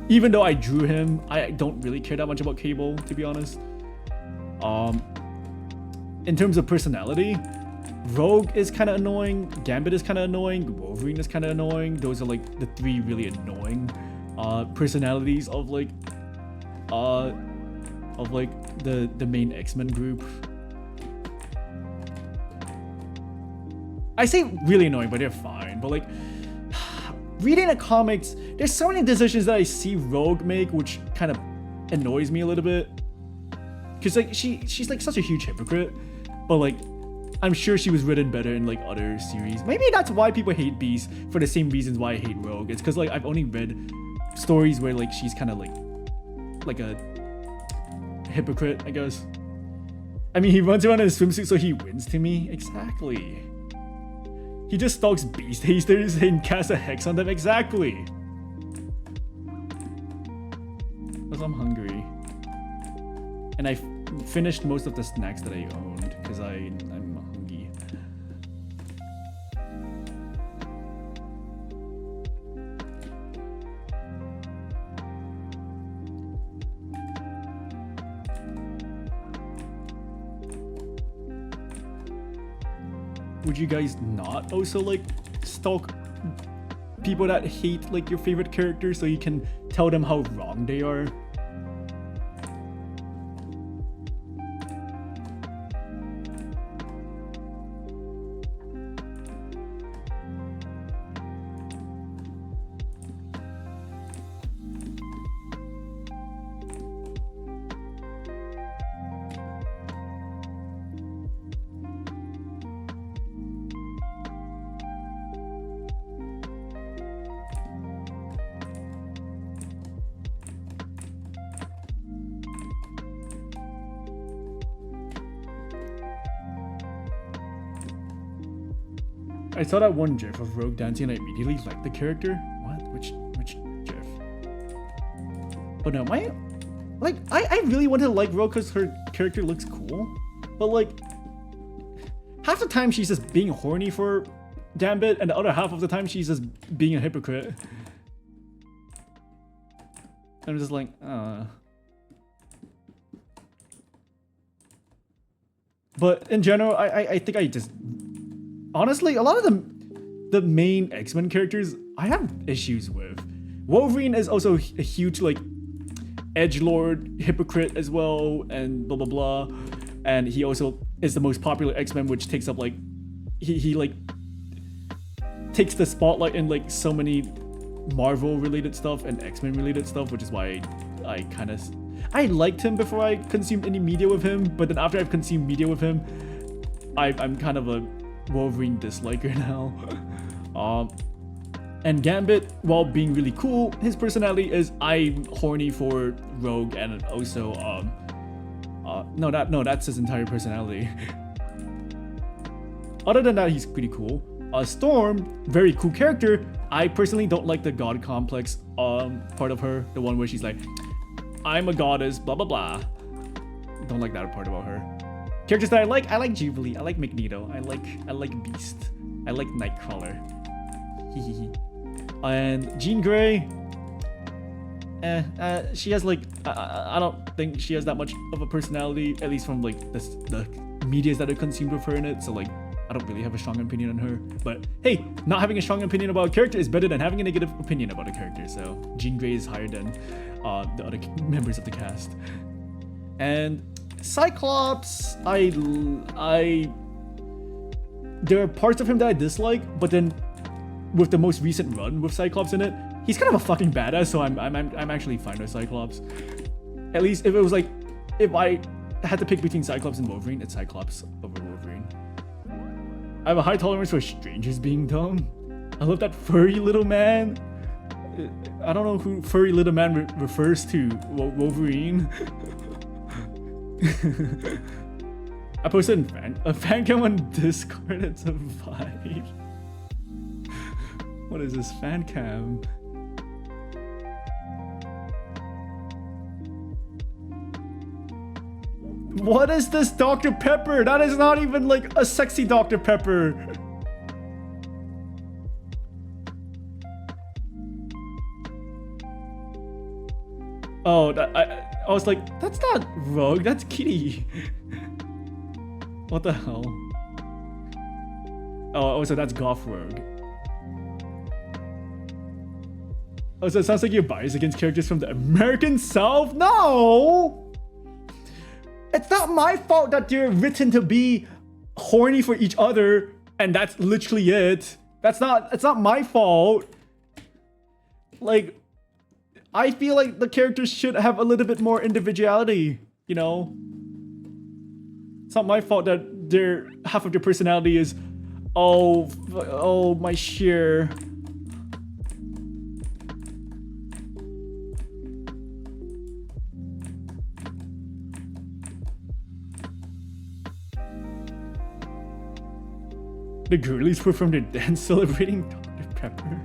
even though I drew him, I don't really care that much about Cable, to be honest. In terms of personality, Rogue is kind of annoying, Gambit is kind of annoying, Wolverine is kind of annoying. Those are like the three really annoying personalities of like the main X-Men group. I say really annoying, but they're fine. But like, reading the comics, there's so many decisions that I see Rogue make which kind of annoys me a little bit. Cause like she's like such a huge hypocrite, but like I'm sure she was written better in like other series. Maybe that's why people hate Beast, for the same reasons why I hate Rogue. It's cause like I've only read stories where like she's kind of like a hypocrite, I guess. I mean, he runs around in a swimsuit so he wins to me. Exactly. He just stalks Beast Hasters and casts a hex on them. Exactly. Because I'm hungry. And I finished most of the snacks that I owned because I'm hungry. Would you guys not also like stalk people that hate like your favorite character so you can tell them how wrong they are? I saw that one gif of Rogue dancing and I immediately liked the character. What? Which gif? But no, I really wanted to like Rogue because her character looks cool. But like, half the time she's just being horny for Gambit, and the other half of the time she's just being a hypocrite. I'm just like, But in general, I think I just honestly a lot of the main X-Men characters I have issues with. Wolverine is also a huge like edgelord hypocrite as well, and blah blah blah. And he also is the most popular X-Men, which takes up like he like takes the spotlight in like so many Marvel related stuff and X-Men related stuff, which is why I liked him before I consumed any media with him, but then after I've consumed media with him, I'm kind of a Wolverine disliker now. And Gambit, while being really cool, his personality is I'm horny for Rogue, and also no, that's his entire personality. Other than that, he's pretty cool. Storm, very cool character. I personally don't like the god complex part of her, the one where she's like, I'm a goddess, blah blah blah. Don't like that part about her. Characters that I like Jubilee, I like Magneto, I like Beast, I like Nightcrawler. And Jean Grey, she has like I don't think she has that much of a personality, at least from like the medias that are consumed with her in it. So like I don't really have a strong opinion on her. But hey, not having a strong opinion about a character is better than having a negative opinion about a character. So Jean Grey is higher than the other members of the cast. And Cyclops, there are parts of him that I dislike, but then with the most recent run with Cyclops in it, he's kind of a fucking badass, so I'm actually fine with Cyclops. At least if it was like, if I had to pick between Cyclops and Wolverine, it's Cyclops over Wolverine. I have a high tolerance for strangers being dumb. I love that furry little man. I don't know who furry little man refers to. Wolverine. I posted a fan cam on Discord. It's a vibe. What is this fan cam? What is this Dr. Pepper? That is not even like a sexy Dr. Pepper. Oh, I was like, that's not Rogue, that's Kitty. What the hell? Oh, so that's Goth Rogue. Oh, so it sounds like you're biased against characters from the American South? No! It's not my fault that they're written to be horny for each other, and that's literally it. It's not my fault. Like, I feel like the characters should have a little bit more individuality, you know? It's not my fault that half of their personality is, oh my sheer. The girlies were from their dance celebrating Dr. Pepper.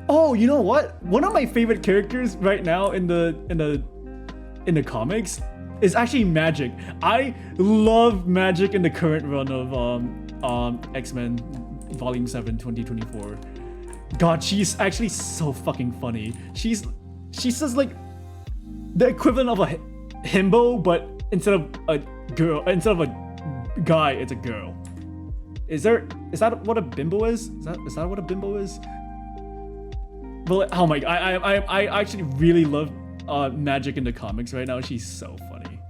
Oh, you know what? One of my favorite characters right now in the comics is actually Magic. I love Magic in the current run of X-Men Volume 7 2024. God, she's actually so fucking funny. She's just like the equivalent of a himbo, but instead of a guy, it's a girl. Is that what a bimbo is? Is that what a bimbo is? But oh my, I actually really love Magic in the comics right now. She's so funny.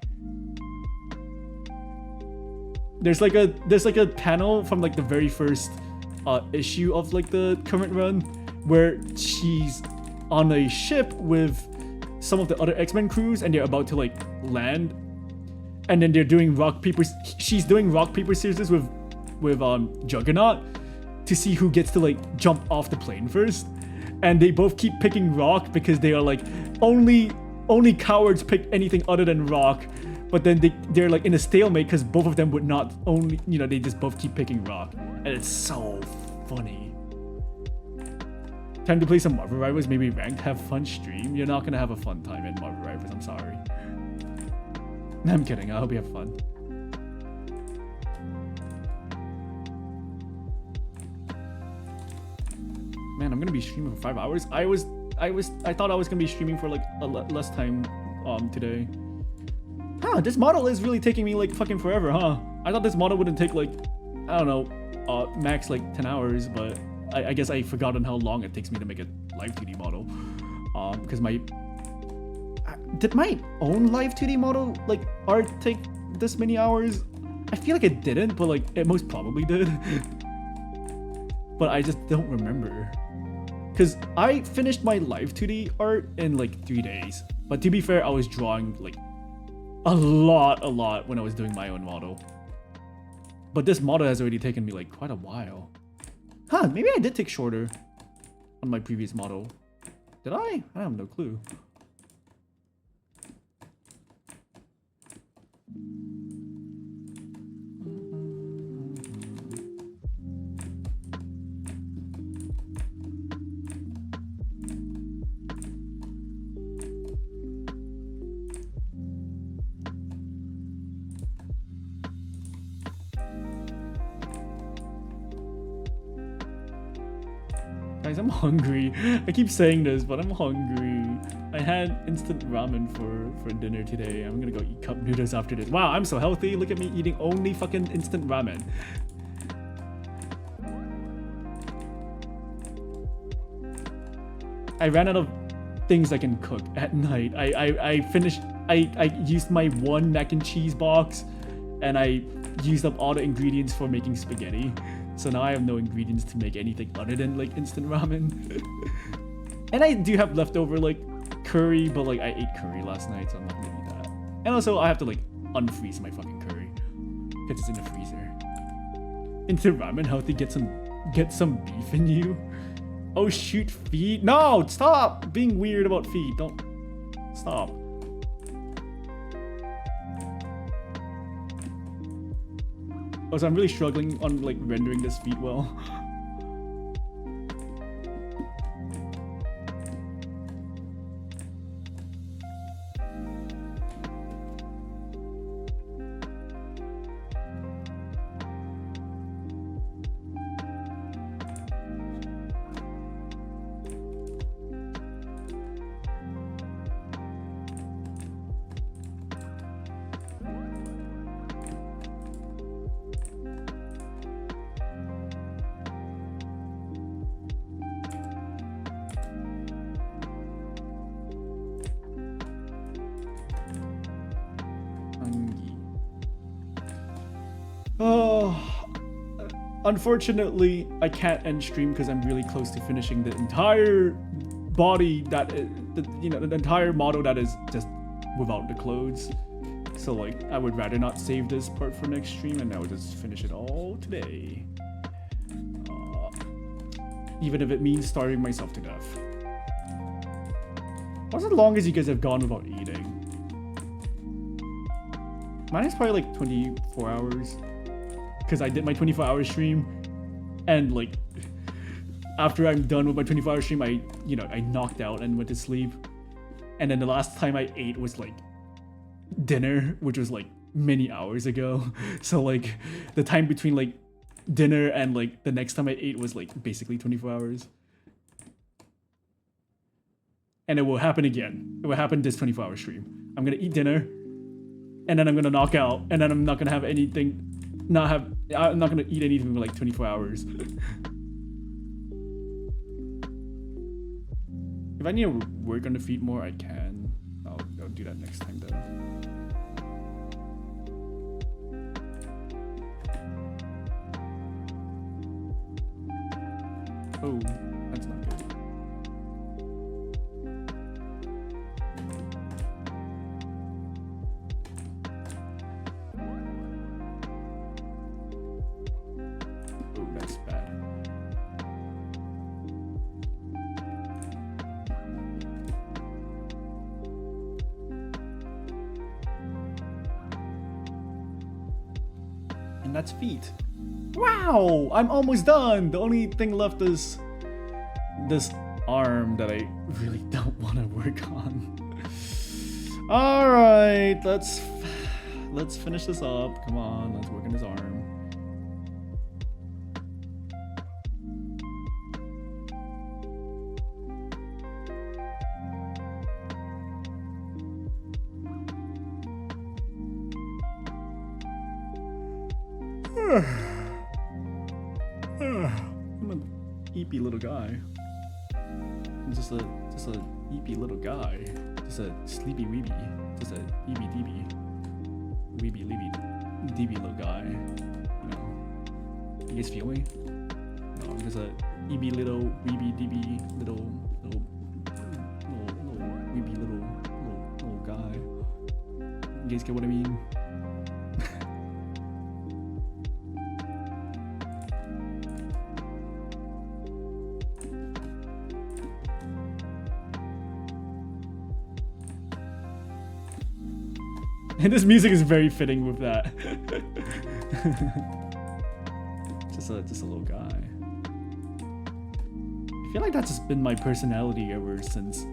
There's like a panel from like the very first issue of like the current run where she's on a ship with some of the other X-Men crews, and they're about to like land, and then they're doing she's doing rock paper scissors with Juggernaut to see who gets to like jump off the plane first, and they both keep picking rock because they are like only cowards pick anything other than rock. But then they're like in a stalemate because both of them would not they just both keep picking rock. And it's so funny. Time to play some Marvel Rivals, maybe ranked, have fun stream. You're not gonna have a fun time in Marvel Rivals, I'm sorry. I'm kidding, I hope you have fun. man, I'm gonna be streaming for 5 hours. I thought I was gonna be streaming for like less time today. Huh, this model is really taking me like fucking forever, huh? I thought this model wouldn't take like, I don't know, max like 10 hours, but I guess I forgotten how long it takes me to make a live 2D model. Because did my own live 2D model like art take this many hours? I feel like it didn't, but like it most probably did. But I just don't remember. Because I finished my live 2D art in like 3 days. But to be fair, I was drawing like a lot when I was doing my own model. But this model has already taken me like quite a while. Huh, maybe I did take shorter on my previous model. Did I? I have no clue. Guys, I'm hungry. I keep saying this, but I'm hungry. I had instant ramen for dinner today. I'm gonna go eat cup noodles after this. Wow, I'm so healthy. Look at me eating only fucking instant ramen. I ran out of things I can cook at night. I used my one mac and cheese box and I used up all the ingredients for making spaghetti. So now I have no ingredients to make anything other than like instant ramen. And I do have leftover like curry, but like I ate curry last night, so I'm not gonna eat that. And also I have to like unfreeze my fucking curry because it's in the freezer. Instant ramen healthy, get some beef in you. Oh shoot, feet. No, stop being weird about feet. Don't stop. Oh, so I'm really struggling on like rendering this feed well. Oh, unfortunately, I can't end stream because I'm really close to finishing the entire body that is, the entire model that is just without the clothes. So like, I would rather not save this part for next stream and I would just finish it all today. Even if it means starving myself to death. What's the longest you guys have gone without eating? Mine is probably like 24 hours. Because I did my 24-hour stream, and like after I'm done with my 24-hour stream, I knocked out and went to sleep. And then the last time I ate was like dinner, which was like many hours ago. So like the time between like dinner and like the next time I ate was like basically 24 hours. And it will happen again. It will happen this 24-hour stream. I'm gonna eat dinner, and then I'm gonna knock out, and then I'm not gonna have anything. I'm not gonna eat anything for like 24 hours. If I need to work on the feet more, I can. I'll do that next time though. Oh, that's not good. Oh, that's bad. And that's feet. Wow, I'm almost done. The only thing left is this arm that I really don't want to work on. All right, let's finish this up. Come on, let's work on his arm. I'm an eepy little guy. I'm just a eepy little guy. Just a sleepy weeby. Just a eepy deepy. Weeby leeby deepy little guy. You know. You guys feel me? No, I'm just a eepy little weeby deepy little weeby little guy. You guys get what I mean? And this music is very fitting with that. just a little guy. I feel like that's just been my personality ever since,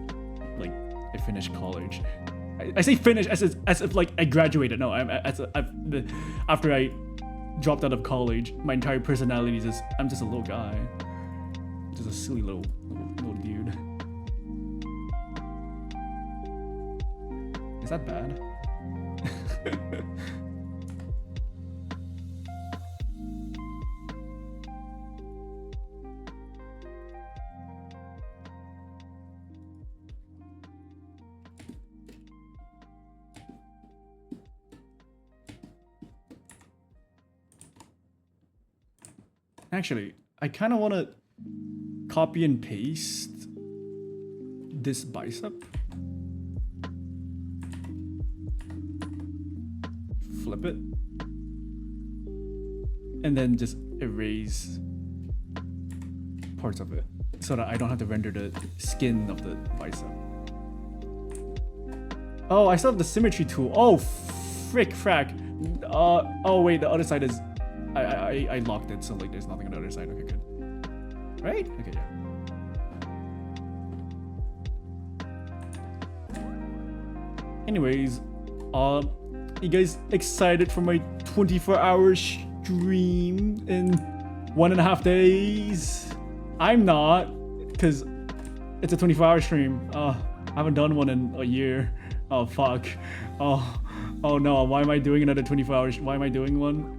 like, I finished college. I say finish as if like I graduated. No, after I dropped out of college, my entire personality is just I'm just a little guy, just a silly little dude. Is that bad? Actually, I kind of want to copy and paste this bicep. Flip it. And then just erase parts of it so that I don't have to render the skin of the bicep. Oh, I still have the symmetry tool. Oh, frack. Oh wait, the other side is... I locked it, so like there's nothing on the other side. Okay, good. Right? Okay, yeah. Anyways, you guys excited for my 24-hour stream in 1.5 days? I'm not, because it's a 24-hour stream. I haven't done one in a year. Oh, fuck. Oh no, why am I doing another 24 hours? Why am I doing one?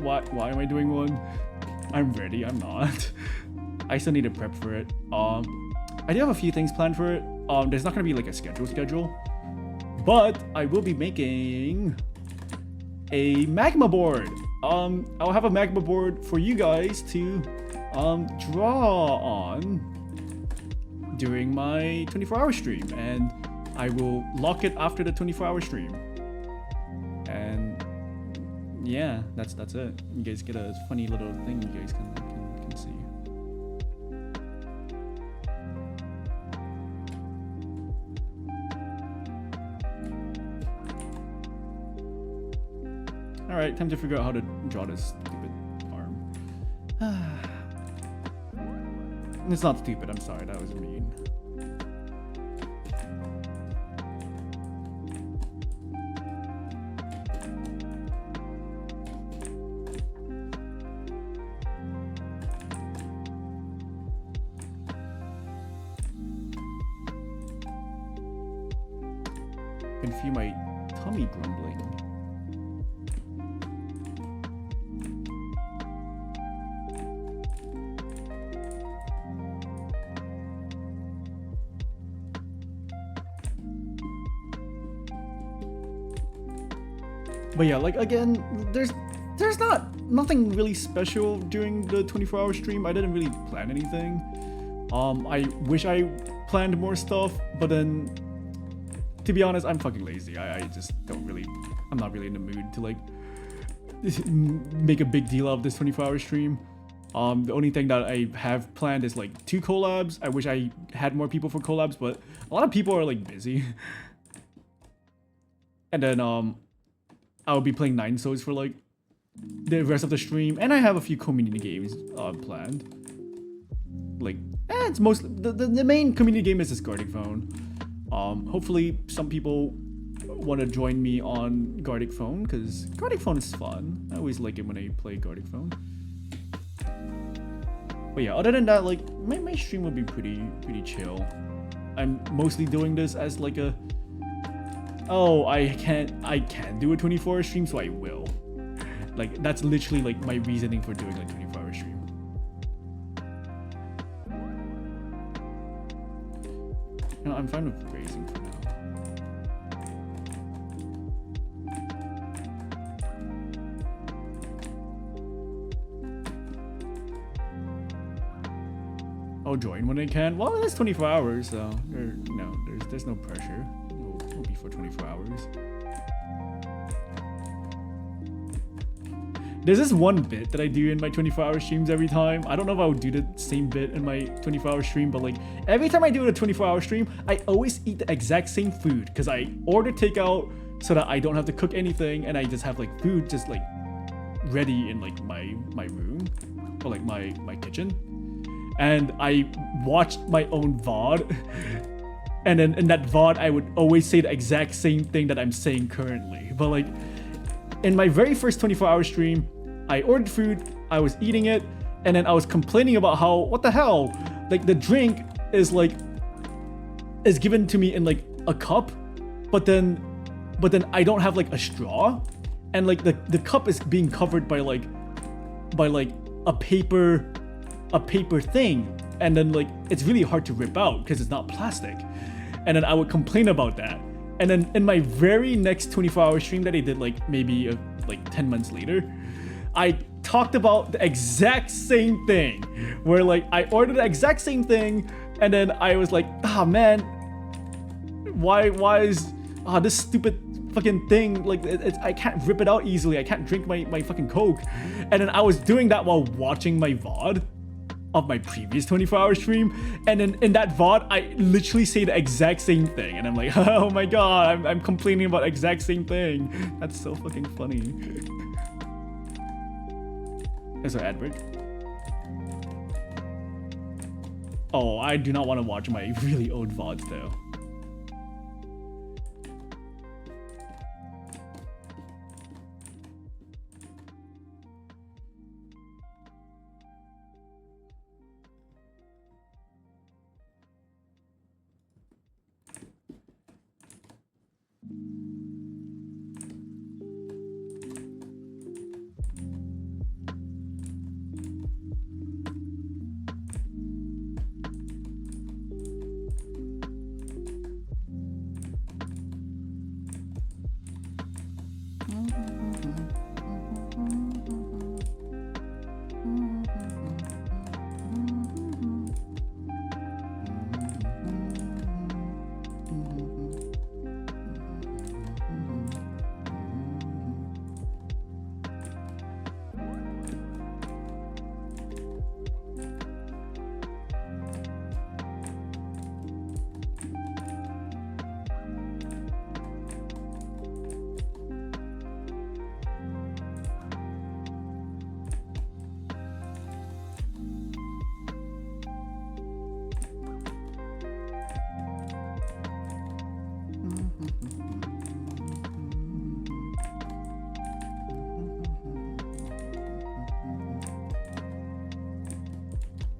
Why am I doing one? I'm ready, I'm not. I still need to prep for it. I do have a few things planned for it. There's not gonna be like a schedule, but I will be making a magma board. I'll have a magma board for you guys to draw on during my 24-hour stream, and I will lock it after the 24-hour stream. And yeah, that's it. You guys get a funny little thing you guys can see. All right, time to figure out how to draw this stupid arm. It's not stupid, I'm sorry, that was mean. I can feel my tummy grumbling. But yeah, like again, there's nothing really special during the 24-hour stream. I didn't really plan anything. I wish I planned more stuff, but then to be honest, I'm fucking lazy. I just don't really, I'm not really in the mood to like make a big deal of this 24-hour stream. The only thing that I have planned is like 2 collabs. I wish I had more people for collabs, but a lot of people are like busy. And then I'll be playing 9 Souls for like the rest of the stream, and I have a few community games planned. Like, it's most the main community game is this Gartic Phone. Hopefully some people want to join me on Gartic Phone, because Gartic Phone is fun. I always like it when I play Gartic Phone. But yeah, other than that, like my stream will be pretty chill. I'm mostly doing this as like a I can't do a 24-hour stream, so I will. Like that's literally like my reasoning for doing like 24-hour stream. No, I'm fine with raising for now. I'll join when I can. Well, that's 24 hours, so there's no pressure. It'll be for 24 hours. There's this one bit that I do in my 24-hour streams every time. I don't know if I would do the same bit in my 24-hour stream, but like every time I do a 24-hour stream, I always eat the exact same food because I order takeout so that I don't have to cook anything and I just have like food just like ready in like my room or like my kitchen. And I watched my own VOD, and then in that VOD I would always say the exact same thing that I'm saying currently. But like in my very first 24-hour stream, I ordered food, I was eating it, and then I was complaining about how, what the hell, like the drink is given to me in like a cup, but then I don't have like a straw, and like the cup is being covered by like a paper thing, and then like it's really hard to rip out because it's not plastic. And then I would complain about that. And then in my very next 24-hour stream that I did like maybe like 10 months later, I talked about the exact same thing where like I ordered the exact same thing, and then I was like, ah man, why is this stupid fucking thing, like I can't rip it out easily, I can't drink my fucking Coke. And then I was doing that while watching my VOD of my previous 24-hour stream, and then in that VOD I literally say the exact same thing, and I'm like, oh my god, I'm complaining about the exact same thing. That's so fucking funny. There's an ad break. Oh, I do not want to watch my really old VODs though.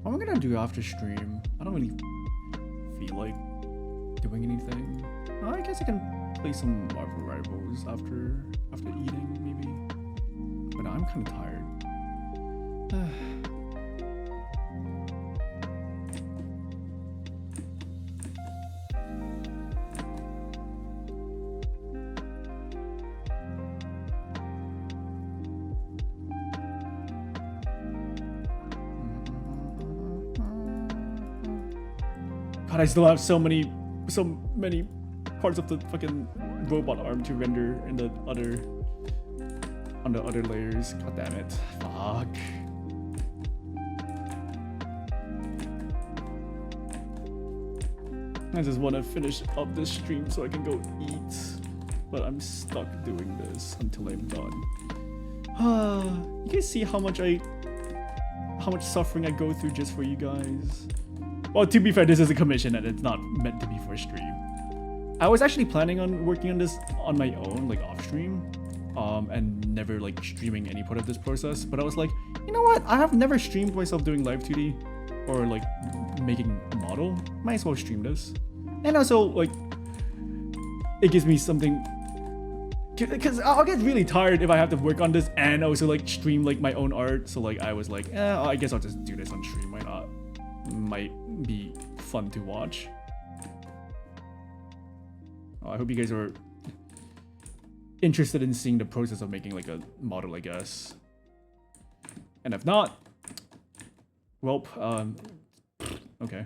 What am I gonna do after stream? I don't really feel like doing anything. I guess I can play some Marvel Rivals after eating, maybe. But I'm kind of tired. God, I still have so many parts of the fucking robot arm to render in the other layers. God damn it. Fuck. I just want to finish up this stream so I can go eat, but I'm stuck doing this until I'm done. You guys see how much suffering I go through just for you guys? Well, to be fair, this is a commission and it's not meant to be for stream. I was actually planning on working on this on my own, like off stream, and never like streaming any part of this process. But I was like, you know what? I have never streamed myself doing live 2D or like making a model. Might as well stream this. And also, like, it gives me something because I'll get really tired if I have to work on this and also like stream like my own art. So like I was like, I guess I'll just do this on stream. Why not? Might be fun to watch. I hope you guys are interested in seeing the process of making like a model, I guess. And if not, well, okay.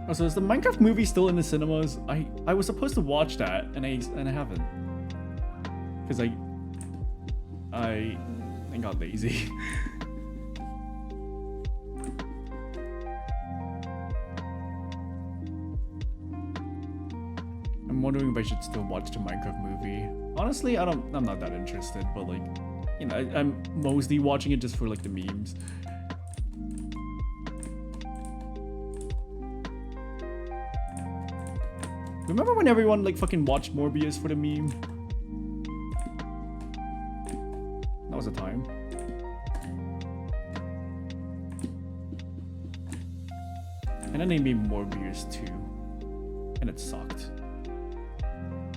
Oh, so is the Minecraft movie still in the cinemas? I was supposed to watch that and I haven't, because I got lazy. I'm wondering if I should still watch the Minecraft movie. Honestly, I'm not that interested, but like, you know, I'm mostly watching it just for like the memes. Remember when everyone like fucking watched Morbius for the meme? That was a time. And then they made Morbius 2. And it sucked.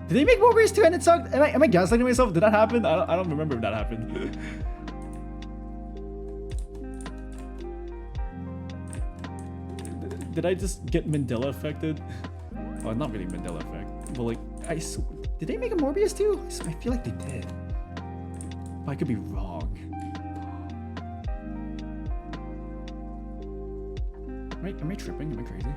Did they make Morbius 2 and it sucked? Am I gaslighting myself? Did that happen? I don't remember if that happened. Did I just get Mandela affected? Well, not really Mandela effect, but like, did they make a Morbius too? I feel like they did. But I could be wrong. Am I tripping? Am I crazy?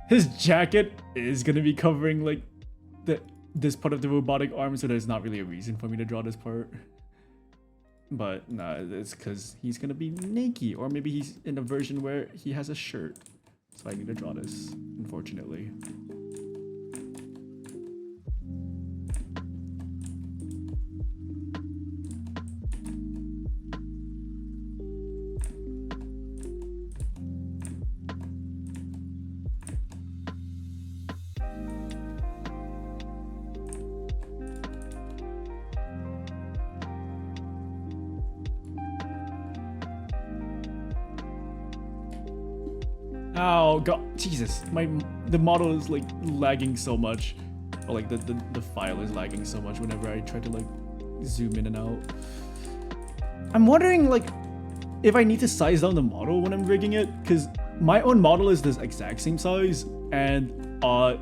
His jacket is gonna be covering like this part of the robotic arm, so there's not really a reason for me to draw this part. But nah, it's because he's gonna be naked, or maybe he's in a version where he has a shirt. So I need to draw this, unfortunately. Oh god, Jesus, the model is like lagging so much, or like the file is lagging so much whenever I try to like zoom in and out. I'm wondering like if I need to size down the model when I'm rigging it, because my own model is this exact same size, and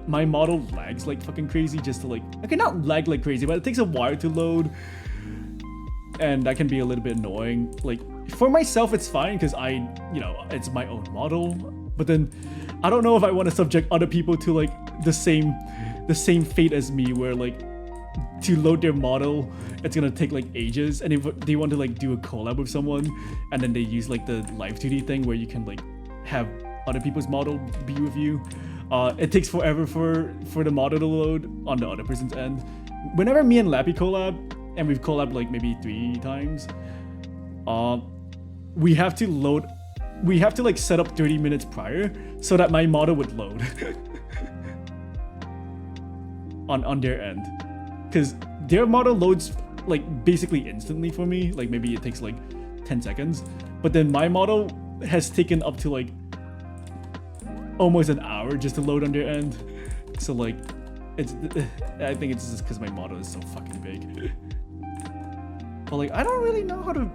my model lags like fucking crazy just to like, okay, not lag like crazy, but it takes a while to load, and that can be a little bit annoying. Like for myself it's fine because it's my own model. But then, I don't know if I want to subject other people to like the same fate as me, where like to load their model, it's gonna take like ages, and if they want to like do a collab with someone, and then they use like the live 2D thing where you can like have other people's model be with you, it takes forever for the model to load on the other person's end. Whenever me and Lappy collab, and we've collabed like maybe 3 times, we have to like set up 30 minutes prior so that my model would load on their end, because their model loads like basically instantly for me. Like maybe it takes like 10 seconds, but then my model has taken up to like almost an hour just to load on their end. So like, I think it's just because my model is so fucking big. But like, I don't really know how to.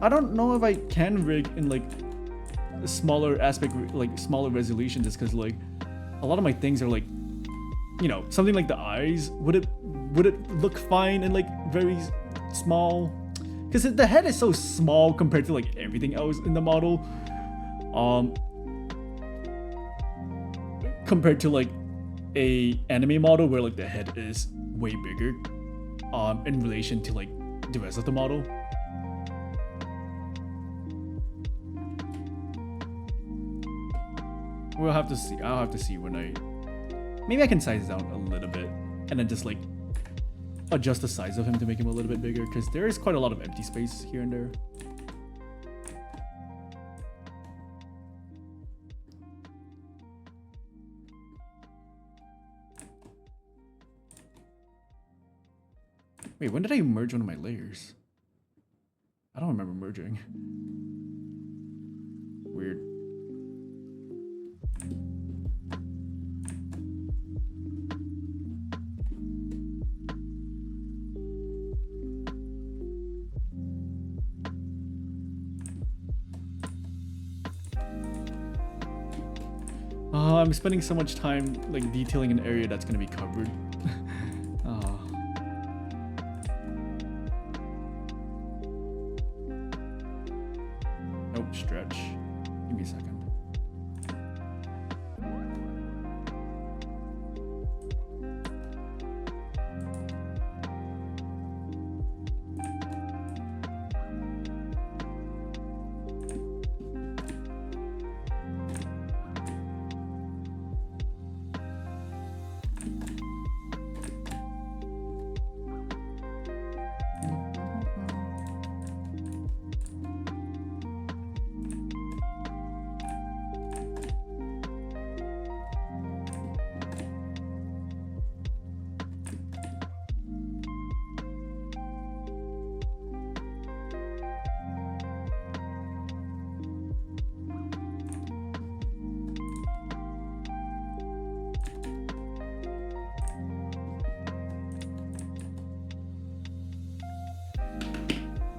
I don't know if I can rig in like a smaller aspect, like smaller resolution, just because like a lot of my things are like, you know, something like the eyes. Would it look fine in like very small? Because the head is so small compared to like everything else in the model. Compared to like a anime model where like the head is way bigger, in relation to like the rest of the model. We'll have to see. I'll have to see when maybe I can size down a little bit and then just like adjust the size of him to make him a little bit bigger, because there is quite a lot of empty space here and there. Wait, when did I merge one of my layers? I don't remember merging. Weird. I'm spending so much time like detailing an area that's gonna be covered. Nope, stretch. Give me a second.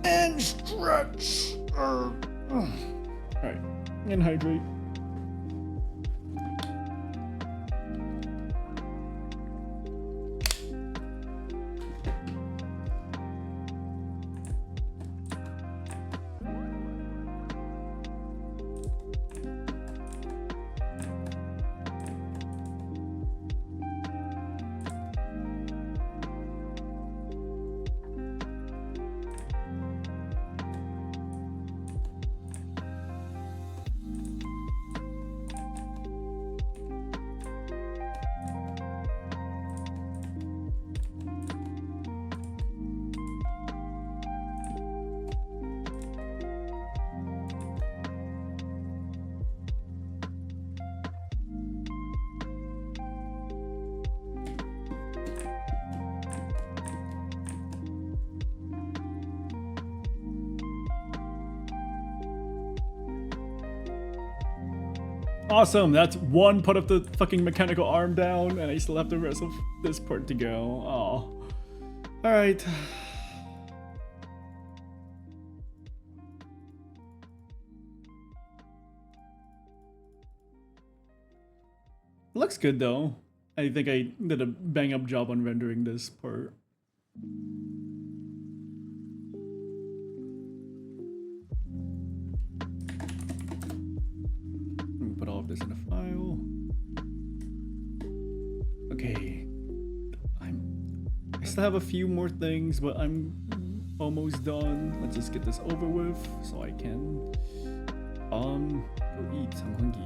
And stretch. Alright, and hydrate. Awesome, that's one part of the fucking mechanical arm down, and I still have the rest of this part to go. Oh. Alright. Looks good though. I think I did a bang up job on rendering this part. Put all of this in a file. Okay. I still have a few more things, but I'm almost done. Let's just get this over with so I can go eat. I'm hungry.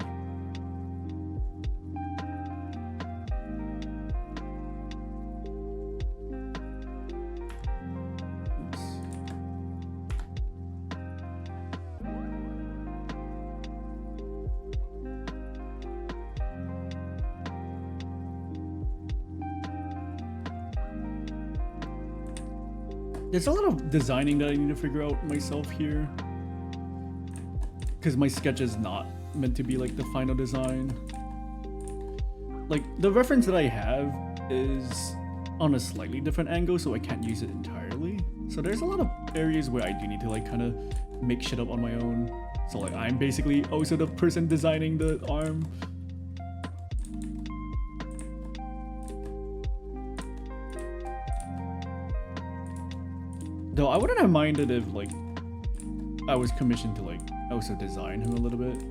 There's a lot of designing that I need to figure out myself here. Because my sketch is not meant to be like the final design. Like, the reference that I have is on a slightly different angle, so I can't use it entirely. So there's a lot of areas where I do need to like kind of make shit up on my own. So like I'm basically also the person designing the arm. Though I wouldn't have minded if like I was commissioned to like also design him a little bit.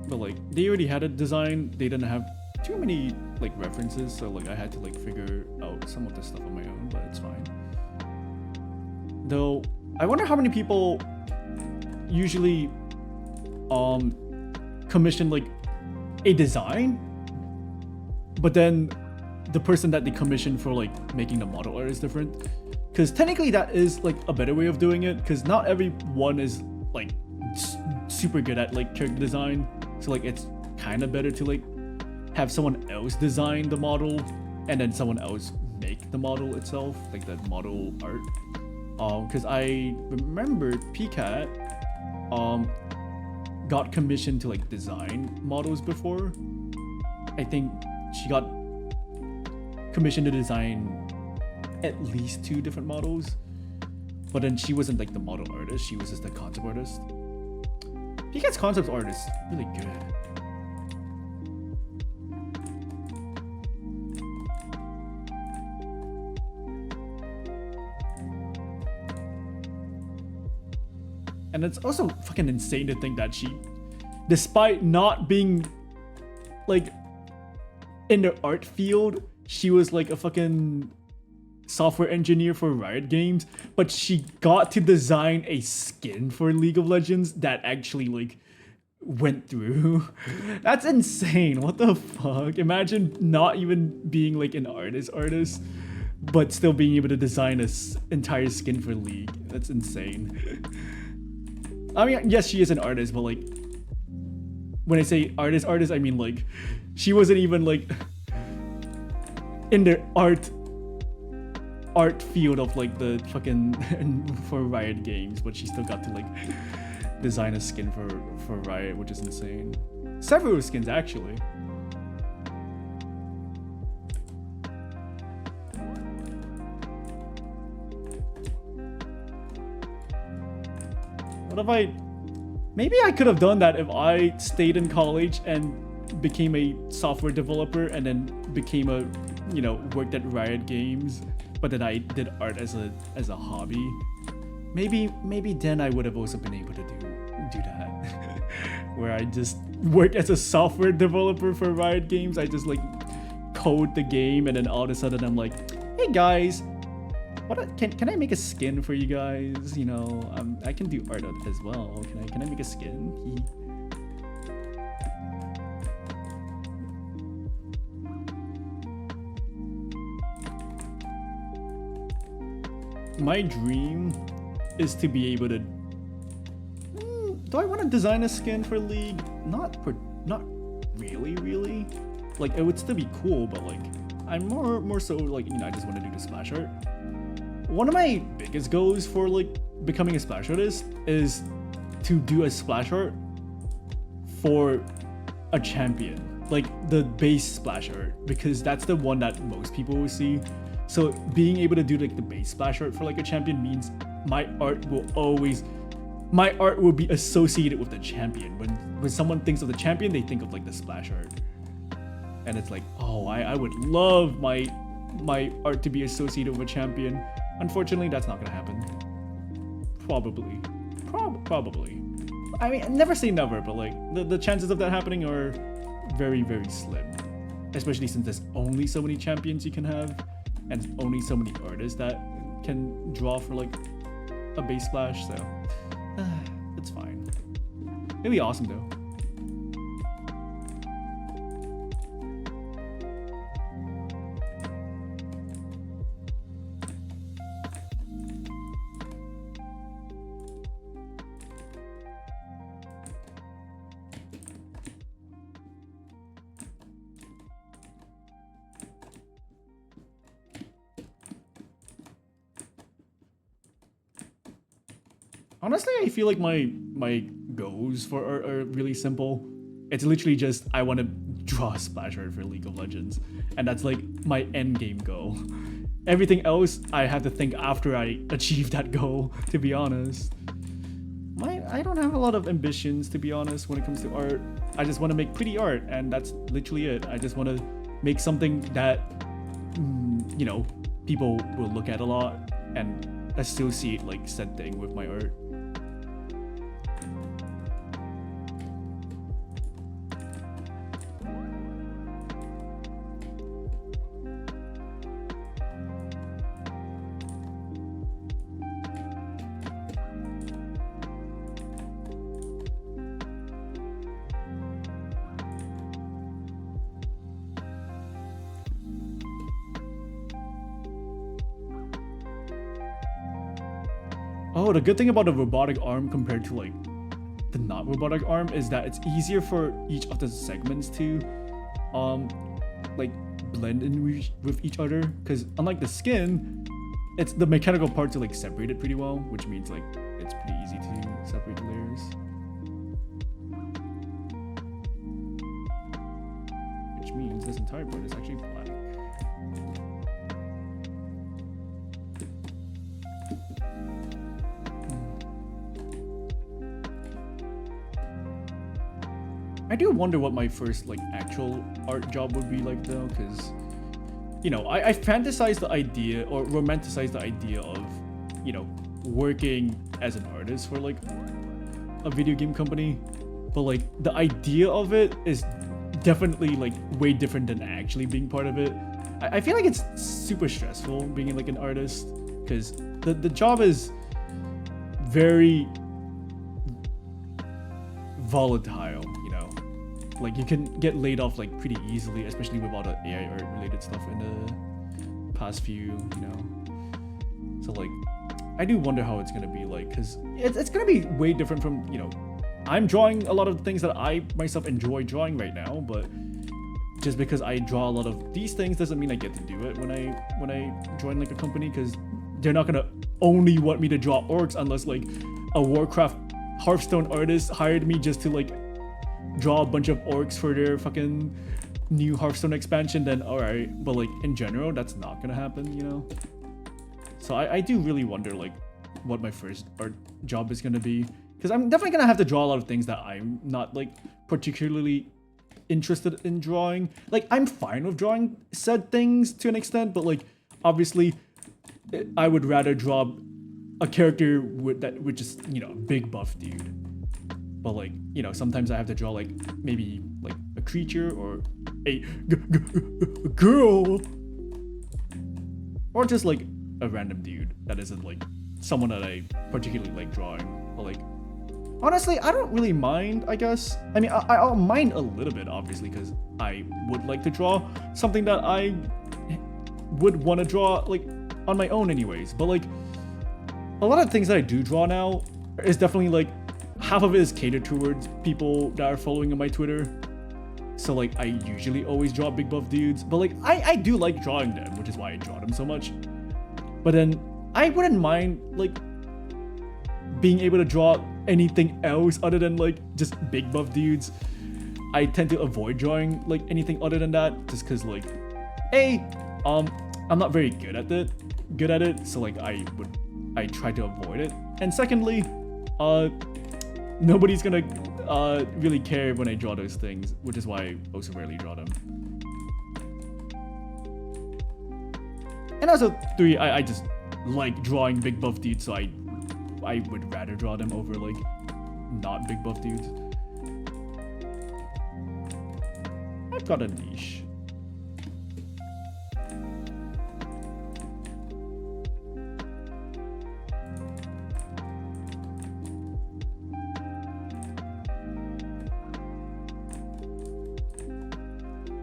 But like they already had a design, they didn't have too many like references, so like I had to like figure out some of the stuff on my own, but it's fine. Though I wonder how many people usually commission like a design, but then the person that they commission for like making the model art is different. Because technically that is like a better way of doing it, because not everyone is like super good at like character design, so like it's kind of better to like have someone else design the model and then someone else make the model itself, like the model art. Because I remember PCAT got commissioned to like design models before. I think she got commissioned to design at least 2 different models, but then she wasn't like the model artist, she was just the concept artist. PCAT's concept art is really good. And it's also fucking insane to think that she, despite not being like in the art field, she was like a fucking software engineer for Riot Games, but she got to design a skin for League of Legends that actually like went through. That's insane. What the fuck? Imagine not even being like an artist, but still being able to design a entire skin for League. That's insane. I mean, yes, she is an artist, but like when I say artist, I mean like she wasn't even like in the art field of like the fucking for Riot Games, but she still got to like design a skin for Riot, which is insane. Several skins actually. What if maybe I could have done that if I stayed in college and became a software developer and then became a, worked at Riot Games, but then I did art as a hobby. Maybe then I would have also been able to do that. Where I just work as a software developer for Riot Games. I just like code the game and then all of a sudden I'm like, hey guys, can I make a skin for you guys? I can do art as well. Can I make a skin? My dream is to be able to. Do I want to design a skin for League? Not really. Like it would still be cool, but like I'm more so like I just want to do the splash art. One of my biggest goals for like becoming a splash artist is to do a splash art for a champion, like the base splash art, because that's the one that most people will see. So being able to do like the base splash art for like a champion means my art will be associated with the champion. When someone thinks of the champion, they think of like the splash art, and it's like, oh, I would love my art to be associated with a champion. Unfortunately, that's not gonna happen. Probably. I mean, never say never, but like the chances of that happening are very, very slim. Especially since there's only so many champions you can have, and only so many artists that can draw for like a base splash. So it's fine. It'd be awesome though. Honestly, I feel like my goals for are really simple. It's literally just I want to draw a splash art for League of Legends, and that's like my end game goal. Everything else I have to think after I achieve that goal, to be honest. I don't have a lot of ambitions, to be honest, when it comes to art. I just want to make pretty art, and that's literally it. I just want to make something that, you know, people will look at a lot and associate like said thing with my art. Oh, the good thing about the robotic arm compared to like the not robotic arm is that it's easier for each of the segments to like blend in with each other, because unlike the skin, it's the mechanical parts are like separated pretty well, which means like it's pretty easy to separate the layers. Which means this entire part is actually black. I do wonder what my first like actual art job would be like though, because you know, I fantasize the idea or romanticize the idea of, you know, working as an artist for like a video game company, but like the idea of it is definitely like way different than actually being part of it. I feel like it's super stressful being like an artist, because the job is very volatile. Like you can get laid off like pretty easily, especially with all the AI art related stuff in the past few, you know. So like, I do wonder how it's gonna be like, because it's gonna be way different from, you know, I'm drawing a lot of things that I myself enjoy drawing right now, but just because I draw a lot of these things doesn't mean I get to do it when I join like a company, because they're not gonna only want me to draw orcs unless like a Warcraft Hearthstone artist hired me just to like draw a bunch of orcs for their fucking new Hearthstone expansion, then alright, but like in general that's not gonna happen, you know. So I do really wonder like what my first art job is gonna be, because I'm definitely gonna have to draw a lot of things that I'm not like particularly interested in drawing. Like I'm fine with drawing said things to an extent, but like obviously I would rather draw a character which is, you know, a big buff dude. But like, you know, sometimes I have to draw like maybe like a creature or a girl, or just like a random dude that isn't like someone that I particularly like drawing. But like, honestly, I don't really mind, I guess. I mean, I'll mind a little bit, obviously, because I would like to draw something that I would want to draw like on my own anyways. But like, a lot of things that I do draw now is definitely like, half of it is catered towards people that are following on my Twitter. So like I usually always draw big buff dudes, but like I do like drawing them, which is why I draw them so much. But then I wouldn't mind like being able to draw anything else other than like just big buff dudes. I tend to avoid drawing like anything other than that, just because like I'm not very good at it, so like I try to avoid it. And secondly, nobody's gonna really care when I draw those things, which is why I also rarely draw them. And also 3, I just like drawing big buff dudes, so I would rather draw them over like not big buff dudes. I've got a niche.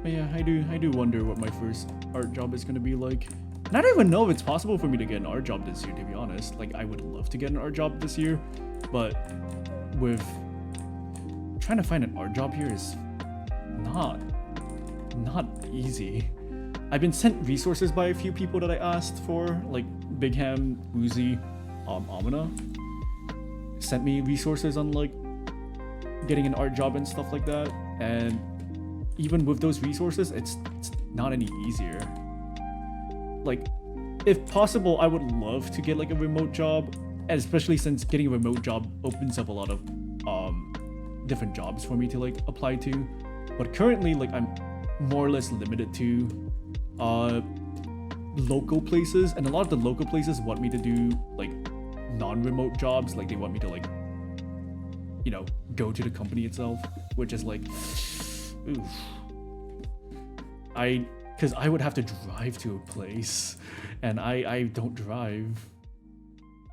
But yeah, I do wonder what my first art job is gonna be like. And I don't even know if it's possible for me to get an art job this year, to be honest. Like, I would love to get an art job this year, but with trying to find an art job here is not easy. I've been sent resources by a few people that I asked for, like Big Ham, Uzi, Amina, sent me resources on like getting an art job and stuff like that. And even with those resources, it's not any easier. Like, if possible, I would love to get like a remote job, and especially since getting a remote job opens up a lot of different jobs for me to like apply to. But currently, like, I'm more or less limited to local places, and a lot of the local places want me to do like non-remote jobs. Like, they want me to like, you know, go to the company itself, which is like, oof. Because I would have to drive to a place, and I don't drive,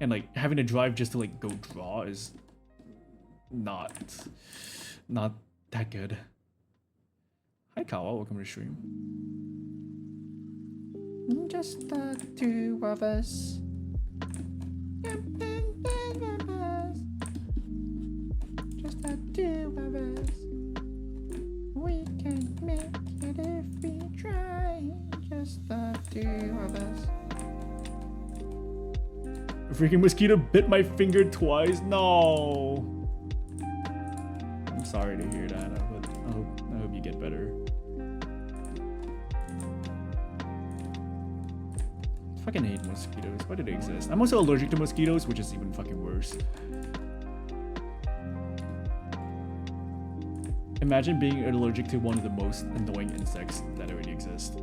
and like having to drive just to like go draw is not that good. Hi Kawa, welcome to the stream. Just the two of us. Just the two of us. We can make it if we try. Just the two of us. A freaking mosquito bit my finger twice. No. I'm sorry to hear that. I hope you get better. I fucking hate mosquitoes. Why do they exist? I'm also allergic to mosquitoes, which is even fucking worse. Imagine being allergic to one of the most annoying insects that already exist.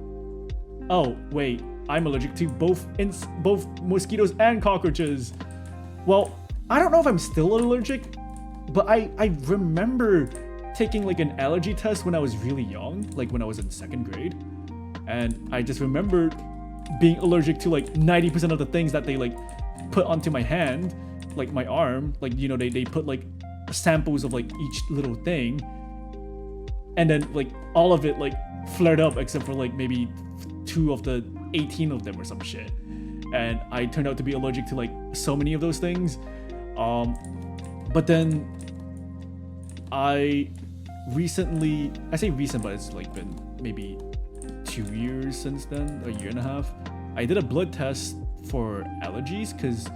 Oh, wait. I'm allergic to both mosquitoes and cockroaches. Well, I don't know if I'm still allergic, but I remember taking like an allergy test when I was really young, like when I was in 2nd grade. And I just remember being allergic to like 90% of the things that they like put onto my hand, like my arm. Like, you know, they put like samples of like each little thing. And then like all of it like flared up except for like maybe 2 of the 18 of them or some shit. And I turned out to be allergic to like so many of those things. But then I say recent, but it's like been maybe 2 years since then, a year and a half. I did a blood test for allergies because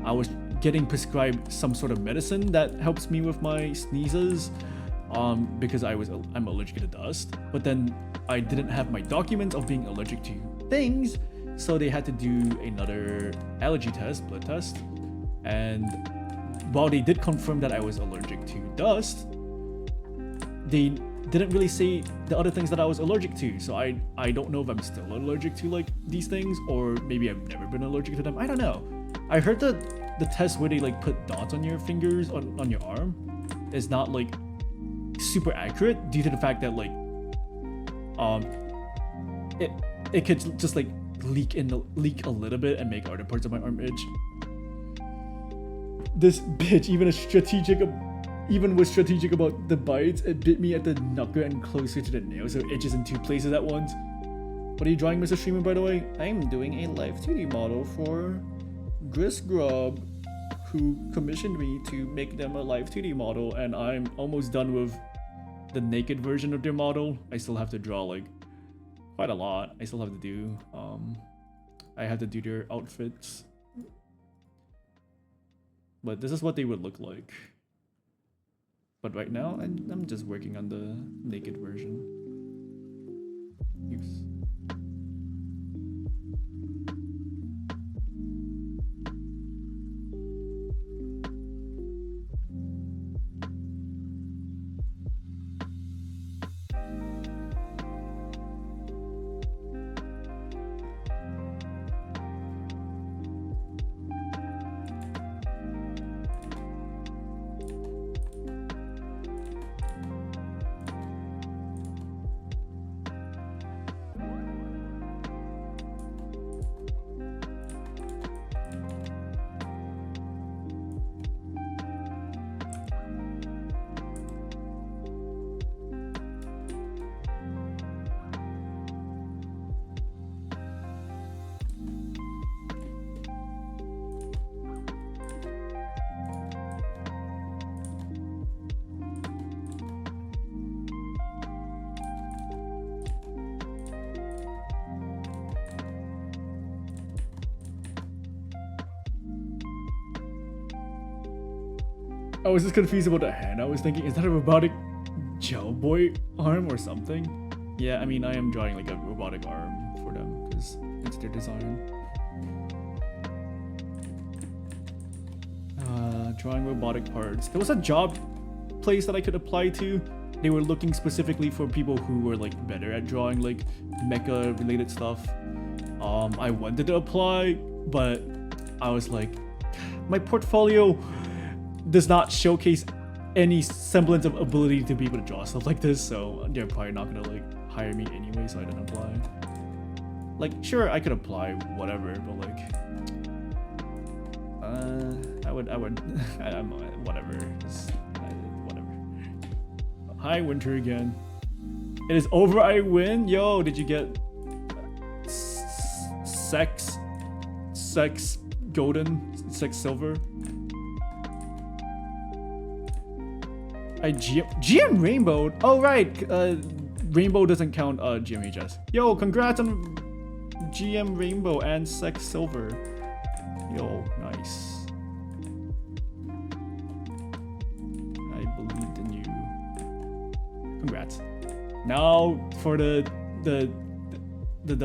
I was getting prescribed some sort of medicine that helps me with my sneezes. Because I'm allergic to dust, but then I didn't have my documents of being allergic to things, so they had to do another allergy test, blood test. And while they did confirm that I was allergic to dust, they didn't really say the other things that I was allergic to. So I don't know if I'm still allergic to like these things, or maybe I've never been allergic to them. I don't know. I heard that the test where they like put dots on your fingers on your arm is not like super accurate due to the fact that like it could just like leak a little bit and make other parts of my arm itch. This bitch even was strategic about the bites. It bit me at the knuckle and closer to the nail, so it itches in 2 places at once. What are you drawing, Mr. Streamer, by the way? I'm doing a live 2D model for Gris Grub, who commissioned me to make them a live 2D model, and I'm almost done with the naked version of their model. I still have to draw like quite a lot. I still have to do I have to do their outfits, but this is what they would look like. But right now I'm just working on the naked version. Oops. I was just confused about the hand. I was thinking, is that a robotic gel boy arm or something? Yeah, I mean, I am drawing like a robotic arm for them because it's their design. Drawing robotic parts. There was a job place that I could apply to. They were looking specifically for people who were like better at drawing like mecha related stuff. I wanted to apply, but I was like, my portfolio does not showcase any semblance of ability to be able to draw stuff like this, so they're probably not gonna like hire me anyway, so I didn't apply. Like, sure, I could apply whatever, but like, I'm whatever. Just, whatever. Hi, Winter again. It is over. I win. Yo, did you get sex golden, sex silver? I GM Rainbow. Oh right, Rainbow doesn't count GMHS. Yo, congrats on GM Rainbow and sex silver. Yo, nice. I believed in you. Congrats. Now for the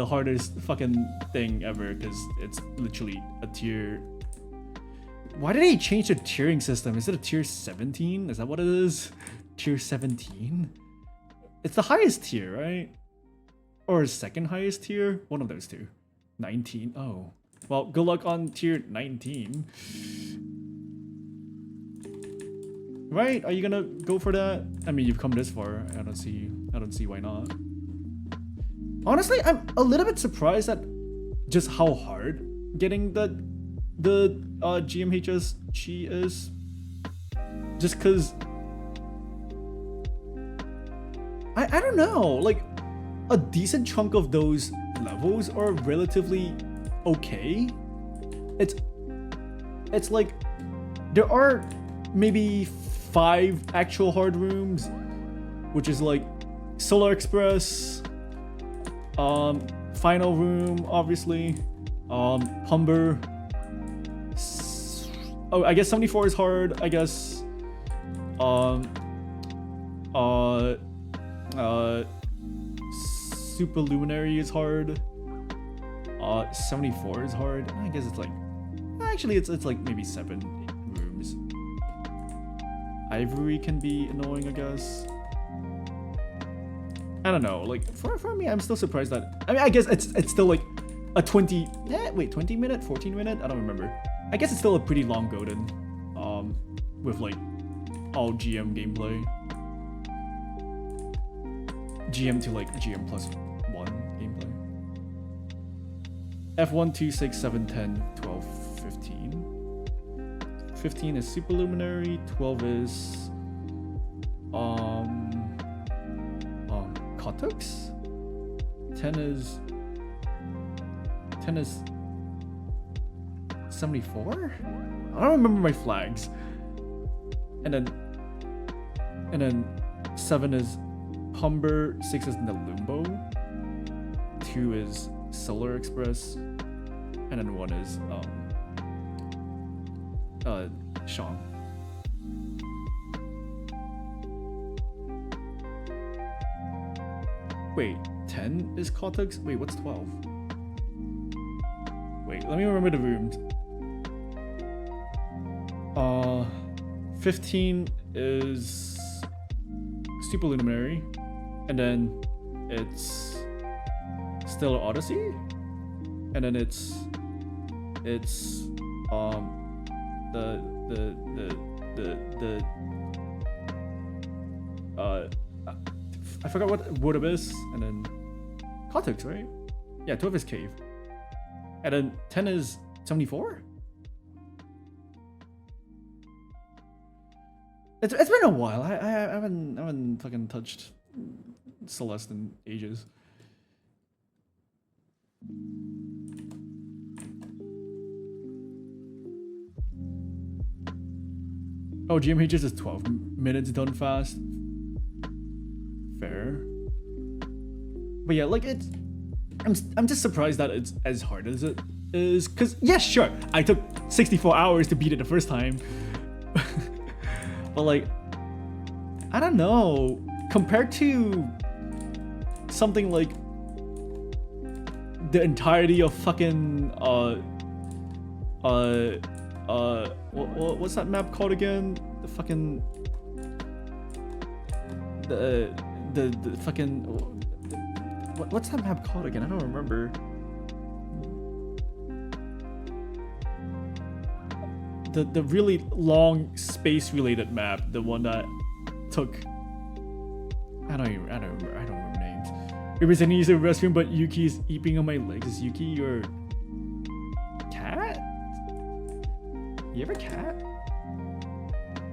hardest fucking thing ever, because it's literally a tier. Why did they change the tiering system? Is it a tier 17? Is that what it is? Tier 17? It's the highest tier, right? Or second highest tier? One of those two. 19. Oh. Well, good luck on tier 19. Right? Are you gonna go for that? I mean, you've come this far. I don't see why not. Honestly, I'm a little bit surprised at just how hard getting the GMHS chi is. Just cause I don't know, like a decent chunk of those levels are relatively okay. It's like there are maybe 5 actual hard rooms, which is like Solar Express, Final Room, obviously, Humber. Oh, I guess 74 is hard. I guess, Superluminary is hard. 74 is hard. I guess it's like, actually, it's like maybe 7 rooms. Ivory can be annoying, I guess. I don't know. Like for me, I'm still surprised that. I mean, I guess it's still like a 20. Wait, 20 minute, 14 minute. I don't remember. I guess it's still a pretty long golden, with like all GM gameplay. GM to like GM plus 1 gameplay. F1, 2, 6, 7, 10, 12, 15. 15 is Superluminary, 12 is Kotux? 10 is 74? I don't remember my flags. And then 7 is Humber, 6 is Nalumbo, 2 is Solar Express, and then 1 is Sean. Wait, 10 is Kotux? Wait, what's 12? Wait, let me remember the rooms. 15 is Superluminary, and then it's Stellar Odyssey, and then it's I forgot what Wood Abyss, and then Kotux, right? Yeah, 12 is Cave, and then 10 is 74. It's been a while. I haven't fucking touched Celeste in ages. Oh, GMHS is 12 minutes done fast. Fair. But yeah, like I'm just surprised that it's as hard as it is. Cause yeah, sure, I took 64 hours to beat it the first time. But like, I don't know. Compared to something like the entirety of fucking what's that map called again? The fucking the fucking what's that map called again? I don't remember. The really long space related map, the one that took I don't remember names. Representing use of the restroom, but Yuki is eeping on my legs. Is Yuki your cat? You have a cat?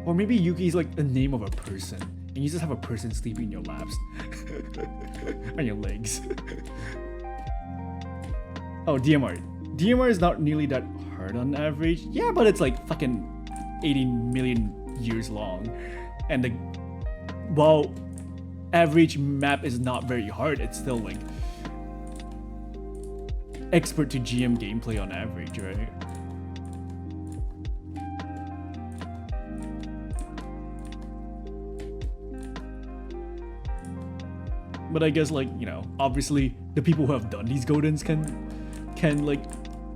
Or maybe Yuki's like the name of a person, and you just have a person sleeping in your laps. On your legs. Oh, DMR. DMR is not nearly that hard on average. Yeah, but it's like fucking 80 million years long. And the while average map is not very hard, it's still like expert to GM gameplay on average, right? But I guess, like, you know, obviously the people who have done these Godens can like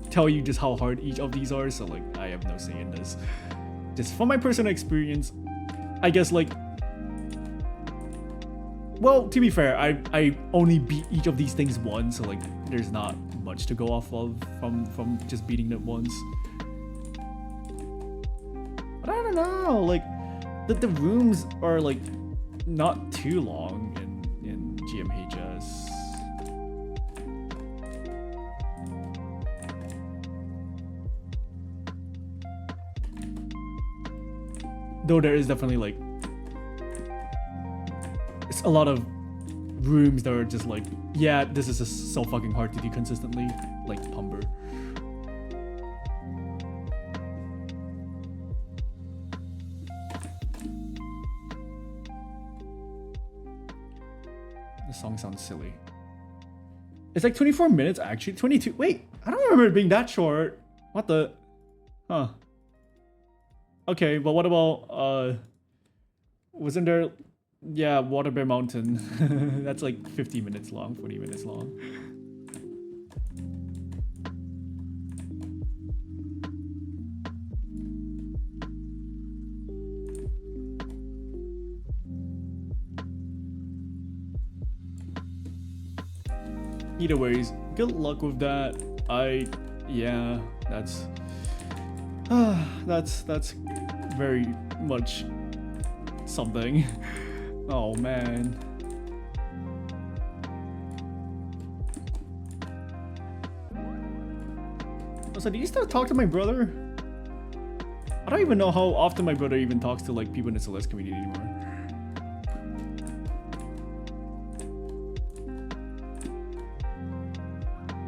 tell you just how hard each of these are, so like I have no say in this. Just from my personal experience, I guess, like, well, to be fair, I only beat each of these things once, so like there's not much to go off of from just beating them once. But I don't know, like the rooms are like not too long in GMHS. Though there is definitely like it's a lot of rooms that are just like, yeah, this is just so fucking hard to do consistently, like Pumber. The song sounds silly. It's like 24 minutes actually. 22. Wait, I don't remember it being that short. What the? Huh. Okay, but what about wasn't there? Yeah, Water Bear Mountain. That's like 50 minutes long, 40 minutes long. Either ways, good luck with that. Yeah, that's very much something. Oh man. So do you still talk to my brother? I don't even know how often my brother even talks to like people in the Celeste community anymore.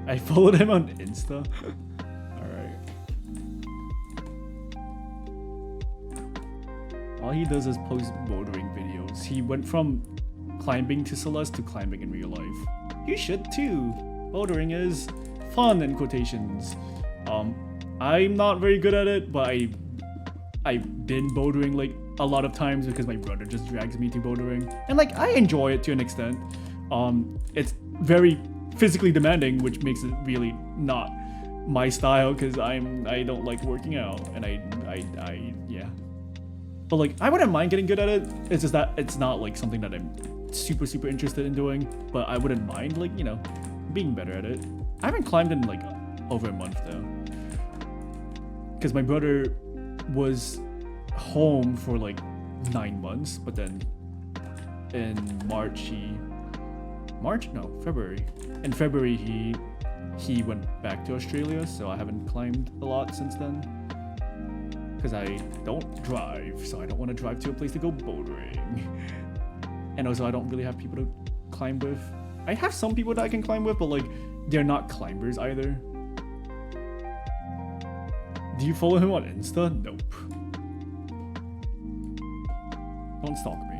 I followed him on Insta. Alright. All he does is post bouldering videos. He went from climbing to Celeste to climbing in real life. You should too. Bouldering is fun in quotations. I'm not very good at it, but I've been bouldering like a lot of times because my brother just drags me to bouldering. And like I enjoy it to an extent. It's very physically demanding, which makes it really not my style because I don't like working out, and I yeah. But like I wouldn't mind getting good at it. It's just that it's not like something that I'm super interested in doing, but I wouldn't mind, like, you know, being better at it. I haven't climbed in like over a month though, because my brother was home for like 9 months, but then in February. In February he went back to Australia, so I haven't climbed a lot since then. Because I don't drive, so I don't want to drive to a place to go bouldering. And also I don't really have people to climb with. I have some people that I can climb with, but like they're not climbers either. Do you follow him on Insta? Nope. Don't stalk me.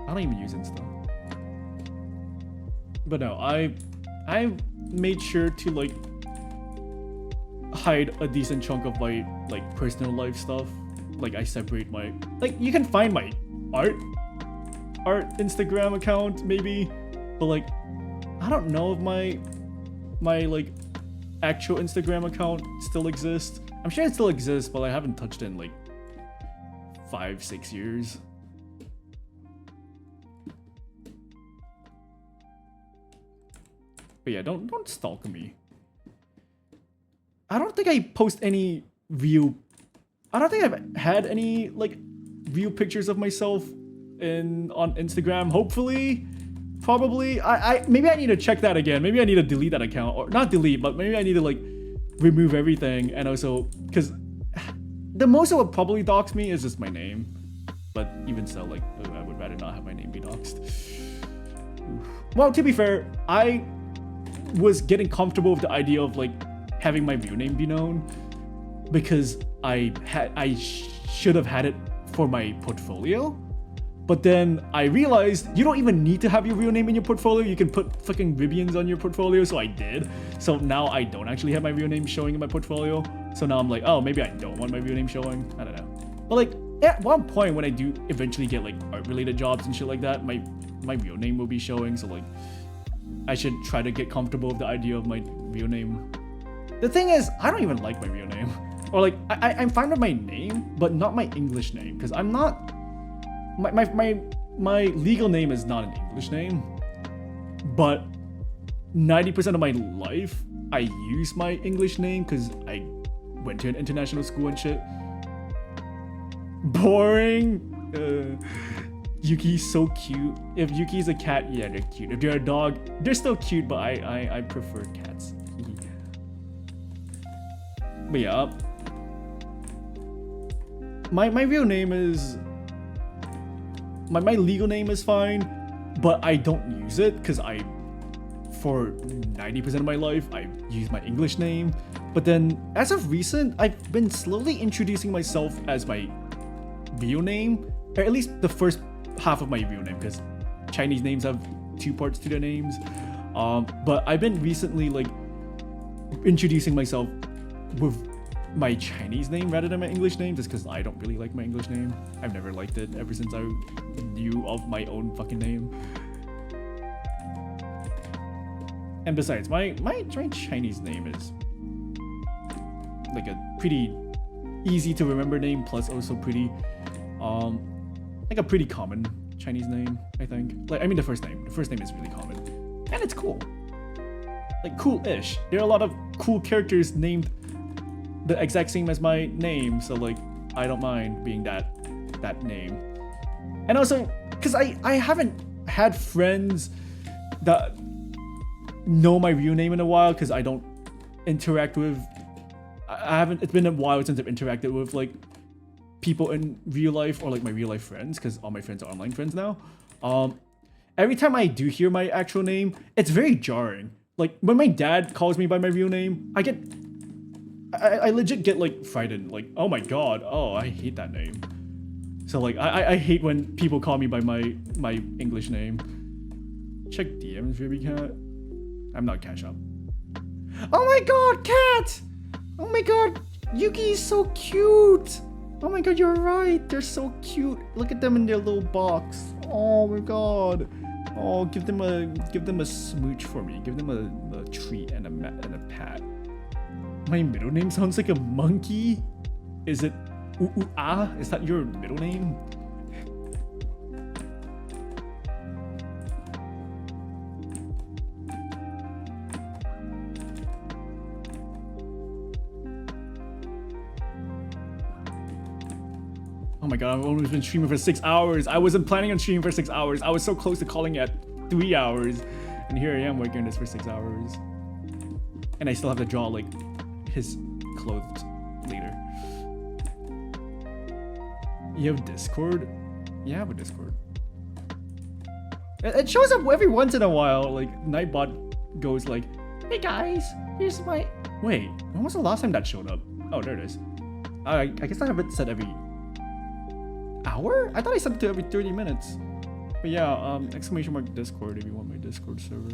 I don't even use Insta. But no, I made sure to like hide a decent chunk of my like personal life stuff like I separate my, like you can find my art Instagram account maybe, but like I don't know if my like actual Instagram account still exists. I'm sure it still exists, but I haven't touched it in like 5-6 years. But yeah, don't stalk me. I don't think I post any view. I don't think I've had any like view pictures of myself on Instagram. Hopefully, probably. I maybe I need to check that again. Maybe I need to delete that account, or not delete, but maybe I need to like remove everything. And also, because the most it would probably dox me is just my name. But even so, like I would rather not have my name be doxed. Well, to be fair, I was getting comfortable with the idea of like having my real name be known because I should have had it for my portfolio, but then I realized you don't even need to have your real name in your portfolio. You can put fucking Ribians on your portfolio, so I did. So now I don't actually have my real name showing in my portfolio. So now I'm like, oh, maybe I don't want my real name showing. I don't know. But like at one point when I do eventually get like art related jobs and shit like that, my real name will be showing. So like I should try to get comfortable with the idea of my real name. The thing is, I don't even like my real name. Or like, I'm fine with my name, but not my English name. Because I'm not, my legal name is not an English name. But 90% of my life, I use my English name because I went to an international school and shit. Boring. Yuki's so cute. If Yuki's a cat, yeah, they're cute. If they're a dog, they're still cute, but I prefer cats. But yeah, my real name is my legal name is fine, but I don't use it because for 90% of my life I use my English name. But then as of recent, I've been slowly introducing myself as my real name, or at least the first half of my real name, because Chinese names have 2 parts to their names. But I've been recently like introducing myself with my Chinese name rather than my English name, just because I don't really like my English name. I've never liked it ever since I knew of my own fucking name. And besides, my Chinese name is like a pretty easy to remember name, plus also pretty like a pretty common Chinese name, I think. Like I mean the first name is really common. And it's cool. Like cool-ish. There are a lot of cool characters named the exact same as my name, so like I don't mind being that name. And also because I haven't had friends that know my real name in a while, because I don't interact with it's been a while since I've interacted with like people in real life, or like my real life friends, because all my friends are online friends now. Every time I do hear my actual name, it's very jarring. Like when my dad calls me by my real name, I legit get like frightened, like, oh my god, oh, I hate that name. So like I hate when people call me by my English name. Check DMs, baby cat. I'm not Cash Up. Oh my god, cat! Oh my god, Yuki is so cute! Oh my god, you're right, they're so cute. Look at them in their little box. Oh my god. Oh, give them a smooch for me. Give them a treat and a pat. My middle name sounds like a monkey. Is it ah? Is that your middle name? Oh my god, I've only been streaming for 6 hours. I wasn't planning on streaming for 6 hours. I was so close to calling it 3 hours. And here I am working on this for 6 hours. And I still have to draw like his clothes later. You have Discord? Yeah, I have a Discord. It shows up every once in a while. Like Nightbot goes like, hey guys, here's my... Wait, when was the last time that showed up? Oh, there it is. I guess I have it set every hour? I thought I set it to every 30 minutes. But yeah, exclamation mark Discord if you want my Discord server.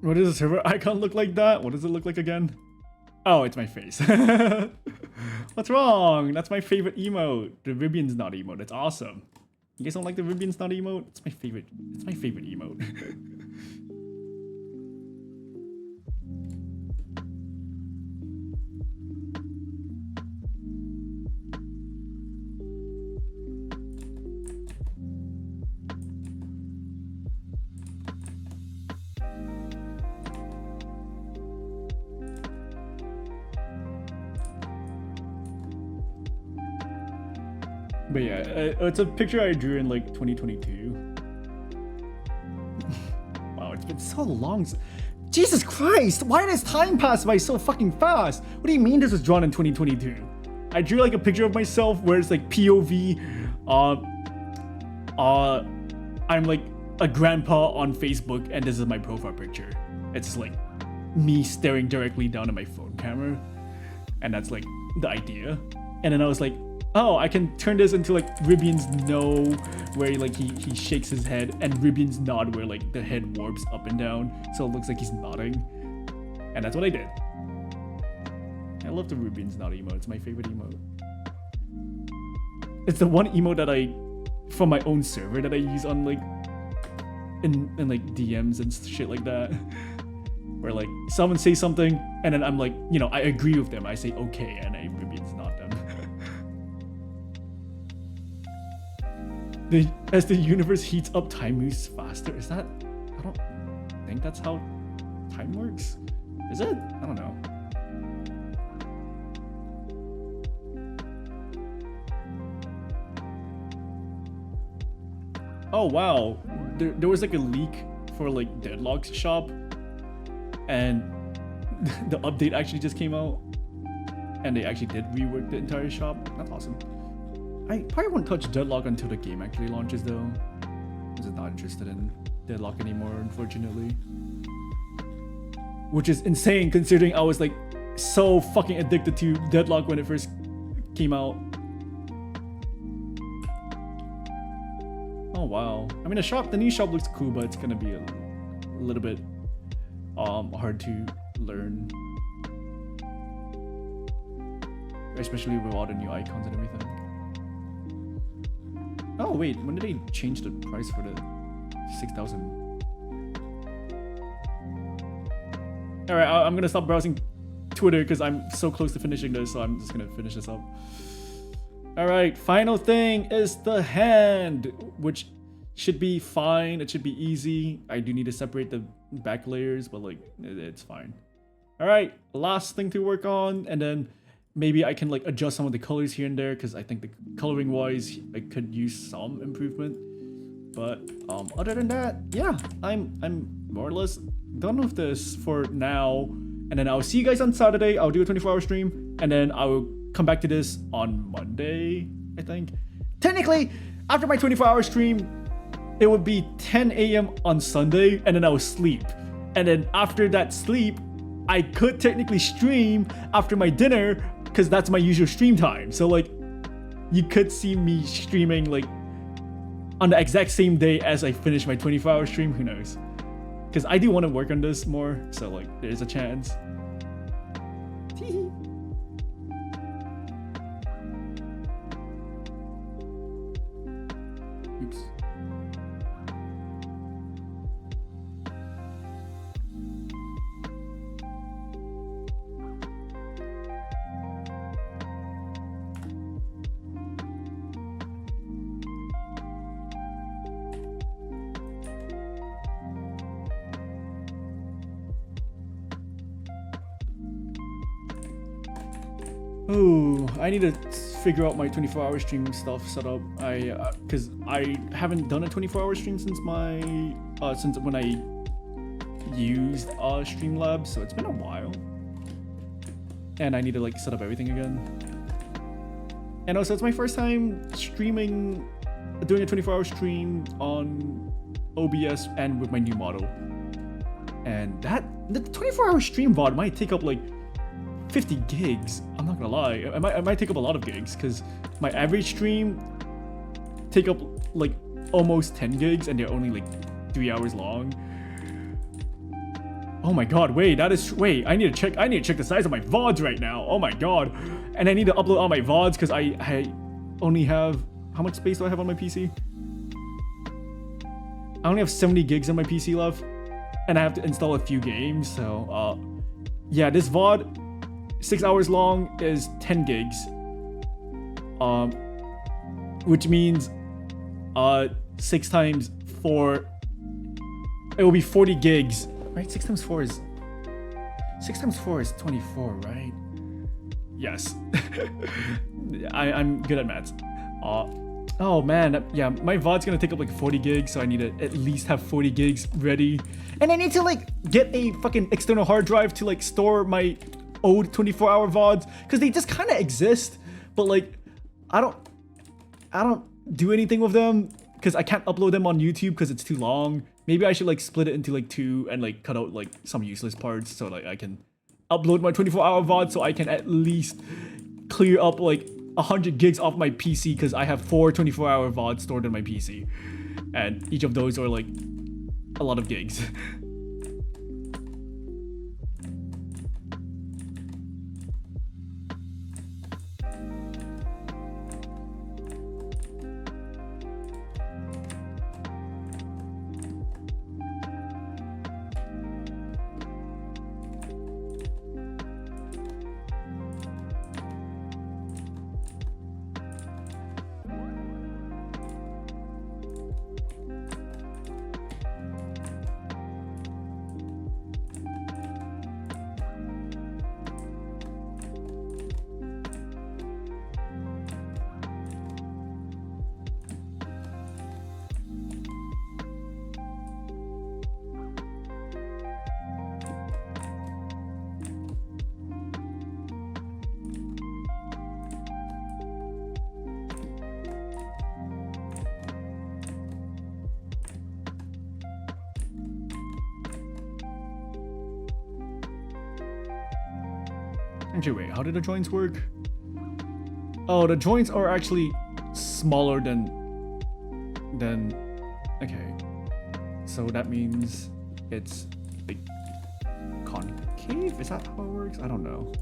What does the server icon look like that? What does it look like again? Oh, it's my face. What's wrong? That's my favorite emote. The Ribbion's not emote. It's awesome. You guys don't like the Ribbion's not emote? It's my favorite. It's my favorite emote. But yeah, it's a picture I drew in like 2022. Wow, it's been so long. Jesus Christ, why does time pass by so fucking fast? What do you mean this was drawn in 2022? I drew like a picture of myself where it's like POV, I'm like a grandpa on Facebook and this is my profile picture. It's like me staring directly down at my phone camera. And that's like the idea. And then I was like, oh, I can turn this into like Ribbion's no, where like he shakes his head, and Ribbion's nod, where like the head warps up and down, so it looks like he's nodding. And that's what I did. I love the Ribbion's nod emote. It's my favorite emote. It's the one emote that I, from my own server, that I use on like in like DMs and shit like that. Where like someone says something and then I'm like, you know, I agree with them. I say okay, and I Ribbion's nod them. As the universe heats up, time moves faster. Is that? I don't think that's how time works. Is it? I don't know. Oh wow, there was like a leak for like Deadlock's shop, and the update actually just came out, and they actually did rework the entire shop. That's awesome. I probably won't touch Deadlock until the game actually launches though. I'm just not interested in Deadlock anymore, unfortunately. Which is insane considering I was like so fucking addicted to Deadlock when it first came out. Oh wow. I mean the new shop looks cool, but it's gonna be a little bit hard to learn. Especially with all the new icons and everything. Oh wait, when did they change the price for the 6,000? Alright, I'm gonna stop browsing Twitter because I'm so close to finishing this, so I'm just gonna finish this up. Alright, final thing is the hand, which should be fine. It should be easy. I do need to separate the back layers, but like, it's fine. Alright, last thing to work on, and then maybe I can like adjust some of the colors here and there because I think the coloring wise I could use some improvement. But other than that, yeah, I'm more or less done with this for now. And then I'll see you guys on Saturday. I'll do a 24-hour stream, and then I will come back to this on Monday, I think. Technically, after my 24-hour stream, it would be 10 a.m. on Sunday, and then I will sleep. And then after that sleep, I could technically stream after my dinner because that's my usual stream time. So like, you could see me streaming like on the exact same day as I finish my 24-hour stream. Who knows? Because I do want to work on this more. So like, there's a chance. Oops. Oh, I need to figure out my 24-hour stream stuff set up. Because I haven't done a 24-hour stream since my since when I used Streamlabs, so it's been a while. And I need to like set up everything again. And also, it's my first time streaming, doing a 24-hour stream on OBS and with my new model. And the 24-hour stream VOD might take up like 50 gigs. I'm not gonna lie, I might take up a lot of gigs because my average stream take up like almost 10 gigs and they're only like 3 hours long. Oh my god, wait, I need to check the size of my VODs right now. Oh my god. And I need to upload all my VODs because I only have, how much space do I have on my PC? I only have 70 gigs on my PC left. And I have to install a few games, so yeah, this VOD, 6 hours long, is 10 gigs. Which means 6 times 4, it will be 40 gigs. Right? 6 times 4 is 24, right? Yes. I'm good at maths. Oh man, yeah, my VOD's gonna take up like 40 gigs, so I need to at least have 40 gigs ready. And I need to like get a fucking external hard drive to like store my old 24-hour VODs, because they just kind of exist, but like I don't do anything with them because I can't upload them on YouTube because it's too long. Maybe I should like split it into like 2 and like cut out like some useless parts so like I can upload my 24-hour VOD, so I can at least clear up like 100 gigs off my PC, because I have 4 24-hour VODs stored in my PC, and each of those are like a lot of gigs. Actually, wait, how did the joints work? Oh, the joints are actually smaller than okay. So that means it's like concave? Is that how it works? I don't know.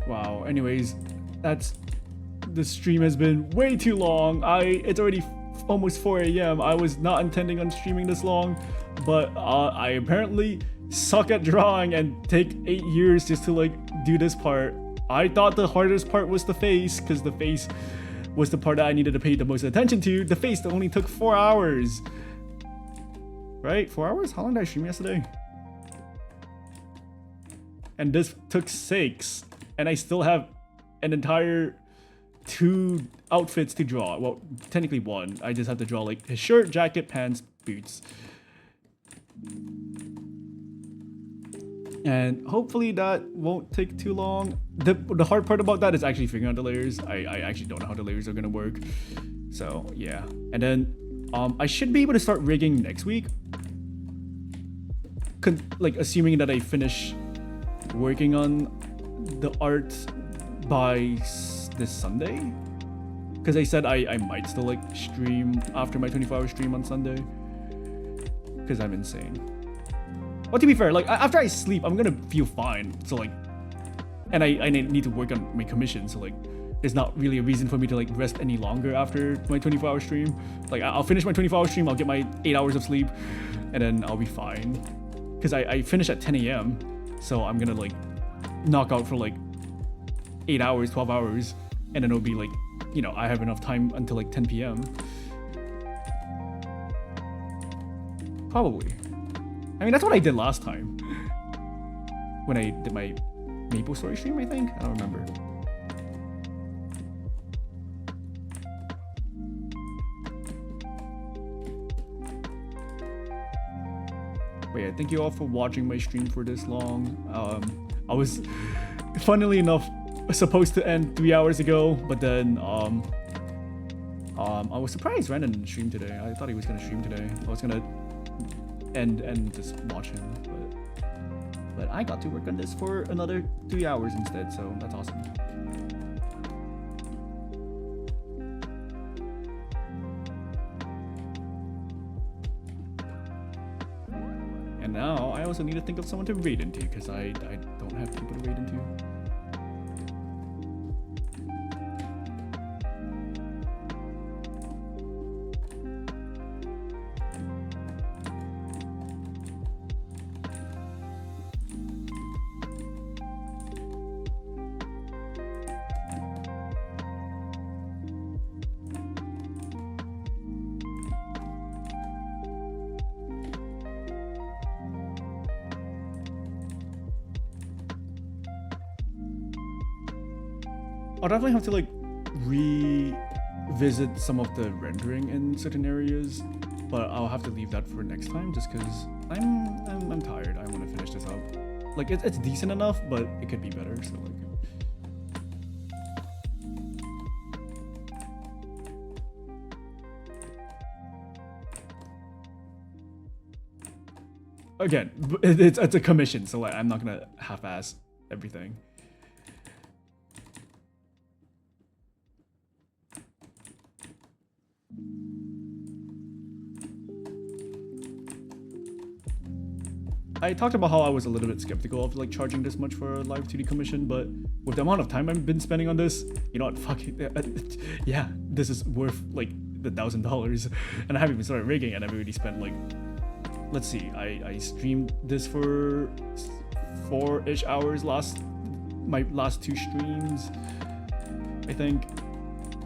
Wow, anyways, the stream has been way too long. It's already almost 4 a.m. I was not intending on streaming this long, but I apparently suck at drawing and take 8 years just to like do this part. I thought the hardest part was the face, because the face was the part that I needed to pay the most attention to. The face only took 4 hours. Right? 4 hours? How long did I stream yesterday? And this took 6. And I still have an entire 2 outfits to draw. Well, technically 1. I just have to draw like his shirt, jacket, pants, boots. And hopefully that won't take too long. The hard part about that is actually figuring out the layers. I actually don't know how the layers are gonna work. So yeah. And then I should be able to start rigging next week. Like assuming that I finish working on the art by this Sunday, because I said I might still like stream after my 24-hour stream on Sunday, because I'm insane. But to be fair, like after I sleep, I'm gonna feel fine. So like, and I need to work on my commission. So like, there's not really a reason for me to like rest any longer after my 24-hour stream. Like I'll finish my 24-hour stream, I'll get my 8 hours of sleep, and then I'll be fine. Because I finish at 10 a.m. So I'm gonna like knock out for like 8 hours, 12 hours, and then it'll be like, you know, I have enough time until like 10 p.m. Probably. I mean, that's what I did last time. when I did my Maple Story stream, I think. I don't remember. But yeah, thank you all for watching my stream for this long. I was, funnily enough, supposed to end 3 hours ago, but then I was surprised Brandon didn't stream today. I thought he was gonna stream today. I was gonna end and just watch him, but I got to work on this for another 3 hours instead, so that's awesome. And now I also need to think of someone to raid into, because I don't have people to raid into. I'll definitely have to like revisit some of the rendering in certain areas, but I'll have to leave that for next time just because I'm tired. I want to finish this up. Like it's decent enough, but it could be better. So like. Again, it's a commission, so like I'm not gonna half-ass everything. I talked about how I was a little bit skeptical of like charging this much for a live 2D commission, but with the amount of time I've been spending on this, you know what, fuck it, yeah, this is worth like the $1,000, and I haven't even started rigging, and I've already spent like, let's see, I streamed this for 4-ish hours my last 2 streams, I think,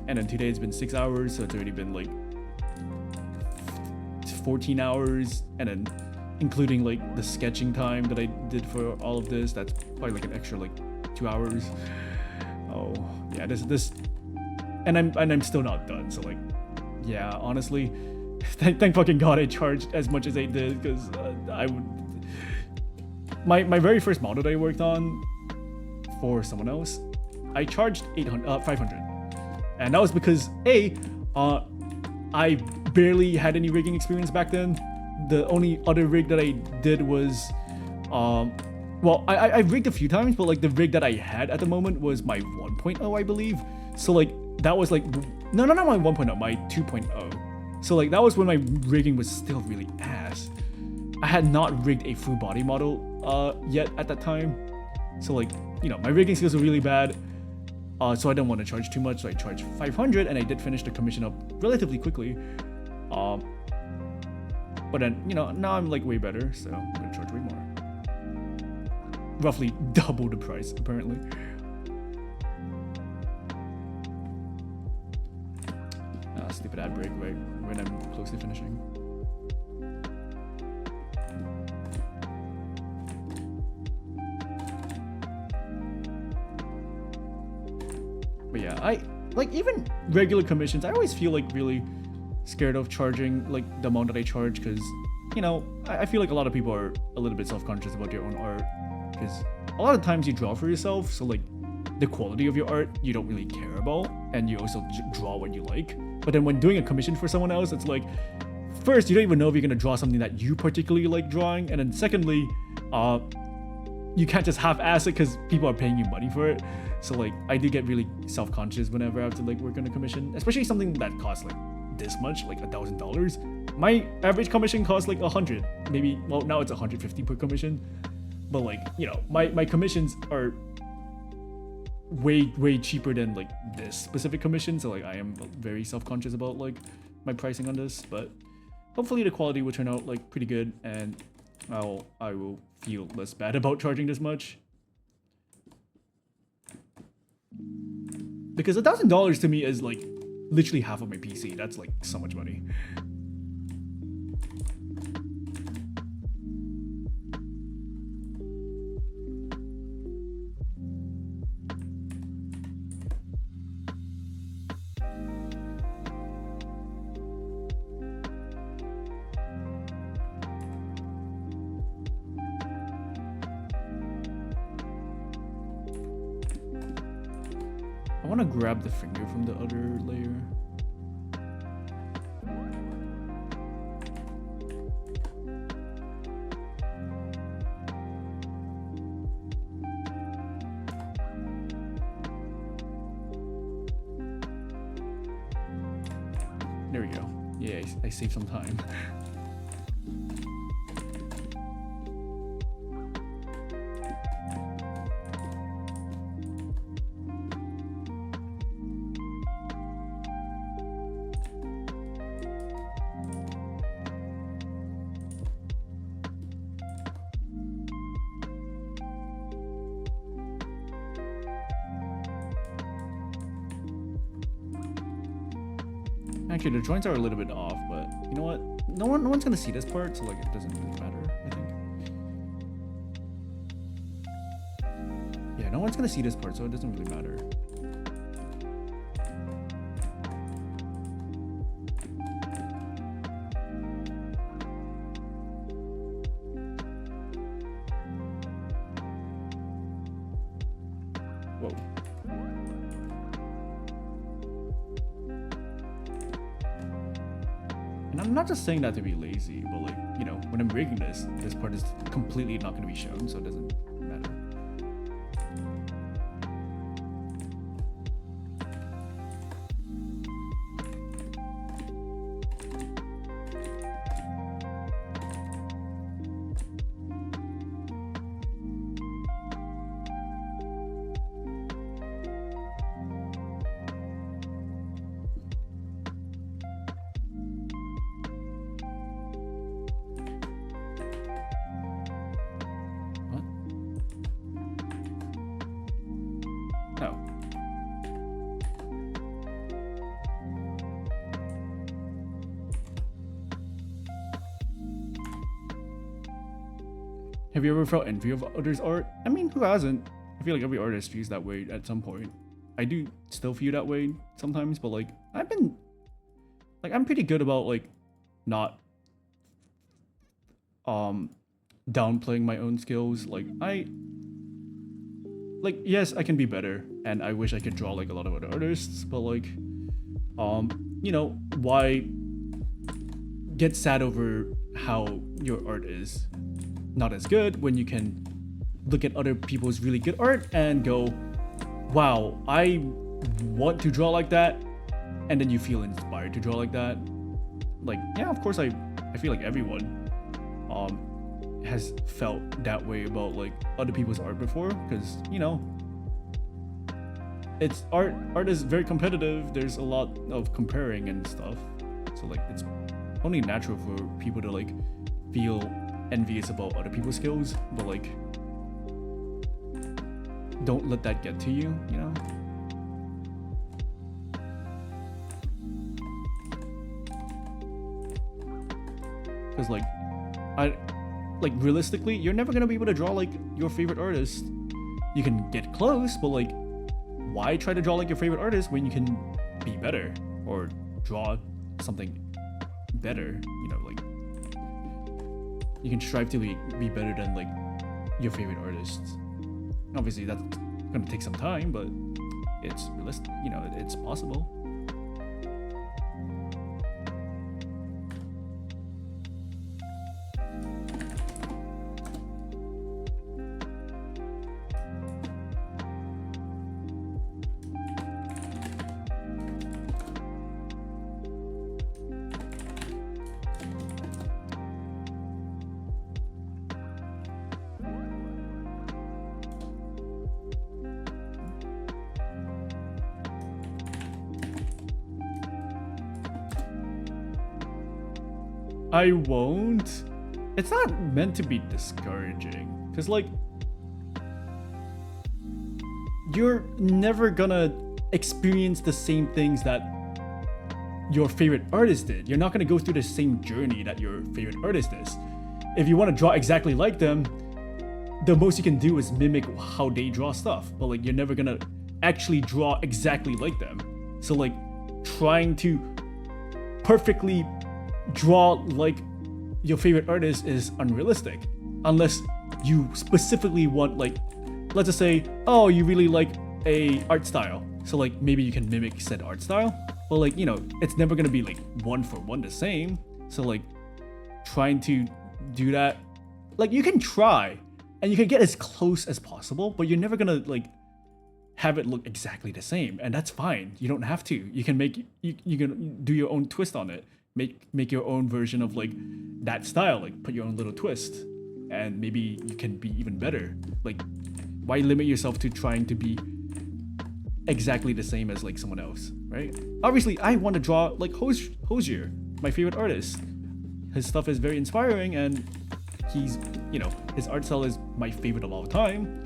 and then today it's been 6 hours, so it's already been like 14 hours, and then including like the sketching time that I did for all of this, that's probably like an extra like 2 hours. Oh yeah, this and I'm still not done, so like yeah, honestly, thank fucking god I charged as much as I did, because I would, my very first model that I worked on for someone else, I charged 500, and that was because I barely had any rigging experience back then. The only other rig that I did was, well, I rigged a few times, but like the rig that I had at the moment was my 1.0, I believe. So like that was like, no, not my 1.0, my 2.0. So like that was when my rigging was still really ass. I had not rigged a full body model yet at that time. So like, you know, my rigging skills were really bad. So I didn't want to charge too much, so I charged 500, and I did finish the commission up relatively quickly. But then, you know, now I'm like way better, so I'm gonna charge way more. Roughly double the price, apparently. Stupid ad break right when I'm close to finishing. But yeah, I like even regular commissions, I always feel like really scared of charging like the amount that I charge, because you know, I feel like a lot of people are a little bit self-conscious about their own art, because a lot of times you draw for yourself, so like the quality of your art you don't really care about, and you also draw what you like. But then when doing a commission for someone else, it's like, first, you don't even know if you're gonna draw something that you particularly like drawing, and then secondly, you can't just half-ass it because people are paying you money for it. So like I do get really self-conscious whenever I have to like work on a commission, especially something that costs like this much, like $1,000. My average commission costs like 100, maybe, well now it's 150 per commission, but like, you know, my commissions are way cheaper than like this specific commission, so like I am very self-conscious about like my pricing on this, but hopefully the quality will turn out like pretty good, and I will feel less bad about charging this much, because $1,000 to me is like literally half of my PC. That's like so much money. I want to grab the finger from the other layer. There we go. Yeah, I saved some time. Actually, the joints are a little bit off, but you know what? No one's gonna see this part, so like it doesn't really matter, I think. Yeah, no one's gonna see this part, so it doesn't really matter. Whoa. And I'm not just saying that to be lazy, but like, you know, when I'm rigging this part is completely not going to be shown, so it doesn't matter. Oh. Have you ever felt envy of others' art? I mean, who hasn't? I feel like every artist feels that way at some point. I do still feel that way sometimes, but like I'm pretty good about like not downplaying my own skills. Yes, I can be better, and I wish I could draw like a lot of other artists, but like, you know, why get sad over how your art is not as good when you can look at other people's really good art and go, wow, I want to draw like that, and then you feel inspired to draw like that. Like, yeah, of course I feel like everyone has felt that way about like other people's art before, because you know, it's art is very competitive. There's a lot of comparing and stuff, so like it's only natural for people to like feel envious about other people's skills, but like don't let that get to you, you know. Because like realistically, you're never gonna be able to draw like your favorite artist. You can get close, but like, why try to draw like your favorite artist when you can be better or draw something better? You know, like you can strive to be better than like your favorite artists. Obviously, that's gonna take some time, but it's realistic. You know, it's possible. I won't. It's not meant to be discouraging, because like you're never gonna experience the same things that your favorite artist did. You're not gonna go through the same journey that your favorite artist is. If you want to draw exactly like them, the most you can do is mimic how they draw stuff, but like you're never gonna actually draw exactly like them. So like trying to perfectly draw like your favorite artist is unrealistic, unless you specifically want, like, let's just say, oh, you really like a art style, So like maybe you can mimic said art style, but like, you know, it's never gonna be like one for one the same. So like trying to do that, like you can try and you can get as close as possible, but you're never gonna like have it look exactly the same, and that's fine. You don't have to. You can make you can do your own twist on it. Make your own version of like that style, like put your own little twist, and maybe you can be even better. Like, why limit yourself to trying to be exactly the same as like someone else, right? Obviously, I want to draw like Hosier, my favorite artist. His stuff is very inspiring, and he's, you know, his art style is my favorite of all time.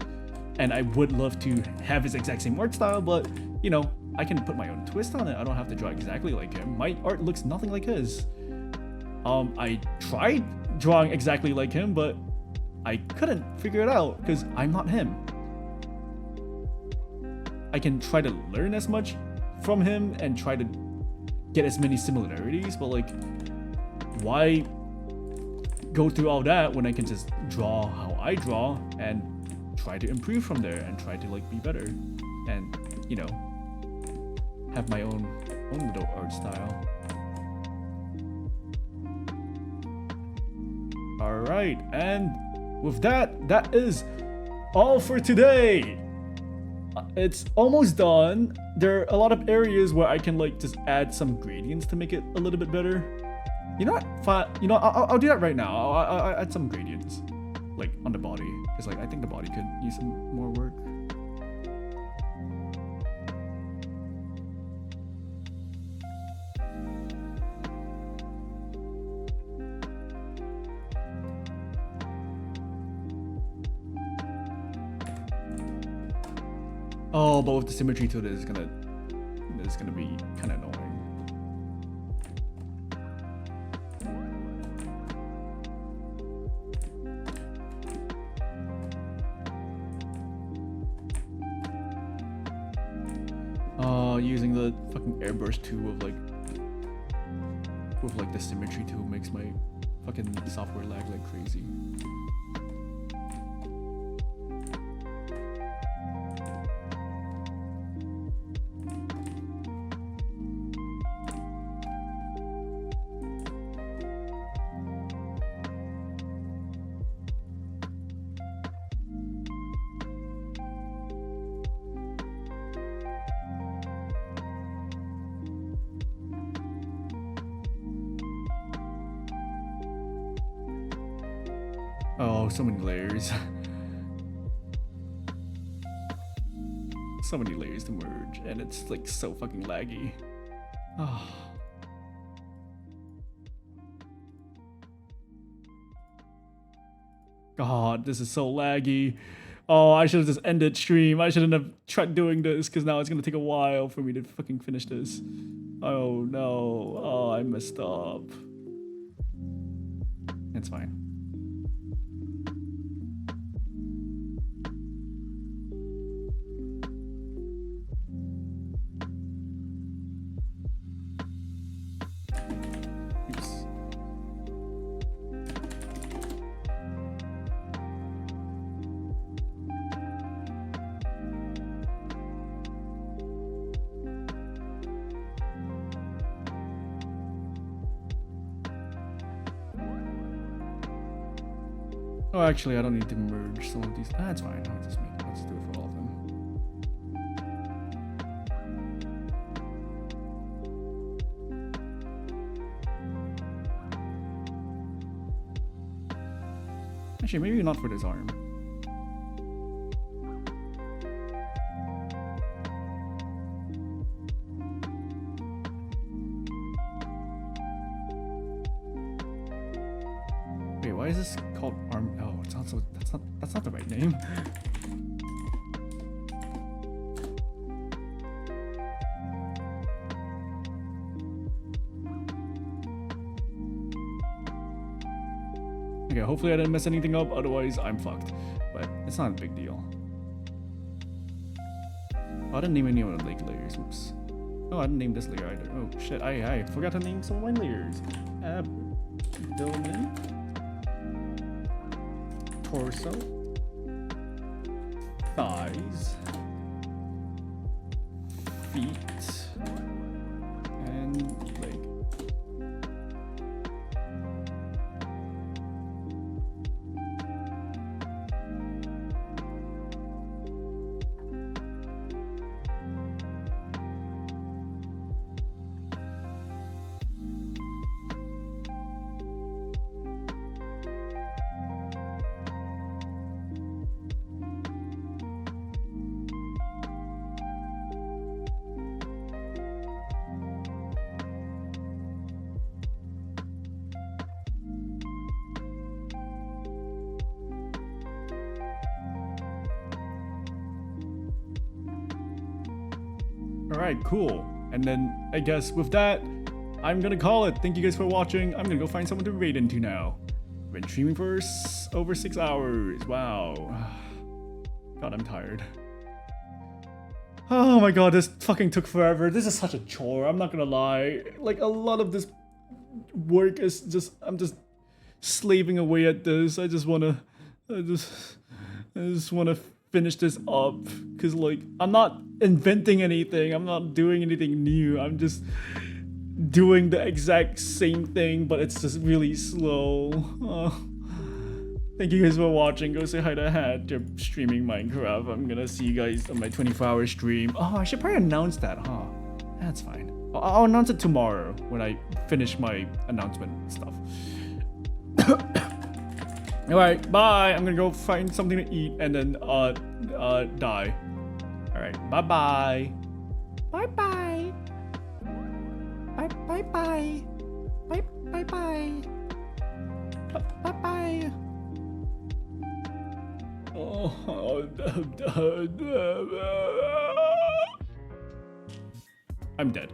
And I would love to have his exact same art style, but you know, I can put my own twist on it. I don't have to draw exactly like him. My art looks nothing like his. I tried drawing exactly like him, but I couldn't figure it out because I'm not him. I can try to learn as much from him and try to get as many similarities, but like, why go through all that when I can just draw how I draw and try to improve from there and try to like be better and, you know, have my own little art style. All right, and with that, that is all for today. It's almost done. There are a lot of areas where I can like just add some gradients to make it a little bit better. You know what? Fine. You know, I'll do that right now. I'll add some gradients, like on the body, because like I think the body could use some more work. Oh, but with the symmetry to it, it's gonna be kind of annoying. Using the fucking airbrush tool with like the symmetry tool makes my fucking software lag like crazy. Oh, so many layers. So many layers to merge, and it's like so fucking laggy. Oh. God, this is so laggy. Oh, I should have just ended stream. I shouldn't have tried doing this because now it's gonna take a while for me to fucking finish this. Oh no. Oh, I messed up. It's fine. Oh, actually, I don't need to merge some of these. That's fine. I'll just do it for all of them. Actually, maybe not for this arm. Wait, why is this called arm? Oh, it's also that's not the right name. Okay, hopefully I didn't mess anything up, otherwise I'm fucked. But it's not a big deal. Oh, I didn't name any of the layers. Oops. Oh, I didn't name this layer either. Oh shit, I forgot to name some of my layers. Abdomen. Torso. Thighs. feet. And leg. Alright, cool. And then I guess with that, I'm gonna call it. Thank you guys for watching. I'm gonna go find someone to raid into now. Been streaming for over 6 hours. Wow. God, I'm tired. Oh my god, this fucking took forever. This is such a chore, I'm not gonna lie. Like, a lot of this work is just, I'm just slaving away at this. I just wanna finish this up. Cause like, I'm not inventing anything. I'm not doing anything new. I'm just doing the exact same thing, but it's just really slow. Thank you guys for watching. Go say hi to Hat. They're streaming Minecraft. I'm gonna see you guys on my 24-hour stream. Oh, I should probably announce that, huh? That's fine. I'll announce it tomorrow when I finish my announcement stuff. Alright, bye. I'm gonna go find something to eat and then die. Alright, bye-bye. Bye-bye. Bye-bye. Bye-bye. Bye-bye. Oh, I'm dead.